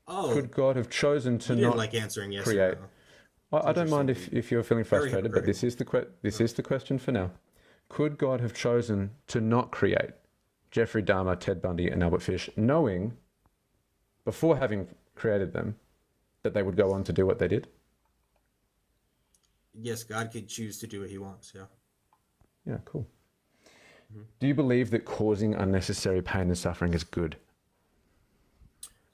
Oh, could God have chosen to you didn't not like answering yes create? or no. I don't mind if you're feeling Very frustrated, but this is the question for now. Could God have chosen to not create Jeffrey Dahmer, Ted Bundy, and Albert Fish, knowing before having created them that they would go on to do what they did? Yes, God could choose to do what He wants. Yeah. Yeah, cool. Do you believe that causing unnecessary pain and suffering is good?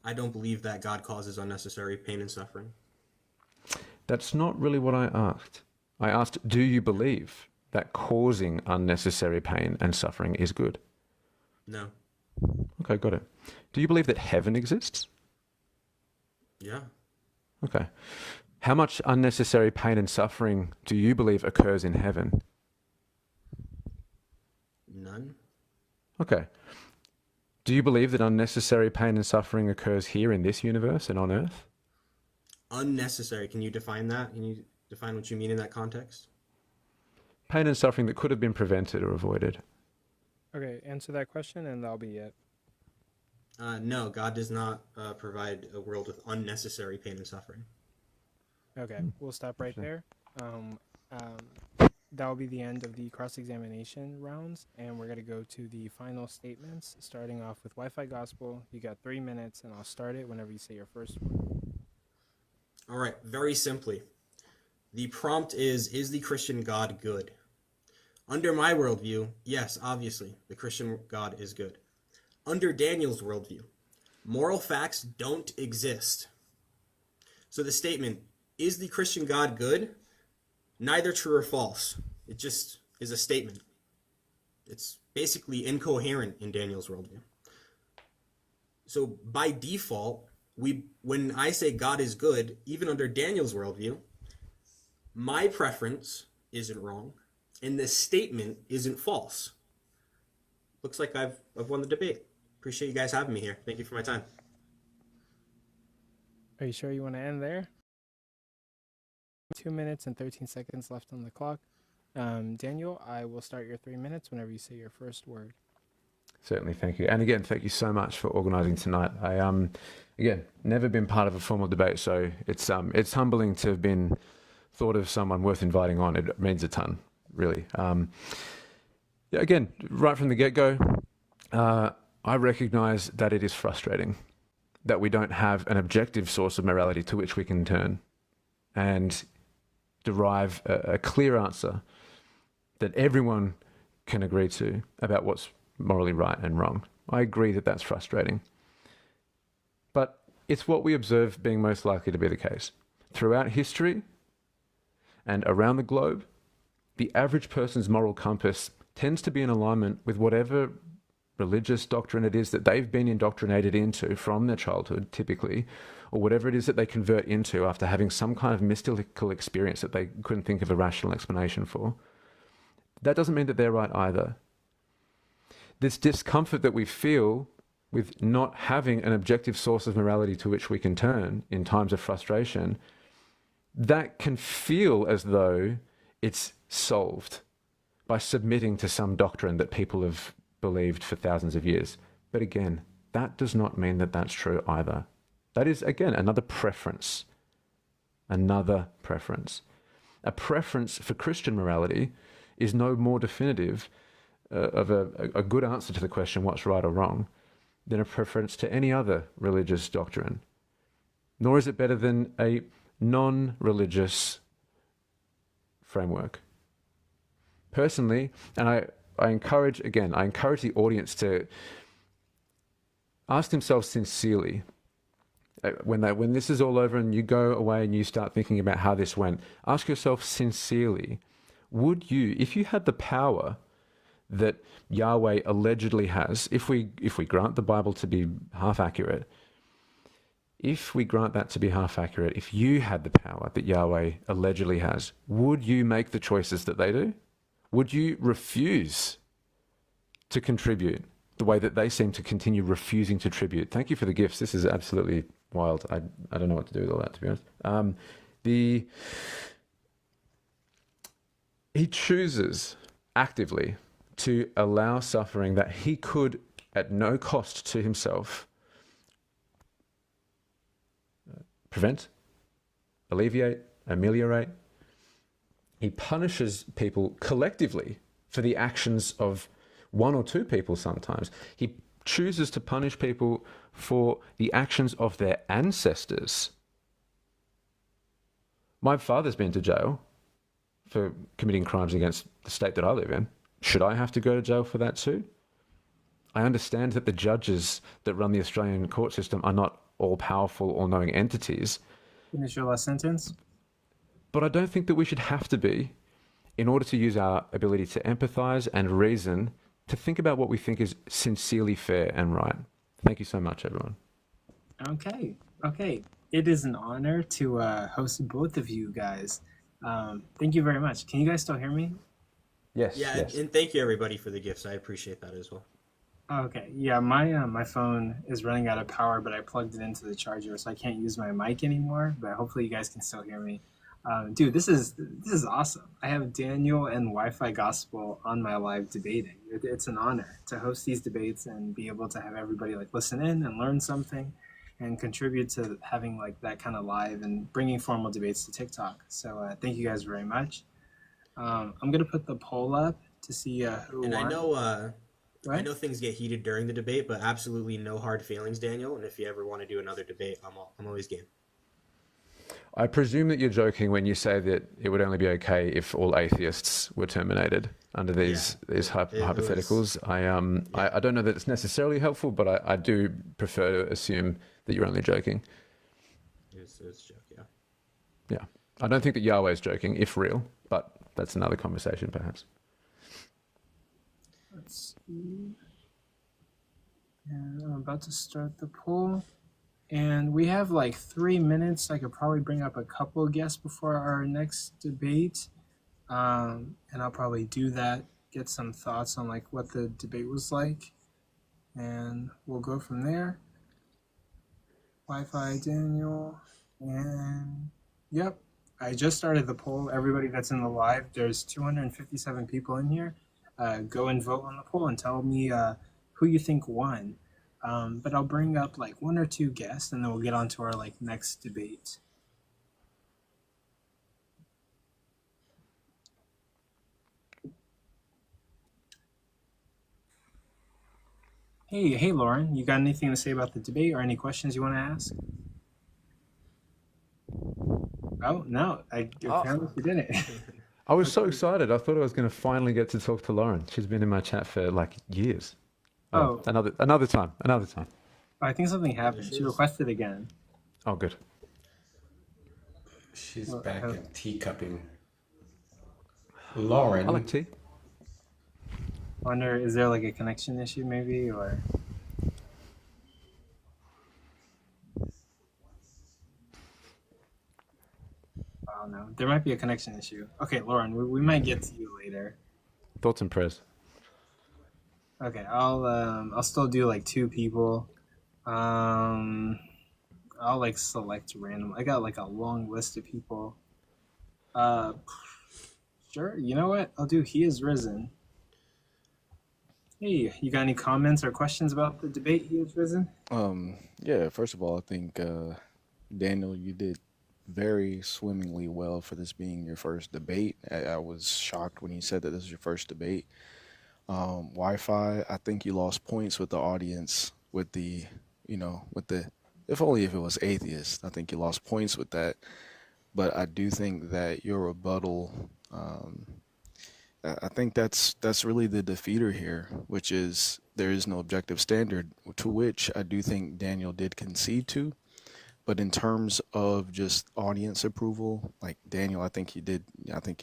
I don't believe that God causes unnecessary pain and suffering. That's not really what I asked. I asked, do you believe that causing unnecessary pain and suffering is good? No. Okay, got it. Do you believe that heaven exists? Yeah. Okay. How much unnecessary pain and suffering do you believe occurs in heaven? None. Okay. Do you believe that unnecessary pain and suffering occurs here in this universe and on earth? Unnecessary. Can you define that? Can you define what you mean in that context? Pain and suffering that could have been prevented or avoided. Okay, answer that question and that'll be it. No, God does not provide a world with unnecessary pain and suffering. Okay, we'll stop right there. That will be the end of the cross-examination rounds, and we're going to go to the final statements, starting off with WifiGospel. You got 3 minutes, and I'll start it whenever you say your first word. All right, very simply. The prompt is the Christian God good? Under my worldview, yes, obviously, the Christian God is good. Under Daniel's worldview, moral facts don't exist. So the statement, is the Christian God good? Neither true or false. It just is a statement. It's basically incoherent in Daniel's worldview. So by default, when I say God is good, even under Daniel's worldview, my preference isn't wrong, and this statement isn't false. Looks like I've won the debate. Appreciate you guys having me here. Thank you for my time. Are you sure you want to end there? 2 minutes and 13 seconds left on the clock. Daniel, I will start your 3 minutes whenever you say your first word. Certainly, thank you. And again, thank you so much for organising tonight. I again, never been part of a formal debate, so it's humbling to have been thought of someone worth inviting on. It means a ton, really. Yeah, again, right from the get-go, I recognise that it is frustrating that we don't have an objective source of morality to which we can turn and derive a clear answer that everyone can agree to about what's morally right and wrong. I agree that that's frustrating. But it's what we observe being most likely to be the case. Throughout history and around the globe, the average person's moral compass tends to be in alignment with whatever religious doctrine it is that they've been indoctrinated into from their childhood, typically, or whatever it is that they convert into after having some kind of mystical experience that they couldn't think of a rational explanation for. That doesn't mean that they're right either. This discomfort that we feel with not having an objective source of morality to which we can turn in times of frustration, that can feel as though it's solved by submitting to some doctrine that people have believed for thousands of years. But again, that does not mean that that's true either. That is, again, another preference. Another preference. A preference for Christian morality is no more definitive of a good answer to the question what's right or wrong than a preference to any other religious doctrine. Nor is it better than a non-religious framework. Personally, and I encourage the audience to ask themselves sincerely, when this is all over and you go away and you start thinking about how this went, ask yourself sincerely, would you, if you had the power that Yahweh allegedly has, if we grant the Bible to be half accurate, if you had the power that Yahweh allegedly has, would you make the choices that they do? Would you refuse to contribute the way that they seem to continue refusing to tribute. Thank you for the gifts. This is absolutely wild. I don't know what to do with all that, to be honest. He chooses actively to allow suffering that he could, at no cost to himself, prevent, alleviate, ameliorate. He punishes people collectively for the actions of one or two people sometimes. He chooses to punish people for the actions of their ancestors. My father's been to jail for committing crimes against the state that I live in. Should I have to go to jail for that too? I understand that the judges that run the Australian court system are not all-powerful, all-knowing entities. Finish your last sentence. But I don't think that we should have to be, in order to use our ability to empathize and reason, to think about what we think is sincerely fair and right. Thank you so much, everyone. Okay. It is an honor to host both of you guys. Thank you very much. Can you guys still hear me? Yes. Yeah, and thank you everybody for the gifts. I appreciate that as well. Okay. Yeah, my phone is running out of power, but I plugged it into the charger, so I can't use my mic anymore. But hopefully you guys can still hear me. Dude, this is awesome. I have Daniel and WifiGospel on my live debating. It's an honor to host these debates and be able to have everybody like listen in and learn something and contribute to having like that kind of live and bringing formal debates to TikTok. So thank you guys very much. I'm gonna put the poll up to see who And won. I know things get heated during the debate, but absolutely no hard feelings, Daniel. And if you ever want to do another debate, I'm always game. I presume that you're joking when you say that it would only be okay if all atheists were terminated under these hypotheticals. I don't know that it's necessarily helpful, but I do prefer to assume that you're only joking. It's a joke, yeah. Yeah. I don't think that Yahweh is joking, if real, but that's another conversation perhaps. Let's see. And I'm about to start the poll. And we have like 3 minutes. I could probably bring up a couple of guests before our next debate. And I'll probably do that, get some thoughts on like what the debate was like. And we'll go from there. Wi-Fi Daniel. And yep, I just started the poll. Everybody that's in the live, there's 257 people in here. Go and vote on the poll and tell me who you think won. But I'll bring up like one or two guests and then we'll get on to our like next debate. Hey, Lauren, you got anything to say about the debate or any questions you want to ask? Oh, no, apparently you didn't. I was so excited. I thought I was going to finally get to talk to Lauren. She's been in my chat for like years. Oh. Another time. I think something happened. She requested again. Oh, good. She's back at teacupping. Lauren. I like tea. Wonder, is there like a connection issue maybe, or? Oh no, there might be a connection issue. Okay, Lauren, we might get to you later. Thoughts and prayers. Okay, I'll still do like two people. I'll like select random. I got like a long list of people. Sure. You know what? I'll do He Is Risen. Hey, you got any comments or questions about the debate He Is Risen? Yeah, first of all, I think Daniel, you did very swimmingly well for this being your first debate. I was shocked when you said that this is your first debate. Wi-Fi, I think you lost points with the audience with the, if only if it was atheist, I think you lost points with that. But I do think that your rebuttal, I think that's really the defeater here, which is there is no objective standard, to which I do think Daniel did concede to. But in terms of just audience approval, like Daniel, I think you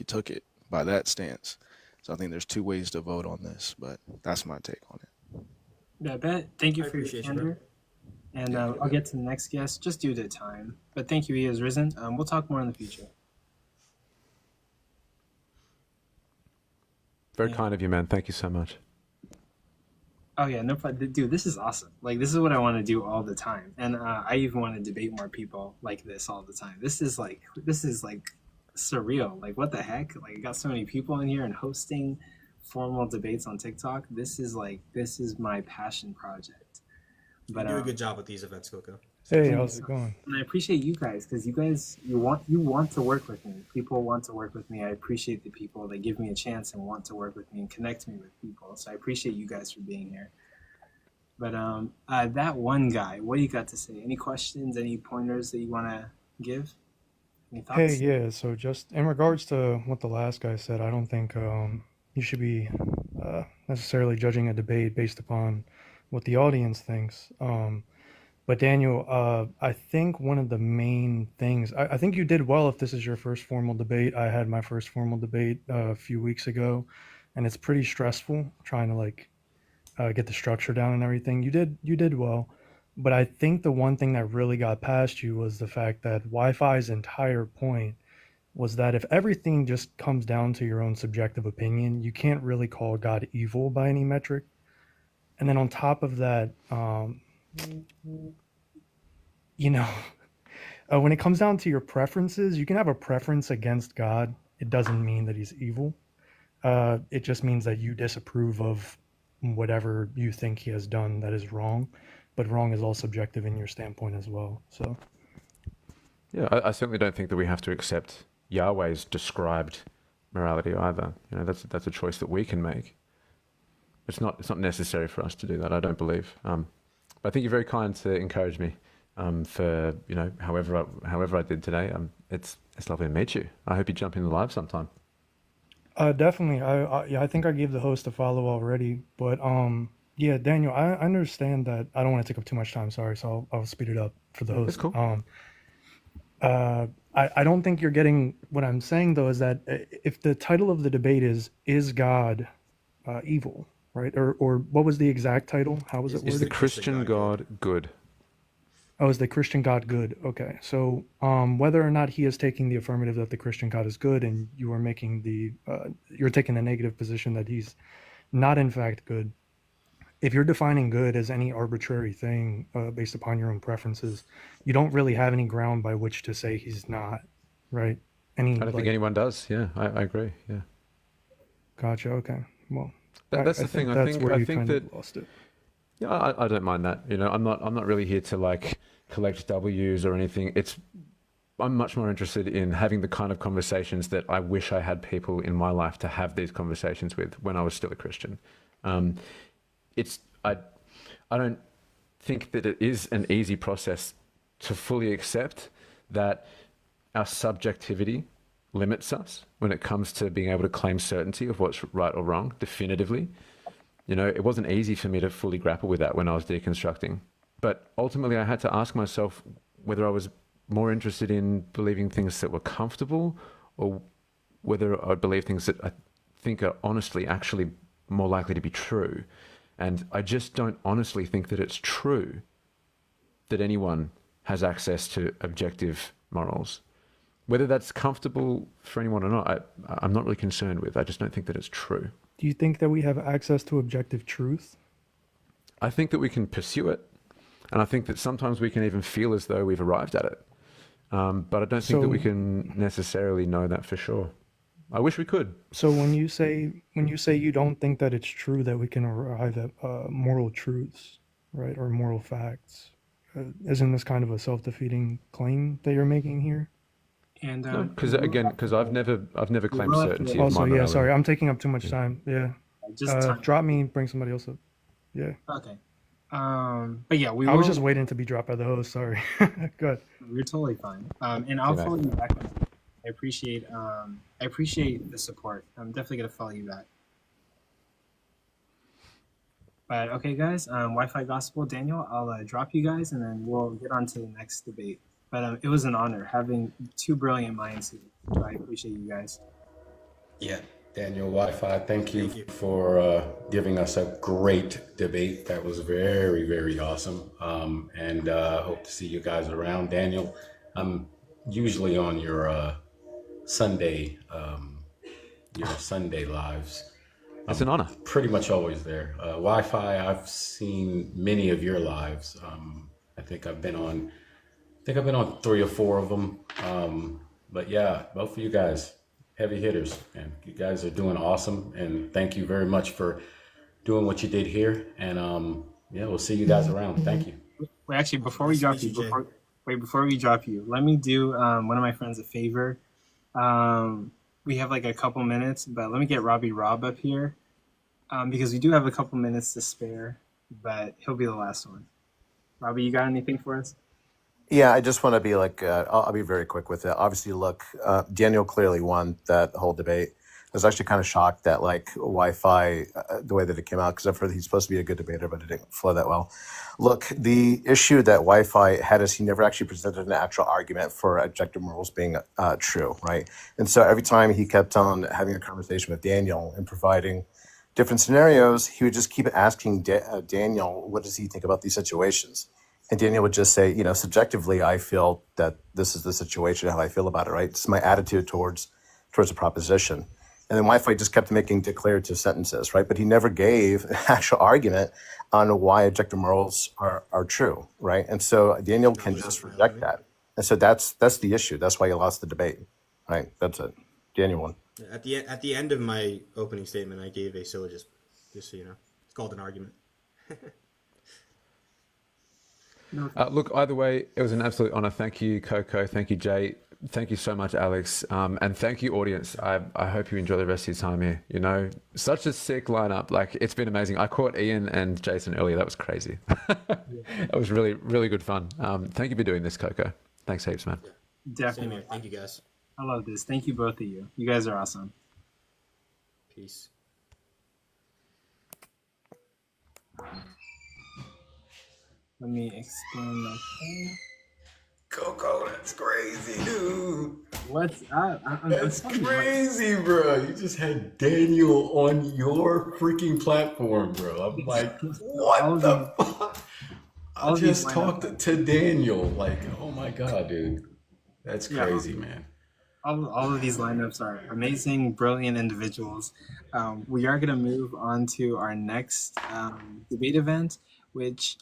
took it by that stance. So I think there's two ways to vote on this, but that's my take on it. Yeah, bet. Thank you I for your appreciate you, candor. And I'll get to the next guest just due to time. But thank you, He Is Risen. We'll talk more in the future. Very kind of you, man. Thank you so much. Oh yeah, no problem, dude. This is awesome. Like this is what I want to do all the time, and I even want to debate more people like this all the time. This is like surreal. Like what the heck? Like I got so many people in here and hosting formal debates on TikTok. This is my passion project. You But do a good job with these events, Coco. Hey, how's it going? And I appreciate you guys because you want to work with me. People want to work with me. I appreciate the people that give me a chance and want to work with me and connect me with people. So I appreciate you guys for being here. But that one guy, what do you got to say? Any questions? Any pointers that you want to give? Any thoughts? Hey, yeah, so just in regards to what the last guy said, I don't think you should be necessarily judging a debate based upon what the audience thinks. But Daniel, I think one of the main things, I think you did well if this is your first formal debate. I had my first formal debate a few weeks ago, and it's pretty stressful trying to get the structure down and everything. You did well, but I think the one thing that really got past you was the fact that Wi-Fi's entire point was that if everything just comes down to your own subjective opinion, you can't really call God evil by any metric. And then on top of that, when it comes down to your preferences, you can have a preference against God. It doesn't mean that he's evil. It just means that you disapprove of whatever you think he has done that is wrong. But wrong is all subjective in your standpoint as well. So, yeah, I certainly don't think that we have to accept Yahweh's described morality either. That's a choice that we can make. It's not necessary for us to do that, I don't believe. But I think you're very kind to encourage me for however I did today. It's lovely to meet you. I hope you jump in the live sometime. definitely. I think I gave the host a follow already. But yeah, Daniel, I understand that. I don't want to take up too much time. Sorry, so I'll speed it up for the host. It's cool. I don't think you're getting what I'm saying though. Is that if the title of the debate is God evil? Right? Or what was the exact title? How was it worded? Is the Christian God good? Oh, is the Christian God good? Okay. So whether or not he is taking the affirmative that the Christian God is good and you are making you're taking the negative position that he's not in fact good. If you're defining good as any arbitrary thing based upon your own preferences, you don't really have any ground by which to say he's not, right? I don't think anyone does. Yeah, I agree. Yeah. Gotcha. Okay. Well, that's the thing. I think that lost it. Yeah, I don't mind that. I'm not really here to collect W's or anything. I'm much more interested in having the kind of conversations that I wish I had people in my life to have these conversations with when I was still a Christian. I don't think that it is an easy process to fully accept that our subjectivity limits us when it comes to being able to claim certainty of what's right or wrong definitively. It wasn't easy for me to fully grapple with that when I was deconstructing. But ultimately, I had to ask myself whether I was more interested in believing things that were comfortable or whether I believe things that I think are honestly actually more likely to be true. And I just don't honestly think that it's true that anyone has access to objective morals. Whether that's comfortable for anyone or not, I'm not really concerned with. I just don't think that it's true. Do you think that we have access to objective truth? I think that we can pursue it. And I think that sometimes we can even feel as though we've arrived at it. But I don't think that we can necessarily know that for sure. I wish we could. So when you say you don't think that it's true that we can arrive at moral truths, right, or moral facts, isn't this kind of a self-defeating claim that you're making here? And because I've never claimed certainty of my Also, morality. yeah, sorry, I'm taking up too much time. Yeah, drop me, bring somebody else up. Yeah. Okay. But yeah, I was just waiting to be dropped by the host. Sorry. Good. You're totally fine. And I'll follow you back. I appreciate the support. I'm definitely gonna follow you back. But okay, guys, WifiGospel, Daniel, I'll drop you guys, and then we'll get on to the next debate. But it was an honor having two brilliant minds here. So I appreciate you guys. Yeah, Daniel, Wi-Fi, thank you for giving us a great debate. That was very, very awesome. And hope to see you guys around. Daniel, I'm usually on your Sunday lives. It's an honor. Pretty much always there. Wi-Fi, I've seen many of your lives. I think I've been on 3 or 4 of them. But yeah, both of you guys, heavy hitters, and you guys are doing awesome. And thank you very much for doing what you did here. And yeah, we'll see you guys around. Thank you. Wait, actually, before we drop you, before we drop you, let me do one of my friends a favor. We have like a couple minutes, but let me get Robbie Rob up here because we do have a couple minutes to spare, but he'll be the last one. Robbie, you got anything for us? Yeah, I just want to be like, I'll be very quick with it. Obviously, look, Daniel clearly won that whole debate. I was actually kind of shocked that like Wi-Fi, the way that it came out, because I've heard he's supposed to be a good debater, but it didn't flow that well. Look, the issue that Wi-Fi had is he never actually presented an actual argument for objective morals being true, right? And so every time he kept on having a conversation with Daniel and providing different scenarios, he would just keep asking Daniel, what does he think about these situations? And Daniel would just say, subjectively, I feel that this is the situation, how I feel about it, right? It's my attitude towards a proposition. And then Wi-Fi just kept making declarative sentences, right? But he never gave an actual argument on why objective morals are true, right? And so Daniel can just reject that. And so that's the issue. That's why he lost the debate, right? That's it. Daniel won. At the end of my opening statement, I gave a syllogism, just so you know. It's called an argument. Look, either way, it was an absolute honor. Thank you, Coco. Thank you, Jay. Thank you so much, Alex. And thank you, audience. I hope you enjoy the rest of your time here. Such a sick lineup. Like, it's been amazing. I caught Ian and Jason earlier. That was crazy. It was really, really good fun. Thank you for doing this, Coco. Thanks heaps, man. Definitely. Thank you, guys. I love this. Thank you, both of you. You guys are awesome. Peace. Let me expand my phone. Coco, that's crazy, dude. What's up? That's crazy, bro. You just had Daniel on your freaking platform, bro. I'm like, what the fuck? I just talked to Daniel. Like, oh my God, dude. That's crazy, man. All of these lineups are amazing, brilliant individuals. We are going to move on to our next debate event, which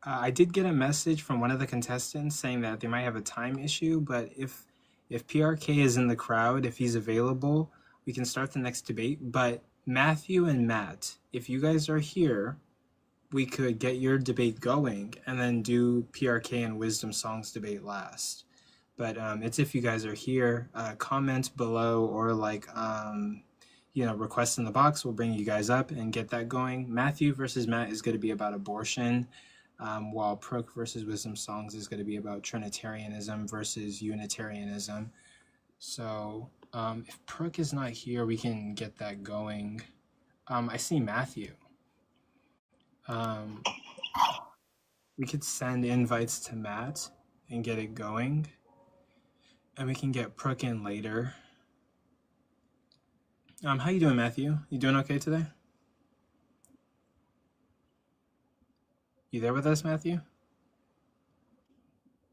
I did get a message from one of the contestants saying that they might have a time issue, but if PRK is in the crowd, if he's available, we can start the next debate. But Mathew and Matt, if you guys are here, we could get your debate going and then do PRK and WisdomSongz debate last. But it's if you guys are here, comment below or request in the box. We'll bring you guys up and get that going. Mathew versus Matt is going to be about abortion. While Prook versus WisdomSongz is going to be about Trinitarianism versus Unitarianism. So if Prook is not here, we can get that going. I see Mathew. We could send invites to Matt and get it going. And we can get Prook in later. How you doing, Mathew? You doing okay today? You there with us, Mathew?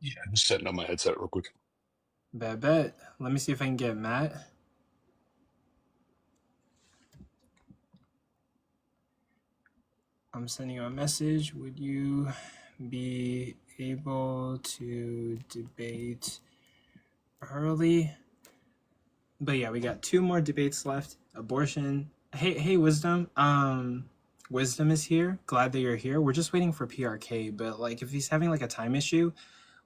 Yeah, I'm just setting up my headset real quick. Bet. Let me see if I can get Matt. I'm sending you a message. Would you be able to debate early? But yeah, we got 2 more debates left. Abortion. Hey, Wisdom. Wisdom is here. Glad that you're here. We're just waiting for PRK, but if he's having a time issue,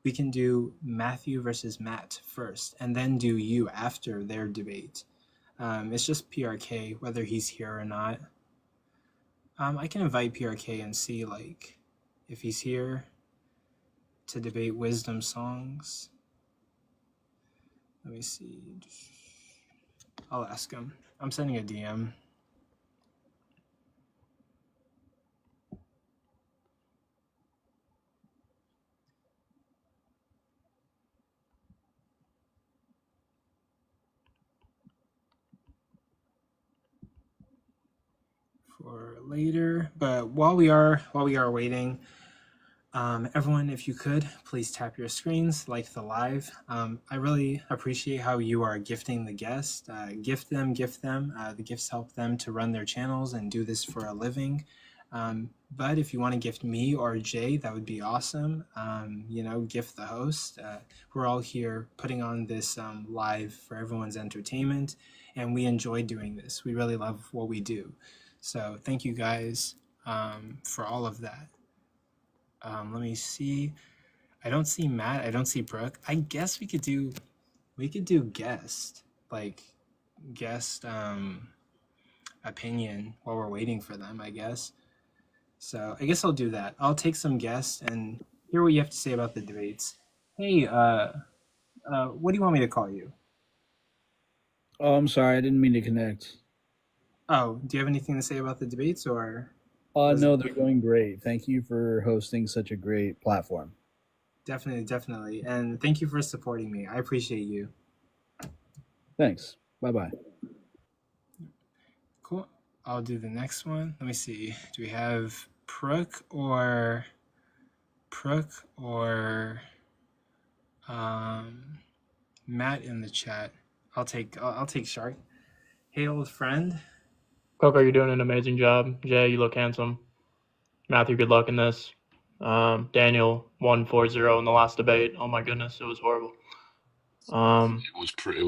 we can do Mathew versus Matt first and then do you after their debate. It's just PRK, whether he's here or not. I can invite PRK and see if he's here to debate WisdomSongz. Let me see. I'll ask him. I'm sending a DM. For later, but while we are waiting, Everyone, if you could, please tap your screens, like the live. I really appreciate how you are gifting the guests. Gift them. The gifts help them to run their channels and do this for a living. But if you want to gift me or Jay, that would be awesome. Gift the host. We're all here putting on this live for everyone's entertainment, and we enjoy doing this. We really love what we do. So thank you guys for all of that. Let me see. I don't see Matt. I don't see Brooke. I guess we could do guest opinion while we're waiting for them, I guess. So I guess I'll do that. I'll take some guests and hear what you have to say about the debates. Hey, what do you want me to call you? Oh, I'm sorry. I didn't mean to connect. Oh, do you have anything to say about the debates or? No, they're going great. Thank you for hosting such a great platform. Definitely. And thank you for supporting me. I appreciate you. Thanks. Bye-bye. Cool. I'll do the next one. Let me see. Do we have Prook or Matt in the chat? I'll take Shark. Hey, old friend. Coco, you're doing an amazing job. Jay, you look handsome. Matthew, good luck in this. Daniel won 4-0 in the last debate. Oh my goodness, it was horrible. It was pretty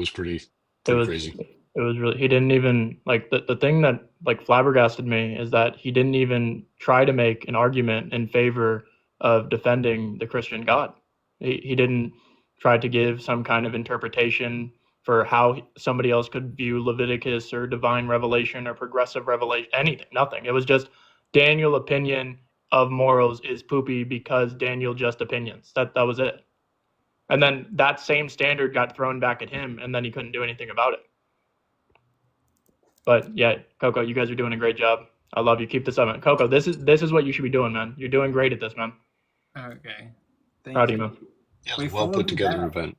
crazy. It was really, he didn't even, like, the thing that, like, flabbergasted me is that he didn't even try to make an argument in favor of defending the Christian God. He didn't try to give some kind of interpretation for how somebody else could view Leviticus or divine revelation or progressive revelation, anything, nothing. It was just Daniel opinion of morals is poopy because Daniel just opinions. That was it. And then that same standard got thrown back at him, and then he couldn't do anything about it. But yeah, Coco, you guys are doing a great job. I love you. Keep this up, man. Coco, this is what you should be doing, man. You're doing great at this, man. Okay. Proud of you, man. Yeah, Wait, well put together back. event.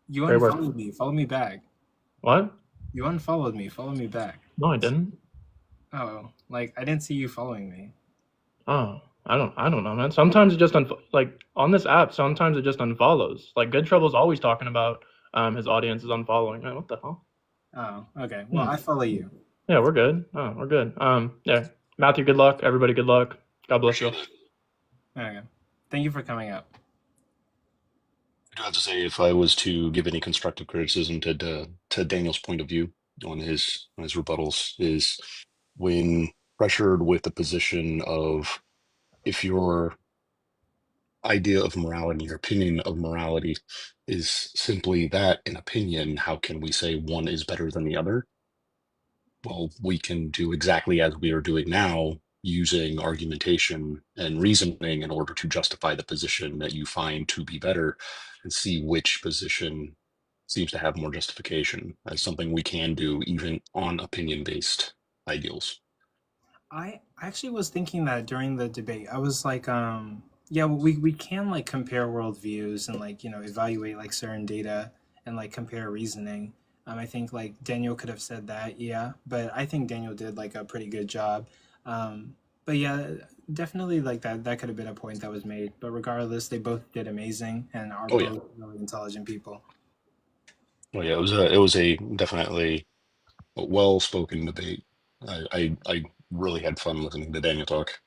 You Great work. unfollowed me. Follow me back. What? You unfollowed me. Follow me back. No, I didn't. Oh, like I didn't see you following me. Oh, I don't know, man. Sometimes it just like on this app, sometimes it just unfollows. Like Good Trouble's always talking about his audience is unfollowing. Man, what the hell? Oh, okay. Well, I follow you. Yeah, we're good. Oh, we're good. Yeah. Matthew, good luck. Everybody, good luck. God bless you. Okay. Thank you for coming up. I do have to say, if I was to give any constructive criticism to Daniel's point of view on his rebuttals, is when pressured with the position of, if your idea of morality, your opinion of morality is simply that, an opinion, how can we say one is better than the other? Well, we can do exactly as we are doing now, using argumentation and reasoning in order to justify the position that you find to be better, and see which position seems to have more justification, as something we can do even on opinion-based ideals. I actually was thinking that during the debate. I was like, yeah, we can like compare worldviews and like, evaluate like certain data and like compare reasoning. I think like Daniel could have said that, yeah, but I think Daniel did like a pretty good job. But yeah, definitely like that could have been a point that was made. But regardless, they both did amazing and are both really intelligent people. Well, yeah, it was a definitely a well-spoken debate. I really had fun listening to Daniel talk.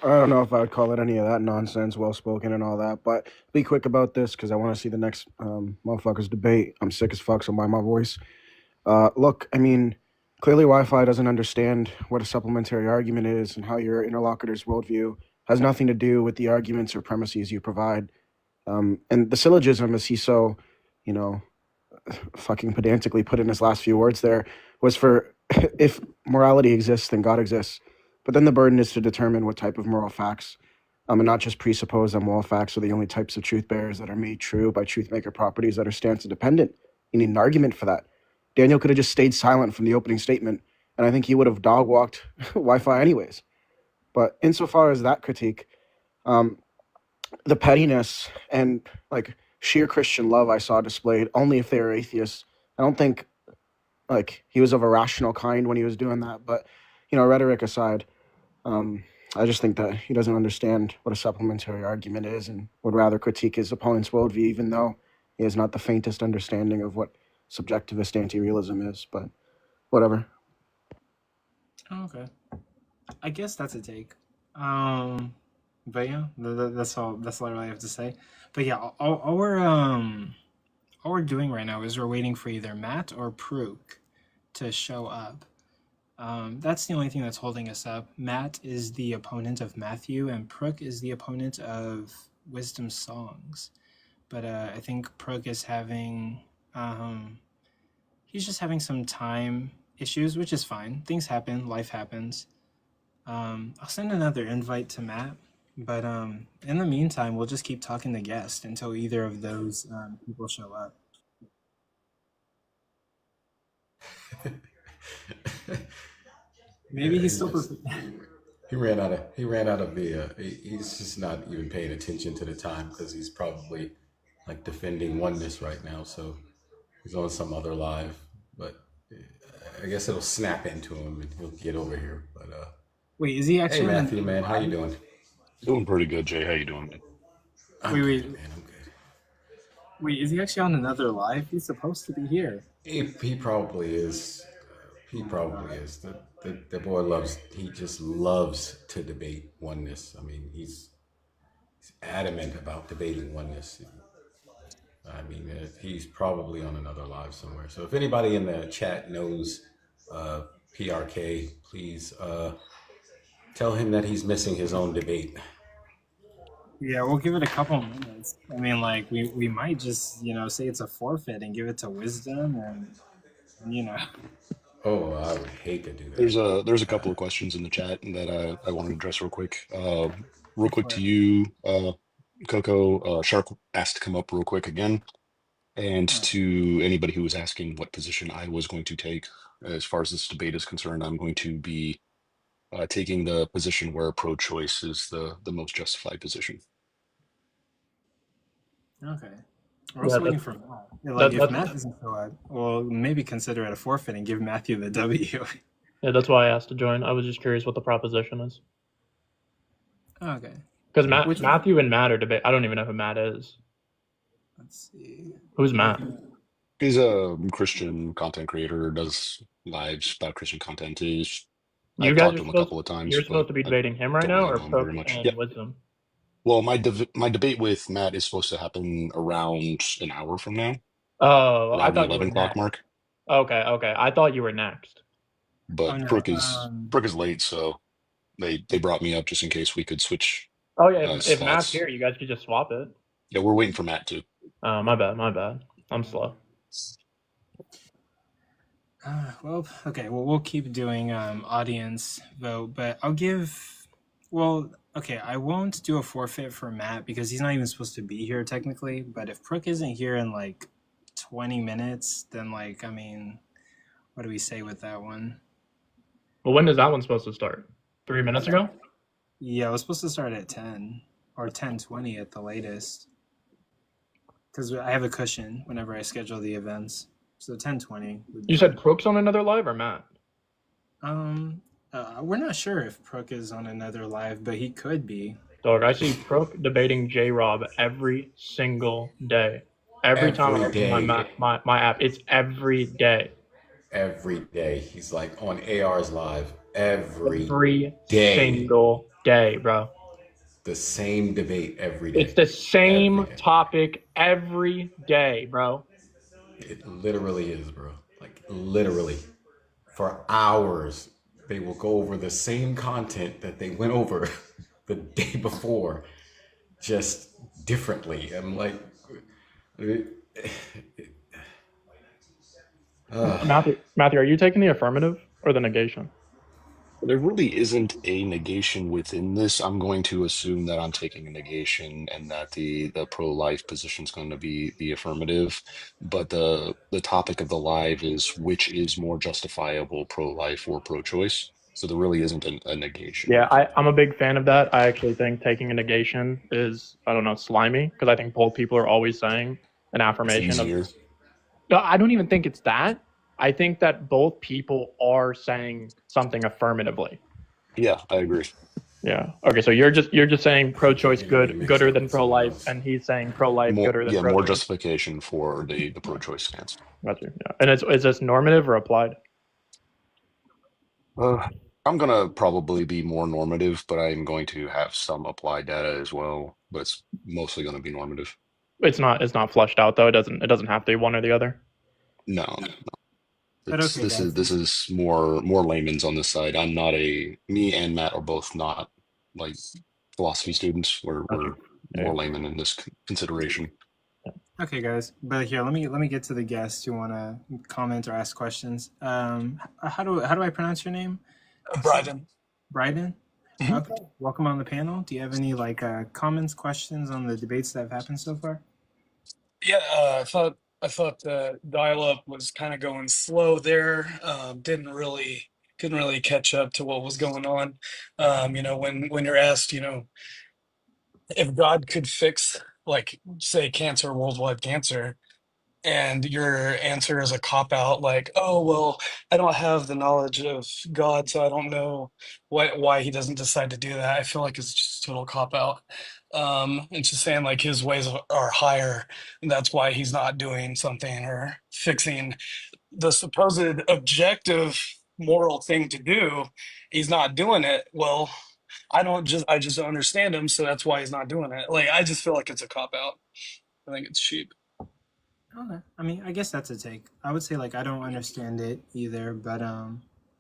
I don't know if I would call it any of that nonsense, well-spoken and all that, but be quick about this because I want to see the next motherfuckers debate. I'm sick as fuck, so mind my voice. Look, I mean, clearly Wi-Fi doesn't understand what a supplementary argument is and how your interlocutor's worldview has nothing to do with the arguments or premises you provide. And the syllogism, as he so, fucking pedantically put in his last few words there, was for if morality exists, then God exists. But then the burden is to determine what type of moral facts, and not just presuppose that moral facts are the only types of truth bearers that are made true by truth maker properties that are stance independent. You need an argument for that. Daniel could have just stayed silent from the opening statement, and I think he would have dog-walked Wi-Fi anyways. But insofar as that critique, the pettiness and like sheer Christian love I saw displayed only if they were atheists. I don't think like he was of a rational kind when he was doing that, but rhetoric aside, I just think that he doesn't understand what a supplementary argument is and would rather critique his opponent's worldview, even though he has not the faintest understanding of what subjectivist anti-realism is. But whatever. Oh, okay. I guess that's a take. But yeah, that's all. That's all I really have to say. But yeah, all we're doing right now is we're waiting for either Matt or Pruk to show up. That's the only thing that's holding us up. Matt is the opponent of Mathew, and Pruk is the opponent of WisdomSongz. But I think Pruk is having he's just having some time issues, which is fine. Things happen, life happens. I'll send another invite to Matt, but in the meantime, we'll just keep talking to guests until either of those people show up. Maybe he's still. He ran out of the. He's just not even paying attention to the time because he's probably like defending oneness right now. So he's on some other live, but I guess it'll snap into him and he'll get over here. But wait, is he actually? Hey Matthew, man, how you doing? Doing pretty good, Jay. How you doing, man? Wait, man, I'm good. Wait, is he actually on another live? He's supposed to be here. He probably is. He probably is. The boy just loves to debate oneness. I mean, he's adamant about debating oneness. I mean, he's probably on another live somewhere. So if anybody in the chat knows PRK, please tell him that he's missing his own debate. Yeah, we'll give it a couple minutes. I mean, like, we might just, say it's a forfeit and give it to Wisdom and. Oh, I would hate to do that. There's a couple of questions in the chat that I want to address real quick. Real quick to you, Coco. Shark asked to come up real quick again, and to anybody who was asking what position I was going to take as far as this debate is concerned, I'm going to be taking the position where pro-choice is the most justified position. Okay. We're also waiting for Matt. If Matt doesn't show up, we'll maybe consider it a forfeit and give Matthew the W. Yeah, that's why I asked to join. I was just curious what the proposition is. Okay. Because Matthew and Matt are debate. I don't even know who Matt is. Let's see. Who's Matt? He's a Christian content creator, does lives about Christian content. I've talked to him a couple of times. You're supposed to be debating him right now, or Pope and Wisdom? Well, my debate with Matt is supposed to happen around an hour from now. Oh, I thought 11 o'clock mark. Okay. I thought you were next. But Brooke is late, so they brought me up just in case we could switch. Oh yeah, if Matt's here, you guys could just swap it. Yeah, we're waiting for Matt too. Oh, my bad. I'm slow. Well, okay. Well, we'll keep doing audience vote, but I'll give. Well, okay. I won't do a forfeit for Matt because he's not even supposed to be here technically. But if Pruk isn't here in like 20 minutes, then like, I mean, what do we say with that one? Well, when is that one supposed to start? 3 minutes ago? Yeah, it was supposed to start at 10 or 10:20 at the latest. Because I have a cushion whenever I schedule the events. So 10:20. You said Pruk's on another live or Matt? We're not sure if Pruk is on another live, but he could be. Dog, I see Pruk debating J-Rob every single day. Every time I open my app, it's every day. Every day. He's like on AR's live every day. Single day, bro. The same debate every day. It's the same topic every day, bro. It literally is, bro. Like, literally. For hours, they will go over the same content that they went over the day before, just differently. I'm like... Matthew, are you taking the affirmative or the negation? There really isn't a negation within this. I'm going to assume that I'm taking a negation and that the pro-life position is going to be the affirmative. But the topic of the live is which is more justifiable, pro-life or pro-choice. So there really isn't a negation. Yeah, I'm a big fan of that. I actually think taking a negation is, I don't know, slimy, because I think both people are always saying an affirmation of... No, I don't even think it's that. I think that both people are saying something affirmatively. Yeah, I agree. Yeah. Okay. So you're just saying pro-choice gooder than pro-life, and he's saying pro-life More, gooder than yeah, more pro-choice. justification for the pro-choice stance. Gotcha. Yeah. And is this normative or applied? I'm gonna probably be more normative, but I'm going to have some applied data as well. But it's mostly going to be normative. It's not fleshed out though. It doesn't have to be one or the other. No. But okay, This is more layman's on this side. I'm not me and Matt are both not like philosophy students. We're more layman in this consideration. Okay, guys, but here let me get to the guests who want to comment or ask questions. How do I pronounce your name? Bryden. Bryden. Okay, welcome on the panel. Do you have any comments, questions on the debates that have happened so far? Yeah, I thought the dial-up was kind of going slow there. Couldn't really catch up to what was going on. When you're asked, if God could fix, like, say, cancer, worldwide cancer, and your answer is a cop-out, like, oh, well, I don't have the knowledge of God, so I don't know why he doesn't decide to do that. I feel like it's just a total cop-out. It's just saying, like, his ways are higher, and that's why he's not doing something or fixing the supposed objective moral thing to do. He's not doing it. Well, I just don't understand him, so that's why he's not doing it. Like, I just feel like it's a cop-out. I think it's cheap. Okay, I mean, I guess that's a take. I would say I don't understand it either, but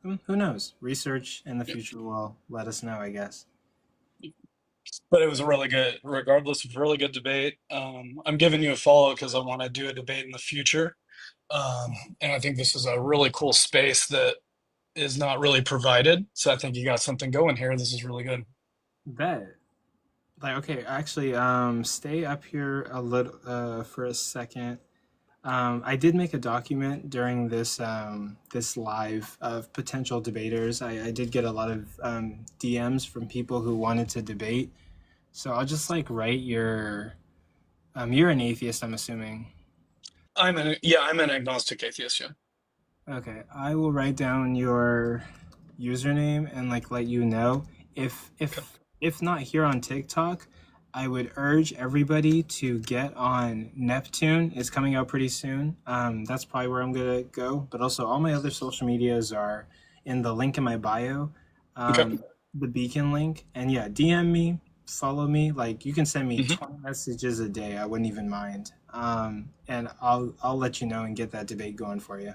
who knows? Research in the future will let us know, I guess. But it was regardless of really good debate. I'm giving you a follow because I want to do a debate in the future. And I think this is a really cool space that is not really provided. So I think you got something going here. This is really good. Bet. Okay, actually, stay up here a little for a second. I did make a document during this live of potential debaters. I did get a lot of DMs from people who wanted to debate. So I'll just write you're an atheist, I'm assuming. I'm an agnostic atheist, yeah. Okay, I will write down your username and let you know. If not here on TikTok, I would urge everybody to get on Neptune. It's coming out pretty soon. That's probably where I'm gonna go. But also all my other social medias are in the link in my bio. The beacon link. And yeah, DM me, follow me. You can send me 20 messages a day. I wouldn't even mind. And I'll let you know and get that debate going for you.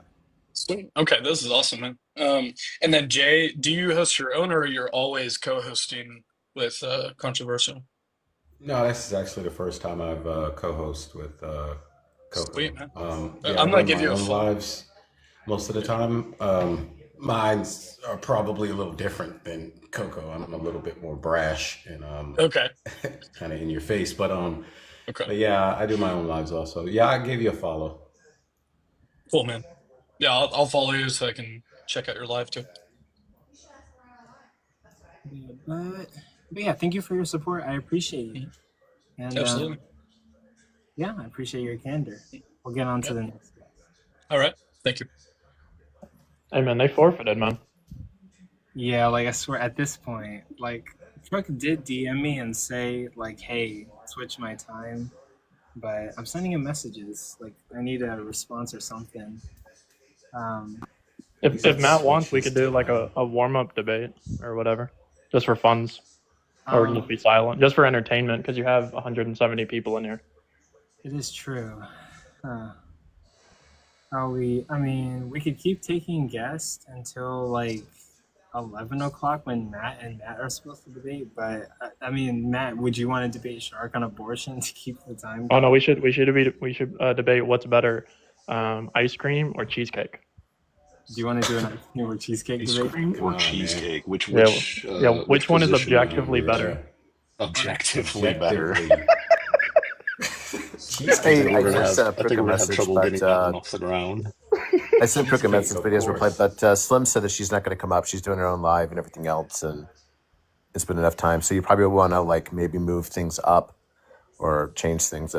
Sweet. Okay, this is awesome, man. And then Jay, do you host your own or you're always co-hosting with Controversial? No, this is actually the first time I've co-host with Coco. Sweet, man. Yeah, I'm gonna give my you a own follow. lives most of the time. Mine's are probably a little different than Coco. I'm a little bit more brash and okay, kind of in your face. But okay. But yeah, I do my own lives also. Yeah, I gave you a follow. Cool, man. Yeah, I'll follow you so I can check out your live too. But yeah, thank you for your support. I appreciate it. And Absolutely. Yeah, I appreciate your candor. We'll get on to the next guy. All right. Thank you. Hey, man, they forfeited, man. Yeah, I swear at this point, Truck did DM me and say, hey, switch my time. But I'm sending him messages. I need a response or something. If Matt wants, we could do a warm-up debate or whatever, just for funds. Or we can just be silent, just for entertainment, because you have 170 people in here. It is true. We could keep taking guests until 11 o'clock when Matt are supposed to debate. But Matt, would you want to debate Shark on abortion to keep the time? Oh no, we should debate what's better, ice cream or cheesecake. Do you want to do an ice cream or cheesecake debate? Ice cream or cheesecake? Which which one is objectively better? Objectively better. I just sent a Prick a message, but off the ground. I sent Prick a message, but he hasn't replied. But Slim said that she's not going to come up. She's doing her own live and everything else, and it's been enough time. So you probably want to maybe move things up or change things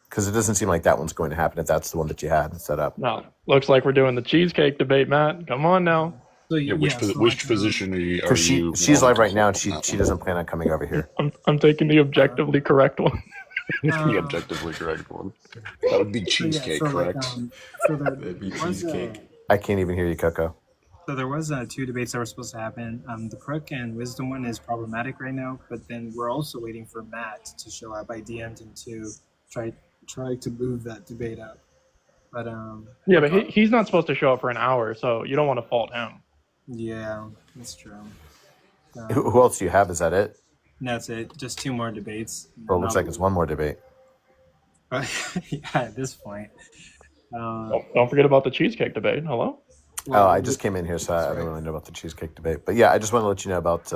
because it doesn't seem like that one's going to happen if that's the one that you had set up. No, looks like we're doing the cheesecake debate, Matt. Come on now. So Yeah, which yeah, so which like position are you Because she's wanting live to right now, and hold on that she one? doesn't plan on coming over here. I'm taking the objectively correct one. The objectively correct one. That would be so yeah, cheesecake, so like correct? so there That'd be was cheesecake. I can't even hear you, Coco. so there was two debates that were supposed to happen. The Crook and Wisdom one is problematic right now, but then we're also waiting for Matt to show up. I DM'd him to try to move that debate up. But Yeah, but he's not supposed to show up for an hour, so you don't want to fault him. yeah, that's true. Who else do you have? Is that it? That's it. Just 2 more debates. Well, it looks like it's one more debate. Yeah, at this point. Don't forget about the cheesecake debate. Hello? I just came in here, so I don't really know about the cheesecake debate. But yeah, I just want to let you know about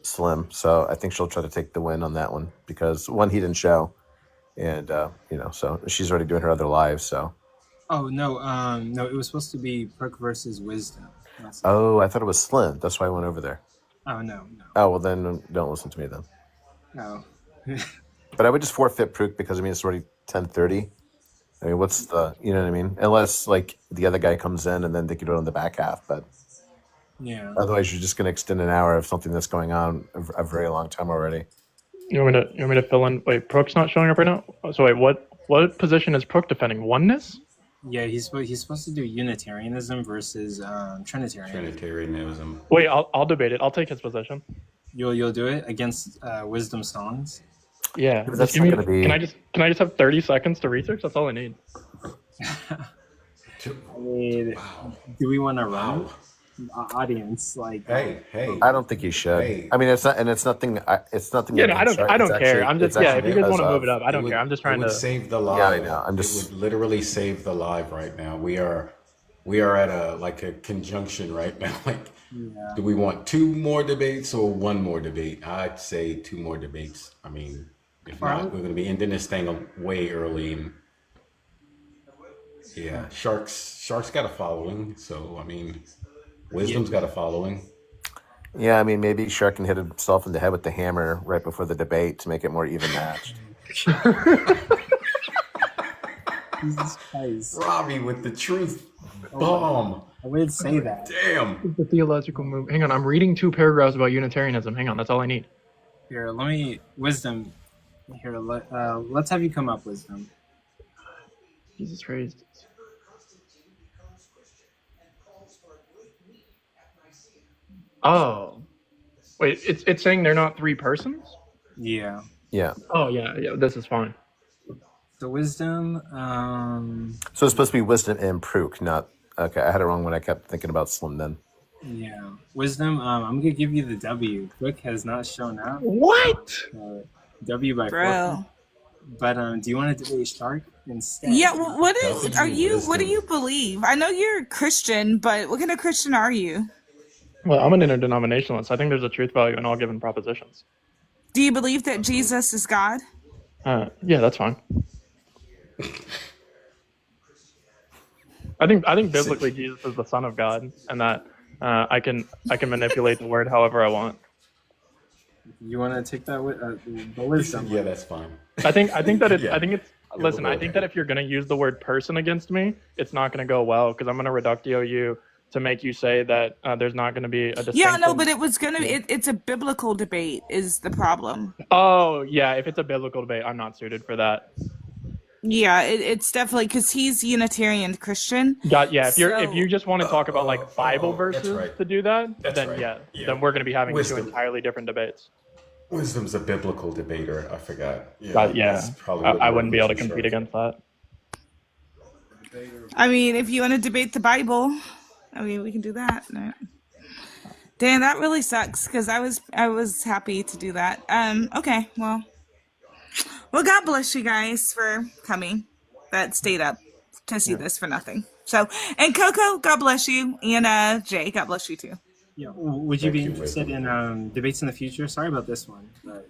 Slim. So I think she'll try to take the win on that one because one, he didn't show, and so she's already doing her other lives. So. Oh no, no, it was supposed to be Crook versus Wisdom. Oh, I thought it was Slim. That's why I went over there. Oh no. Oh well, then don't listen to me then. No. But I would just forfeit Prook because it's already 10:30. I mean, what's the you know what I mean? Unless like the other guy comes in and then they could do it on the back half, but yeah. Otherwise, you're just going to extend an hour of something that's going on a very long time already. You want me to fill in? Wait, Prook's not showing up right now. So wait, what position is Prook defending? Oneness? Yeah, he's supposed to do Unitarianism versus Trinitarianism. Wait, I'll debate it. I'll take his position. You'll do it against WisdomSongz. Yeah, But that's not going to be. Can I just have 30 seconds to research? That's all I need. I mean, do we want to run audience like? Hey! I don't think you should. Hey. I mean, it's nothing. It's nothing. Yeah, no, I don't care. I'm just if you guys want to move it up, I don't would, care. I'm just trying it would to save the live. Yeah, I know. I'm just. It would literally save the live right now. We are at a conjunction right now. Like, Yeah. do we want 2 more debates or 1 more debate? I'd say 2 more debates. I mean, if not, we're going to be ending this thing way early. And yeah, Shark's got a following, so I mean, Wisdom's got a following. Yeah, I mean, maybe Shark can hit himself in the head with the hammer right before the debate to make it more even matched. Jesus Christ. Robbie with the truth bomb. I would say that. Damn. the theological move. Hang on, I'm reading 2 paragraphs about Unitarianism. Hang on, that's all I need. Here, let me Wisdom. Here, let's have you come up, Wisdom. Jesus Christ. Oh, wait, it's saying they're not 3 persons? Yeah. Yeah. Oh yeah, this is fine. So Wisdom. So it's supposed to be Wisdom and Prook, not. Okay, I had it wrong when I kept thinking about Slim then. Yeah. Wisdom. I'm gonna give you the W. Crook has not shown up. What? W by Bro. 4. But do you want to debate Shark instead? Yeah, what do you believe? I know you're a Christian, but what kind of Christian are you? Well, I'm an interdenominationalist. I think there's a truth value in all given propositions. Do you believe that Jesus is God? Yeah, that's fine. I think biblically Jesus is the Son of God, and that I can manipulate the word however I want. You want to take that with the Wisdom? Yeah, that's fine. I think that it's. Yeah. I think it's. Listen, I think that if you're gonna use the word person against me, it's not gonna go well because I'm gonna reductio you to make you say that there's not gonna be a distinction. Yeah, no, but it was gonna. It's a biblical debate. Is the problem? Oh yeah, if it's a biblical debate, I'm not suited for that. Yeah, it's definitely because he's Unitarian Christian. Yeah, if you just want to talk about like Bible verses right. to do that, That's then right. yeah, Yeah. then we're gonna be having Wisdom. 2 entirely different debates. Wisdom's a biblical debater. I forgot. Yeah, that's probably what I the wouldn't be able to revolution compete starts. against that. I mean, if you want to debate the Bible, I mean, we can do that. No. Damn, that really sucks because I was happy to do that. Okay, well, God bless you guys for coming. That stayed up to see this for nothing. So, and Coco, God bless you, and Jay, God bless you too. Yeah. Would you Thank be you, interested Wisdom. in debates in the future? Sorry about this one. But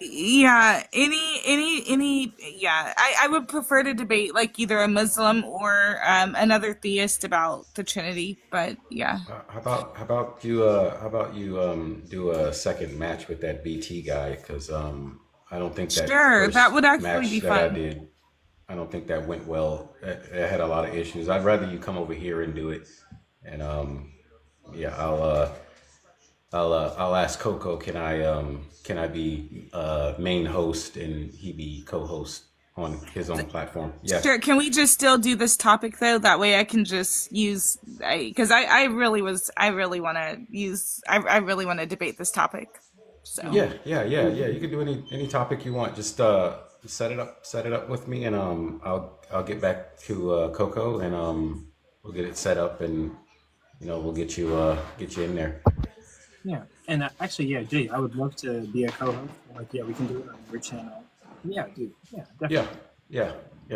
Yeah, yeah. I would prefer to debate like either a Muslim or another theist about the Trinity. But yeah. How about you do a second match with that BT guy? Because I don't think that Sure, first that would actually match be that I fun. did, I don't think that went well. It had a lot of issues. I'd rather you come over here and do it, and Yeah, I'll ask Coco. Can I be main host and he be co-host on his own platform? Yeah. Sure. Can we just still do this topic though? That way I can just use, because I really want to debate this topic. So Yeah. You can do any topic you want. Just set it up with me, and I'll get back to Coco, and we'll get it set up, and we'll get you in there. Yeah, and actually, yeah, Jay, I would love to be a co-host. Like, yeah, we can do it on your channel. Yeah, dude. Yeah, definitely. Yeah,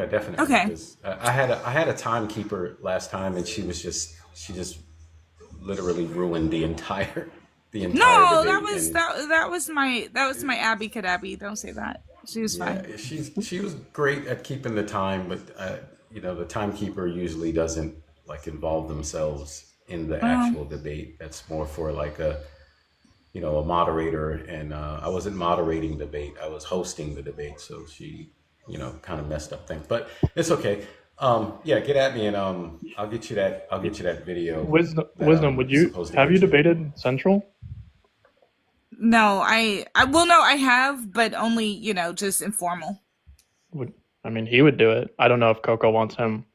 definitely. Okay. Because I had a timekeeper last time, and she just literally ruined the entire no, debate. that was my Abby Kadabi. Don't say that. She was fine. She was great at keeping the time, but the timekeeper usually doesn't involve themselves in the actual debate. That's more for a moderator, and I wasn't moderating debate. I was hosting the debate, so she kind of messed up things, but it's okay. Get at me, and I'll get you that video. Wisdom, would you have you debated Central? No, I have, but only, just informal. He would do it. I don't know if Coco wants him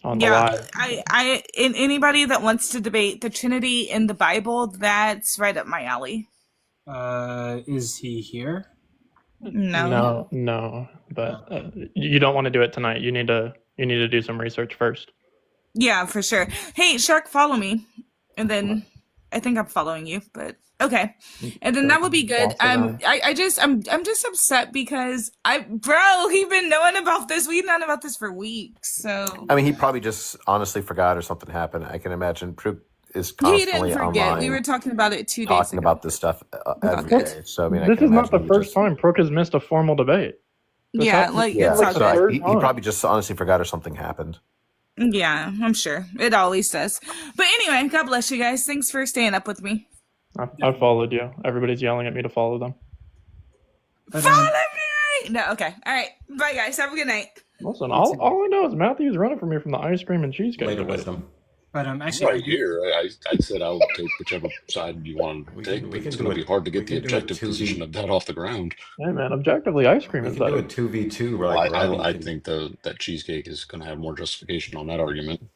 on the live. Anybody that wants to debate the Trinity in the Bible, that's right up my alley. Is he here? No. No, but you don't want to do it tonight. You need to do some research first. Yeah, for sure. Hey, Shark, follow me, and then I think I'm following you, but okay, and then that would be good. I'm just upset because he's been knowing about this. We've known about this for weeks. So I mean, he probably just honestly forgot or something happened. I can imagine. Prue is constantly he didn't forget. online. We were talking about it 2 days talking ago. about this stuff every day. So I mean, this is not the first time Prook has missed a formal debate. He probably just honestly forgot or something happened. Yeah, I'm sure it always does. But anyway, God bless you guys. Thanks for staying up with me. I followed you. Everybody's yelling at me to follow them. Follow me! No, okay. All right. Bye, guys. Have a good night. Listen, all I know is Matthew's running from me from the ice cream and cheesecake. Later, Wisdom. But actually, right here, I said I'll take whichever side you want to take. But it's going to be hard to get the objective position of that off the ground. Hey man, objectively, ice cream is better. 2v2. I think that cheesecake is going to have more justification on that argument.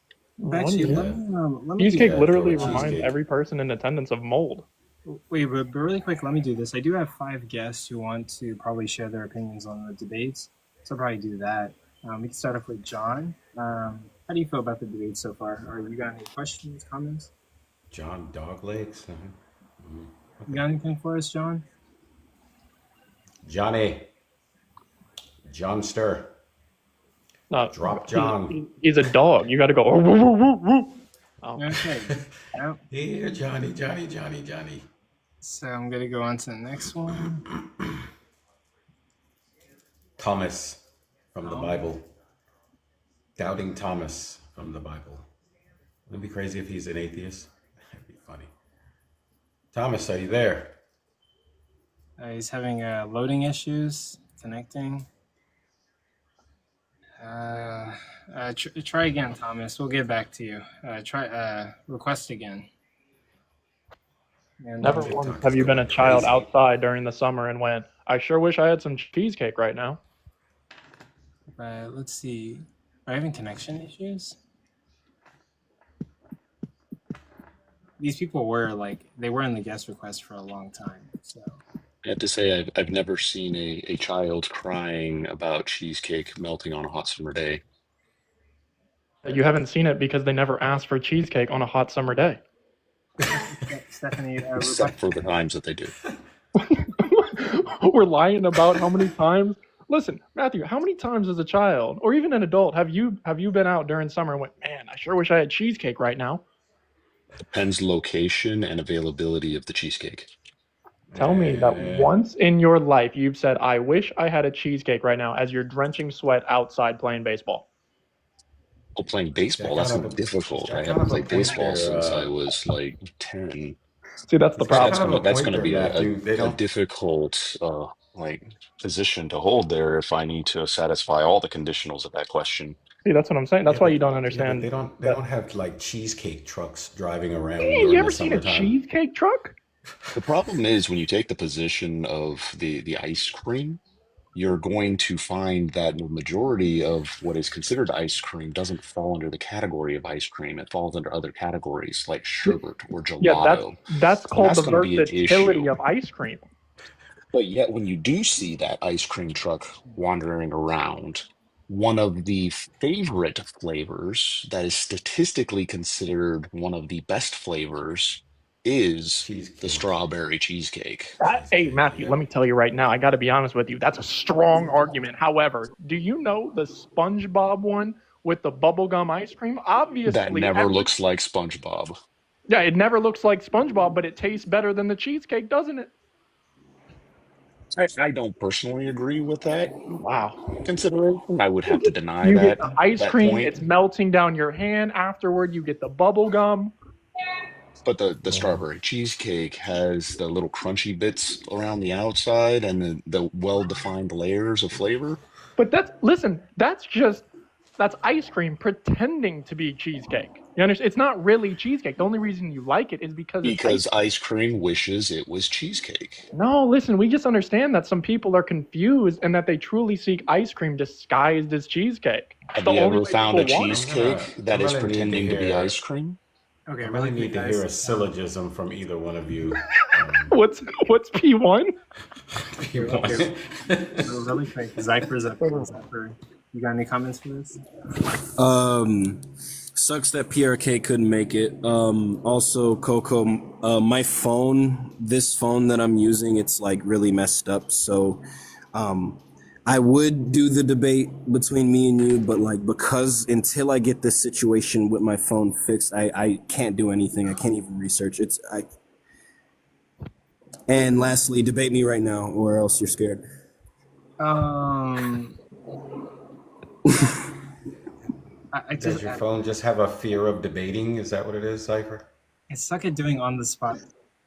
Actually, let me cheesecake literally reminds every person in attendance of mold. Wait, but really quick, let me do this. I do have 5 guests who want to probably share their opinions on the debates, so I'll probably do that. We can start off with John. How do you feel about the debate so far? Or you got any questions, comments? John Doglegs. You got anything for us, John? Johnny. John Stir. No, Drop John. He's a dog. You got to go. Oh. Okay. Here, Johnny. So I'm going to go on to the next one. Thomas from the Bible. Doubting Thomas from the Bible. Wouldn't it be crazy if he's an atheist? That'd be funny. Thomas, are you there? He's having loading issues, connecting. Try again, Thomas. We'll get back to you. Try request again. And Never once have you been a child outside during the summer and went, I sure wish I had some cheesecake right now. Let's see. Are you having connection issues? These people were they were in the guest request for a long time. So I have to say, I've never seen a child crying about cheesecake melting on a hot summer day. You haven't seen it because they never asked for cheesecake on a hot summer day. Stephanie, Except for the times that they do. We're lying about how many times. Listen, Matthew, how many times as a child or even an adult have you been out during summer and went, man, I sure wish I had cheesecake right now? Depends location and availability of the cheesecake. Tell me that once in your life you've said, I wish I had a cheesecake right now as you're drenching sweat outside playing baseball. Well, playing baseball, that's not difficult. I haven't played baseball since I was 10. See, that's the problem. That's going to be a difficult position to hold there if I need to satisfy all the conditionals of that question. See, that's what I'm saying. That's Yeah, why but you don't yeah, but understand they that. don't have like cheesecake trucks driving around Hey, you during ever the seen a summertime. cheesecake truck? The problem is when you take the position of the ice cream, you're going to find that the majority of what is considered ice cream doesn't fall under the category of ice cream. It falls under other categories like sherbet or Yeah, gelato. that's And called that's the going to be an versatility issue. of ice cream. But yet, when you do see that ice cream truck wandering around, one of the favorite flavors that is statistically considered one of the best flavors is the Cheesecake. strawberry cheesecake. Hey, Matthew, let me tell you right now, I got to be honest with you. That's a strong argument. However, do you know the SpongeBob one with the bubblegum ice cream? That Obviously, never looks like SpongeBob. yeah, it never looks like SpongeBob, but it tastes better than the cheesecake, doesn't it? I don't personally agree with that Wow. consideration. I would have to deny You get that the ice that cream, point. it's melting down your hand. Afterward, you get the bubble gum. But the strawberry cheesecake has the little crunchy bits around the outside and the well-defined layers of flavor. But that's ice cream pretending to be cheesecake. You understand? It's not really cheesecake. The only reason you like it is because it's Because ice cream. ice cream wishes it was cheesecake. No, listen, we just understand that some people are confused and that they truly seek ice cream disguised as cheesecake. Have The you only ever way found a people want it. cheesecake that I'm is gonna need to pretending to be hear- ice cream? Okay, I really really need quick, to hear a guys. syllogism from either one of you. What's P1? Okay, really quick, Zypher's up. Zypher, you got any comments for this? Sucks that PRK couldn't make it. Also, Coco, my phone, this phone that I'm using, it's like really messed up. So, I would do the debate between me and you, but like because until I get this situation with my phone fixed, I can't do anything. I can't even research. And lastly, debate me right now, or else you're scared. Does your phone just have a fear of debating? Is that what it is, Cypher? I suck at doing on the spot.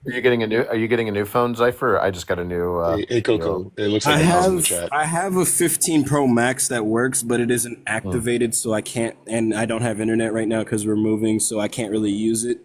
Are you getting a new phone, Zypher? I just got a new. Hey, Coco, it looks I like it's in the chat. have a 15 Pro Max that works, but it isn't activated, so I can't, and I don't have internet right now because we're moving, so I can't really use it.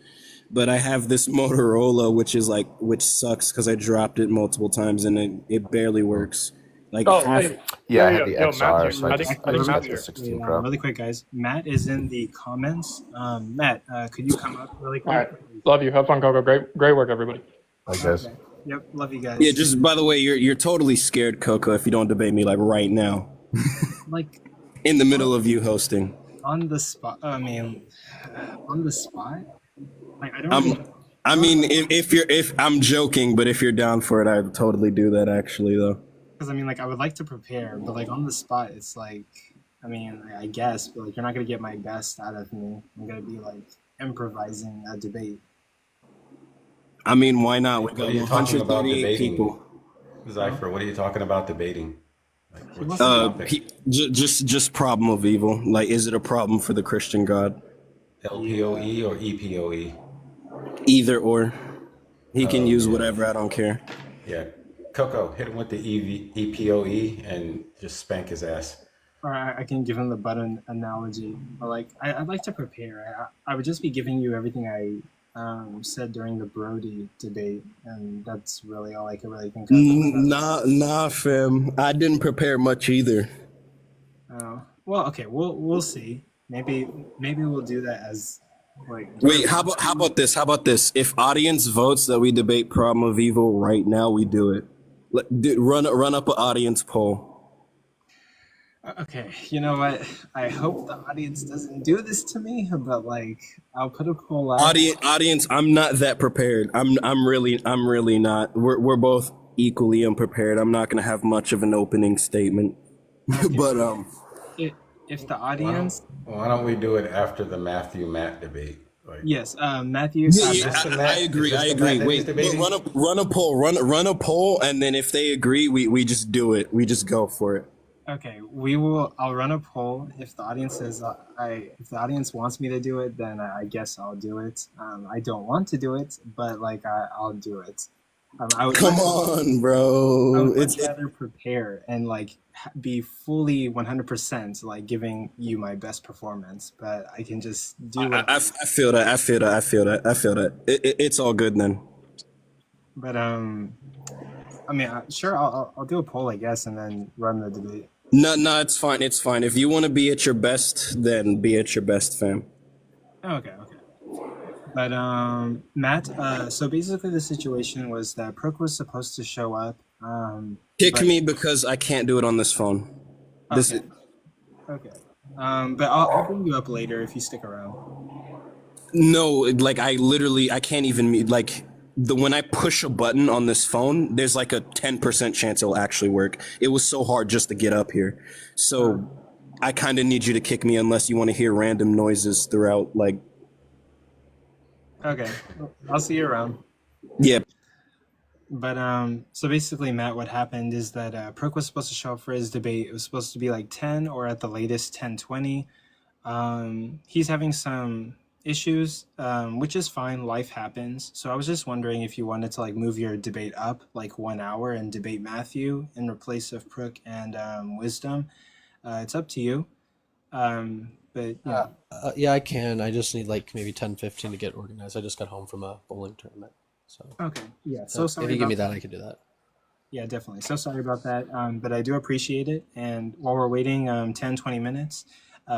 But I have this Motorola, which sucks because I dropped it multiple times and it barely works. Like half. Yeah, I had the XR, Matthew, so I just got Matthew. the 16 Pro. Really quick, guys. Matt is in the comments. Matt, could you come up really quick? All right. Love you. Have fun, Coco. Great work, everybody. Like this. Okay. Yep, love you guys. Yeah, just by the way, you're totally scared, Coco, if you don't debate me like right now. Like in the middle of you hosting. on the spot. I mean, on the spot. Like I don't. If I'm joking, but if you're down for it, I'd totally do that actually though. Because I mean, like I would like to prepare, but like on the spot, it's like, I mean, I guess, but like you're not gonna get my best out of me. I'm gonna be like improvising a debate. I mean, why not? We What got are you talking about 138 debating? people. Zypher, what are you talking about debating? Like, what's the topic? Just problem of evil. Like, is it a problem for the Christian God? LPOE or EPOE? Either or. He can use whatever. I don't care. Yeah. Coco, hit him with the EPOE and just spank his ass. Or I can give him the button analogy. But like, I'd like to prepare. I would just be giving you everything I said during the Brody debate, and that's really all I could really think of. Nah, fam. I didn't prepare much either. Oh, well, okay. We'll see. Maybe we'll do that as like. Wait, how about this? If audience votes that we debate problem of evil right now, we do it. Run up an audience poll. Okay, you know what? I hope the audience doesn't do this to me, but like, I'll put a poll out. Audience, I'm not that prepared. I'm really not. We're both equally unprepared. I'm not gonna have much of an opening statement. But if the audience, why don't we do it after the Matthew Matt debate? Like, yes, Matthew. I agree. Wait, run a poll, and then if they agree, we just do it. We just go for it. Okay, I'll run a poll. If the audience says if the audience wants me to do it, then I guess I'll do it. I don't want to do it, but like I'll do it. I would Come much, on, I bro. would much rather prepare and like be fully 100% like giving you my best performance, but I can just do what. I feel that. I feel that. I feel that. I feel that. It's all good then. But I mean, sure, I'll do a poll, I guess, and then run the debate. No, it's fine. It's fine. If you want to be at your best, then be at your best, fam. Okay. But Matt, so basically the situation was that Prook was supposed to show up. Kick But me because I can't do it on this phone. This is, okay. But I'll bring you up later if you stick around. no, like I can't even like when I push a button on this phone, there's like a 10% chance it'll actually work. It was so hard just to get up here. So I kind of need you to kick me unless you want to hear random noises throughout, like. Okay, I'll see you around. Yeah. But so basically, Matt, what happened is that Prook was supposed to show up for his debate. It was supposed to be like 10 or at the latest 10:20. He's having some issues, which is fine. Life happens. So I was just wondering if you wanted to like move your debate up like 1 hour and debate Mathew in replace of Prook and Wisdom. It's up to you. But yeah. Yeah, I can. I just need like maybe 10-15 to get organized. I just got home from a bowling tournament. So Okay. Yeah. So sorry. if you give me about that, I can do that. Yeah, definitely. So sorry about that. But I do appreciate it. And while we're waiting 10-20 minutes,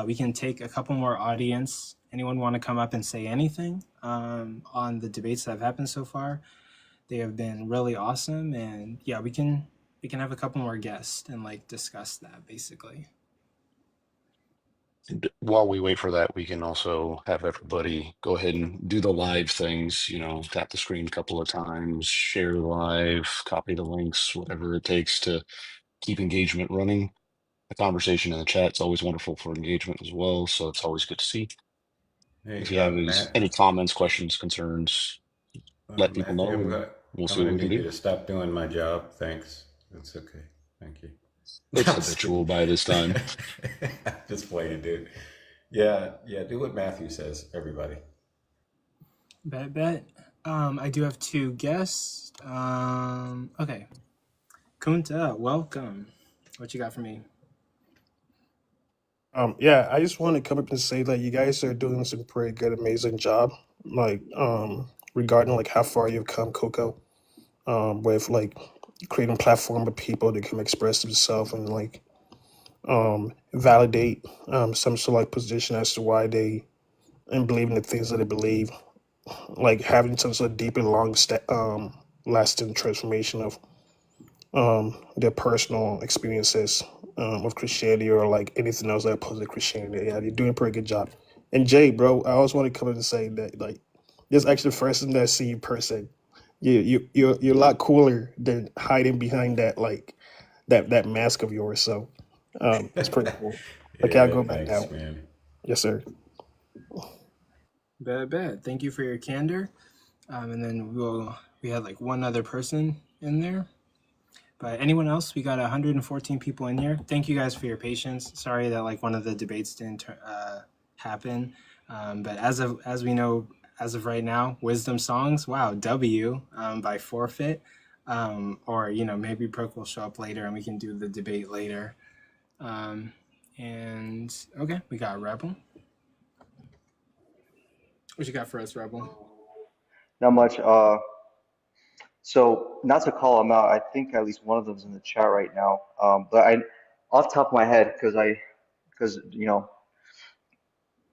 we can take a couple more audience. Anyone want to come up and say anything on the debates that have happened so far? They have been really awesome. And yeah, we can have a couple more guests and like discuss that basically. And while we wait for that, we can also have everybody go ahead and do the live things, tap the screen a couple of times, share live, copy the links, whatever it takes to keep engagement running. The conversation in the chat is always wonderful for engagement as well, so it's always good to see. Hey, If you have Matt. any comments, questions, concerns, let people know, Matthew, and we'll I'm see what gonna we can need you do. to stop doing my job. Thanks. That's okay. Thank you. It's habitual by this time. Just playing, dude. Yeah. Do what Matthew says, everybody. Bet. I do have 2 guests. Okay. Kunta, welcome. What you got for me? Yeah, I just want to come up and say that you guys are doing some pretty good, amazing job. Like, regarding like how far you've come, Coco, with like creating a platform for people that can express themselves and like validate some sort of like position as to why they and believe in the things that they believe. Like having some sort of deep and lasting transformation of their personal experiences of Christianity or like anything else that opposed to Christianity. Yeah, you're doing a pretty good job. And Jay, bro, I always want to come in and say that like this is actually the first time that I see you in person. You're a lot cooler than hiding behind that like that mask of yours. So it's pretty cool. Okay, I'll go back Thanks, now. man. Yes, sir. Bet. Thank you for your candor. And then we had like one other person in there. But anyone else? We got 114 people in here. Thank you guys for your patience. Sorry that like one of the debates didn't happen. But as we know, as of right now, WisdomSongz, wow, W by forfeit. Or maybe Prook will show up later and we can do the debate later. And okay, we got Rebel. What you got for us, Rebel? Not much. So not to call them out, I think at least one of them's in the chat right now. But off the top of my head, because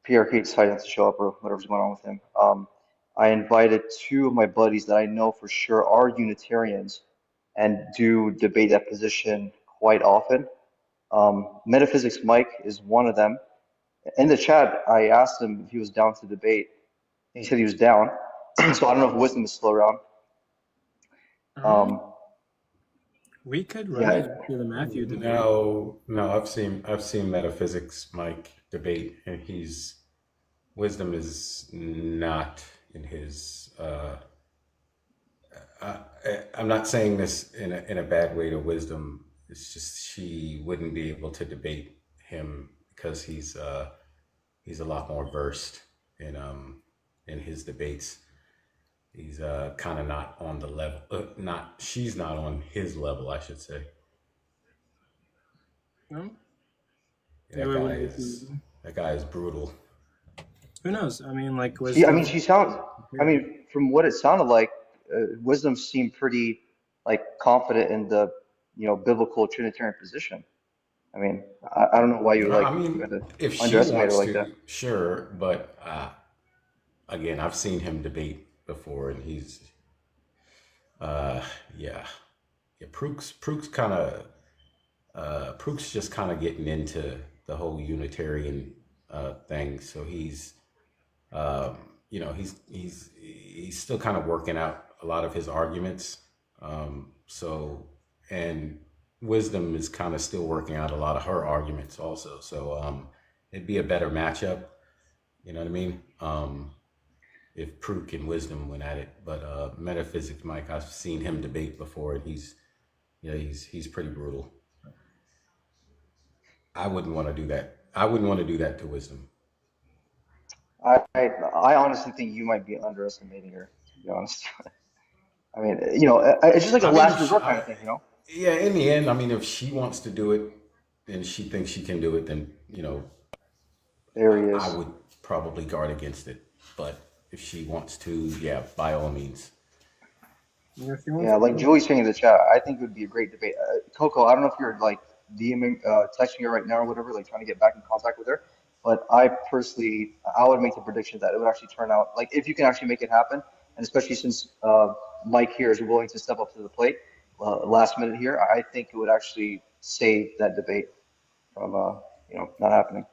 PRK decided not to show up or whatever's going on with him. I invited 2 of my buddies that I know for sure are Unitarians and do debate that position quite often. Metaphysics Mike is one of them. In the chat, I asked him if he was down to debate. He said he was down. So I don't know if Wisdom is still around. We could run it through the Mathew debate. No, I've seen Metaphysics Mike debate, and Wisdom is not in his. I'm not saying this in a bad way to Wisdom. It's just she wouldn't be able to debate him because he's a lot more versed in his debates. He's kind of not on the level. She's not on his level, I should say. No. That guy is brutal. Who knows? I mean, like She sounds. I mean, from what it sounded like, Wisdom seemed pretty like confident in the biblical Trinitarian position. I mean, I don't know why you I mean, if she underestimate her wants like to, that. sure. But again, I've seen him debate before, and he's, yeah. Prook's kind of, Prook's just kind of getting into the whole Unitarian thing. So he's, he's still kind of working out a lot of his arguments. And Wisdom is kind of still working out a lot of her arguments also. So it'd be a better matchup. You know what I mean? If Prook and Wisdom went at it. But Metaphysics Mike, I've seen him debate before, and he's pretty brutal. I wouldn't want to do that. I wouldn't want to do that to Wisdom. I honestly think you might be underestimating her, to be honest. I mean, it's just like a last resort kind of thing, Yeah, in the end, I mean, if she wants to do it and she thinks she can do it, then, there he is. I would probably guard against it. But if she wants to, yeah, by all means. Yeah, like Julie's saying in the chat, I think it would be a great debate. Coco, I don't know if you're like DMing, texting her right now or whatever, like trying to get back in contact with her. But I would make the prediction that it would actually turn out, like if you can actually make it happen, and especially since Mike here is willing to step up to the plate last minute here, I think it would actually save that debate from not happening.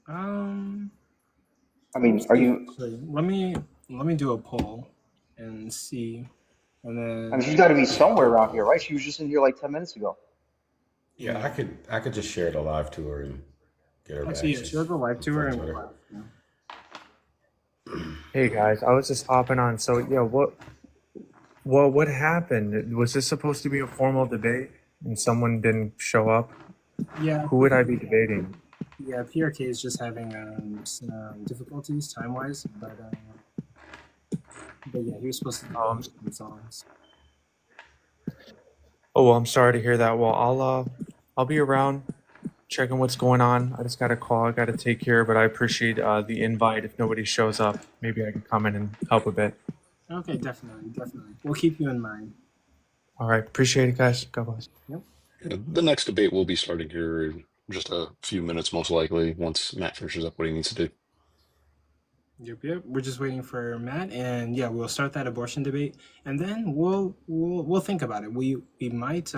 I mean, are you? Let me do a poll and see, and then. I mean, she's got to be somewhere around here, right? She was just in here like 10 minutes ago. Yeah, I could just share the live to her and get her back. Yeah, share the live to her and. Hey guys, I was just hopping on. So yeah, what happened? Was this supposed to be a formal debate and someone didn't show up? Yeah. Who would I be debating? Yeah, PRK is just having some difficulties time-wise, but yeah, he was supposed to do some songs. Oh, well, I'm sorry to hear that. Well, I'll be around checking what's going on. I just got a call I got to take care of, but I appreciate the invite. If nobody shows up, maybe I can come in and help a bit. Okay, definitely. We'll keep you in mind. All right, appreciate it, guys. God bless. Yep. The next debate will be starting here in just a few minutes, most likely, once Matt finishes up what he needs to do. Yep. We're just waiting for Matt, and yeah, we'll start that abortion debate, and then we'll think about it. We might.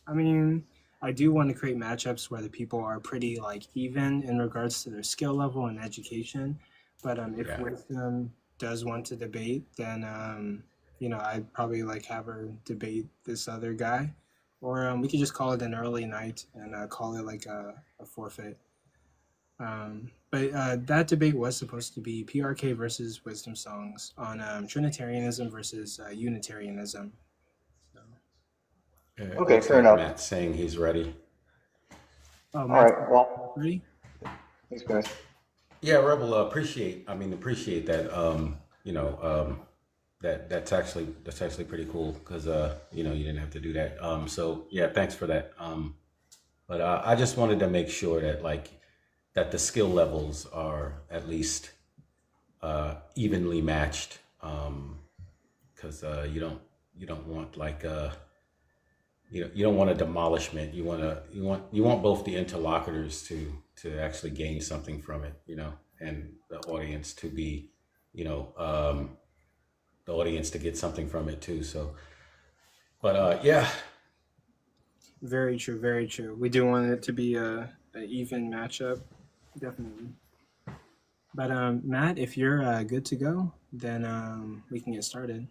I mean, I do want to create matchups where the people are pretty like even in regards to their skill level and education. But if Wisdom does want to debate, then I'd probably like have her debate this other guy, or we could just call it an early night and call it like a forfeit. But that debate was supposed to be PRK versus WisdomSongz on Trinitarianism versus Unitarianism. So. Okay, fair enough. Matt's saying he's ready. Oh, all right, well, ready? Thanks, guys. Yeah, Rebel, appreciate that. That's actually pretty cool because you didn't have to do that. So yeah, thanks for that. But I just wanted to make sure that the skill levels are at least evenly matched, because you don't want you don't want a demolishment. You want both the interlocutors to actually gain something from it, and the audience to be, the audience to get something from it too. So, but yeah. Very true. We do want it to be a even matchup, definitely. But Matt, if you're good to go, then we can get started.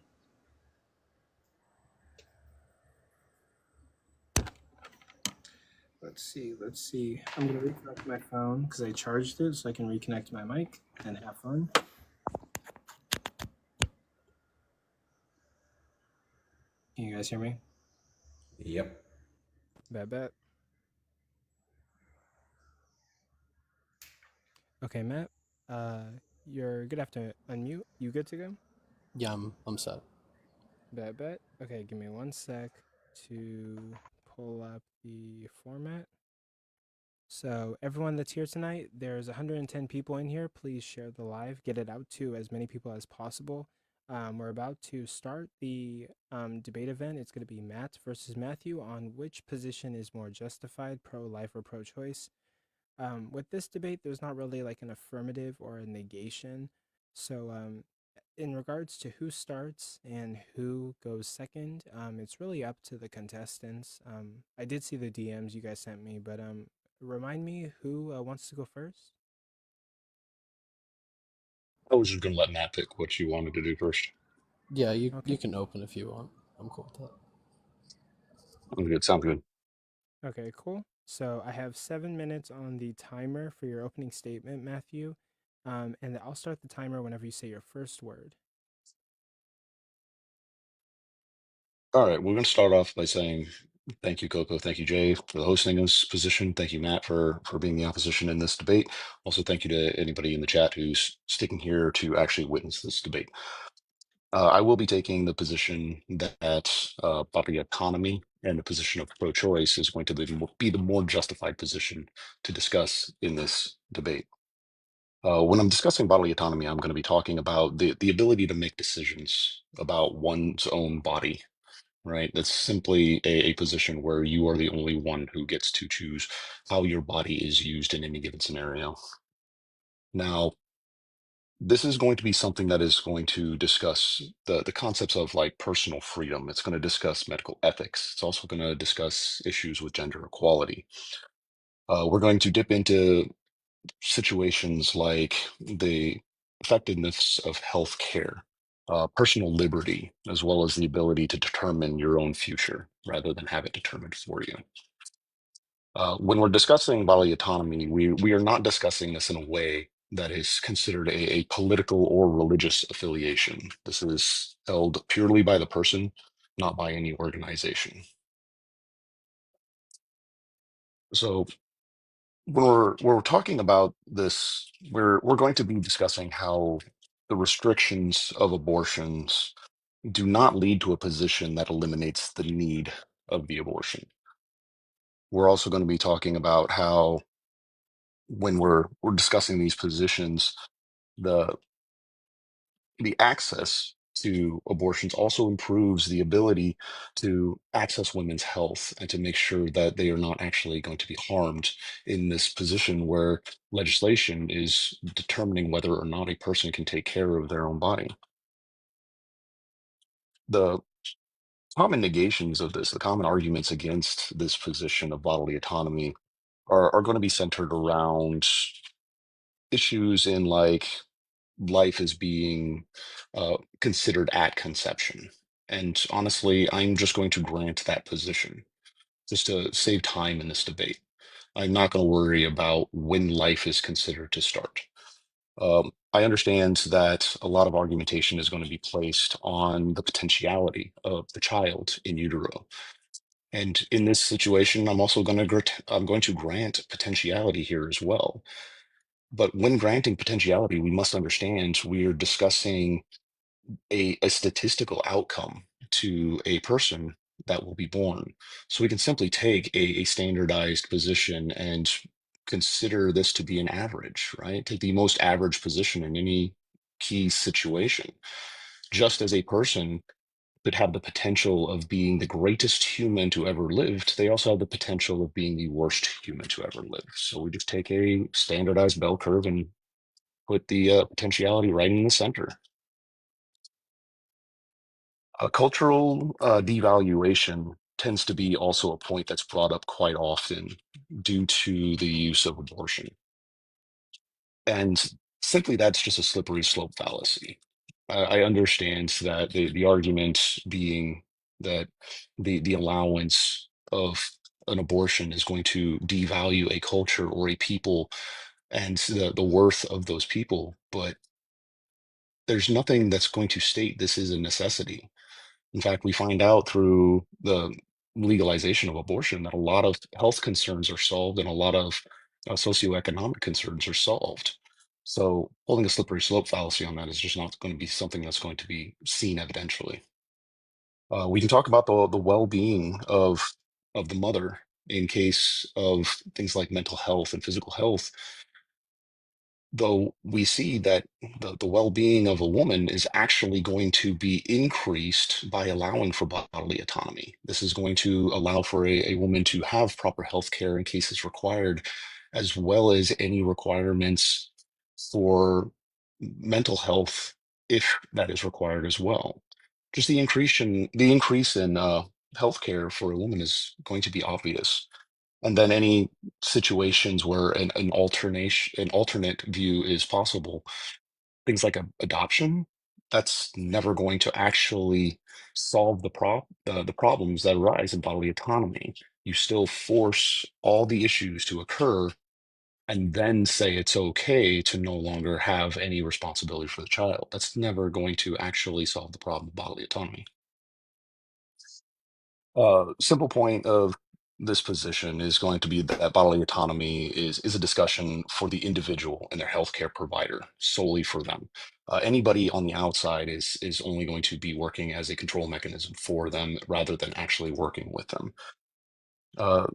Let's see. I'm gonna reconnect my phone because I charged it, so I can reconnect my mic and have fun. Can you guys hear me? Yep. Bet. Okay, Matt. You're good. Have to unmute. You good to go? Yeah, I'm set. Bet. Okay, give me 1 sec to pull up the format. So everyone that's here tonight, there's 110 people in here. Please share the live. Get it out to as many people as possible. We're about to start the debate event. It's going to be Matt versus Mathew on which position is more justified, pro-life or pro-choice. With this debate, there's not really like an affirmative or a negation. So in regards to who starts and who goes second, it's really up to the contestants. I did see the DMs you guys sent me, but remind me who wants to go first? I was just gonna let Matt pick what you wanted to do first. Yeah, you Okay. can open if you want. I'm cool with that. Sounds good. Okay, cool. So I have 7 minutes on the timer for your opening statement, Mathew. And I'll start the timer whenever you say your first word. All right, we're gonna start off by saying thank you, Coco. Thank you, Jay, for hosting this position. Thank you, Matt, for being the opposition in this debate. Also, thank you to anybody in the chat who's sticking here to actually witness this debate. I will be taking the position that bodily autonomy and the position of pro-choice is going to be the more justified position to discuss in this debate. When I'm discussing bodily autonomy, I'm going to be talking about the ability to make decisions about one's own body, right? That's simply a position where you are the only one who gets to choose how your body is used in any given scenario. Now, this is going to be something that is going to discuss the concepts of like personal freedom. It's going to discuss medical ethics. It's also going to discuss issues with gender equality. We're going to dip into situations like the effectiveness of health care, personal liberty, as well as the ability to determine your own future rather than have it determined for you. When we're discussing bodily autonomy, we are not discussing this in a way that is considered a political or religious affiliation. This is held purely by the person, not by any organization. So when we're talking about this, we're going to be discussing how the restrictions of abortions do not lead to a position that eliminates the need of the abortion. We're also going to be talking about how when we're discussing these positions, the the access to abortions also improves the ability to access women's health and to make sure that they are not actually going to be harmed in this position where legislation is determining whether or not a person can take care of their own body. The common negations of this, the common arguments against this position of bodily autonomy are going to be centered around issues in like life is being considered at conception. And honestly, I'm just going to grant that position just to save time in this debate. I'm not going to worry about when life is considered to start. I understand that a lot of argumentation is going to be placed on the potentiality of the child in utero. And in this situation, I'm going to grant potentiality here as well. But when granting potentiality, we must understand we are discussing a statistical outcome to a person that will be born. So we can simply take a standardized position and consider this to be an average, right? Take the most average position in any key situation. Just as a person could have the potential of being the greatest human to ever lived, they also have the potential of being the worst human to ever live. So we just take a standardized bell curve and put the potentiality right in the center. Cultural devaluation tends to be also a point that's brought up quite often due to the use of abortion. And simply that's just a slippery slope fallacy. I understand that the argument being that the allowance of an abortion is going to devalue a culture or a people and the worth of those people, but there's nothing that's going to state this is a necessity. In fact, we find out through the legalization of abortion that a lot of health concerns are solved and a lot of socioeconomic concerns are solved. So holding a slippery slope fallacy on that is just not going to be something that's going to be seen evidentially. We can talk about the well-being of the mother in case of things like mental health and physical health, though we see that the well-being of a woman is actually going to be increased by allowing for bodily autonomy. This is going to allow for a woman to have proper health care in cases required, as well as any requirements for mental health if that is required as well. Just the increase in healthcare for a woman is going to be obvious. And then any situations where an alternate view is possible, things like adoption, that's never going to actually solve the problems that arise in bodily autonomy. You still force all the issues to occur and then say it's okay to no longer have any responsibility for the child. That's never going to actually solve the problem of bodily autonomy. Simple point of this position is going to be that bodily autonomy is a discussion for the individual and their healthcare provider, solely for them. Anybody on the outside is only going to be working as a control mechanism for them rather than actually working with them. Uh,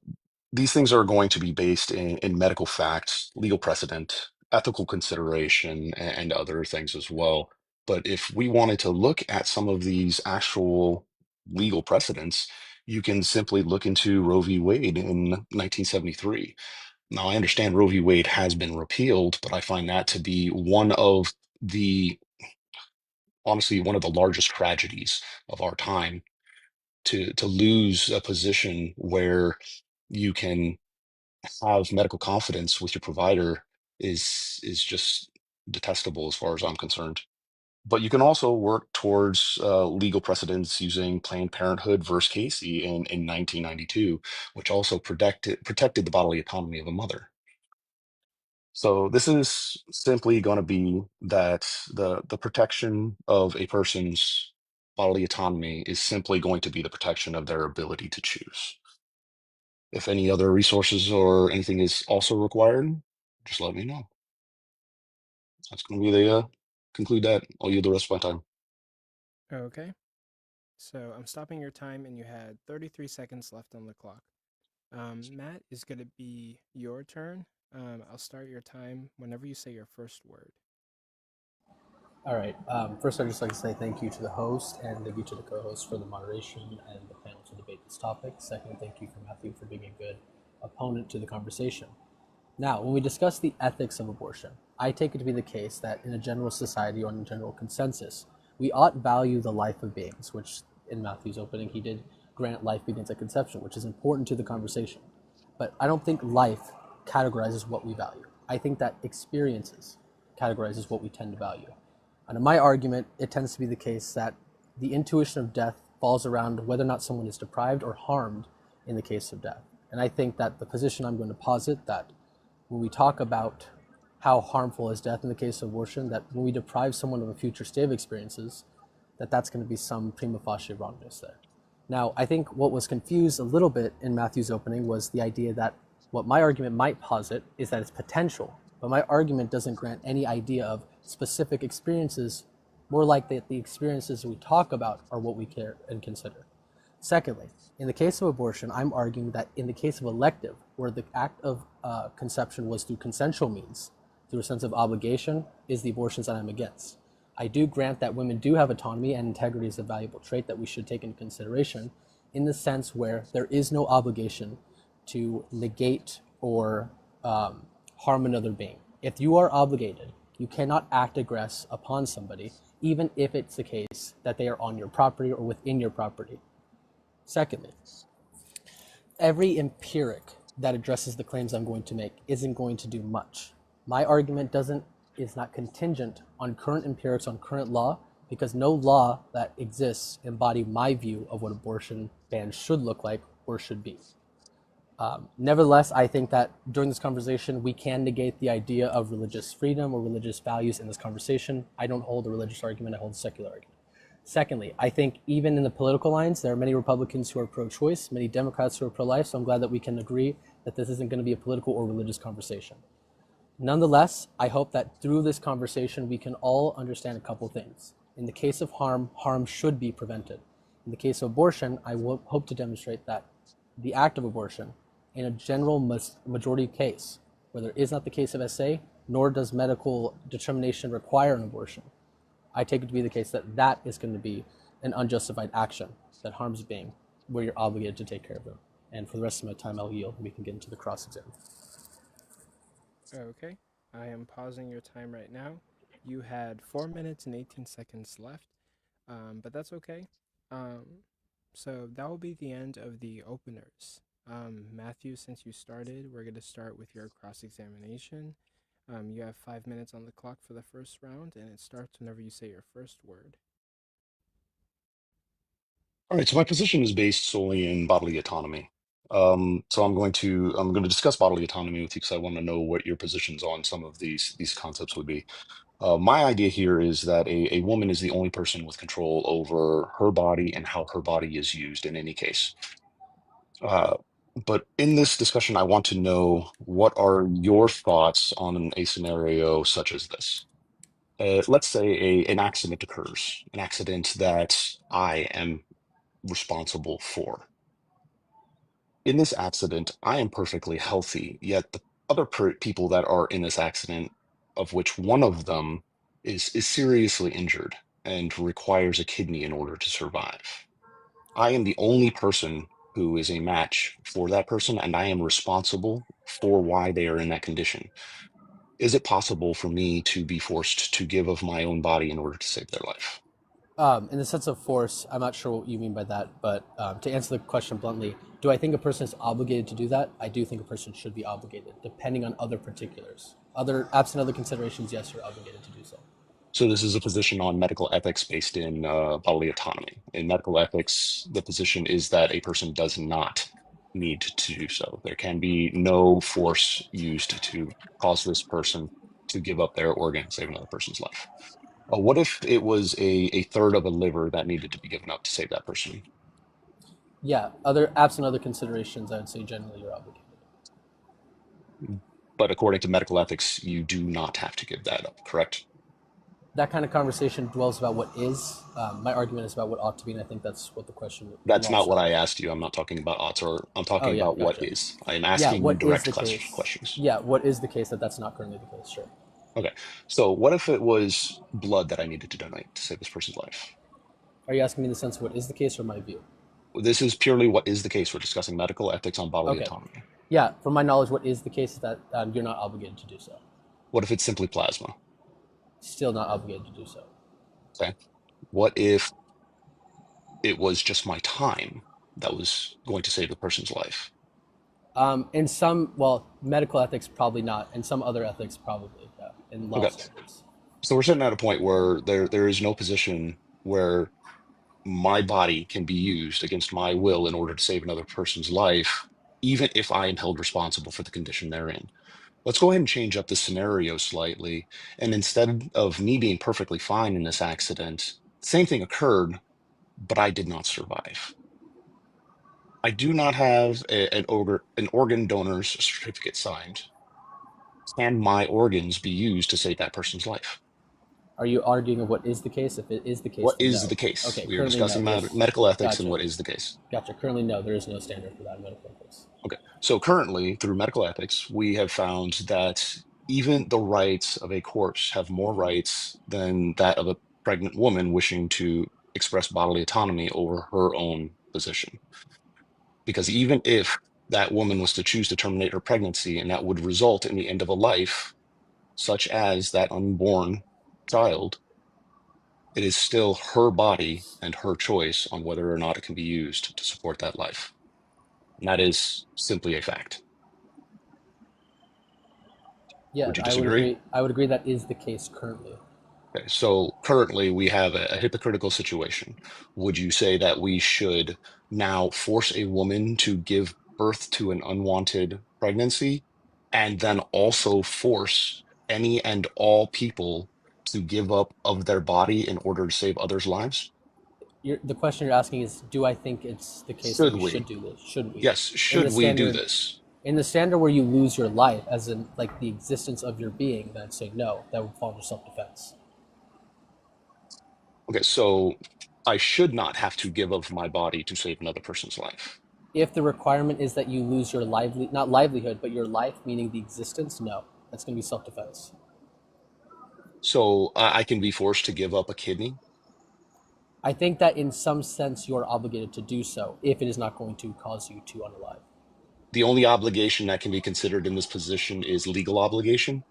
these things are going to be based in medical facts, legal precedent, ethical consideration, and other things as well. But if we wanted to look at some of these actual legal precedents, you can simply look into Roe v. Wade in 1973. Now, I understand Roe v. Wade has been repealed, but I find that to be honestly, one of the largest tragedies of our time to lose a position where you can have medical confidence with your provider is just detestable as far as I'm concerned. But you can also work towards legal precedents using Planned Parenthood versus Casey in 1992, which also protected the bodily autonomy of a mother. So this is simply going to be that the protection of a person's bodily autonomy is simply going to be the protection of their ability to choose. If any other resources or anything is also required, just let me know. That's going to be the conclude that. I'll yield the rest of my time. Okay. So I'm stopping your time, and you had 33 seconds left on the clock. Matt, is going to be your turn. I'll start your time whenever you say your first word. All right. First, I'd just like to say thank you to the host and thank you to the co-host for the moderation and the panel to debate this topic. Second, thank you for Mathew for being a good opponent to the conversation. Now, when we discuss the ethics of abortion, I take it to be the case that in a general society or in a general consensus, we ought value the life of beings, which in Matthew's opening, he did grant life begins at conception, which is important to the conversation. But I don't think life categorizes what we value. I think that experiences categorizes what we tend to value. And in my argument, it tends to be the case that the intuition of death falls around whether or not someone is deprived or harmed in the case of death. And I think that the position I'm going to posit, that when we talk about how harmful is death in the case of abortion, that when we deprive someone of a future state of experiences, that's going to be some prima facie wrongness there. Now, I think what was confused a little bit in Matthew's opening was the idea that what my argument might posit is that it's potential, but my argument doesn't grant any idea of specific experiences, more like that the experiences we talk about are what we care and consider. Secondly, in the case of abortion, I'm arguing that in the case of elective, where the act of conception was through consensual means, through a sense of obligation, is the abortions that I'm against. I do grant that women do have autonomy and integrity is a valuable trait that we should take into consideration in the sense where there is no obligation to negate or harm another being. If you are obligated, you cannot act aggress upon somebody, even if it's the case that they are on your property or within your property. Secondly, every empiric that addresses the claims I'm going to make isn't going to do much. My argument is not contingent on current empirics, on current law, because no law that exists embody my view of what abortion bans should look like or should be. Nevertheless, I think that during this conversation, we can negate the idea of religious freedom or religious values in this conversation. I don't hold a religious argument, I hold a secular argument. Secondly, I think even in the political lines, there are many Republicans who are pro-choice, many Democrats who are pro-life, so I'm glad that we can agree that this isn't going to be a political or religious conversation. Nonetheless, I hope that through this conversation, we can all understand a couple things. In the case of harm, harm should be prevented. In the case of abortion, I hope to demonstrate that the act of abortion, in a general majority case, where there is not the case of SA, nor does medical determination require an abortion, I take it to be the case that that is going to be an unjustified action that harms a being, where you're obligated to take care of them. And for the rest of my time, I'll yield, and we can get into the cross-exam. Okay, I am pausing your time right now. You had 4 minutes and 18 seconds left, but that's okay. So that will be the end of the openers. Mathew, since you started, we're going to start with your cross-examination. You have 5 minutes on the clock for the first round, and it starts whenever you say your first word. All right, so my position is based solely in bodily autonomy. So I'm going to discuss bodily autonomy with you because I want to know what your positions on some of these concepts would be. My idea here is that a woman is the only person with control over her body and how her body is used in any case. But in this discussion, I want to know, what are your thoughts on a scenario such as this? Let's say an accident occurs, an accident that I am responsible for. In this accident, I am perfectly healthy, yet the other people that are in this accident, of which one of them is seriously injured and requires a kidney in order to survive. I am the only person who is a match for that person, and I am responsible for why they are in that condition. Is it possible for me to be forced to give of my own body in order to save their life? In the sense of force, I'm not sure what you mean by that, but to answer the question bluntly, do I think a person is obligated to do that? I do think a person should be obligated, depending on other particulars. Absent other considerations, yes, you're obligated to do so. So this is a position on medical ethics based in bodily autonomy. In medical ethics, the position is that a person does not need to do so. There can be no force used to cause this person to give up their organ to save another person's life. What if it was a third of a liver that needed to be given up to save that person? Yeah, absent other considerations, I would say generally you're obligated. But according to medical ethics, you do not have to give that up, correct? That kind of conversation dwells about what is. My argument is about what ought to be, and I think that's what the question. That's not what I asked you. I'm not talking about odds, or I'm talking about gotcha. what is. I am asking you direct questions. Yeah, what is the case that's not currently the case? Sure. Okay, so what if it was blood that I needed to donate to save this person's life? Are you asking me in the sense of what is the case or my view? This is purely what is the case. We're discussing medical ethics on bodily autonomy. Yeah, from my knowledge, what is the case is that you're not obligated to do so. What if it's simply plasma? Still not obligated to do so. Okay. What if it was just my time that was going to save the person's life? In some, medical ethics, probably not. In some other ethics, probably, yeah, in law standards. So we're sitting at a point where there is no position where my body can be used against my will in order to save another person's life, even if I am held responsible for the condition they're in. Let's go ahead and change up the scenario slightly. And instead of me being perfectly fine in this accident, same thing occurred, but I did not survive. I do not have an organ donor's certificate signed. Can my organs be used to save that person's life? Are you arguing of what is the case? If it is the case, what is the case? Okay, we are discussing medical ethics and what is the case. Gotcha. Currently, no, there is no standard for that in medical ethics. Okay, so currently, through medical ethics, we have found that even the rights of a corpse have more rights than that of a pregnant woman wishing to express bodily autonomy over her own position. Because even if that woman was to choose to terminate her pregnancy, and that would result in the end of a life, such as that unborn child, it is still her body and her choice on whether or not it can be used to support that life. And that is simply a fact. Yeah, would you disagree? I would agree that is the case currently. Okay, so currently we have a hypocritical situation. Would you say that we should now force a woman to give birth to an unwanted pregnancy, and then also force any and all people to give up of their body in order to save others' lives? The question you're asking is, do I think it's the case that we should do this? Should we? Yes, should we do this? In the standard where you lose your life, as in like the existence of your being, then I'd say no, that would fall under self-defense. Okay, so I should not have to give of my body to save another person's life. If the requirement is that you lose your not livelihood, but your life, meaning the existence, no, that's going to be self-defense. So I can be forced to give up a kidney? I think that in some sense you're obligated to do so if it is not going to cause you to unalive. The only obligation that can be considered in this position is legal obligation.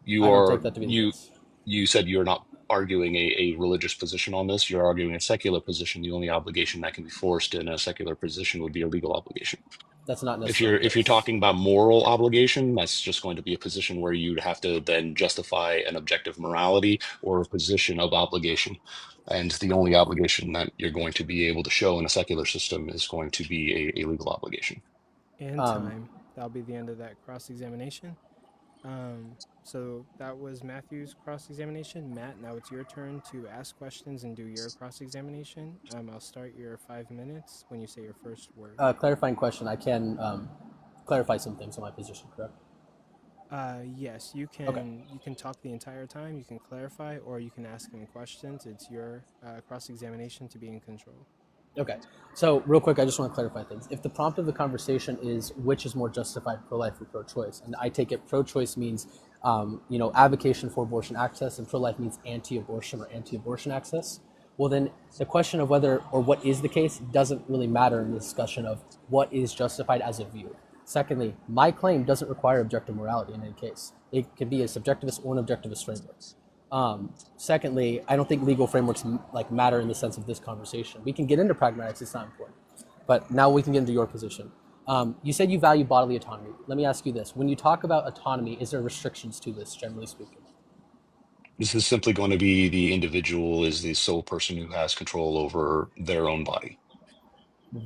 I don't take that to be the case. You said you're not arguing a religious position on this. You're arguing a secular position. The only obligation that can be forced in a secular position would be a legal obligation. That's not necessarily. If you're talking about moral obligation, that's just going to be a position where you'd have to then justify an objective morality or a position of obligation. And the only obligation that you're going to be able to show in a secular system is going to be a legal obligation. And time. That'll be the end of that cross-examination. So that was Matthew's cross-examination. Matt, now it's your turn to ask questions and do your cross-examination. I'll start your 5 minutes when you say your first word. Clarifying question. I can clarify some things on my position, correct? Yes, you can. Okay. You can talk the entire time. You can clarify, or you can ask him questions. It's your cross-examination to be in control. Okay. So real quick, I just want to clarify things. If the prompt of the conversation is which is more justified, pro-life or pro-choice, and I take it pro-choice means, avocation for abortion access, and pro-life means anti-abortion or anti-abortion access, well then the question of whether or what is the case doesn't really matter in the discussion of what is justified as a view. Secondly, my claim doesn't require objective morality in any case. It can be a subjectivist or an objectivist framework. Secondly, I don't think legal frameworks matter in the sense of this conversation. We can get into pragmatics, it's not important. But now we can get into your position. You said you value bodily autonomy. Let me ask you this. When you talk about autonomy, is there restrictions to this, generally speaking? This is simply going to be the individual is the sole person who has control over their own body.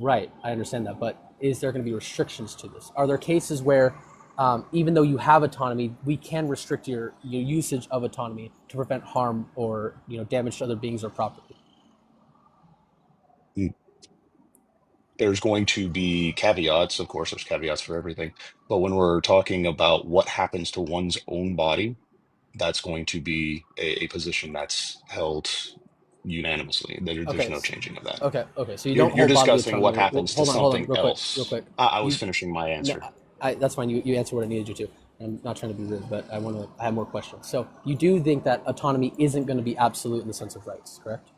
Right, I understand that. But is there going to be restrictions to this? Are there cases where even though you have autonomy, we can restrict your usage of autonomy to prevent harm or damage to other beings or property? There's going to be caveats. Of course, there's caveats for everything. But when we're talking about what happens to one's own body, that's going to be a position that's held unanimously. There's no changing of that. Okay. So you're discussing what happens to something else. Real quick. I was finishing my answer. No, that's fine. You answered what I needed you to. I'm not trying to be rude, but I have more questions. So you do think that autonomy isn't going to be absolute in the sense of rights, correct?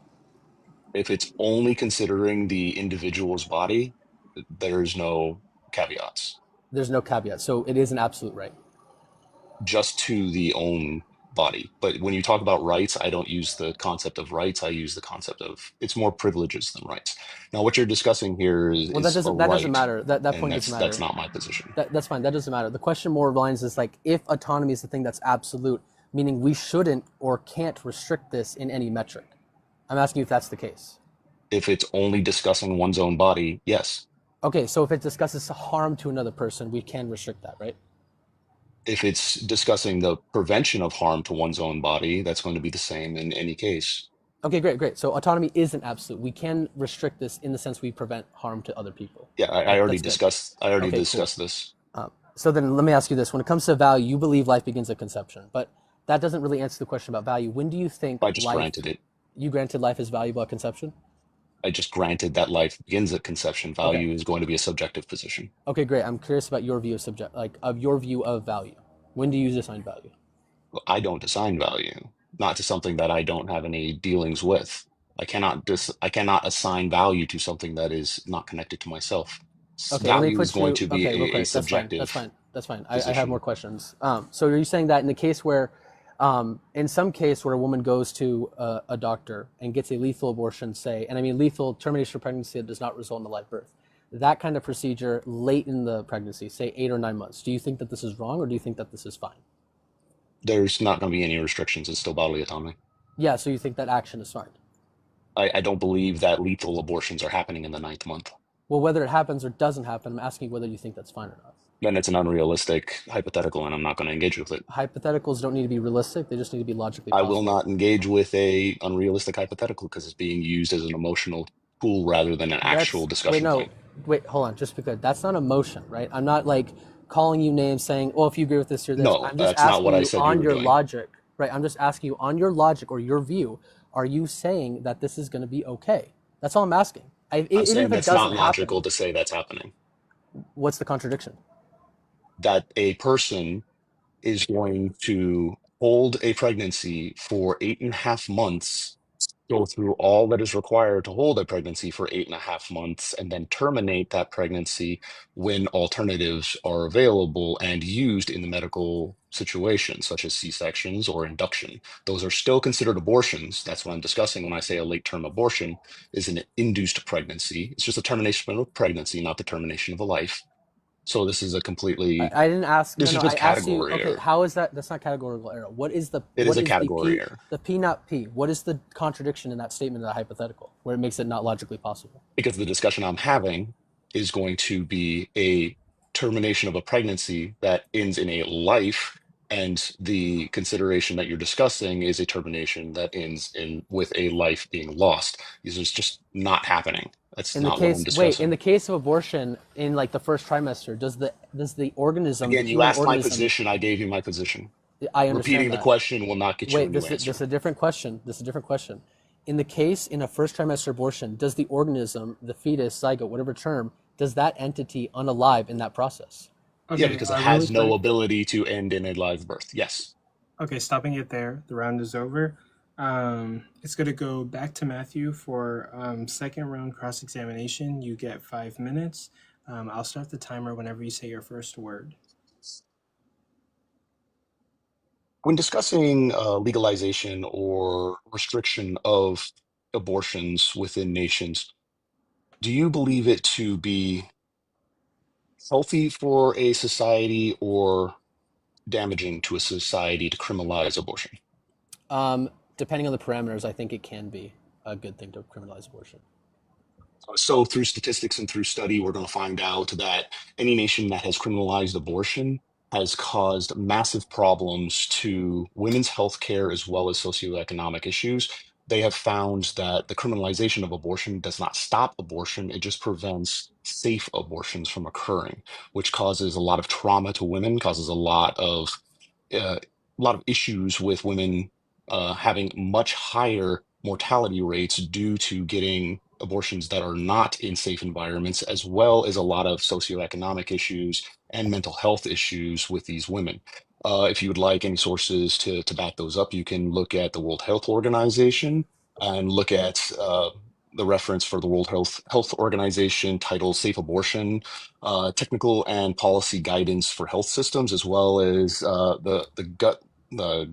If it's only considering the individual's body, there's no caveats. There's no caveat. So it is an absolute right. Just to the own body. But when you talk about rights, I don't use the concept of rights. I use the concept of it's more privileges than rights. Now, what you're discussing here is that doesn't matter. That point doesn't matter. That's not my position. That's fine. That doesn't matter. The question more lines is if autonomy is the thing that's absolute, meaning we shouldn't or can't restrict this in any metric. I'm asking you if that's the case. If it's only discussing one's own body, yes. Okay, so if it discusses harm to another person, we can restrict that, right? If it's discussing the prevention of harm to one's own body, that's going to be the same in any case. Okay, great. So autonomy isn't absolute. We can restrict this in the sense we prevent harm to other people. Yeah, I already discussed. This. So then let me ask you this: when it comes to value, you believe life begins at conception, but that doesn't really answer the question about value. When do you think I just granted it? You granted life is valuable at conception? I just granted that life begins at conception. Value is going to be a subjective position. Okay, great. I'm curious about your view of your view of value. When do you assign value? Well, I don't assign value, not to something that I don't have any dealings with. I cannot assign value to something that is not connected to myself. Okay, value is going to be a subjective. That's fine. I have more questions. So are you saying that in the case where, in some case where a woman goes to a doctor and gets a lethal abortion, and I mean lethal termination of pregnancy that does not result in a live birth, that kind of procedure late in the pregnancy, say 8 or 9 months, do you think that this is wrong or do you think that this is fine? There's not going to be any restrictions. It's still bodily autonomy. Yeah, so you think that action is fine? I don't believe that lethal abortions are happening in the 9th month. Well, whether it happens or doesn't happen, I'm asking whether you think that's fine or not. Then it's an unrealistic hypothetical, and I'm not going to engage with it. Hypotheticals don't need to be realistic. They just need to be logically possible. I will not engage with a unrealistic hypothetical because it's being used as an emotional tool rather than an actual discussion point. Wait, hold on, just because that's not a motion, right? I'm not like calling you names saying, well, if you agree with this, you're this. No, I'm just that's not asking what I you said you on were your doing. logic, right? I'm just asking you on your logic or your view, are you saying that this is going to be okay? That's all I'm asking. I'm Even saying if it that's not doesn't happen, logical to say that's happening. what's the contradiction? That a person is going to hold a pregnancy for 8.5 months, go through all that is required to hold a pregnancy for 8.5 months, and then terminate that pregnancy when alternatives are available and used in the medical situation, such as C-sections or induction. Those are still considered abortions. That's what I'm discussing when I say a late-term abortion is an induced pregnancy. It's just a termination of a pregnancy, not the termination of a life. So this is a completely, I didn't ask. this No, is no. I just asked you. category Okay, error. how is that? That's not categorical error. What is the It is a category p? error. The p not p. What is the contradiction in that statement of the hypothetical where it makes it not logically possible? Because the discussion I'm having is going to be a termination of a pregnancy that ends in a life, and the consideration that you're discussing is a termination that ends in with a life being lost. This is just not happening. That's In the not what I'm case, wait, in discussing. the case of abortion, in like the first trimester, does the organism, the Again, you human asked my organism? position, I gave you my position. I Repeating understand the that. question will not get you a Wait, new this is answer. a different question. This is a different question. In the case in a first trimester abortion, does the organism, the fetus, zygote, whatever term, does that entity unalive in that process? Yeah, Okay, because it really has no quick. ability to end in a live birth. Yes. Okay, stopping it there. The round is over. It's going to go back to Matthew for second round cross examination. You get 5 minutes. I'll start the timer whenever you say your first word. When discussing legalization or restriction of abortions within nations, do you believe it to be healthy for a society or damaging to a society to criminalize abortion? Depending on the parameters, I think it can be a good thing to criminalize abortion. So, through statistics and through study, we're going to find out that any nation that has criminalized abortion has caused massive problems to women's health care as well as socioeconomic issues. They have found that the criminalization of abortion does not stop abortion, it just prevents safe abortions from occurring, which causes a lot of trauma to women, causes a lot of issues with women having much higher mortality rates due to getting abortions that are not in safe environments, as well as a lot of socioeconomic issues and mental health issues with these women. If you would like any sources to back those up, you can look at the World Health Organization and look at the reference for the World Health Organization titled Safe Abortion, Technical and Policy Guidance for Health Systems, as well as the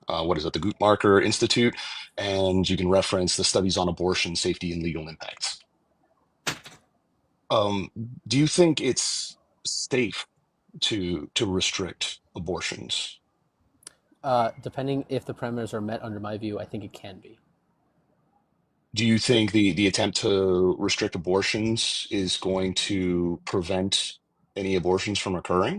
what is it, the Guttmacher Institute, and you can reference the studies on abortion safety and legal impacts. Um, do you think it's safe to restrict abortions? Depending if the parameters are met, under my view, I think it can be. Do you think the attempt to restrict abortions is going to prevent any abortions from occurring?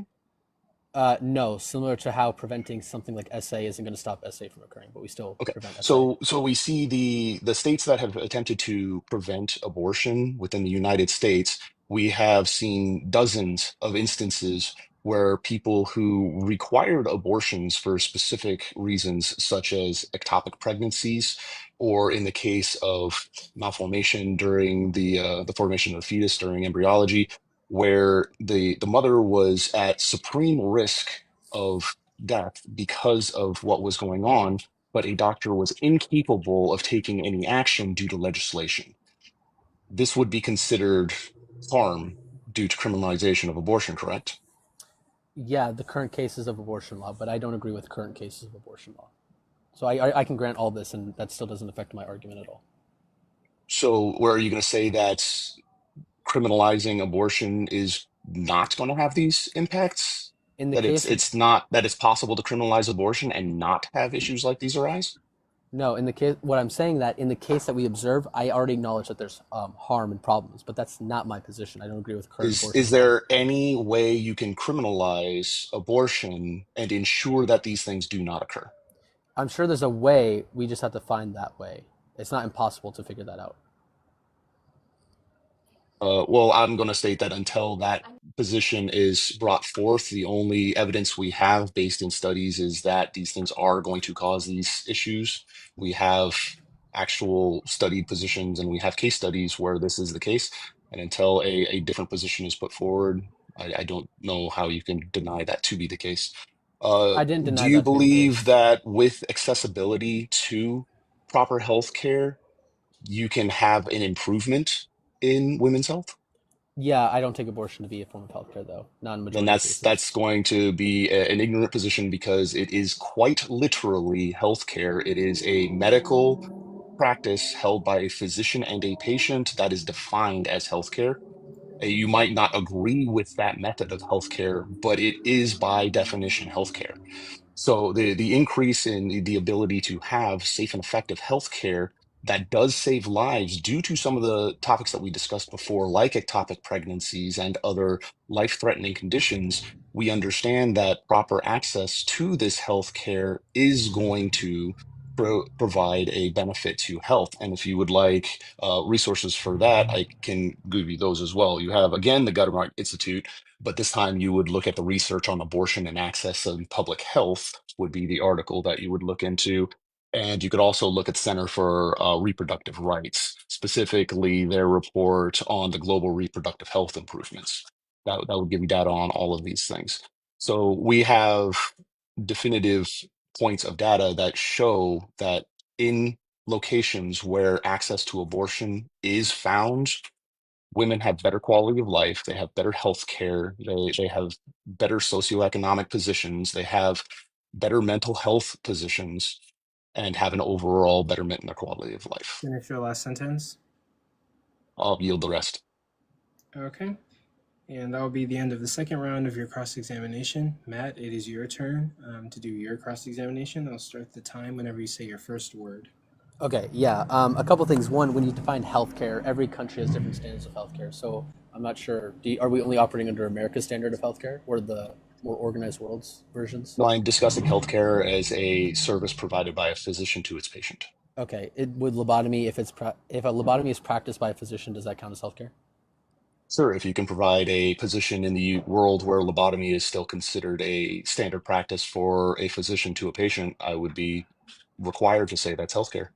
No, similar to how preventing something like SA isn't going to stop SA from occurring, but we still Okay, prevent SA. so we see the states that have attempted to prevent abortion within the United States. We have seen dozens of instances where people who required abortions for specific reasons, such as ectopic pregnancies, or in the case of malformation during the formation of the fetus during embryology, where the mother was at supreme risk of death because of what was going on, but a doctor was incapable of taking any action due to legislation. This would be considered harm due to criminalization of abortion, correct? Yeah, the current cases of abortion law, but I don't agree with current cases of abortion law. So I can grant all this, and that still doesn't affect my argument at all. So, where are you going to say that criminalizing abortion is not going to have these impacts? In the That case, it's not that it's possible to criminalize abortion and not have issues like these arise? no, in the case, what I'm saying that in the case that we observe, I already acknowledge that there's harm and problems, but that's not my position. I don't agree with current abortion Is law. there any way you can criminalize abortion and ensure that these things do not occur? I'm sure there's a way. We just have to find that way. It's not impossible to figure that out. Well, I'm going to state that until that position is brought forth, the only evidence we have based in studies is that these things are going to cause these issues. We have actual studied positions and we have case studies where this is the case. And until a different position is put forward, I don't know how you can deny that to be the case. I didn't Do deny you that to be the believe case. that with accessibility to proper health care, you can have an improvement in women's health? Yeah, I don't take abortion to be a form of healthcare, though. Not in the Then majority of that's cases. going to be an ignorant position because it is quite literally healthcare. It is a medical practice held by a physician and a patient that is defined as healthcare. You might not agree with that method of healthcare, but it is by definition healthcare. So the increase in the ability to have safe and effective healthcare that does save lives due to some of the topics that we discussed before, like ectopic pregnancies and other life-threatening conditions, we understand that proper access to this healthcare is going to provide a benefit to health. And if you would like resources for that, I can give you those as well. You have, again, the Guttermark Institute, but this time you would look at the research on abortion and access and public health would be the article that you would look into. And you could also look at Center for Reproductive Rights, specifically their report on the global reproductive health improvements. That would give you data on all of these things. So we have definitive points of data that show that in locations where access to abortion is found, women have better quality of life, they have better health care, they have better socioeconomic positions, they have better mental health positions, and have an overall betterment in their quality of life. Finish your last sentence. I'll yield the rest. Okay. And that will be the end of the second round of your cross-examination. Matt, it is your turn to do your cross-examination. I'll start the time whenever you say your first word. Okay, yeah. A couple things. One, when you define healthcare, every country has different standards of healthcare. So I'm not sure. Are we only operating under America's standard of healthcare, or the more organized world's versions? No, I'm discussing healthcare as a service provided by a physician to its patient. Okay. Would lobotomy, if a lobotomy is practiced by a physician, does that count as healthcare? Sure, if you can provide a position in the world where lobotomy is still considered a standard practice for a physician to a patient, I would be required to say that's healthcare.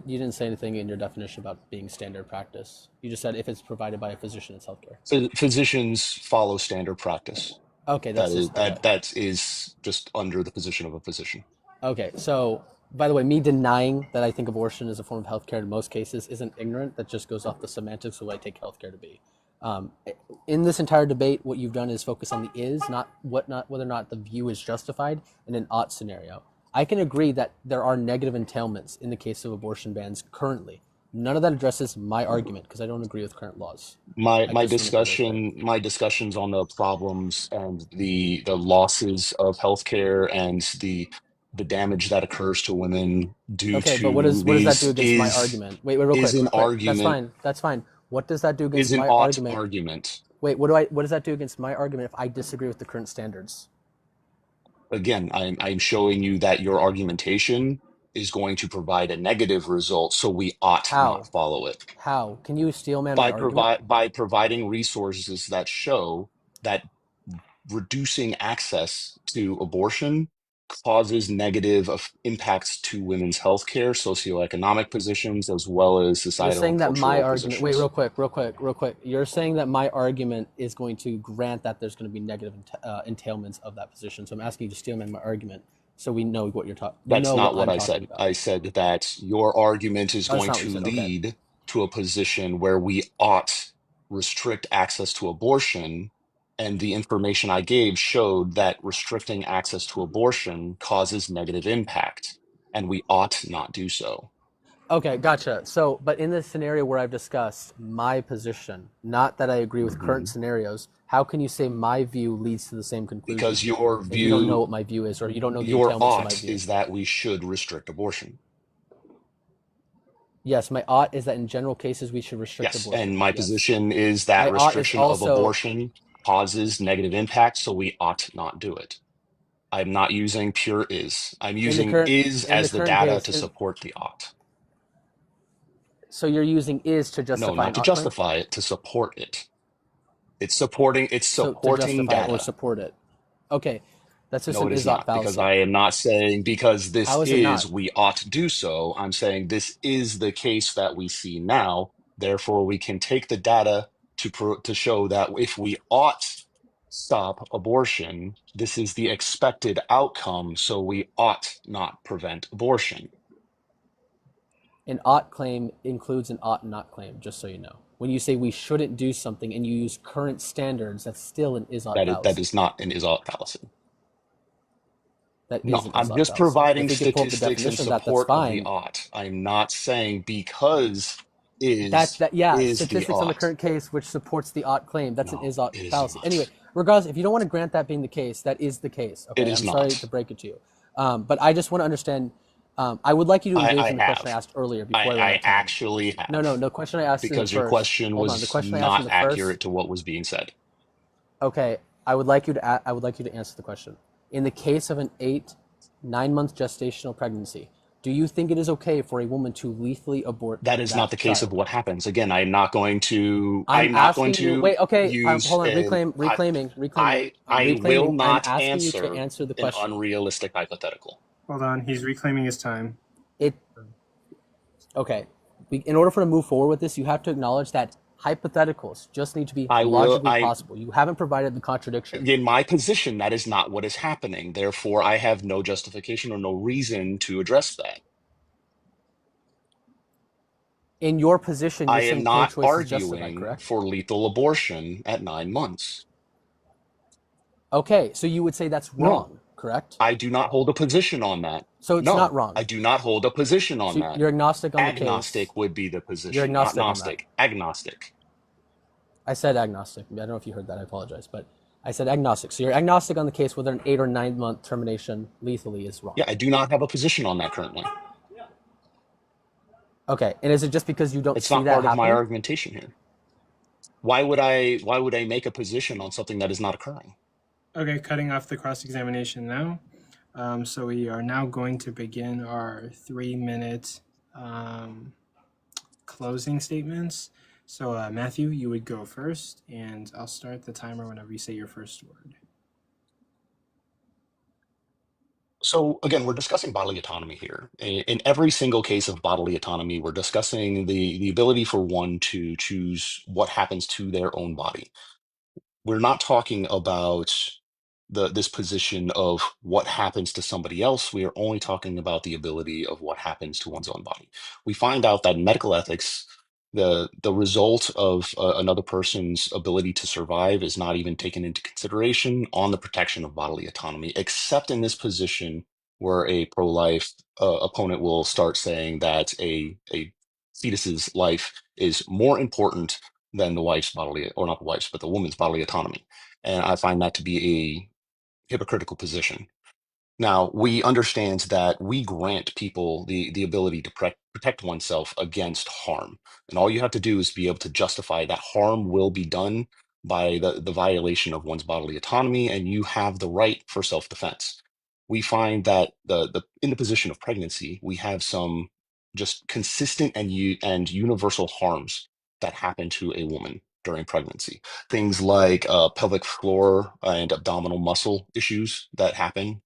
You didn't say anything in your definition about being standard practice. You just said if it's provided by a physician, it's healthcare. So physicians follow standard practice. Okay, that's just okay. That is just under the position of a physician. Okay, so by the way, me denying that I think abortion is a form of healthcare in most cases isn't ignorant. That just goes off the semantics of what I take healthcare to be. In this entire debate, what you've done is focus on the is, not whether or not the view is justified in an ought scenario. I can agree that there are negative entailments in the case of abortion bans currently. None of that addresses my argument because I don't agree with current laws. My discussions on the problems and the losses of healthcare and the damage that occurs to women due Okay, to but what does that do these against my argument? Wait, real quick. argument. That's fine. What does that do against Is an my ought argument? argument. Wait, what does that do against my argument if I disagree with the current standards? Again, I'm showing you that your argumentation is going to provide a negative result, so we ought not follow it. How? Can you steelman my argument? By providing resources that show that reducing access to abortion causes negative impacts to women's healthcare, socioeconomic positions, as well as You're societal saying and that cultural my argument. Wait, positions. real quick. You're saying that my argument is going to grant that there's going to be negative entailments of that position. So I'm asking you to steelman my argument, so we know what you're talking. That's not what I said. I said that your argument is going to lead to a position where we ought restrict access to abortion, and the information I gave showed that restricting access to abortion causes negative impact, and we ought not do so. Okay, gotcha. So, but in this scenario where I've discussed my position, not that I agree with current scenarios, how can you say my view leads to the same conclusion? Because your view, if you don't know what my view is, or you don't know the your entailments of my ought view. is that we should restrict abortion. Yes, my ought is that in general cases we should restrict Yes, abortion. and my position is that restriction of also, abortion causes negative impact, so we ought not do it. I'm not using pure is. I'm using is as the data to support the ought. So you're using is to No, justify not an to ought claim? justify it, to support it. It's supporting So to justify or data. support it. Okay, that's just No, an it is is ought not, because fallacy. I am not saying because this How is it is not? we ought to do so. I'm saying this is the case that we see now. Therefore, we can take the data to show that if we ought stop abortion, this is the expected outcome. So we ought not prevent abortion. An ought claim includes an ought not claim, just so you know. When you say we shouldn't do something and you use current standards, that's still an is ought That fallacy. is not an is-ought fallacy. That is No, an is I'm ought just fallacy. providing If we could pull up the statistics in definition of that, that's support of the fine. ought. I'm not saying because Yeah, is the statistics on the ought. current case which supports the ought claim. That's an No, is ought it is fallacy. not. Anyway, regardless, if you don't want to grant that being the case, that is the case. It Okay, is I'm sorry not. to break it to you. But I just want to understand. I would like you to engage I in the question I have. asked earlier before I ran I out of time. actually have. No, the question I asked in the Because your first. question Hold on, the was question I asked in not the accurate first. to what was being said. Okay, I would like you to answer the question. In the case of an 9-month gestational pregnancy, do you think it is okay for a woman to lethally abort That is not the case of child? what happens. Again, I'm not going to I'm asking you. Wait, okay. use Hold on. an Reclaiming. I'm I will reclaiming. I'm not asking you to answer answer the an question. unrealistic hypothetical. Hold on, he's reclaiming his time. Okay. In order for to move forward with this, you have to acknowledge that hypotheticals just need to be I will logically possible. You haven't provided the contradiction. in my position, that is not what is happening. Therefore, I have no justification or no reason to address that. In your position, I you're am saying not pro-choice is justified, arguing correct? for lethal abortion at 9 months. Okay, so you would say that's wrong, No, correct? I do not hold a position on that. So it's not No, wrong. I do not hold a position on So that. you're agnostic on the case. Agnostic would be the You're position, not agnostic on that. Gnostic. Agnostic. I said agnostic. I don't know if you heard that. I apologize, but I said agnostic. So you're agnostic on the case whether an 8 or 9 month termination lethally is wrong. Yeah, I do not have a position on that currently. Okay, and is it just because you don't It's see not that part of my happening? argumentation here. Why would I make a position on something that is not occurring? Okay, cutting off the cross-examination now. So we are now going to begin our 3-minute closing statements. So Matthew, you would go first, and I'll start the timer whenever you say your first word. So again, we're discussing bodily autonomy here. In every single case of bodily autonomy, we're discussing the ability for one to choose what happens to their own body. We're not talking about this position of what happens to somebody else. We are only talking about the ability of what happens to one's own body. We find out that in medical ethics, the result of another person's ability to survive is not even taken into consideration on the protection of bodily autonomy, except in this position where a pro-life opponent will start saying that a fetus's life is more important than the wife's bodily, or not the wife's, but the woman's bodily autonomy. And I find that to be a hypocritical position. Now, we understand that we grant people the ability to protect oneself against harm. And all you have to do is be able to justify that harm will be done by the violation of one's bodily autonomy, and you have the right for self-defense. We find that in the position of pregnancy, we have some just consistent and universal harms that happen to a woman during pregnancy. Things like pelvic floor and abdominal muscle issues that happen.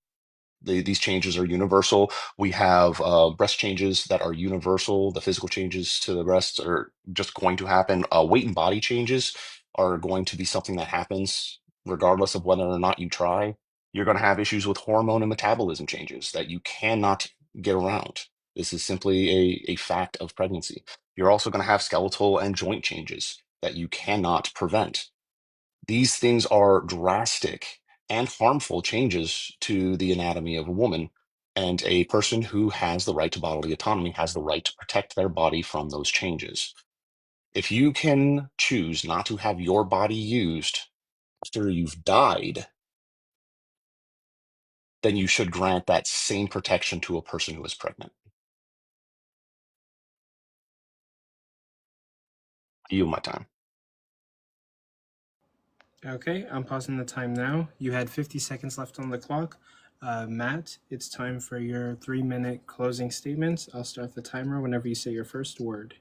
These changes are universal. We have breast changes that are universal. The physical changes to the breasts are just going to happen. Weight and body changes are going to be something that happens regardless of whether or not you try. You're going to have issues with hormone and metabolism changes that you cannot get around. This is simply a fact of pregnancy. You're also going to have skeletal and joint changes that you cannot prevent. These things are drastic and harmful changes to the anatomy of a woman, and a person who has the right to bodily autonomy has the right to protect their body from those changes. If you can choose not to have your body used after you've died, then you should grant that same protection to a person who is pregnant. I yield my time. Okay, I'm pausing the time now. You had 50 seconds left on the clock. Matt, it's time for your 3-minute closing statements. I'll start the timer whenever you say your first word.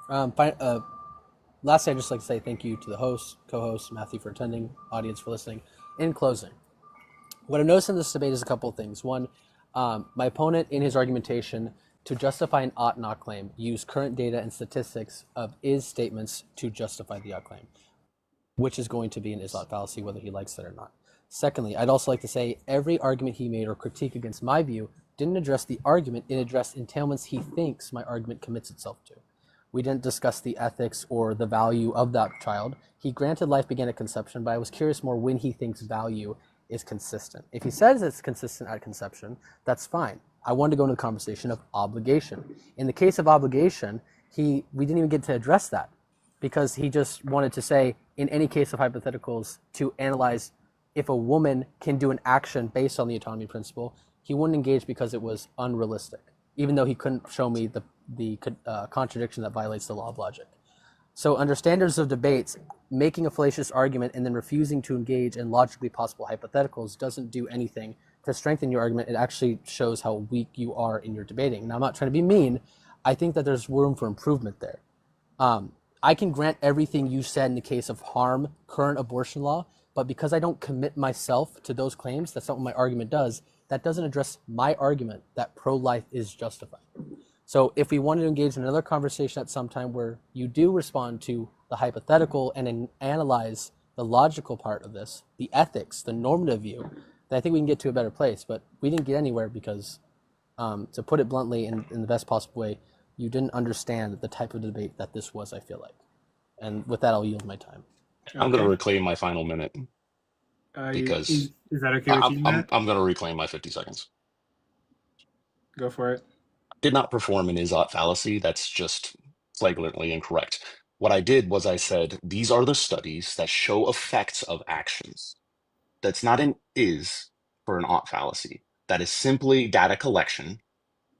Lastly, I'd just like to say thank you to the host, co-host, Matthew for attending, audience for listening. In closing, what I've noticed in this debate is a couple of things. One, my opponent in his argumentation to justify an ought not claim used current data and statistics of is statements to justify the ought claim, which is going to be an is ought fallacy whether he likes it or not. Secondly, I'd also like to say every argument he made or critique against my view didn't address the argument, it addressed entailments he thinks my argument commits itself to. We didn't discuss the ethics or the value of that child. He granted life began at conception, but I was curious more when he thinks value is consistent. If he says it's consistent at conception, that's fine. I wanted to go into the conversation of obligation. In the case of obligation, we didn't even get to address that because he just wanted to say, in any case of hypotheticals, to analyze if a woman can do an action based on the autonomy principle, he wouldn't engage because it was unrealistic, even though he couldn't show me the contradiction that violates the law of logic. So under standards of debates, making a fallacious argument and then refusing to engage in logically possible hypotheticals doesn't do anything to strengthen your argument. It actually shows how weak you are in your debating. Now, I'm not trying to be mean. I think that there's room for improvement there. I can grant everything you said in the case of harm, current abortion law, but because I don't commit myself to those claims, that's not what my argument does. That doesn't address my argument that pro-life is justified. So if we wanted to engage in another conversation at some time where you do respond to the hypothetical and analyze the logical part of this, the ethics, the normative view, then I think we can get to a better place. But we didn't get anywhere because, to put it bluntly in the best possible way, you didn't understand the type of debate that this was, I feel like. And with that, I'll yield my time. I'm going to reclaim my final minute because is that okay with you, Matt? I'm going to reclaim my 50 seconds. Go for it. Did not perform an is-ought fallacy. That's just flagrantly incorrect. What I did was I said, these are the studies that show effects of actions. That's not an is for an ought fallacy. That is simply data collection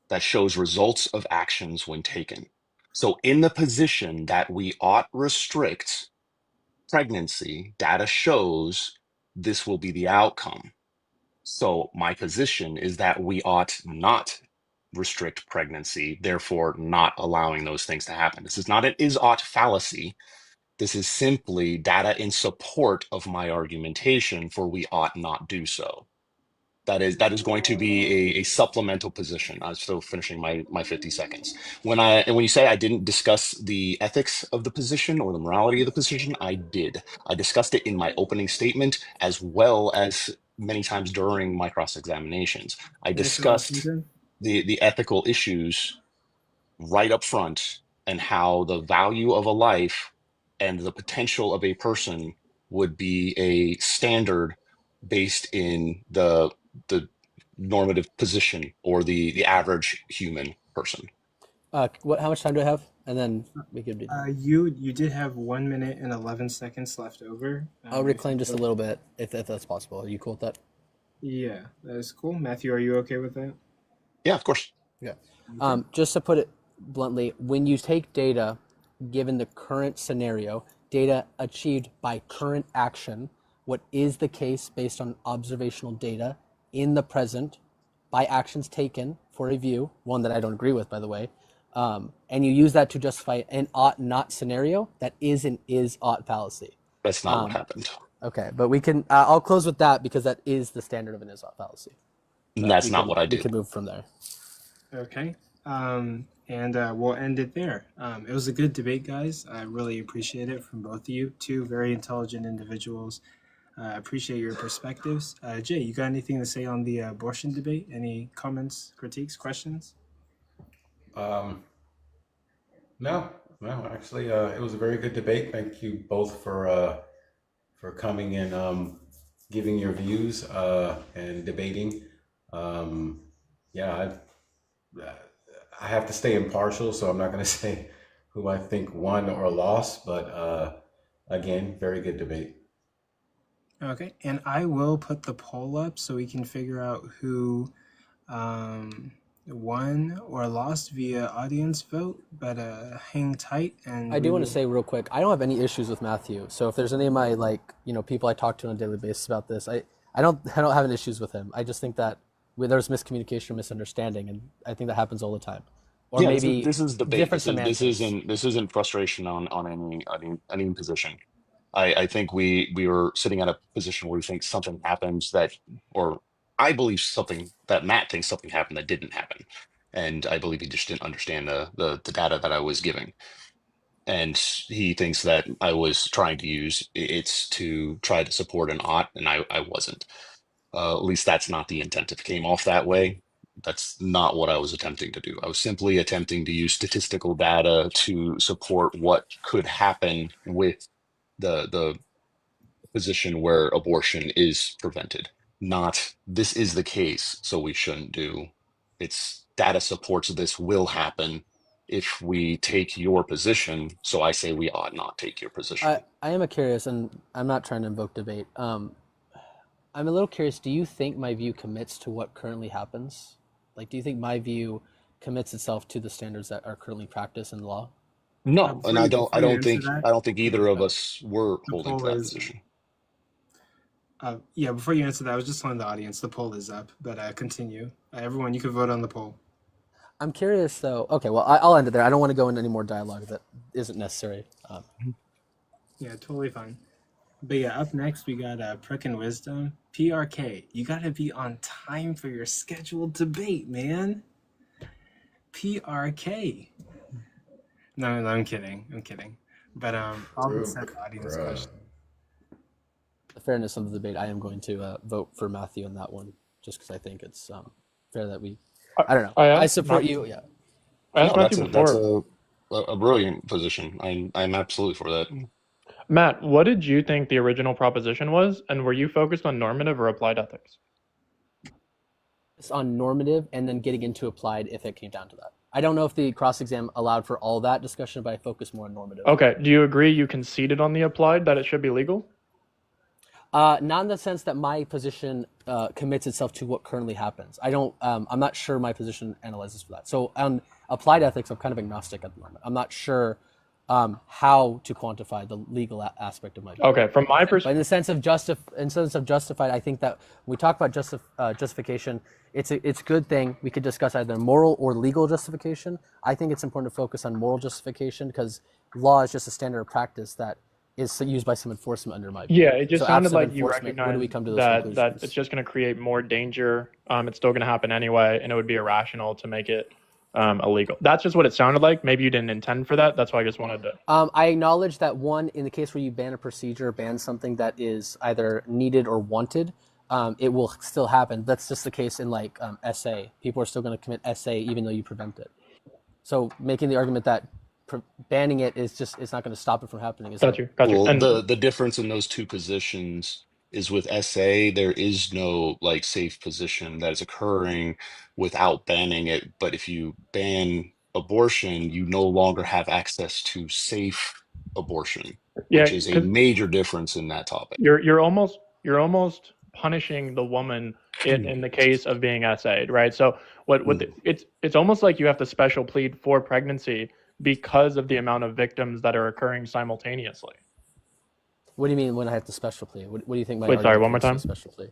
that shows results of actions when taken. So in the position that we ought restrict pregnancy, data shows this will be the outcome. So my position is that we ought not restrict pregnancy, therefore not allowing those things to happen. This is not an is-ought fallacy. This is simply data in support of my argumentation for we ought not do so. That is going to be a supplemental position. I'm still finishing my 50 seconds. When you say I didn't discuss the ethics of the position or the morality of the position, I did. I discussed it in my opening statement as well as many times during my cross-examinations. I discussed the ethical issues right up front and how the value of a life and the potential of a person would be a standard based in the normative position or the average human person. How much time do I have? And then we could do. You did have 1 minute and 11 seconds left over. I'll reclaim just a little bit if that's possible. Are you cool with that? Yeah, that is cool. Matthew, are you okay with that? Yeah, of course. Yeah. Just to put it bluntly, when you take data, given the current scenario, data achieved by current action, what is the case based on observational data in the present by actions taken for a view, one that I don't agree with, by the way, and you use that to justify an ought not scenario, that is an is ought fallacy. That's not what happened. Okay, but we can, I'll close with that because that is the standard of an is ought fallacy. That's not what I do. We can move from there. Okay. And we'll end it there. It was a good debate, guys. I really appreciate it from both of you. Two very intelligent individuals. Appreciate your perspectives. Jay, you got anything to say on the abortion debate? Any comments, critiques, questions? No. Actually, it was a very good debate. Thank you both for coming and giving your views and debating. I have to stay impartial, so I'm not going to say who I think won or lost. But again, very good debate. Okay, and I will put the poll up so we can figure out who won or lost via audience vote, but hang tight. And I do want to say real quick, I don't have any issues with Matthew. So if there's any of my people I talk to on a daily basis about this, I don't have any issues with him. I just think that there's miscommunication or misunderstanding, and I think that happens all the time. or Yeah, maybe this is debate. different semantics. This isn't frustration on any position. I think we were sitting at a position where we think something happens that, or I believe something that Matt thinks something happened that didn't happen, and I believe he just didn't understand the data that I was giving, and he thinks that I was trying to use it's to try to support an ought, and I wasn't. At least that's not the intent. If it came off that way, that's not what I was attempting to do. I was simply attempting to use statistical data to support what could happen with the position where abortion is prevented. Not this is the case, so we shouldn't do. It's data supports this will happen if we take your position. So I say we ought not take your position. I am curious, and I'm not trying to invoke debate. I'm a little curious. Do you think my view commits to what currently happens? Like, do you think my view commits itself to the standards that are currently practiced in law? No, and I don't. Before you answer that, I don't think either of us were the holding to poll that is position. yeah. Before you answer that, I was just telling the audience the poll is up, but continue. Everyone, you can vote on the poll. I'm curious, though. Okay, well, I'll end it there. I don't want to go into any more dialogue that isn't necessary. Yeah, totally fine. But yeah, up next we got Prick and Wisdom. PRK, you gotta be on time for your scheduled debate, man. PRK. No, I'm kidding. But I'll just set the audience question. The fairness of the debate, I am going to vote for Mathew on that one, just because I think it's fair that we. I don't know. I support you. Yeah. I asked Mathew before. That's a brilliant position. I'm absolutely for that. Matt, what did you think the original proposition was, and were you focused on normative or applied ethics? It's on normative and then getting into applied if it came down to that. I don't know if the cross-exam allowed for all that discussion, but I focus more on normative. Okay. Do you agree you conceded on the applied that it should be legal? Not in the sense that my position commits itself to what currently happens. I don't. I'm not sure my position analyzes for that. So on applied ethics, I'm kind of agnostic at the moment. I'm not sure how to quantify the legal aspect of my view. Okay, from my perspective, but in the sense of justified, I think that when we talk about justification, it's a good thing. We could discuss either moral or legal justification. I think it's important to focus on moral justification because law is just a standard of practice that is used by some enforcement under my view. Yeah, it just so sounded like you where do we come to those recognize that it's just going to create more danger. It's still going to happen anyway, and it would be irrational to make it illegal. That's just what it sounded like. Maybe you didn't intend for that. That's why I just wanted to. I acknowledge that one, in the case where you ban a procedure, ban something that is either needed or wanted, it will still happen. That's just the case in like SA. People are still going to commit SA even though you prevent it. So making the argument that banning it is just, it's not going to stop it from happening. Got you. Well, and the difference in those two positions is with SA, there is no like safe position that is occurring without banning it. But if you ban abortion, you no longer have access to safe abortion, which is a major difference in that topic. You're almost punishing the woman in the case of being SA'd, right? So it's almost like you have to special plead for pregnancy because of the amount of victims that are occurring simultaneously. What do you mean when I have to special plea? What do you think my Wait, argument sorry, one more time? special plea?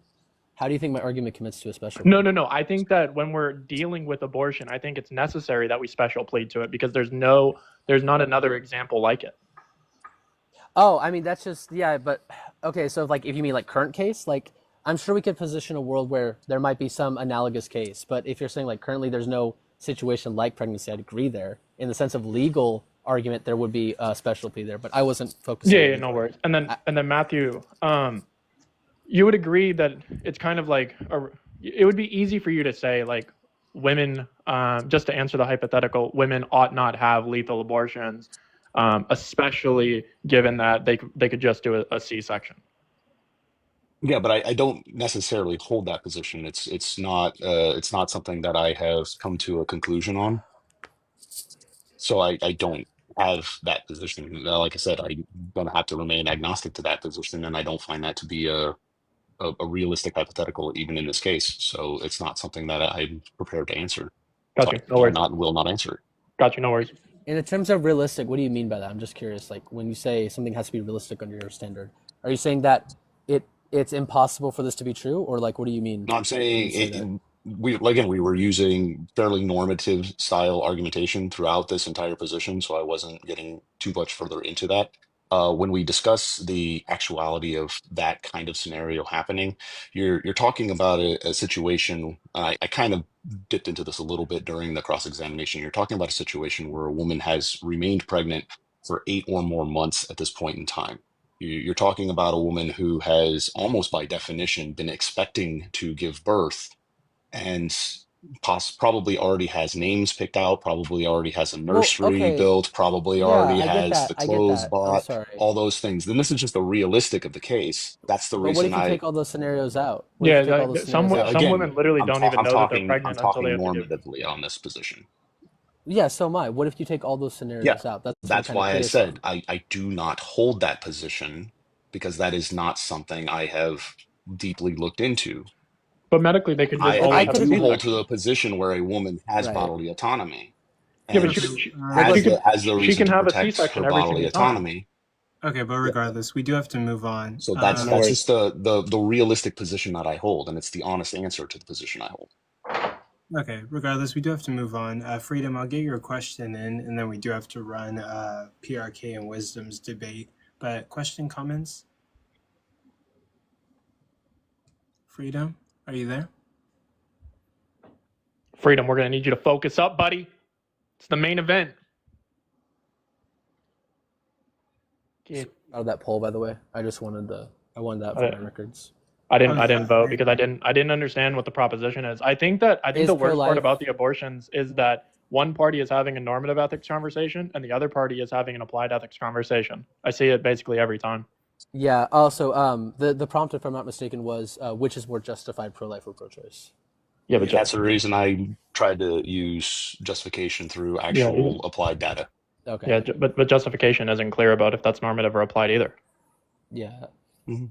How do you think my argument commits to a special plea? No. I think that when we're dealing with abortion, I think it's necessary that we special plead to it because there's not another example like it. Oh, I mean, that's just, yeah, but, okay, so like, if you mean like current case, like, I'm sure we could position a world where there might be some analogous case, but if you're saying like currently there's no situation like pregnancy, I'd agree there. In the sense of legal argument, there would be a special plea there, but I wasn't focusing. Yeah, no worries. And then Mathew, you would agree that it's kind of like it would be easy for you to say like women, just to answer the hypothetical, women ought not have lethal abortions, especially given that they could just do a C-section. Yeah, but I don't necessarily hold that position. It's not something that I have come to a conclusion on. So I don't have that position. Like I said, I'm gonna have to remain agnostic to that position, and I don't find that to be a realistic hypothetical even in this case. So it's not something that I'm prepared to answer. Got you. No worries. Will not answer it. Got you. No worries. In terms of realistic, what do you mean by that? I'm just curious. Like when you say something has to be realistic under your standard, are you saying that it's impossible for this to be true, or like what do you mean? No, I'm saying we were using fairly normative style argumentation throughout this entire position, so I wasn't getting too much further into that. When we discuss the actuality of that kind of scenario happening, you're talking about a situation. I kind of dipped into this a little bit during the cross-examination. You're talking about a situation where a woman has remained pregnant for 8 or more months at this point in time. You're talking about a woman who has almost by definition been expecting to give birth and probably already has names picked out, probably already has a Well, nursery okay. built, probably Yeah, already I get has that. the I get clothes that. I'm bought, sorry. all those things. Then this is just the realistic of the case. That's the But what reason if you I, take all those scenarios out? What if Yeah, you take all those some scenarios out? some again, women literally don't even know that they're I'm pregnant until they talking have to give. normatively on this position. Yeah, so am I. What if you take all those Yeah, scenarios out? That's what I'm that's kind of why I curious on. said I do not hold that position because that is not something I have deeply looked into. But medically, they could just I I always have a could do agree. hold to C-section. the position where a woman has Right. bodily autonomy Yeah, but and Like, let's, has the she reason can to have a protect C-section her every bodily single time. autonomy. Okay, but regardless, we do have to move on. So No that's worries. just the realistic position that I hold, and it's the honest answer to the position I hold. Okay, regardless, we do have to move on. Freedom, I'll get your question in, and then we do have to run PRK and Wisdom's debate. But question, comments? Freedom, are you there? Freedom, we're gonna need you to focus up, buddy. It's the main event. out of that poll, by the way. I wanted that for my records. I didn't vote because I didn't understand what the proposition is. I think the worst part pro-life. about the abortions is that one party is having a normative ethics conversation and the other party is having an applied ethics conversation. I see it basically every time. Yeah. Also, the prompt, if I'm not mistaken, was which is more justified, pro-life or pro-choice? Yeah, but That's the reason I tried to use justification through actual applied data. Okay. Yeah, but justification isn't clear about if that's normative or applied either. Yeah. Mm-hmm.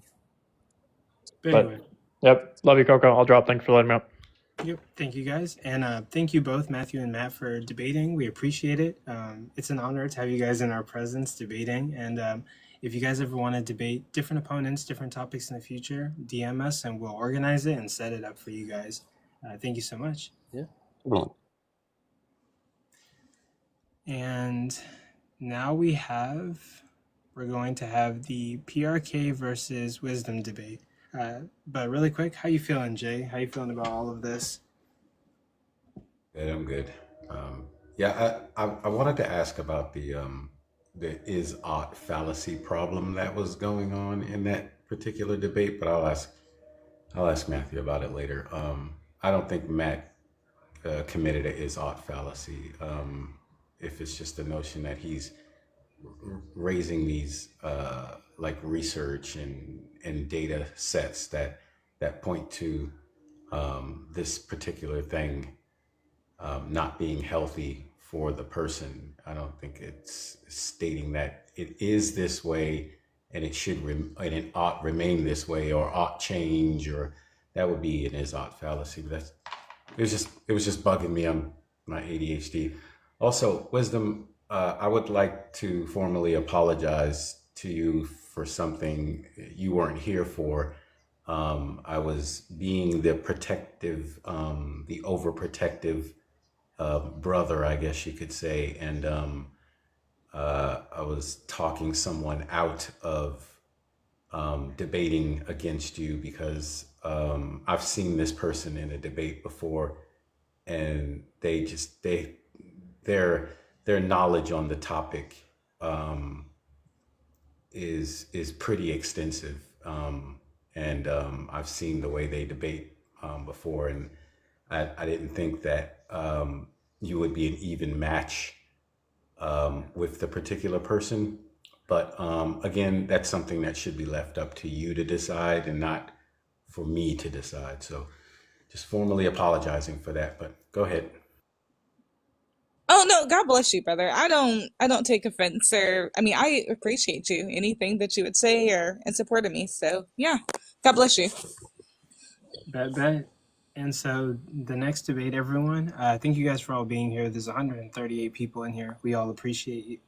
But anyway. Yep. Love you, Coco. I'll drop. Thanks for letting me up. Yep. Thank you, guys. And thank you both, Matthew and Matt, for debating. We appreciate it. It's an honor to have you guys in our presence debating. And if you guys ever want to debate different opponents, different topics in the future, DM us and we'll organize it and set it up for you guys. Thank you so much. Yeah. Well, and now we're going to have the PRK versus Wisdom debate. But really quick, how you feeling, Jay? How you feeling about all of this? Good, I'm good. I wanted to ask about the is-ought fallacy problem that was going on in that particular debate, but I'll ask Matthew about it later. I don't think Matt committed an is-ought fallacy. If it's just the notion that he's raising these like research and data sets that point to this particular thing not being healthy for the person. I don't think it's stating that it is this way and it should and it ought remain this way or ought change, or that would be an is-ought fallacy. It was just bugging me on my ADHD. Also, Wisdom, I would like to formally apologize to you for something you weren't here for. I was being the protective, the overprotective brother, I guess you could say, and I was talking someone out of debating against you because I've seen this person in a debate before, and their knowledge on the topic is pretty extensive, and I've seen the way they debate before, and I didn't think that you would be an even match with the particular person. But again, that's something that should be left up to you to decide and not for me to decide. So just formally apologizing for that, but go ahead. Oh no, God bless you, brother. I don't take offense, or I mean, I appreciate you. Anything that you would say or in support of me. So yeah, God bless you. Bet. And so the next debate, everyone, thank you guys for all being here. There's 138 people in here. We all appreciate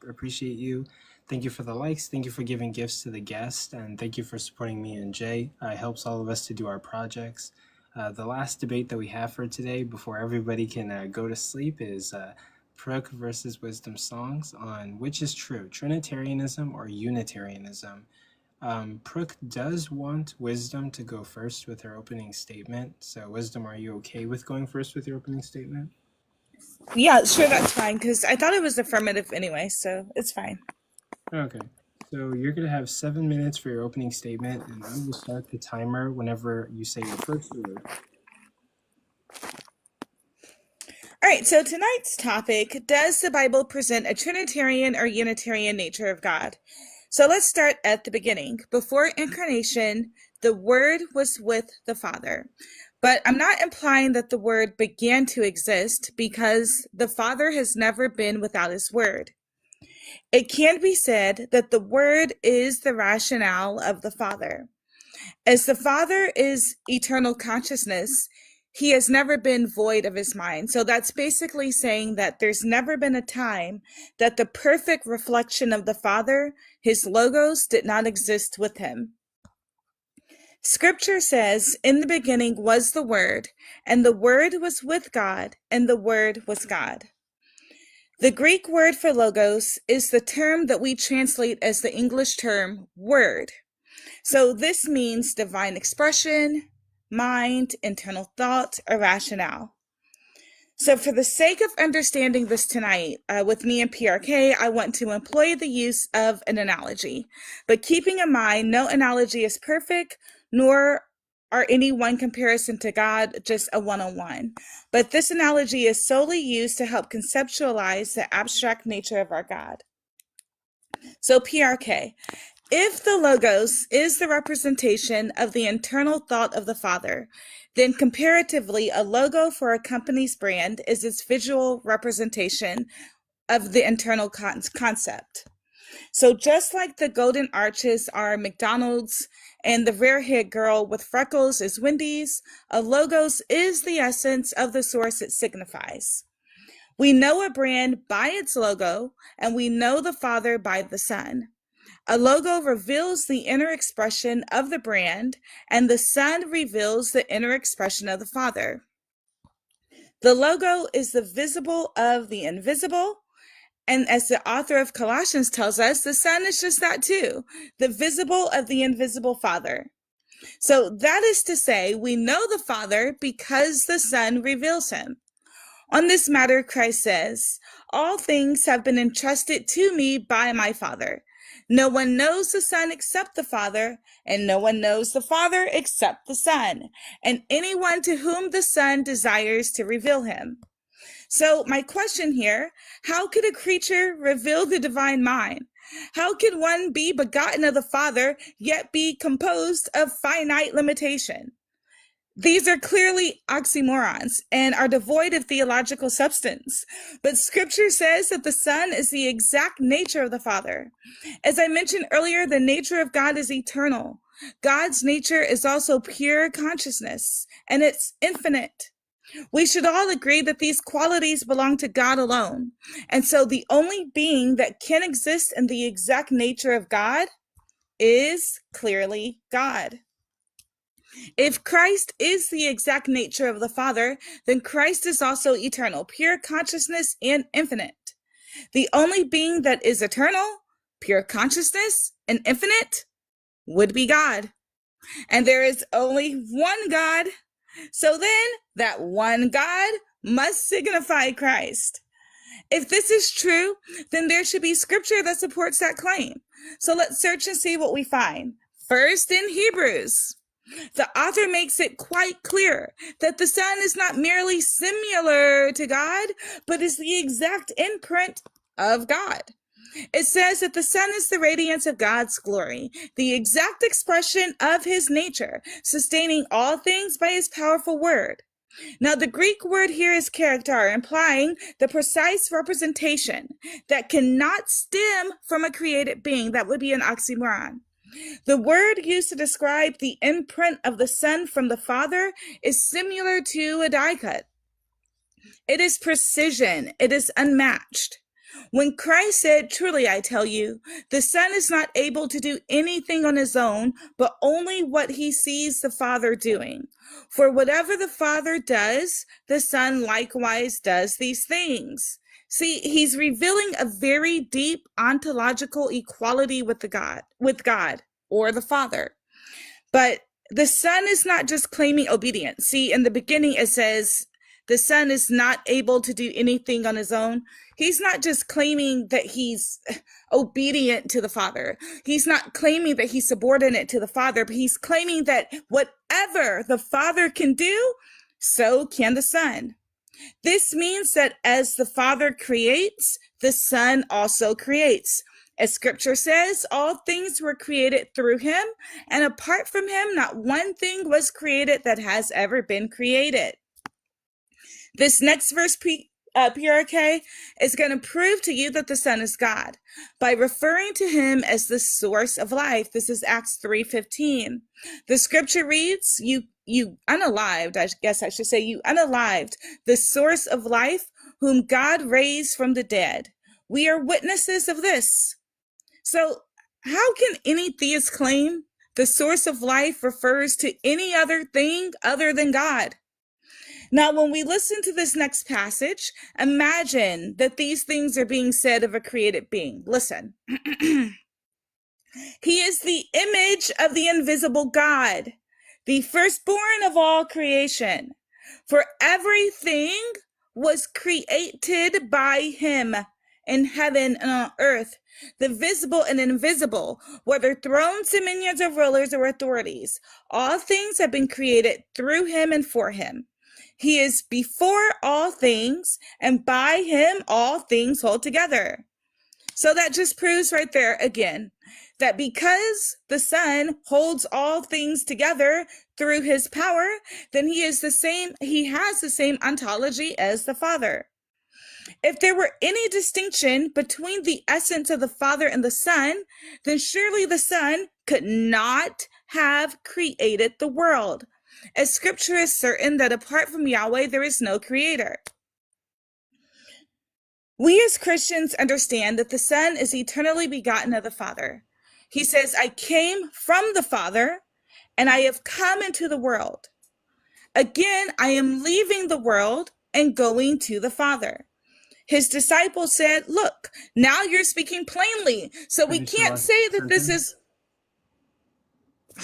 you. Thank you for the likes. Thank you for giving gifts to the guest. And thank you for supporting me and Jay. It helps all of us to do our projects. The last debate that we have for today before everybody can go to sleep is Prook versus WisdomSongz on which is true, Trinitarianism or Unitarianism. Prook does want Wisdom to go first with her opening statement. So, Wisdom, are you okay with going first with your opening statement? Yeah, sure, that's fine, because I thought it was affirmative anyway, so it's fine. Okay. So you're going to have 7 minutes for your opening statement, and I will start the timer whenever you say your first word. All right, so tonight's topic, does the Bible present a Trinitarian or Unitarian nature of God? So let's start at the beginning. Before incarnation, the Word was with the Father. But I'm not implying that the Word began to exist, because the Father has never been without his Word. It can be said that the Word is the rationale of the Father. As the Father is eternal consciousness, he has never been void of his mind. So that's basically saying that there's never been a time that the perfect reflection of the Father, his logos, did not exist with him. Scripture says, in the beginning was the Word, and the Word was with God, and the Word was God. The Greek word for logos is the term that we translate as the English term word. So this means divine expression, mind, internal thought, or rationale. So for the sake of understanding this tonight, with me and PRK, I want to employ the use of an analogy. But keeping in mind, no analogy is perfect, nor are any one comparison to God just a one-on-one. But this analogy is solely used to help conceptualize the abstract nature of our God. So PRK, if the logos is the representation of the internal thought of the Father, then comparatively a logo for a company's brand is its visual representation of the internal concept. So just like the golden arches are McDonald's and the rare-haired girl with freckles is Wendy's, a logos is the essence of the source it signifies. We know a brand by its logo, and we know the Father by the Son. A logo reveals the inner expression of the brand, and the Son reveals the inner expression of the Father. The logo is the visible of the invisible, and as the author of Colossians tells us, the Son is just that too, the visible of the invisible Father. So that is to say, we know the Father because the Son reveals him. On this matter, Christ says, all things have been entrusted to me by my Father. No one knows the Son except the Father, and no one knows the Father except the Son, and anyone to whom the Son desires to reveal him. So my question here, how could a creature reveal the divine mind? How could one be begotten of the Father, yet be composed of finite limitation? These are clearly oxymorons and are devoid of theological substance. But Scripture says that the Son is the exact nature of the Father. As I mentioned earlier, the nature of God is eternal. God's nature is also pure consciousness, and it's infinite. We should all agree that these qualities belong to God alone. And so the only being that can exist in the exact nature of God is clearly God. If Christ is the exact nature of the Father, then Christ is also eternal, pure consciousness, and infinite. The only being that is eternal, pure consciousness, and infinite would be God. And there is only one God. So then, that one God must signify Christ. If this is true, then there should be scripture that supports that claim. So let's search and see what we find. First, in Hebrews, the author makes it quite clear that the Son is not merely similar to God, but is the exact imprint of God. It says that the Son is the radiance of God's glory, the exact expression of his nature, sustaining all things by his powerful word. Now, the Greek word here is character, implying the precise representation that cannot stem from a created being. That would be an oxymoron. The word used to describe the imprint of the Son from the Father is similar to a die cut. It is precision. It is unmatched. When Christ said, "Truly I tell you, the Son is not able to do anything on his own, but only what he sees the Father doing. For whatever the Father does, the Son likewise does these things." See, he's revealing a very deep ontological equality with God, or the Father. But the Son is not just claiming obedience. See, in the beginning it says the Son is not able to do anything on his own. He's not just claiming that he's obedient to the Father. He's not claiming that he's subordinate to the Father, but he's claiming that whatever the Father can do, so can the Son. This means that as the Father creates, the Son also creates. As Scripture says, all things were created through him, and apart from him, not one thing was created that has ever been created. This next verse, PRK, is going to prove to you that the Son is God by referring to him as the source of life. This is Acts 3:15. The Scripture reads, you unalived, I guess I should say, you unalived the source of life, whom God raised from the dead. We are witnesses of this. So how can any theist claim the source of life refers to any other thing other than God? Now, when we listen to this next passage, imagine that these things are being said of a created being. Listen. He is the image of the invisible God, the firstborn of all creation. For everything was created by him in heaven and on earth, the visible and invisible, whether thrones, dominions, or rulers or authorities. All things have been created through him and for him. He is before all things, and by him all things hold together. So that just proves right there again that because the Son holds all things together through his power, then he has the same ontology as the Father. If there were any distinction between the essence of the Father and the Son, then surely the Son could not have created the world, as Scripture is certain that apart from Yahweh, there is no creator. We as Christians understand that the Son is eternally begotten of the Father. He says, "I came from the Father, and I have come into the world. Again, I am leaving the world and going to the Father." His disciples said, "Look, now you're speaking plainly, so we can't say that this is..."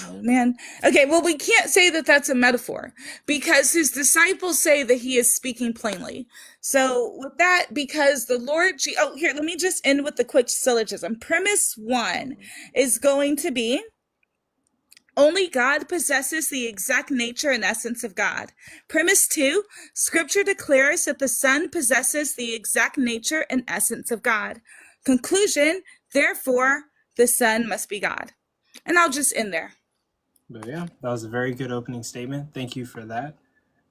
Oh, man. Okay, well, we can't say that that's a metaphor because his disciples say that he is speaking plainly. So with that, because the Lord... here, let me just end with the quick syllogism. Premise 1 is going to be, only God possesses the exact nature and essence of God. Premise 2, Scripture declares that the Son possesses the exact nature and essence of God. Conclusion, therefore, the Son must be God. And I'll just end there. But yeah, that was a very good opening statement. Thank you for that.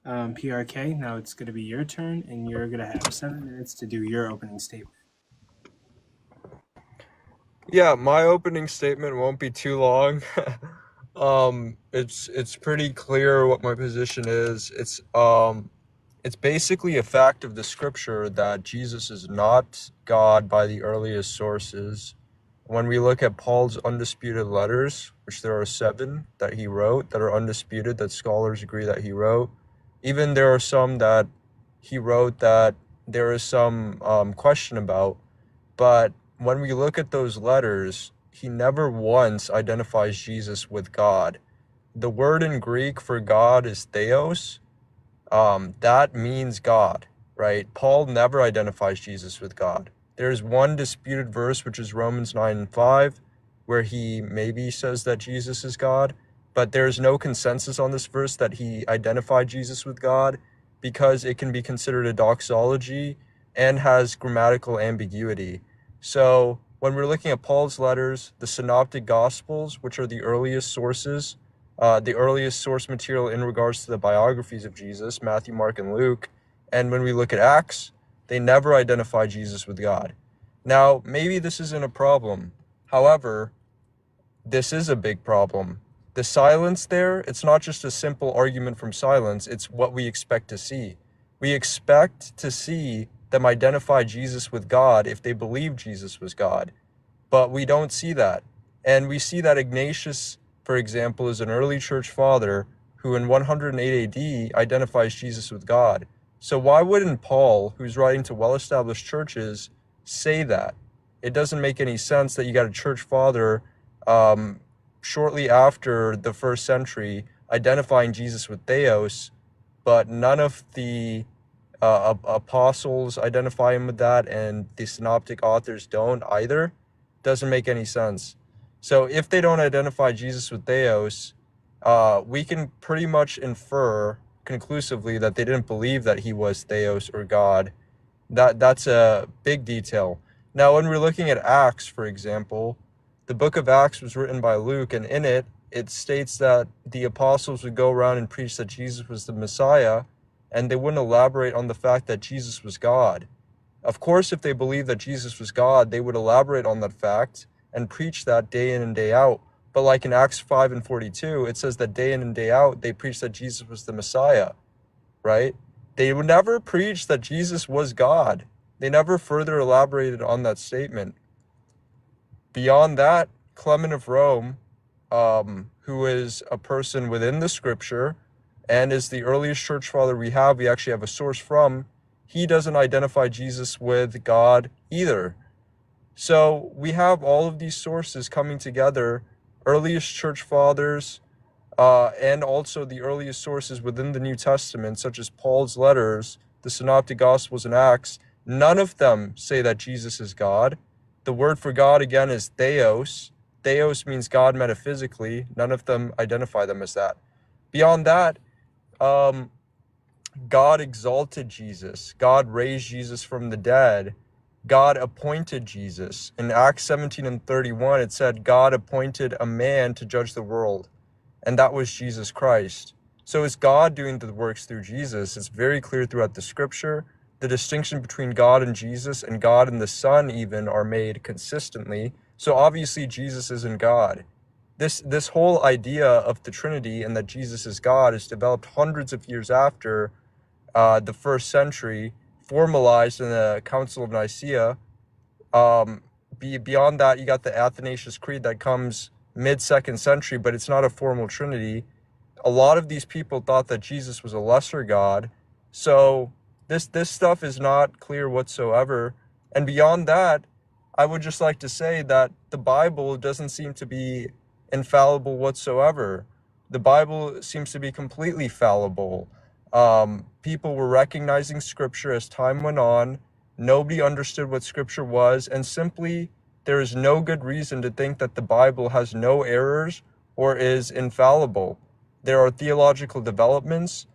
PRK, now it's going to be your turn, and you're going to have 7 minutes to do your opening statement. Yeah, my opening statement won't be too long. It's pretty clear what my position is. It's basically a fact of the Scripture that Jesus is not God by the earliest sources. When we look at Paul's undisputed letters, which there are 7 that he wrote that are undisputed, that scholars agree that he wrote, even there are some that he wrote that there is some question about, but when we look at those letters, he never once identifies Jesus with God. The word in Greek for God is theos. That means God, right? Paul never identifies Jesus with God. There's one disputed verse, which is Romans 9:5, where he maybe says that Jesus is God, but there's no consensus on this verse that he identified Jesus with God because it can be considered a doxology and has grammatical ambiguity. So when we're looking at Paul's letters, the Synoptic Gospels, which are the earliest sources, the earliest source material in regards to the biographies of Jesus, Matthew, Mark, and Luke, and when we look at Acts, they never identify Jesus with God. Now, maybe this isn't a problem. However, this is a big problem. The silence there, it's not just a simple argument from silence, it's what we expect to see. We expect to see them identify Jesus with God if they believe Jesus was God. But we don't see that. And we see that Ignatius, for example, is an early church father who in 108 AD identifies Jesus with God. So why wouldn't Paul, who's writing to well-established churches, say that? It doesn't make any sense that you got a church father shortly after the first century identifying Jesus with Theos, but none of the apostles identify him with that, and the synoptic authors don't either. Doesn't make any sense. So if they don't identify Jesus with Theos, we can pretty much infer conclusively that they didn't believe that he was Theos or God. That's a big detail. Now, when we're looking at Acts, for example, the book of Acts was written by Luke, and in it, it states that the apostles would go around and preach that Jesus was the Messiah, and they wouldn't elaborate on the fact that Jesus was God. Of course, if they believed that Jesus was God, they would elaborate on that fact and preach that day in and day out. But like in Acts 5 and 42, it says that day in and day out, they preached that Jesus was the Messiah, right? They would never preach that Jesus was God. They never further elaborated on that statement. Beyond that, Clement of Rome, who is a person within the scripture and is the earliest church father we actually have a source from, he doesn't identify Jesus with God either. So we have all of these sources coming together, earliest church fathers, and also the earliest sources within the New Testament, such as Paul's letters, the Synoptic Gospels, and Acts. None of them say that Jesus is God. The word for God, again, is Theos. Theos means God metaphysically. None of them identify them as that. Beyond that, God exalted Jesus. God raised Jesus from the dead. God appointed Jesus. In Acts 17 and 31, it said God appointed a man to judge the world, and that was Jesus Christ. So is God doing the works through Jesus? It's very clear throughout the scripture. The distinction between God and Jesus and God and the Son even are made consistently. So obviously Jesus isn't God. This whole idea of the Trinity and that Jesus is God is developed hundreds of years after the first century, formalized in the Council of Nicaea. Beyond that, you got the Athanasius Creed that comes mid-second century, but it's not a formal Trinity. A lot of these people thought that Jesus was a lesser God. So this stuff is not clear whatsoever. And beyond that, I would just like to say that the Bible doesn't seem to be infallible whatsoever. The Bible seems to be completely fallible. People were recognizing Scripture as time went on. Nobody understood what Scripture was, and simply there is no good reason to think that the Bible has no errors or is infallible. There are theological developments.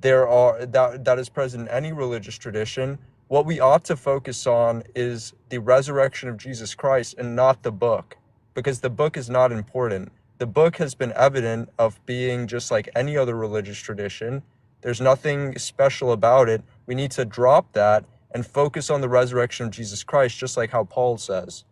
That is present in any religious tradition. What we ought to focus on is the resurrection of Jesus Christ and not the book, because the book is not important. The book has been evident of being just like any other religious tradition. There's nothing special about it. We need to drop that and focus on the resurrection of Jesus Christ, just like how Paul says.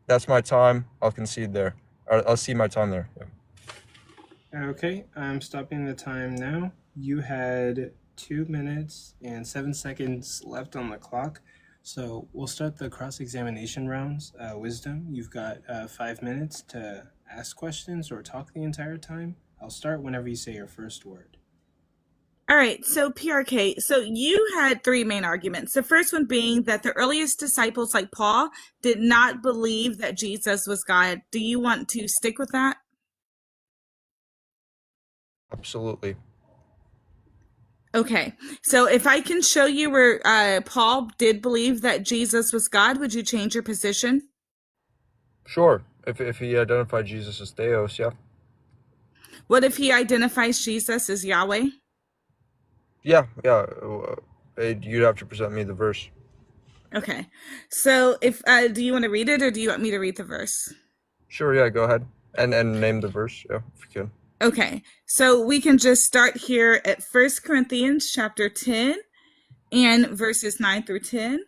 That's my time. I'll concede there. Or I'll see my time there. Yeah. Okay, I'm stopping the time now. You had 2 minutes and 7 seconds left on the clock. So we'll start the cross-examination rounds. Wisdom, you've got 5 minutes to ask questions or talk the entire time. I'll start whenever you say your first word. All right, so PRK, so you had three main arguments. The first one being that the earliest disciples, like Paul, did not believe that Jesus was God. Do you want to stick with that? Absolutely. Okay, so if I can show you where Paul did believe that Jesus was God, would you change your position? Sure. If he identified Jesus as Theos, yeah. What if he identifies Jesus as Yahweh? Yeah. You'd have to present me the verse. Okay, so if do you want to read it, or do you want me to read the verse? Sure, yeah, go ahead. And name the verse, yeah, if you can. Okay, so we can just start here at 1 Corinthians chapter 10 and verses 9 through 10.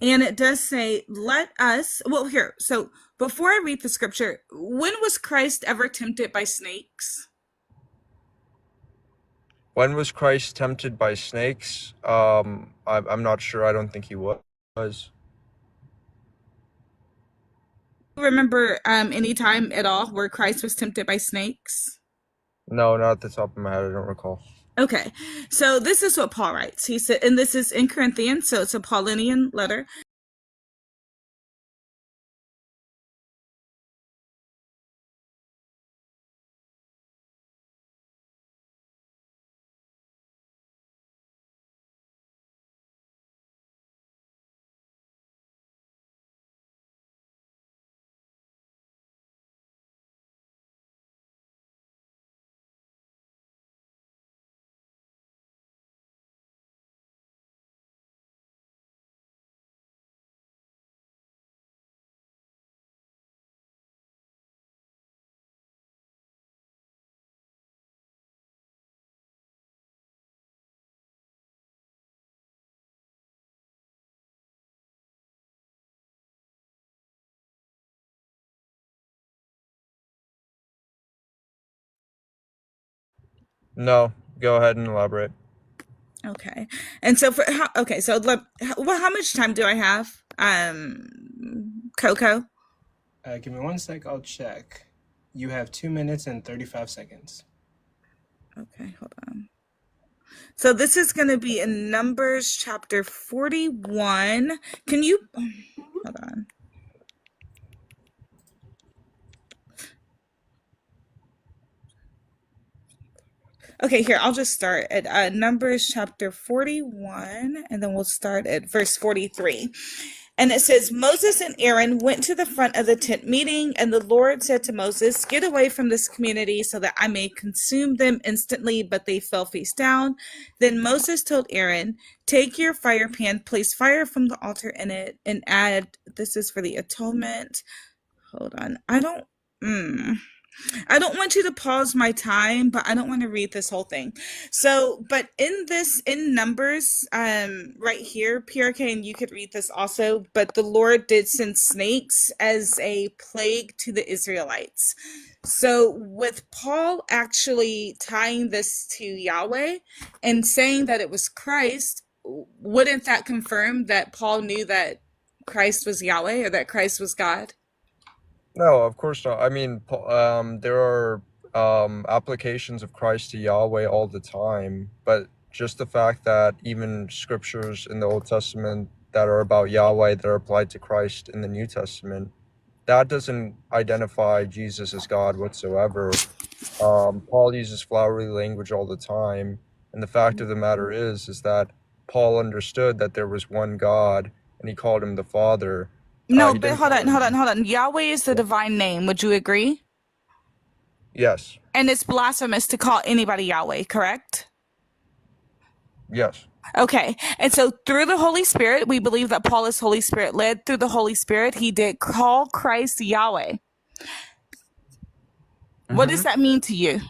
And it does say, let us, well, here, so before I read the scripture, when was Christ ever tempted by snakes? When was Christ tempted by snakes? I'm not sure. I don't think he was. Remember any time at all where Christ was tempted by snakes? No, not at the top of my head. I don't recall. Okay, so this is what Paul writes. He said, and this is in Corinthians, so it's a Pauline letter. No, go ahead and elaborate. Okay, and so for how much time do I have, Coco? Give me 1 sec. I'll check. You have 2 minutes and 35 seconds. Okay, hold on. So this is going to be in Numbers chapter 41. Can you hold on? Okay, here, I'll just start at Numbers chapter 41, and then we'll start at verse 43. And it says, Moses and Aaron went to the front of the tent meeting, and the Lord said to Moses, get away from this community so that I may consume them instantly, but they fell face down. Then Moses told Aaron, take your fire pan, place fire from the altar in it, and add, this is for the atonement. Hold on. I don't want you to pause my time, but I don't want to read this whole thing. So, but in Numbers, right here, PRK, and you could read this also, but the Lord did send snakes as a plague to the Israelites. So with Paul actually tying this to Yahweh and saying that it was Christ, wouldn't that confirm that Paul knew that Christ was Yahweh or that Christ was God? No, of course not. I mean, there are applications of Christ to Yahweh all the time, but just the fact that even scriptures in the Old Testament that are about Yahweh that are applied to Christ in the New Testament, that doesn't identify Jesus as God whatsoever. Paul uses flowery language all the time, and the fact of the matter is that Paul understood that there was one God, and he called him the Father. No, but hold on. Yahweh is the divine name. Would you agree? Yes. And it's blasphemous to call anybody Yahweh, correct? Yes. Okay. And so through the Holy Spirit, we believe that Paul is Holy Spirit led. Through the Holy Spirit, he did call Christ Yahweh. What does that mean to you?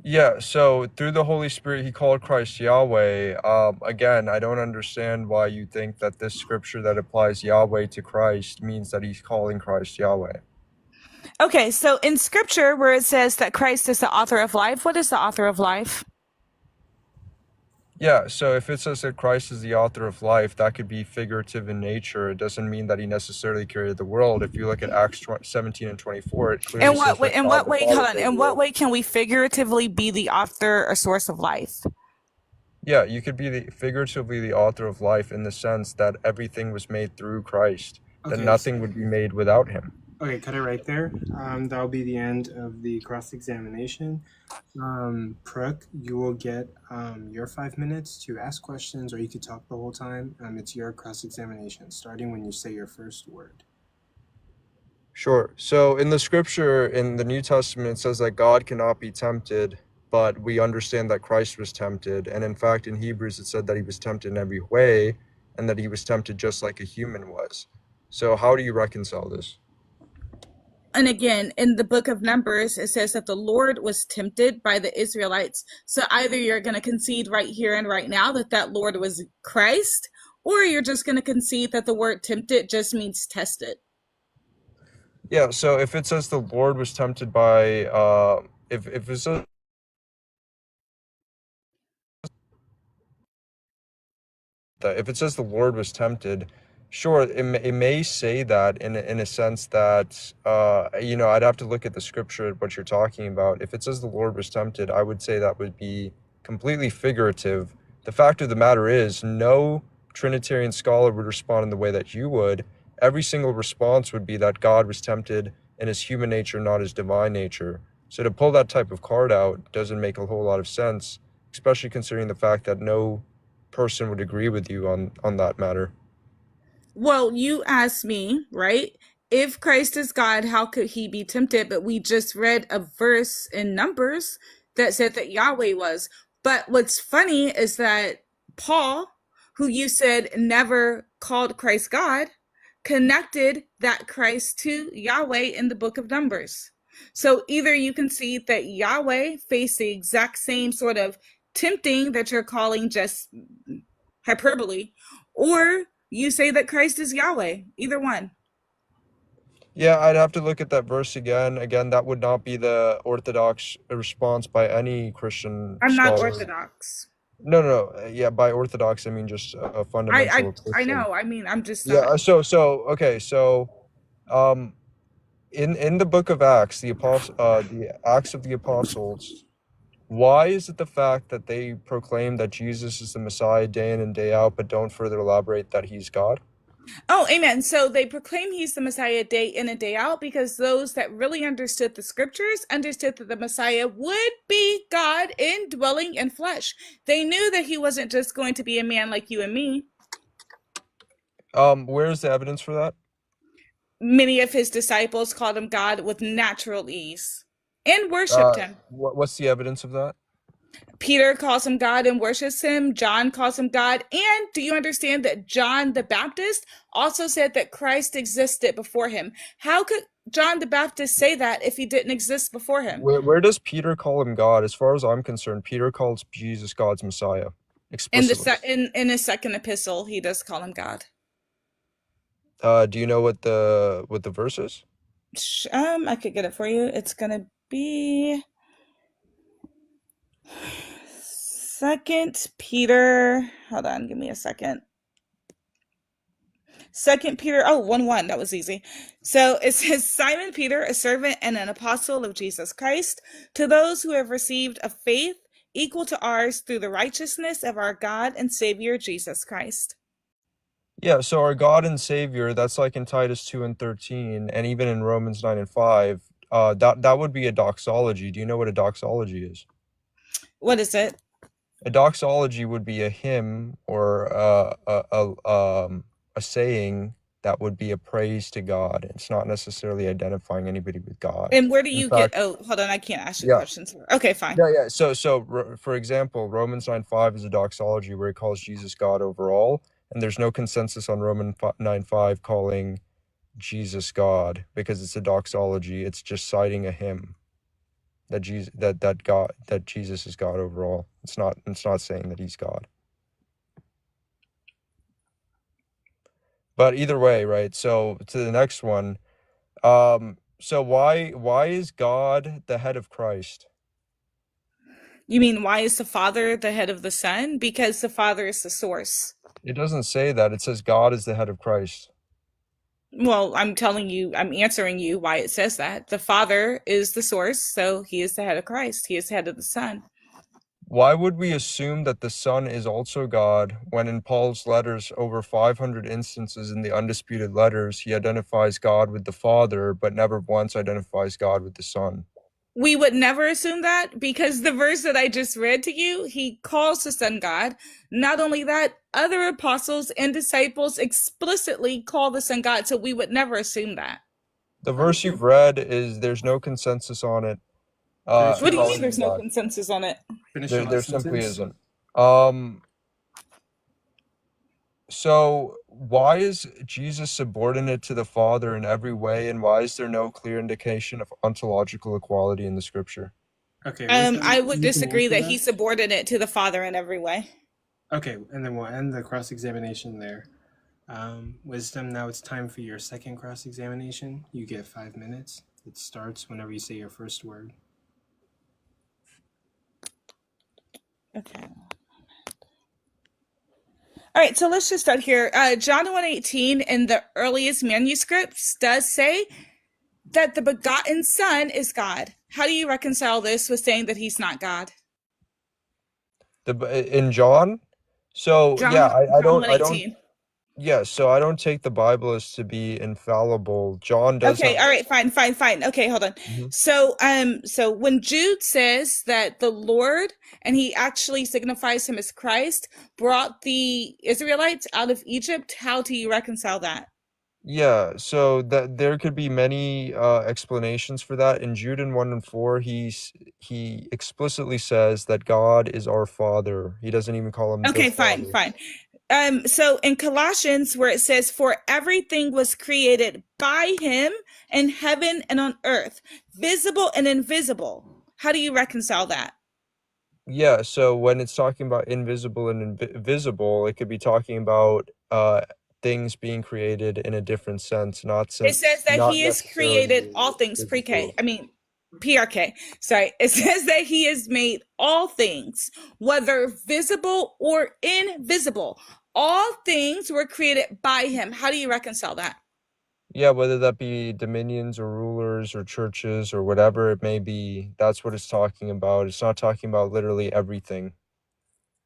Yeah, so through the Holy Spirit, he called Christ Yahweh. Again, I don't understand why you think that this scripture that applies Yahweh to Christ means that he's calling Christ Yahweh. Okay, so in scripture where it says that Christ is the author of life, what is the author of life? Yeah, so if it says that Christ is the author of life, that could be figurative in nature. It doesn't mean that he necessarily created the world. If you look at Acts 17 and 24, it clearly says that In what way can we figuratively be the author or source of life? Yeah, you could be figuratively the author of life in the sense that everything was made through Christ, that nothing would be made without him. Okay, cut it right there. That'll be the end of the cross-examination. Pruk, you will get your 5 minutes to ask questions, or you could talk the whole time. It's your cross-examination, starting when you say your first word. Sure. So in the scripture, in the New Testament, it says that God cannot be tempted, but we understand that Christ was tempted. And in fact, in Hebrews, it said that he was tempted in every way, and that he was tempted just like a human was. So how do you reconcile this? And again, in the book of Numbers, it says that the Lord was tempted by the Israelites. So either you're going to concede right here and right now that Lord was Christ, or you're just going to concede that the word tempted just means tested. Yeah, so if it says the Lord was tempted by, if it says if it says the Lord was tempted, sure, it may say that in a sense that, I'd have to look at the scripture at what you're talking about. If it says the Lord was tempted, I would say that would be completely figurative. The fact of the matter is, no Trinitarian scholar would respond in the way that you would. Every single response would be that God was tempted in his human nature, not his divine nature. So to pull that type of card out doesn't make a whole lot of sense, especially considering the fact that no person would agree with you on that matter. Well, you asked me, right? If Christ is God, how could he be tempted? But we just read a verse in Numbers that said that Yahweh was. But what's funny is that Paul, who you said never called Christ God, connected that Christ to Yahweh in the book of Numbers. So either you can see that Yahweh faced the exact same sort of tempting that you're calling just hyperbole, or you say that Christ is Yahweh. Either one. Yeah, I'd have to look at that verse again. Again, that would not be the orthodox response by any Christian I'm not scholar. Orthodox. No. Yeah, by orthodox, I mean just a fundamental I Christian. know. I mean, I'm just Yeah. not. Okay. So, in the book of Acts, the Acts of the Apostles, why is it the fact that they proclaim that Jesus is the Messiah day in and day out, but don't further elaborate that he's God? Oh, amen. So they proclaim he's the Messiah day in and day out because those that really understood the scriptures understood that the Messiah would be God indwelling in flesh. They knew that he wasn't just going to be a man like you and me. Where's the evidence for that? Many of his disciples called him God with natural ease and worshiped him. What's the evidence of that? Peter calls him God and worships him. John calls him God. And do you understand that John the Baptist also said that Christ existed before him? How could John the Baptist say that if he didn't exist before him? Where does Peter call him God? As far as I'm concerned, Peter calls Jesus God's Messiah explicitly. In his second epistle, he does call him God. Do you know what the verse is? I could get it for you. It's gonna be 2 Peter. Hold on, give me a second. 2 Peter, 1:1, that was easy. So it says, Simon Peter, a servant and an apostle of Jesus Christ, to those who have received a faith equal to ours through the righteousness of our God and Savior Jesus Christ. Yeah, so our God and Savior, that's like in Titus 2 and 13, and even in Romans 9 and 5, that would be a doxology. Do you know what a doxology is? What is it? A doxology would be a hymn or a saying that would be a praise to God. It's not necessarily identifying anybody with God. And where do In you fact, get, hold on, I can't ask you yeah. questions. Okay, fine. Yeah. So for example, Romans 9:5 is a doxology where it calls Jesus God overall, and there's no consensus on Romans 9:5 calling Jesus God because it's a doxology. It's just citing a hymn that Jesus is God overall. It's not saying that he's God. But either way, right? So to the next one. So why is God the head of Christ? You mean, why is the Father the head of the Son? Because the Father is the source. It doesn't say that. It says God is the head of Christ. Well, I'm answering you why it says that. The Father is the source, so he is the head of Christ. He is the head of the Son. Why would we assume that the Son is also God when in Paul's letters, over 500 instances in the undisputed letters, he identifies God with the Father, but never once identifies God with the Son? We would never assume that because the verse that I just read to you, he calls the Son God. Not only that, other apostles and disciples explicitly call the Son God, so we would never assume that. The verse you've read is there's no consensus on it. What do you mean there's no consensus on it? There simply isn't. So why is Jesus subordinate to the Father in every way, and why is there no clear indication of ontological equality in the Scripture? Okay. I would disagree that he's subordinate to the Father in every way. Okay, and then we'll end the cross-examination there. Wisdom, now it's time for your second cross-examination. You get 5 minutes. It starts whenever you say your first word. Okay. All right, so let's just start here. John 1:18 in the earliest manuscripts does say that the begotten Son is God. How do you reconcile this with saying that he's not God? In John? So yeah, John I don't 1:18. yeah, so I don't take the Bible as to be infallible. John does Okay, have all right, fine. Okay, hold on. Mhm. So when Jude says that the Lord, and he actually signifies him as Christ, brought the Israelites out of Egypt, how do you reconcile that? Yeah, so that there could be many explanations for that. In Jude 1 and 4, he explicitly says that God is our Father. He doesn't even call him the Okay, Father. fine. So in Colossians, where it says, "For everything was created by him in heaven and on earth, visible and invisible." How do you reconcile that? Yeah, so when it's talking about invisible and visible, it could be talking about things being created in a different sense, It says that not he has created necessarily all things physical. PRK. Sorry. It says that he has made all things, whether visible or invisible. All things were created by him. How do you reconcile that? Yeah, whether that be dominions or rulers or churches or whatever it may be, that's what it's talking about. It's not talking about literally everything.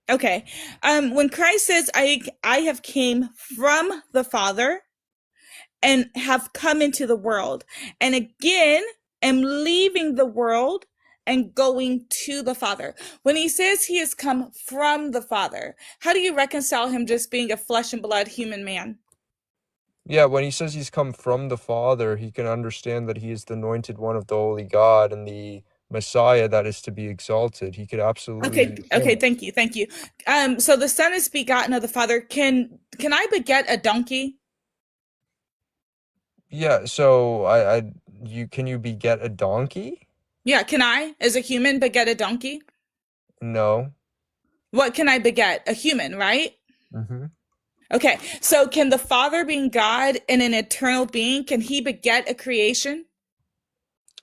Okay. When Christ says, I have came from the Father and have come into the world, and again am leaving the world and going to the Father. When he says he has come from the Father, how do you reconcile him just being a flesh and blood human man? Yeah, when he says he's come from the Father, he can understand that he is the anointed one of the holy God and the Messiah that is to be exalted. He could absolutely Okay, thank you. So the Son is begotten of the Father. Can I beget a donkey? Yeah, so can you beget a donkey? Yeah, can I, as a human, beget a donkey? No. What can I beget? A human, right? Mm-hmm. Okay, so can the Father, being God and an eternal being, can he beget a creation?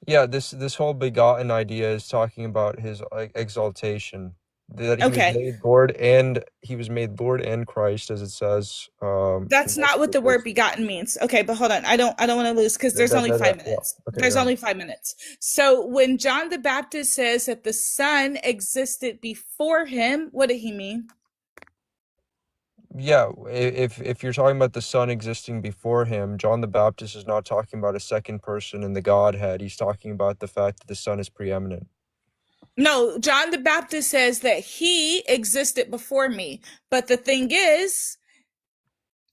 Yeah, this whole begotten idea is talking about his exaltation. That he was Okay, made Lord and he was made Lord and Christ, as it says. that's not what the word begotten means. Okay, but hold on. I don't want to lose because there's only 5 Yeah. minutes. Okay, There's yeah. only 5 minutes. So when John the Baptist says that the Son existed before him, what did he mean? Yeah, if you're talking about the Son existing before him, John the Baptist is not talking about a second person in the Godhead. He's talking about the fact that the Son is preeminent. No, John the Baptist says that he existed before me. But the thing is,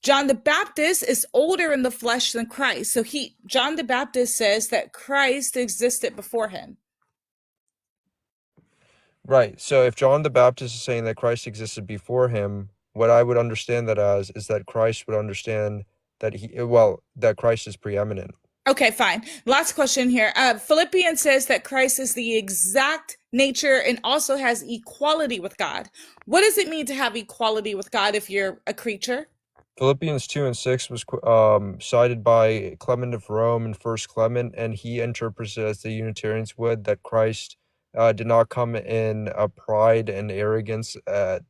John the Baptist is older in the flesh than Christ. So John the Baptist says that Christ existed before him. Right. So if John the Baptist is saying that Christ existed before him, what I would understand that as is that Christ would understand that that Christ is preeminent. Okay, fine. Last question here. Philippians says that Christ is the exact nature and also has equality with God. What does it mean to have equality with God if you're a creature? Philippians 2 and 6 was cited by Clement of Rome and First Clement, and he interprets it as the Unitarians would, that Christ did not come in pride and arrogance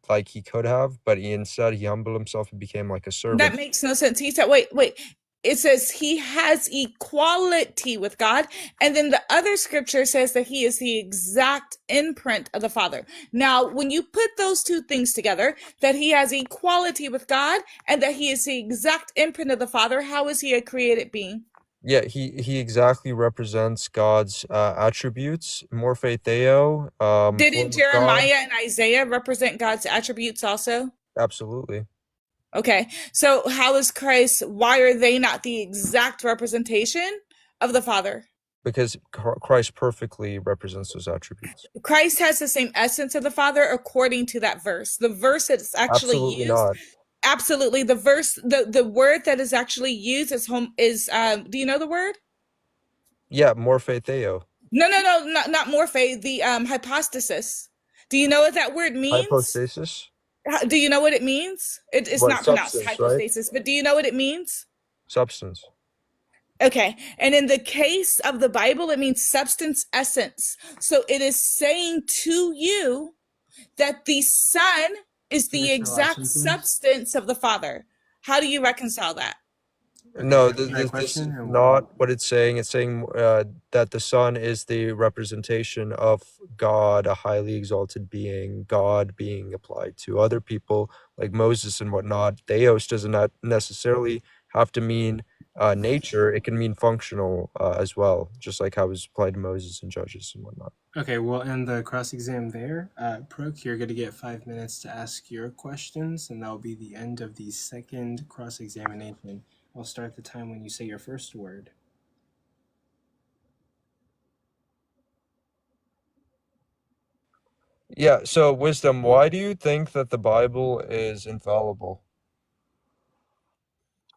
like he could have, but instead he humbled himself and became like a servant. That makes no sense. He said, wait. It says he has equality with God. And then the other scripture says that he is the exact imprint of the Father. Now, when you put those two things together, that he has equality with God and that he is the exact imprint of the Father, how is he a created being? Yeah, he exactly represents God's attributes, morphe theo, Didn't Jeremiah and Isaiah represent God's attributes also? Absolutely. Okay, so why are they not the exact representation of the Father? Because Christ perfectly represents those attributes. Christ has the same essence of the Father according to that verse. The verse that's actually Absolutely used. not. Absolutely. The verse, the word that is actually used do you know the word? Yeah, morphe theo. No, not morphe, the hypostasis. Do you know what that word means? Hypostasis? Do you know what it means? It's not pronounced hypostasis, right? But do you know what it means? Substance. Okay, and in the case of the Bible, it means substance, essence. So it is saying to you that the Son is the Finish your last exact sentence. substance of the Father. How do you reconcile that? No, Repeat that this is question and not what it's saying. It's saying that the Son is the representation of God, a highly exalted being, God being applied to other people like Moses and whatnot. Theos doesn't not necessarily have to mean nature. It can mean functional as well, just like how it was applied to Moses and Judges and whatnot. Okay, we'll end the cross-exam there. Prook, you're going to get 5 minutes to ask your questions, and that will be the end of the second cross-examination. I'll start the time when you say your first word. Yeah, so Wisdom, why do you think that the Bible is infallible?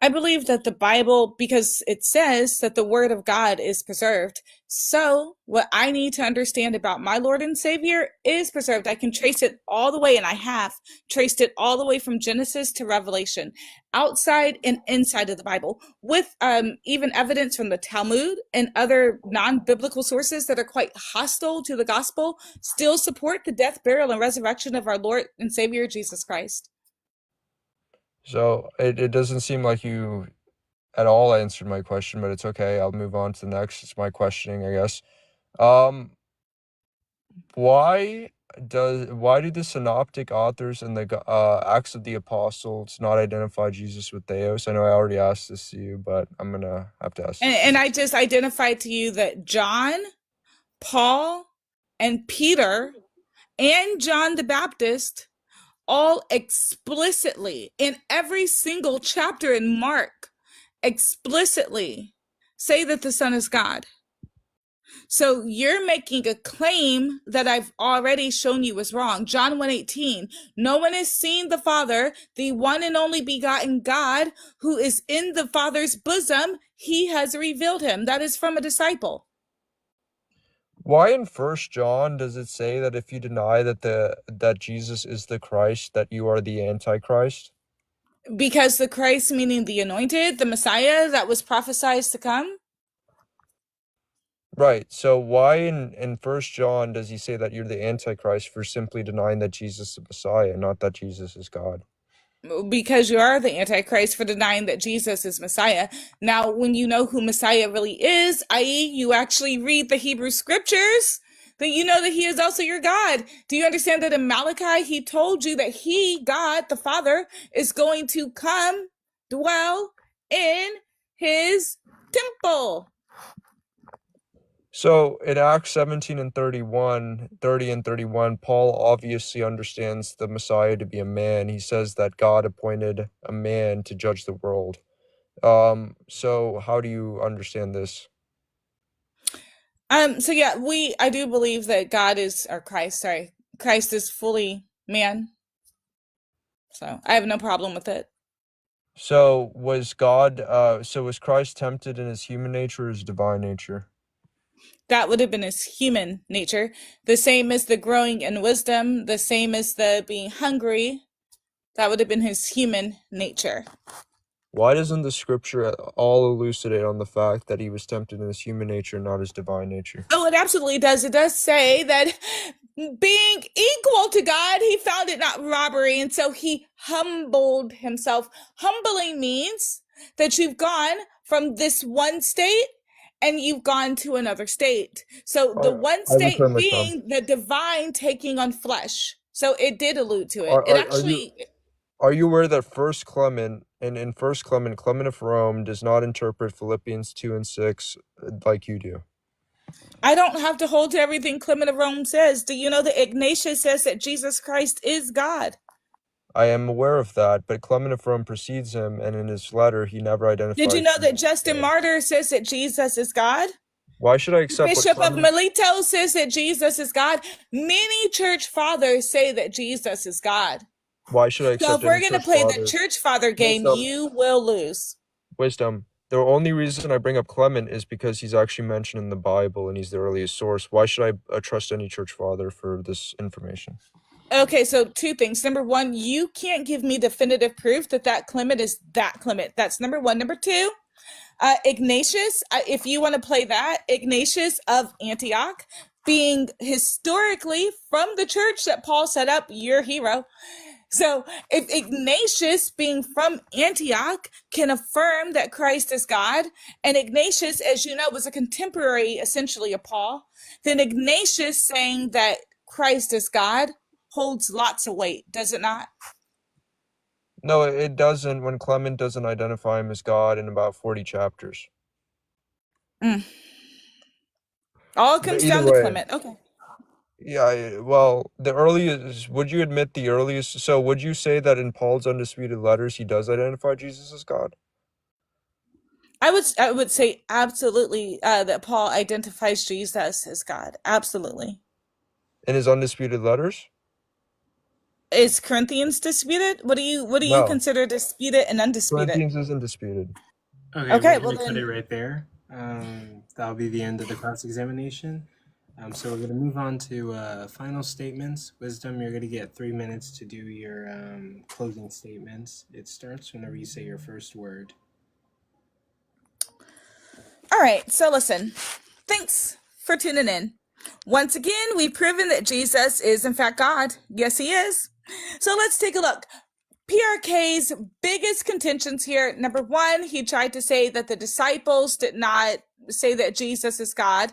I believe that the Bible, because it says that the Word of God is preserved. So, what I need to understand about my Lord and Savior is preserved. I can trace it all the way, and I have traced it all the way from Genesis to Revelation, outside and inside of the Bible, with even evidence from the Talmud and other non-biblical sources that are quite hostile to the gospel, still support the death, burial, and resurrection of our Lord and Savior, Jesus Christ. So it doesn't seem like you at all answered my question, but it's okay. I'll move on to the next. It's my questioning, I guess. Why do the synoptic authors and the Acts of the Apostles not identify Jesus with Theos? I know I already asked this to you, but I'm gonna have to ask this. And I just identified to you that John, Paul, and Peter, and John the Baptist all explicitly, in every single chapter in Mark, explicitly say that the Son is God. So you're making a claim that I've already shown you is wrong. John 1:18, no one has seen the Father, the one and only begotten God who is in the Father's bosom, he has revealed him. That is from a disciple. Why in 1 John does it say that if you deny that Jesus is the Christ, that you are the Antichrist? Because the Christ, meaning the anointed, the Messiah that was prophesied to come. Right. So why in 1 John does he say that you're the Antichrist for simply denying that Jesus is the Messiah, not that Jesus is God? Because you are the Antichrist for denying that Jesus is Messiah. Now, when you know who Messiah really is, i.e., you actually read the Hebrew scriptures, then you know that he is also your God. Do you understand that in Malachi, he told you that he, God, the Father, is going to come dwell in his temple? So in Acts 17 and 30 and 31, Paul obviously understands the Messiah to be a man. He says that God appointed a man to judge the world. So how do you understand this? So yeah, I do believe that Christ is fully man. So I have no problem with it. So was Christ tempted in his human nature or his divine nature? That would have been his human nature. The same as the growing in wisdom, the same as the being hungry. That would have been his human nature. Why doesn't the scripture all elucidate on the fact that he was tempted in his human nature, not his divine nature? Oh, it absolutely does. It does say that being equal to God, he found it not robbery, and so he humbled himself. Humbling means that you've gone from this one state and you've gone to another state. So the one state being the divine taking on flesh. So it did allude to it. Are you aware that First Clement, in First Clement, Clement of Rome does not interpret Philippians 2 and 6 like you do? I don't have to hold to everything Clement of Rome says. Do you know that Ignatius says that Jesus Christ is God? I am aware of that, but Clement of Rome precedes him, and in his letter, he never identified. Did you know that Justin Martyr says that Jesus is God? Why should I accept Bishop of Melito says that Jesus is God. Many church fathers say that Jesus is God. Why should I accept? So if we're going to play the church father game, you will lose. Wisdom. The only reason I bring up Clement is because he's actually mentioned in the Bible and he's the earliest source. Why should I trust any church father for this information? Okay, so two things. Number one, you can't give me definitive proof that Clement is that Clement. That's number one. Number two, Ignatius, if you want to play that, Ignatius of Antioch, being historically from the church that Paul set up, your hero, So if Ignatius, being from Antioch, can affirm that Christ is God, and Ignatius, as you know, was a contemporary essentially of Paul, then Ignatius saying that Christ is God holds lots of weight, does it not? No, it doesn't when Clement doesn't identify him as God in about 40 chapters. All But comes either down to way, Clement. Okay. yeah, well, the earliest, would you admit the earliest, so would you say that in Paul's undisputed letters he does identify Jesus as God? I would say absolutely that Paul identifies Jesus as God. Absolutely. In his undisputed letters? Is Corinthians disputed? What do you No. consider disputed and undisputed? Corinthians isn't disputed. Okay, Okay, we're well going to cut then it right there. That'll be the end of the cross-examination. So we're going to move on to final statements. Wisdom, you're going to get 3 minutes to do your closing statements. It starts whenever you say your first word. All right, so listen. Thanks for tuning in. Once again, we've proven that Jesus is in fact God. Yes, he is. So let's take a look. PRK's biggest contentions here. Number one, he tried to say that the disciples did not say that Jesus is God.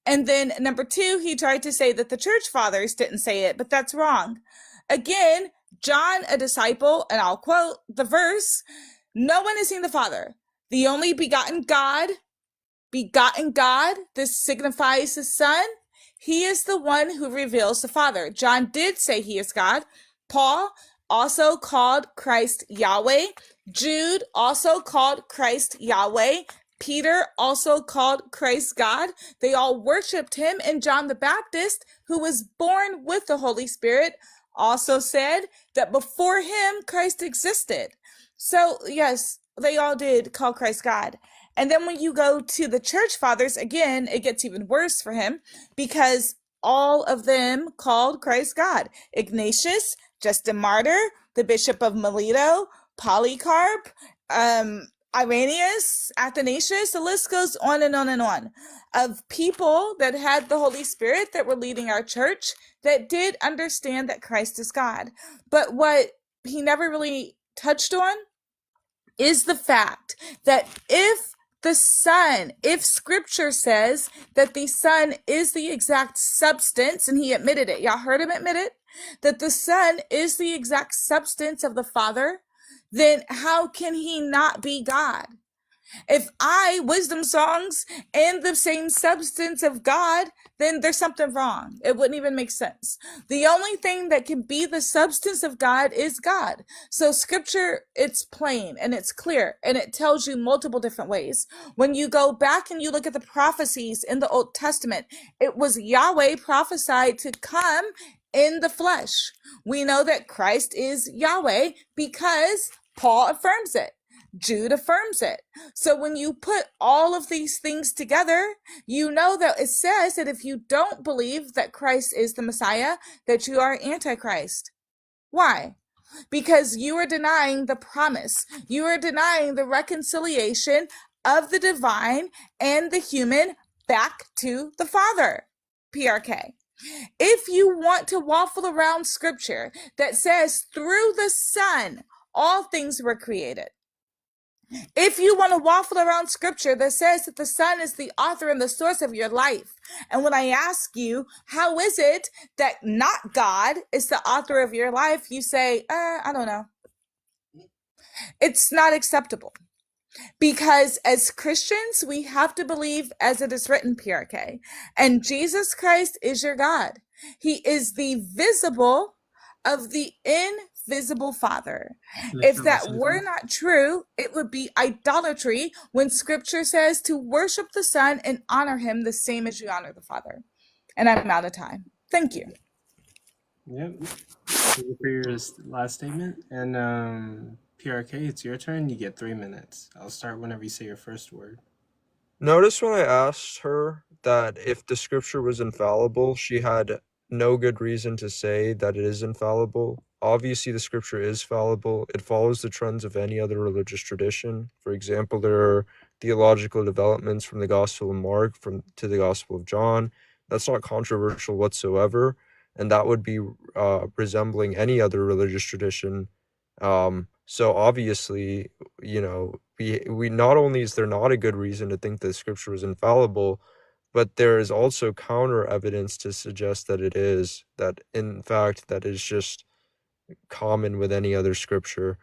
And then number two, he tried to say that the church fathers didn't say it, but that's wrong. Again, John, a disciple, and I'll quote the verse, "No one has seen the Father. The only begotten God, this signifies the Son. He is the one who reveals the Father." John did say he is God. Paul also called Christ Yahweh. Jude also called Christ Yahweh. Peter also called Christ God. They all worshiped him. And John the Baptist, who was born with the Holy Spirit, also said that before him, Christ existed. So yes, they all did call Christ God. And then when you go to the church fathers, again, it gets even worse for him because all of them called Christ God. Ignatius, Justin Martyr, the Bishop of Mileto, Polycarp, Irenaeus, Athanasius, the list goes on and on and on of people that had the Holy Spirit that were leading our church that did understand that Christ is God. But what he never really touched on is the fact that if scripture says that the Son is the exact substance, and he admitted it, y'all heard him admit it, that the Son is the exact substance of the Father, then how can he not be God? If WisdomSongz, am the same substance of God, then there's something wrong. It wouldn't even make sense. The only thing that can be the substance of God is God. So scripture, it's plain and it's clear and it tells you multiple different ways. When you go back and you look at the prophecies in the Old Testament, it was Yahweh prophesied to come in the flesh. We know that Christ is Yahweh because Paul affirms it. Jude affirms it. So when you put all of these things together, you know that it says that if you don't believe that Christ is the Messiah, that you are Antichrist. Why? Because you are denying the promise. You are denying the reconciliation of the divine and the human back to the Father. PRK. If you want to waffle around scripture that says through the Son, all things were created, if you want to waffle around scripture that says that the Son is the author and the source of your life, and when I ask you, how is it that not God is the author of your life, you say, I don't know. It's not acceptable. Because as Christians, we have to believe as it is written, PRK. And Jesus Christ is your God. He is the visible of the invisible Father. If that were not true, it would be idolatry when scripture says to worship the Son and honor him the same as you honor the Father. And I'm out of time. Thank you. Yep. Thank you for your last statement. And PRK, it's your turn. You get 3 minutes. I'll start whenever you say your first word. Notice when I asked her that if the scripture was infallible, she had no good reason to say that it is infallible. Obviously, the scripture is fallible. It follows the trends of any other religious tradition. For example, there are theological developments from the Gospel of Mark to the Gospel of John. That's not controversial whatsoever. and that would be resembling any other religious tradition. So obviously, you know, we not only is there not a good reason to think that Scripture was infallible, but there is also counter evidence to suggest that it is, that in fact that is just common with any other Scripture.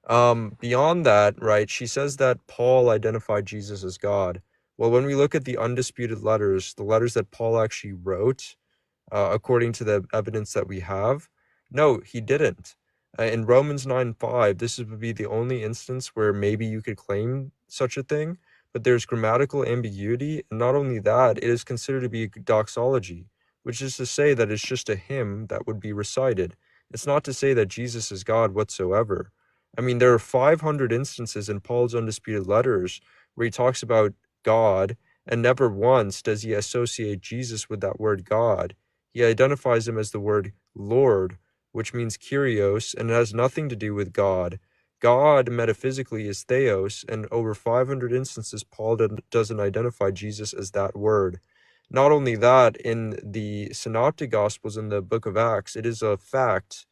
Beyond that, right, she says that Paul identified Jesus as God. Well, when we look at the undisputed letters, the letters that Paul actually wrote, according to the evidence that we have, no, he didn't. In Romans 9:5, this would be the only instance where maybe you could claim such a thing, but there's grammatical ambiguity, and not only that, it is considered to be a doxology, which is to say that it's just a hymn that would be recited. It's not to say that Jesus is God whatsoever. I mean, there are 500 instances in Paul's undisputed letters where he talks about God, and never once does he associate Jesus with that word God. He identifies him as the word Lord, which means Kyrios, and it has nothing to do with God. God, metaphysically, is Theos, and over 500 instances, Paul doesn't identify Jesus as that word. Not only that, in the Synoptic Gospels in the book of Acts, it is a fact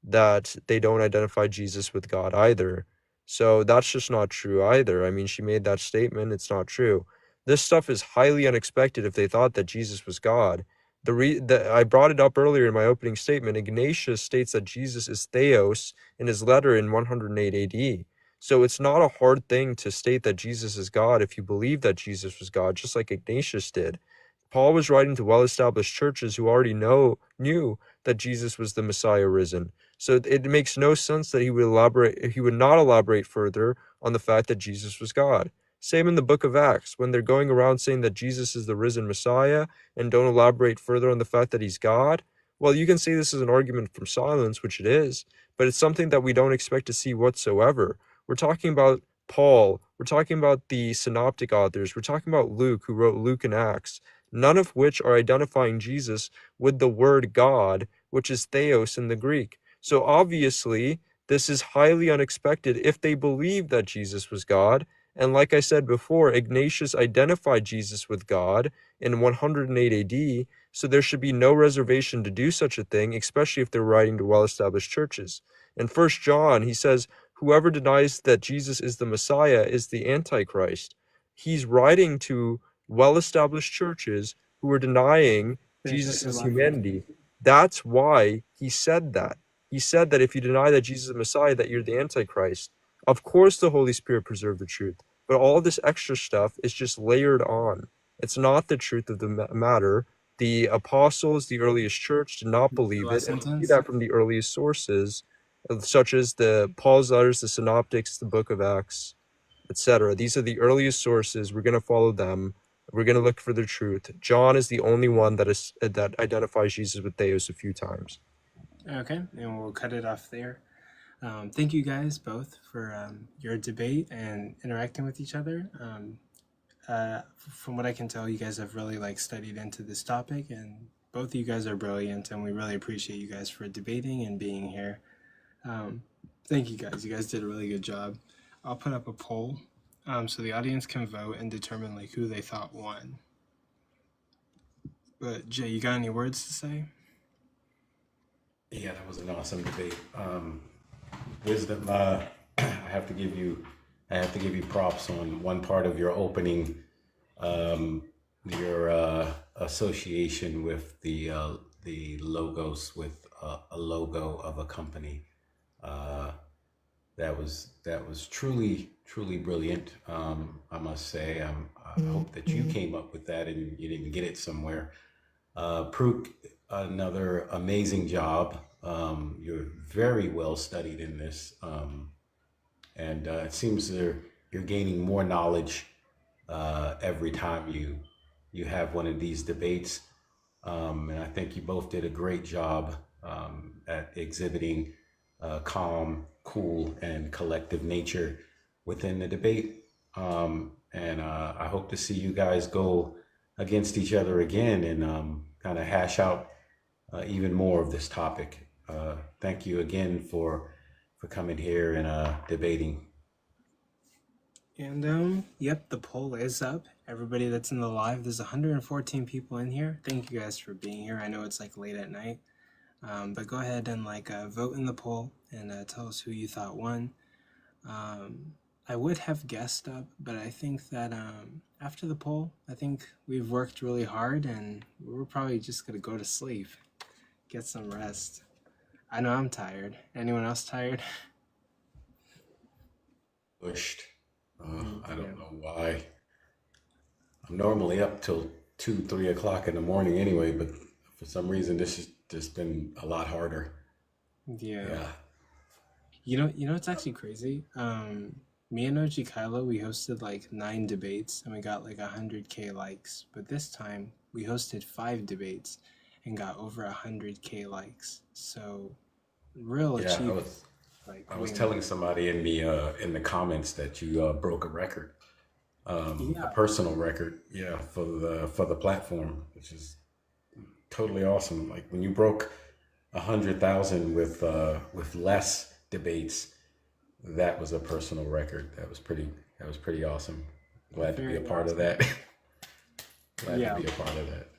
that they don't identify Jesus with God either. So that's just not true either. I mean, she made that statement. It's not true. This stuff is highly unexpected if they thought that Jesus was God. I brought it up earlier in my opening statement. Ignatius states that Jesus is Theos in his letter in 108 AD. So it's not a hard thing to state that Jesus is God if you believe that Jesus was God, just like Ignatius did. Paul was writing to well-established churches who already knew that Jesus was the Messiah risen. So it makes no sense that he would not elaborate further on the fact that Jesus was God. Same in the book of Acts, when they're going around saying that Jesus is the risen Messiah and don't elaborate further on the fact that he's God. Well, you can say this is an argument from silence, which it is, but it's something that we don't expect to see whatsoever. We're talking about Paul, we're talking about the synoptic authors, we're talking about Luke, who wrote Luke and Acts, none of which are identifying Jesus with the word God, which is Theos in the Greek. So obviously, this is highly unexpected if they believe that Jesus was God. And like I said before, Ignatius identified Jesus with God in 108 AD, so there should be no reservation to do such a thing, especially if they're writing to well-established churches. In 1 John, he says, whoever denies that Jesus is the Messiah is the Antichrist. He's writing to well-established churches who are denying Jesus' humanity. That's why he said that. He said that if you deny that Jesus is the Messiah, that you're the Antichrist. Of course the Holy Spirit preserved the truth, but all this extra stuff is just layered on. It's not the truth of the matter. The apostles, the earliest church, did not believe it, and we see that from the earliest sources, such as the Paul's letters, the Synoptics, the book of Acts, etc. These are the earliest sources. We're going to follow them. We're going to look for the truth. John is the only one that identifies Jesus with Theos a few times. Okay, and we'll cut it off there. Thank you guys both for your debate and interacting with each other. From what I can tell, you guys have really studied into this topic, and both of you guys are brilliant, and we really appreciate you guys for debating and being here. Thank you guys. You guys did a really good job. I'll put up a poll so the audience can vote and determine who they thought won. But Jay, you got any words to say? Yeah, that was an awesome debate. Wisdom, I have to give you props on one part of your opening, your association with the logos with a logo of a company. That was truly brilliant. I must say, I hope that you came up with that and you didn't get it somewhere. Pruk, another amazing job. You're very well studied in this, and it seems you're gaining more knowledge every time you have one of these debates. And I think you both did a great job at exhibiting calm, cool, and collective nature within the debate. And I hope to see you guys go against each other again and kind of hash out even more of this topic. Thank you again for coming here and debating. And yep, the poll is up, everybody that's in the live. There's 114 people in here. Thank you guys for being here. I know it's like late at night, but go ahead and like vote in the poll and tell us who you thought won. I would have guessed up, but I think that after the poll, I think we've worked really hard and we're probably just gonna go to sleep, get some rest. I know I'm tired. Anyone else tired? Pushed. I don't know why. I'm normally up till 2, 3 o'clock in the morning anyway, but for some reason this has just been a lot harder. Yeah. You know it's actually crazy. Me and OG Kylo, we hosted like 9 debates and we got like 100K likes. But this time we hosted 5 debates and got over 100K likes. So real achievement. I was telling somebody in the comments that you broke a record, a personal record, for the platform, which is totally awesome. Like when you broke 100,000 with less debates, that was a personal record. That was pretty awesome. Glad to be a part of that. Glad to be a part of that.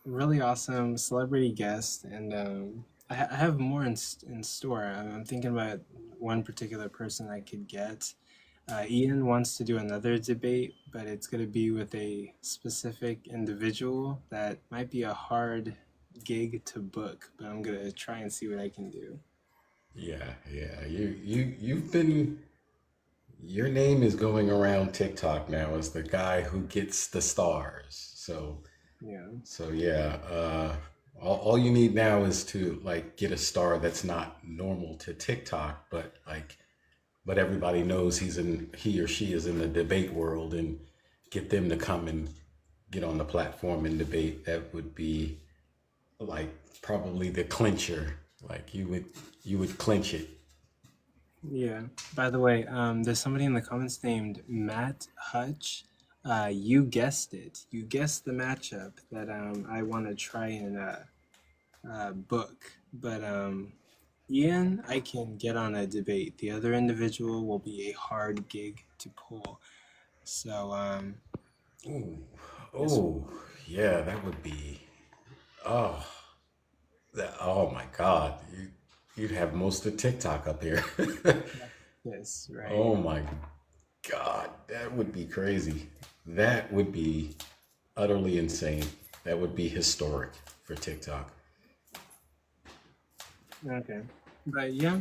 Really awesome celebrity guest, and I have more in store. I'm thinking about one particular person I could get. Ian wants to do another debate, but it's going to be with a specific individual that might be a hard gig to book, but I'm going to try and see what I can do. Yeah. You've been, your name is going around TikTok now as the guy who gets the stars. So all you need now is to like get a star that's not normal to TikTok, but everybody knows he or she is in the debate world, and get them to come and get on the platform and debate. That would be like probably the clincher. Like you would clinch it. Yeah. By the way, there's somebody in the comments named Matt Hutch. You guessed it. You guessed the matchup that I want to try and book. But Ian, I can get on a debate. The other individual will be a hard gig to pull. So yeah, that would be oh my God. You'd have most of TikTok up here. Yes, right. Oh my God, that would be crazy. That would be utterly insane. That would be historic for TikTok. Okay. But yeah.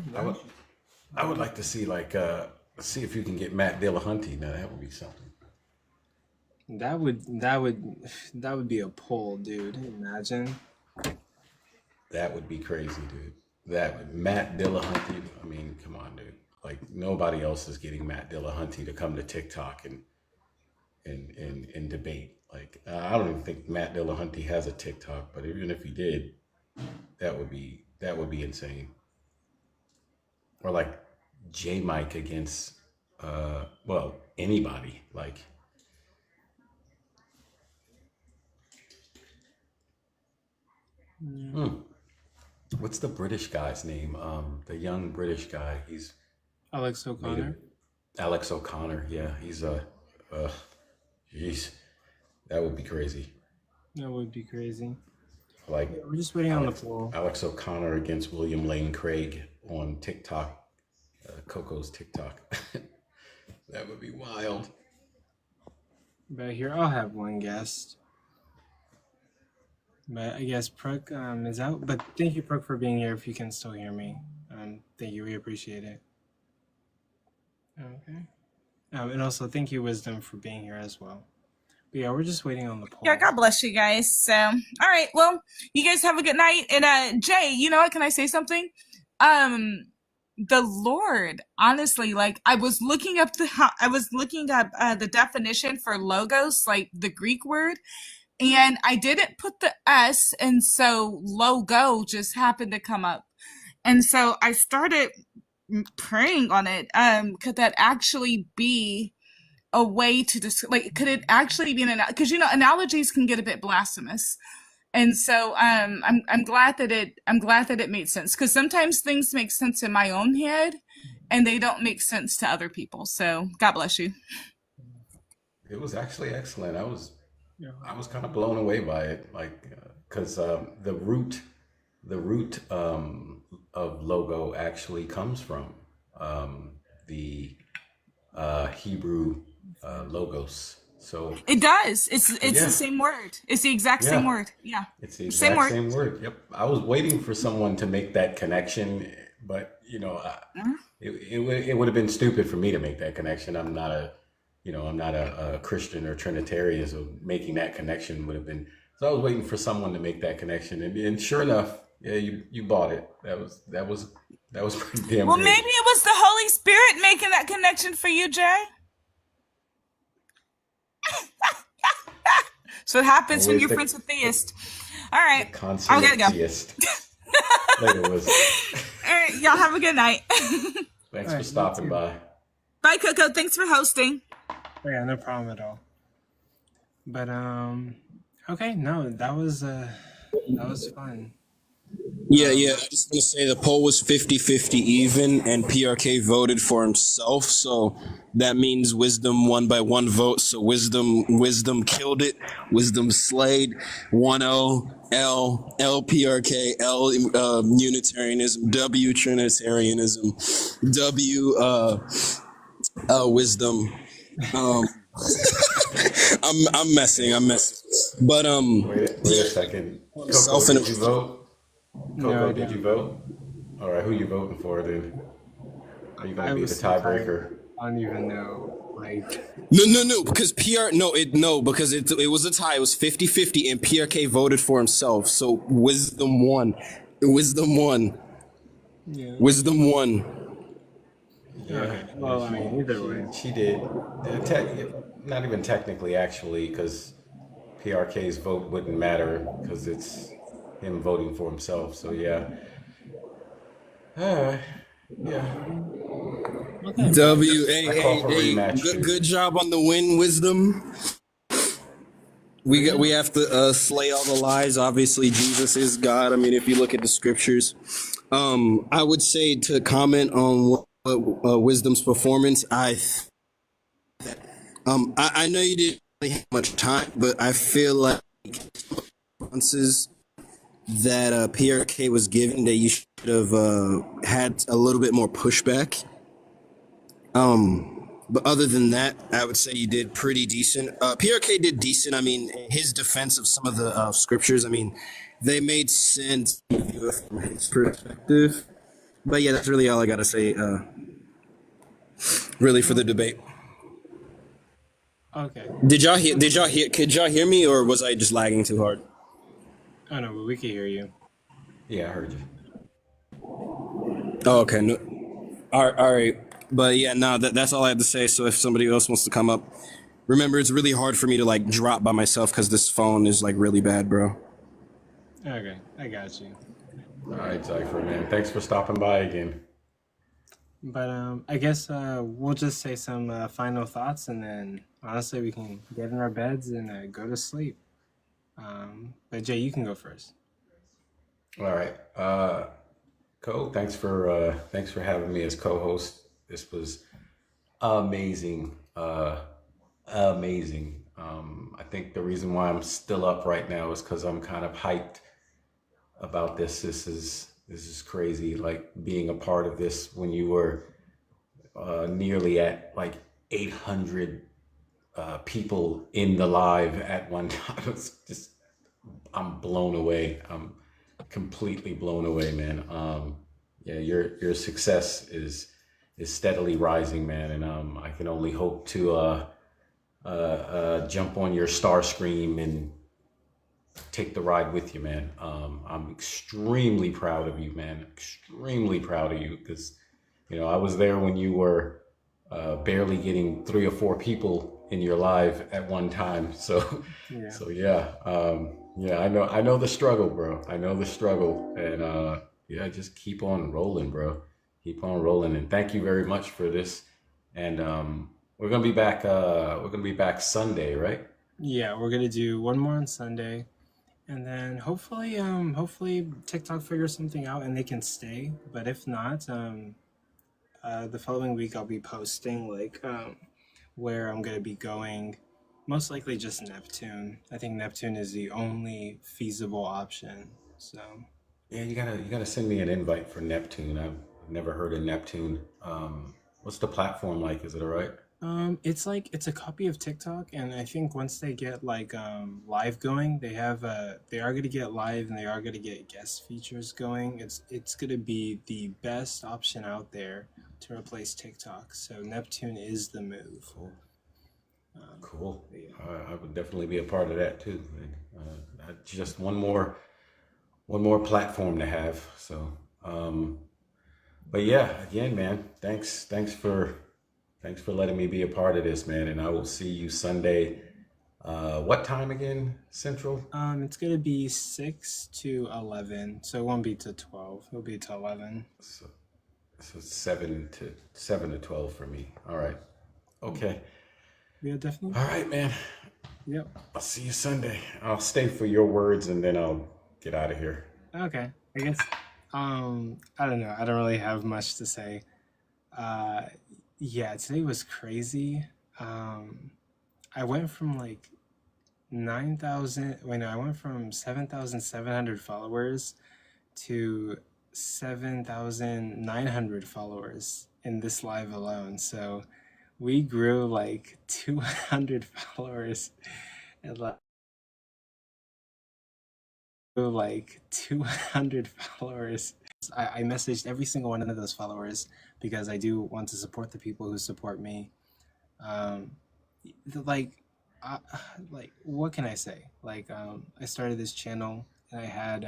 I would like to see see if you can get Matt Dillahunty. Now that would be something. That would be a poll, dude. Imagine. That would be crazy, dude. Matt Dillahunty. I mean, come on, dude. Like nobody else is getting Matt Dillahunty to come to TikTok and debate. Like I don't even think Matt Dillahunty has a TikTok, but even if he did, that would be insane. Or like J Mike against anybody. Like what's the British guy's name? The young British guy. He's Alex O'Connor. Alex O'Connor. Yeah, he's jeez, that would be crazy. That would be crazy. Like we're just waiting on the poll. Alex O'Connor against William Lane Craig on TikTok, Coco's TikTok. That would be wild. But here, I'll have one guest. But I guess Pruk is out. But thank you, Pruk, for being here. If you can still hear me, thank you. We appreciate it. Okay. And also, thank you, Wisdom, for being here as well. But yeah, we're just waiting on the poll. Yeah, God bless you guys. So, all right, well, you guys have a good night. And Jay, you know what? Can I say something? The Lord, honestly, like I was looking up the definition for logos, like the Greek word, and I didn't put the S, and so logo just happened to come up. And so I started praying on it. Could that actually be a way to could it actually be because analogies can get a bit blasphemous. And so I'm glad that it made sense, because sometimes things make sense in my own head and they don't make sense to other people. So God bless you. It was actually excellent. Yeah. I was kind of blown away by it, like because the root of logo actually comes from the Hebrew logos. So It does. It's the yeah, same word. It's the exact same yeah, word. Yeah. it's the Same exact word. same word. Yep. I was waiting for someone to make that connection, but it would have been stupid for me to make that connection. I'm not a Christian or Trinitarian, so making that connection would have been. So I was waiting for someone to make that connection, and sure enough, yeah, you bought it. That was pretty damn Well, great. maybe it was the Holy Spirit making that connection for you, Jay. So it happens when Always you're the friends with theists. All right. I consummate gotta go. theist. Later, was. All right. Y'all have a good night. Thanks All for right, stopping by. Bye, Coco. Thanks for hosting. Yeah, no problem at all. But okay, no, that was fun. Yeah, I just want to say the poll was 50-50 even, and PRK voted for himself, so that means Wisdom won by one vote, so Wisdom killed it. Wisdom slayed 1-0, L PRK, L Unitarianism, W Trinitarianism, W Wisdom. I'm messing. But Wait a second. Coco, did you vote? Coco, did you vote? All right, who you voting for then? Are you going I to be the was so tired. tiebreaker? I don't even know. Like No, because because it was a tie. It was 50-50 and PRK voted for himself. So Wisdom won. Yeah. Wisdom won. Yeah. Okay. Well, I mean, either way. She did. Not even technically, actually, because PRK's vote wouldn't matter because it's him voting for himself. So yeah. Yeah. W I call for rematch too. good job on the win, Wisdom. We have to slay all the lies. Obviously, Jesus is God. I mean, if you look at the scriptures, I would say to comment on Wisdom's performance. I know you didn't really have much time, but I feel like responses that PRK was giving that you should have had a little bit more pushback. But other than that, I would say you did pretty decent. PRK did decent. I mean, his defense of some of the scriptures, I mean, they made sense from his perspective. But yeah, that's really all I gotta say. Really for the debate. Okay. Could y'all hear me, or was I just lagging too hard? Oh no, but we can hear you. Yeah, I heard you. Oh, okay. No, all right. But yeah, no, that's all I have to say. So if somebody else wants to come up, remember, it's really hard for me to like drop by myself because this phone is like really bad, bro. Okay, I got you. All right, Cypher, man. Thanks for stopping by again. But I guess we'll just say some final thoughts, and then honestly, we can get in our beds and go to sleep. But Jay, you can go first. All right, Co. Thanks for having me as co-host. This was amazing, amazing. I think the reason why I'm still up right now is because I'm kind of hyped about this. This is crazy. Like being a part of this when you were nearly at like 800 people in the live at one time. It's just, I'm blown away. I'm completely blown away, man. Yeah, your success is steadily rising, man, and I can only hope to jump on your Starscream and take the ride with you, man. I'm extremely proud of you, man. Extremely proud of you because, I was there when you were barely getting 3 or 4 people in your live at one time. So, yeah. I know the struggle, bro. I know the struggle, and just keep on rolling, bro. Keep on rolling, and thank you very much for this. And we're gonna be back. We're gonna be back Sunday, right? Yeah, we're gonna do one more on Sunday, and then hopefully TikTok figures something out and they can stay. But if not, the following week I'll be posting where I'm gonna be going Most likely just Neptune. I think Neptune is the only feasible option. So Yeah, you gotta send me an invite for Neptune. I've never heard of Neptune. What's the platform like? Is it all right? it's like it's a copy of TikTok, and I think once they get like live going, they are gonna get live and they are gonna get guest features going. It's gonna be the best option out there to replace TikTok. So Neptune is the move. Cool. Cool. I would definitely be a part of that too. Just one more platform to have. So, but yeah, again, man, thanks for letting me be a part of this, man. And I will see you Sunday. What time again? Central? It's gonna be 6 to 11, so it won't be to 12. It'll be to 11. So 7 to 12 for me. All right. Okay. Yeah, definitely. All right, man. Yep. I'll see you Sunday. I'll stay for your words and then I'll get out of here. Okay. I guess I don't know. I don't really have much to say. Yeah, today was crazy. I went from like 7,700 followers to 7,900 followers in this live alone. So we grew like 200 followers and like 200 followers. I messaged every single one of those followers because I do want to support the people who support me. Like what can I say? Like I started this channel and I had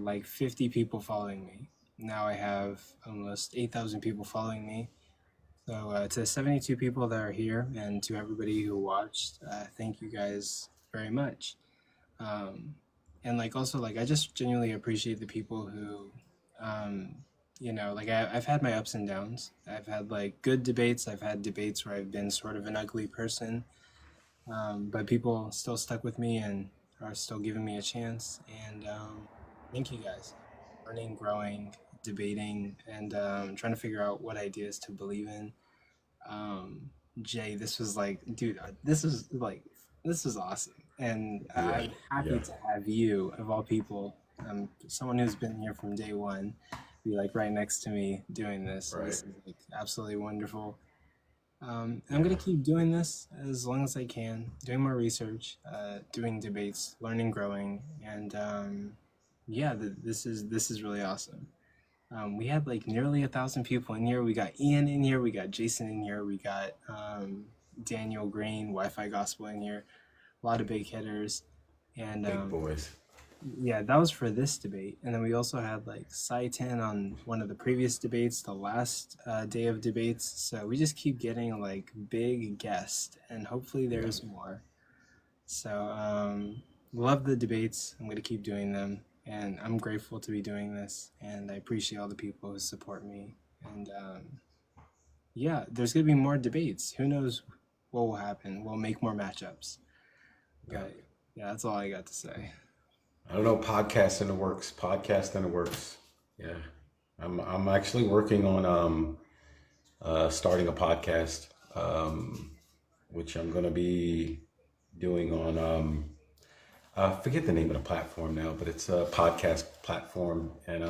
like 50 people following me. Now I have almost 8,000 people following me. So to 72 people that are here and to everybody who watched, thank you guys very much. And like also like I just genuinely appreciate the people who like I've had my ups and downs. I've had like good debates. I've had debates where I've been sort of an ugly person, but people still stuck with me and are still giving me a chance. And thank you guys. Learning, growing, debating, and trying to figure out what ideas to believe in. Jay, this was like, dude, this is awesome. And I'm happy to have you, of all people, someone who's been here from day one, be like right next to me doing this. Right. This is like absolutely wonderful. I'm gonna keep doing this as long as I can, doing more research, doing debates, learning, growing, and this is really awesome. We had like nearly 1,000 people in here. We got Ian in here. We got Jason in here. We got Daniel Green, WifiGospel in here. A lot of big hitters. And big boys. Yeah, that was for this debate. And then we also had like Saitan on one of the previous debates, the last day of debates. So we just keep getting like big guests, and hopefully there's more. So love the debates. I'm going to keep doing them. And I'm grateful to be doing this, and I appreciate all the people who support me. And there's gonna be more debates. Who knows what will happen? We'll make more matchups. Yeah, that's all I got to say. I don't know. Podcast in the works. Yeah, I'm actually working on starting a podcast, which I'm gonna be doing on. I forget the name of the platform now, but it's a podcast platform. And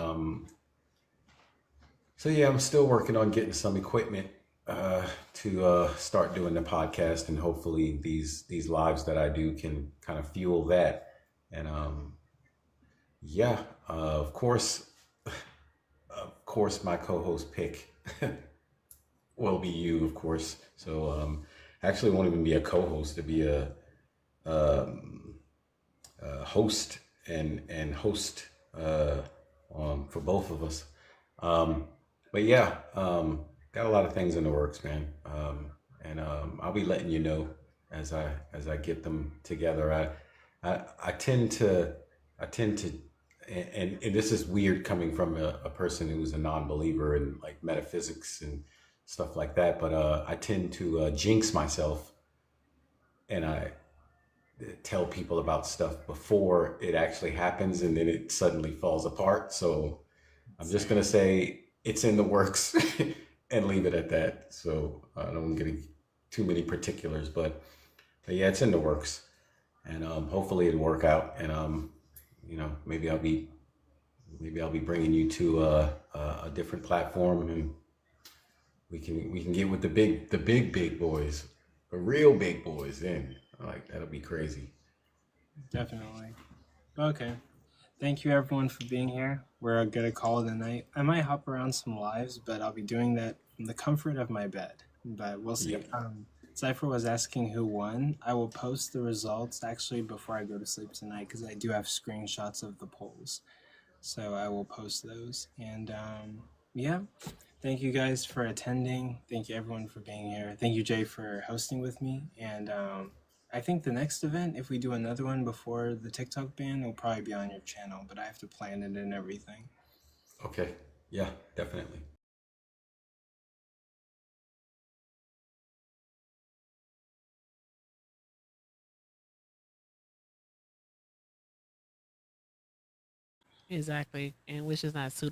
so yeah, I'm still working on getting some equipment to start doing the podcast, and hopefully these lives that I do can kind of fuel that. And of course my co-host pick will be you, of course. So actually it won't even be a co-host, to be a host and host for both of us. But yeah, got a lot of things in the works, man. And I'll be letting you know as I get them together. I tend to, and this is weird coming from a person who's a non-believer in like metaphysics and stuff like that, but I tend to jinx myself, and I tell people about stuff before it actually happens, and then it suddenly falls apart. So I'm just gonna say it's in the works and leave it at that. So I don't get too many particulars, but yeah, it's in the works, and hopefully it'll work out. And you know, maybe I'll be bringing you to a different platform, and we can get with the big boys, the real big boys. Then like that'll be crazy. Definitely. Okay. Thank you everyone for being here. We're gonna call it a night. I might hop around some lives, but I'll be doing that from the comfort of my bed. But we'll see. Yep. Cypher was asking who won. I will post the results actually before I go to sleep tonight because I do have screenshots of the polls. So I will post those. And yeah, thank you guys for attending. Thank you everyone for being here. Thank you, Jay, for hosting with me. And I think the next event, if we do another one before the TikTok ban, will probably be on your channel, but I have to plan it and everything. Okay. Yeah, definitely. Exactly, and which is not suitable.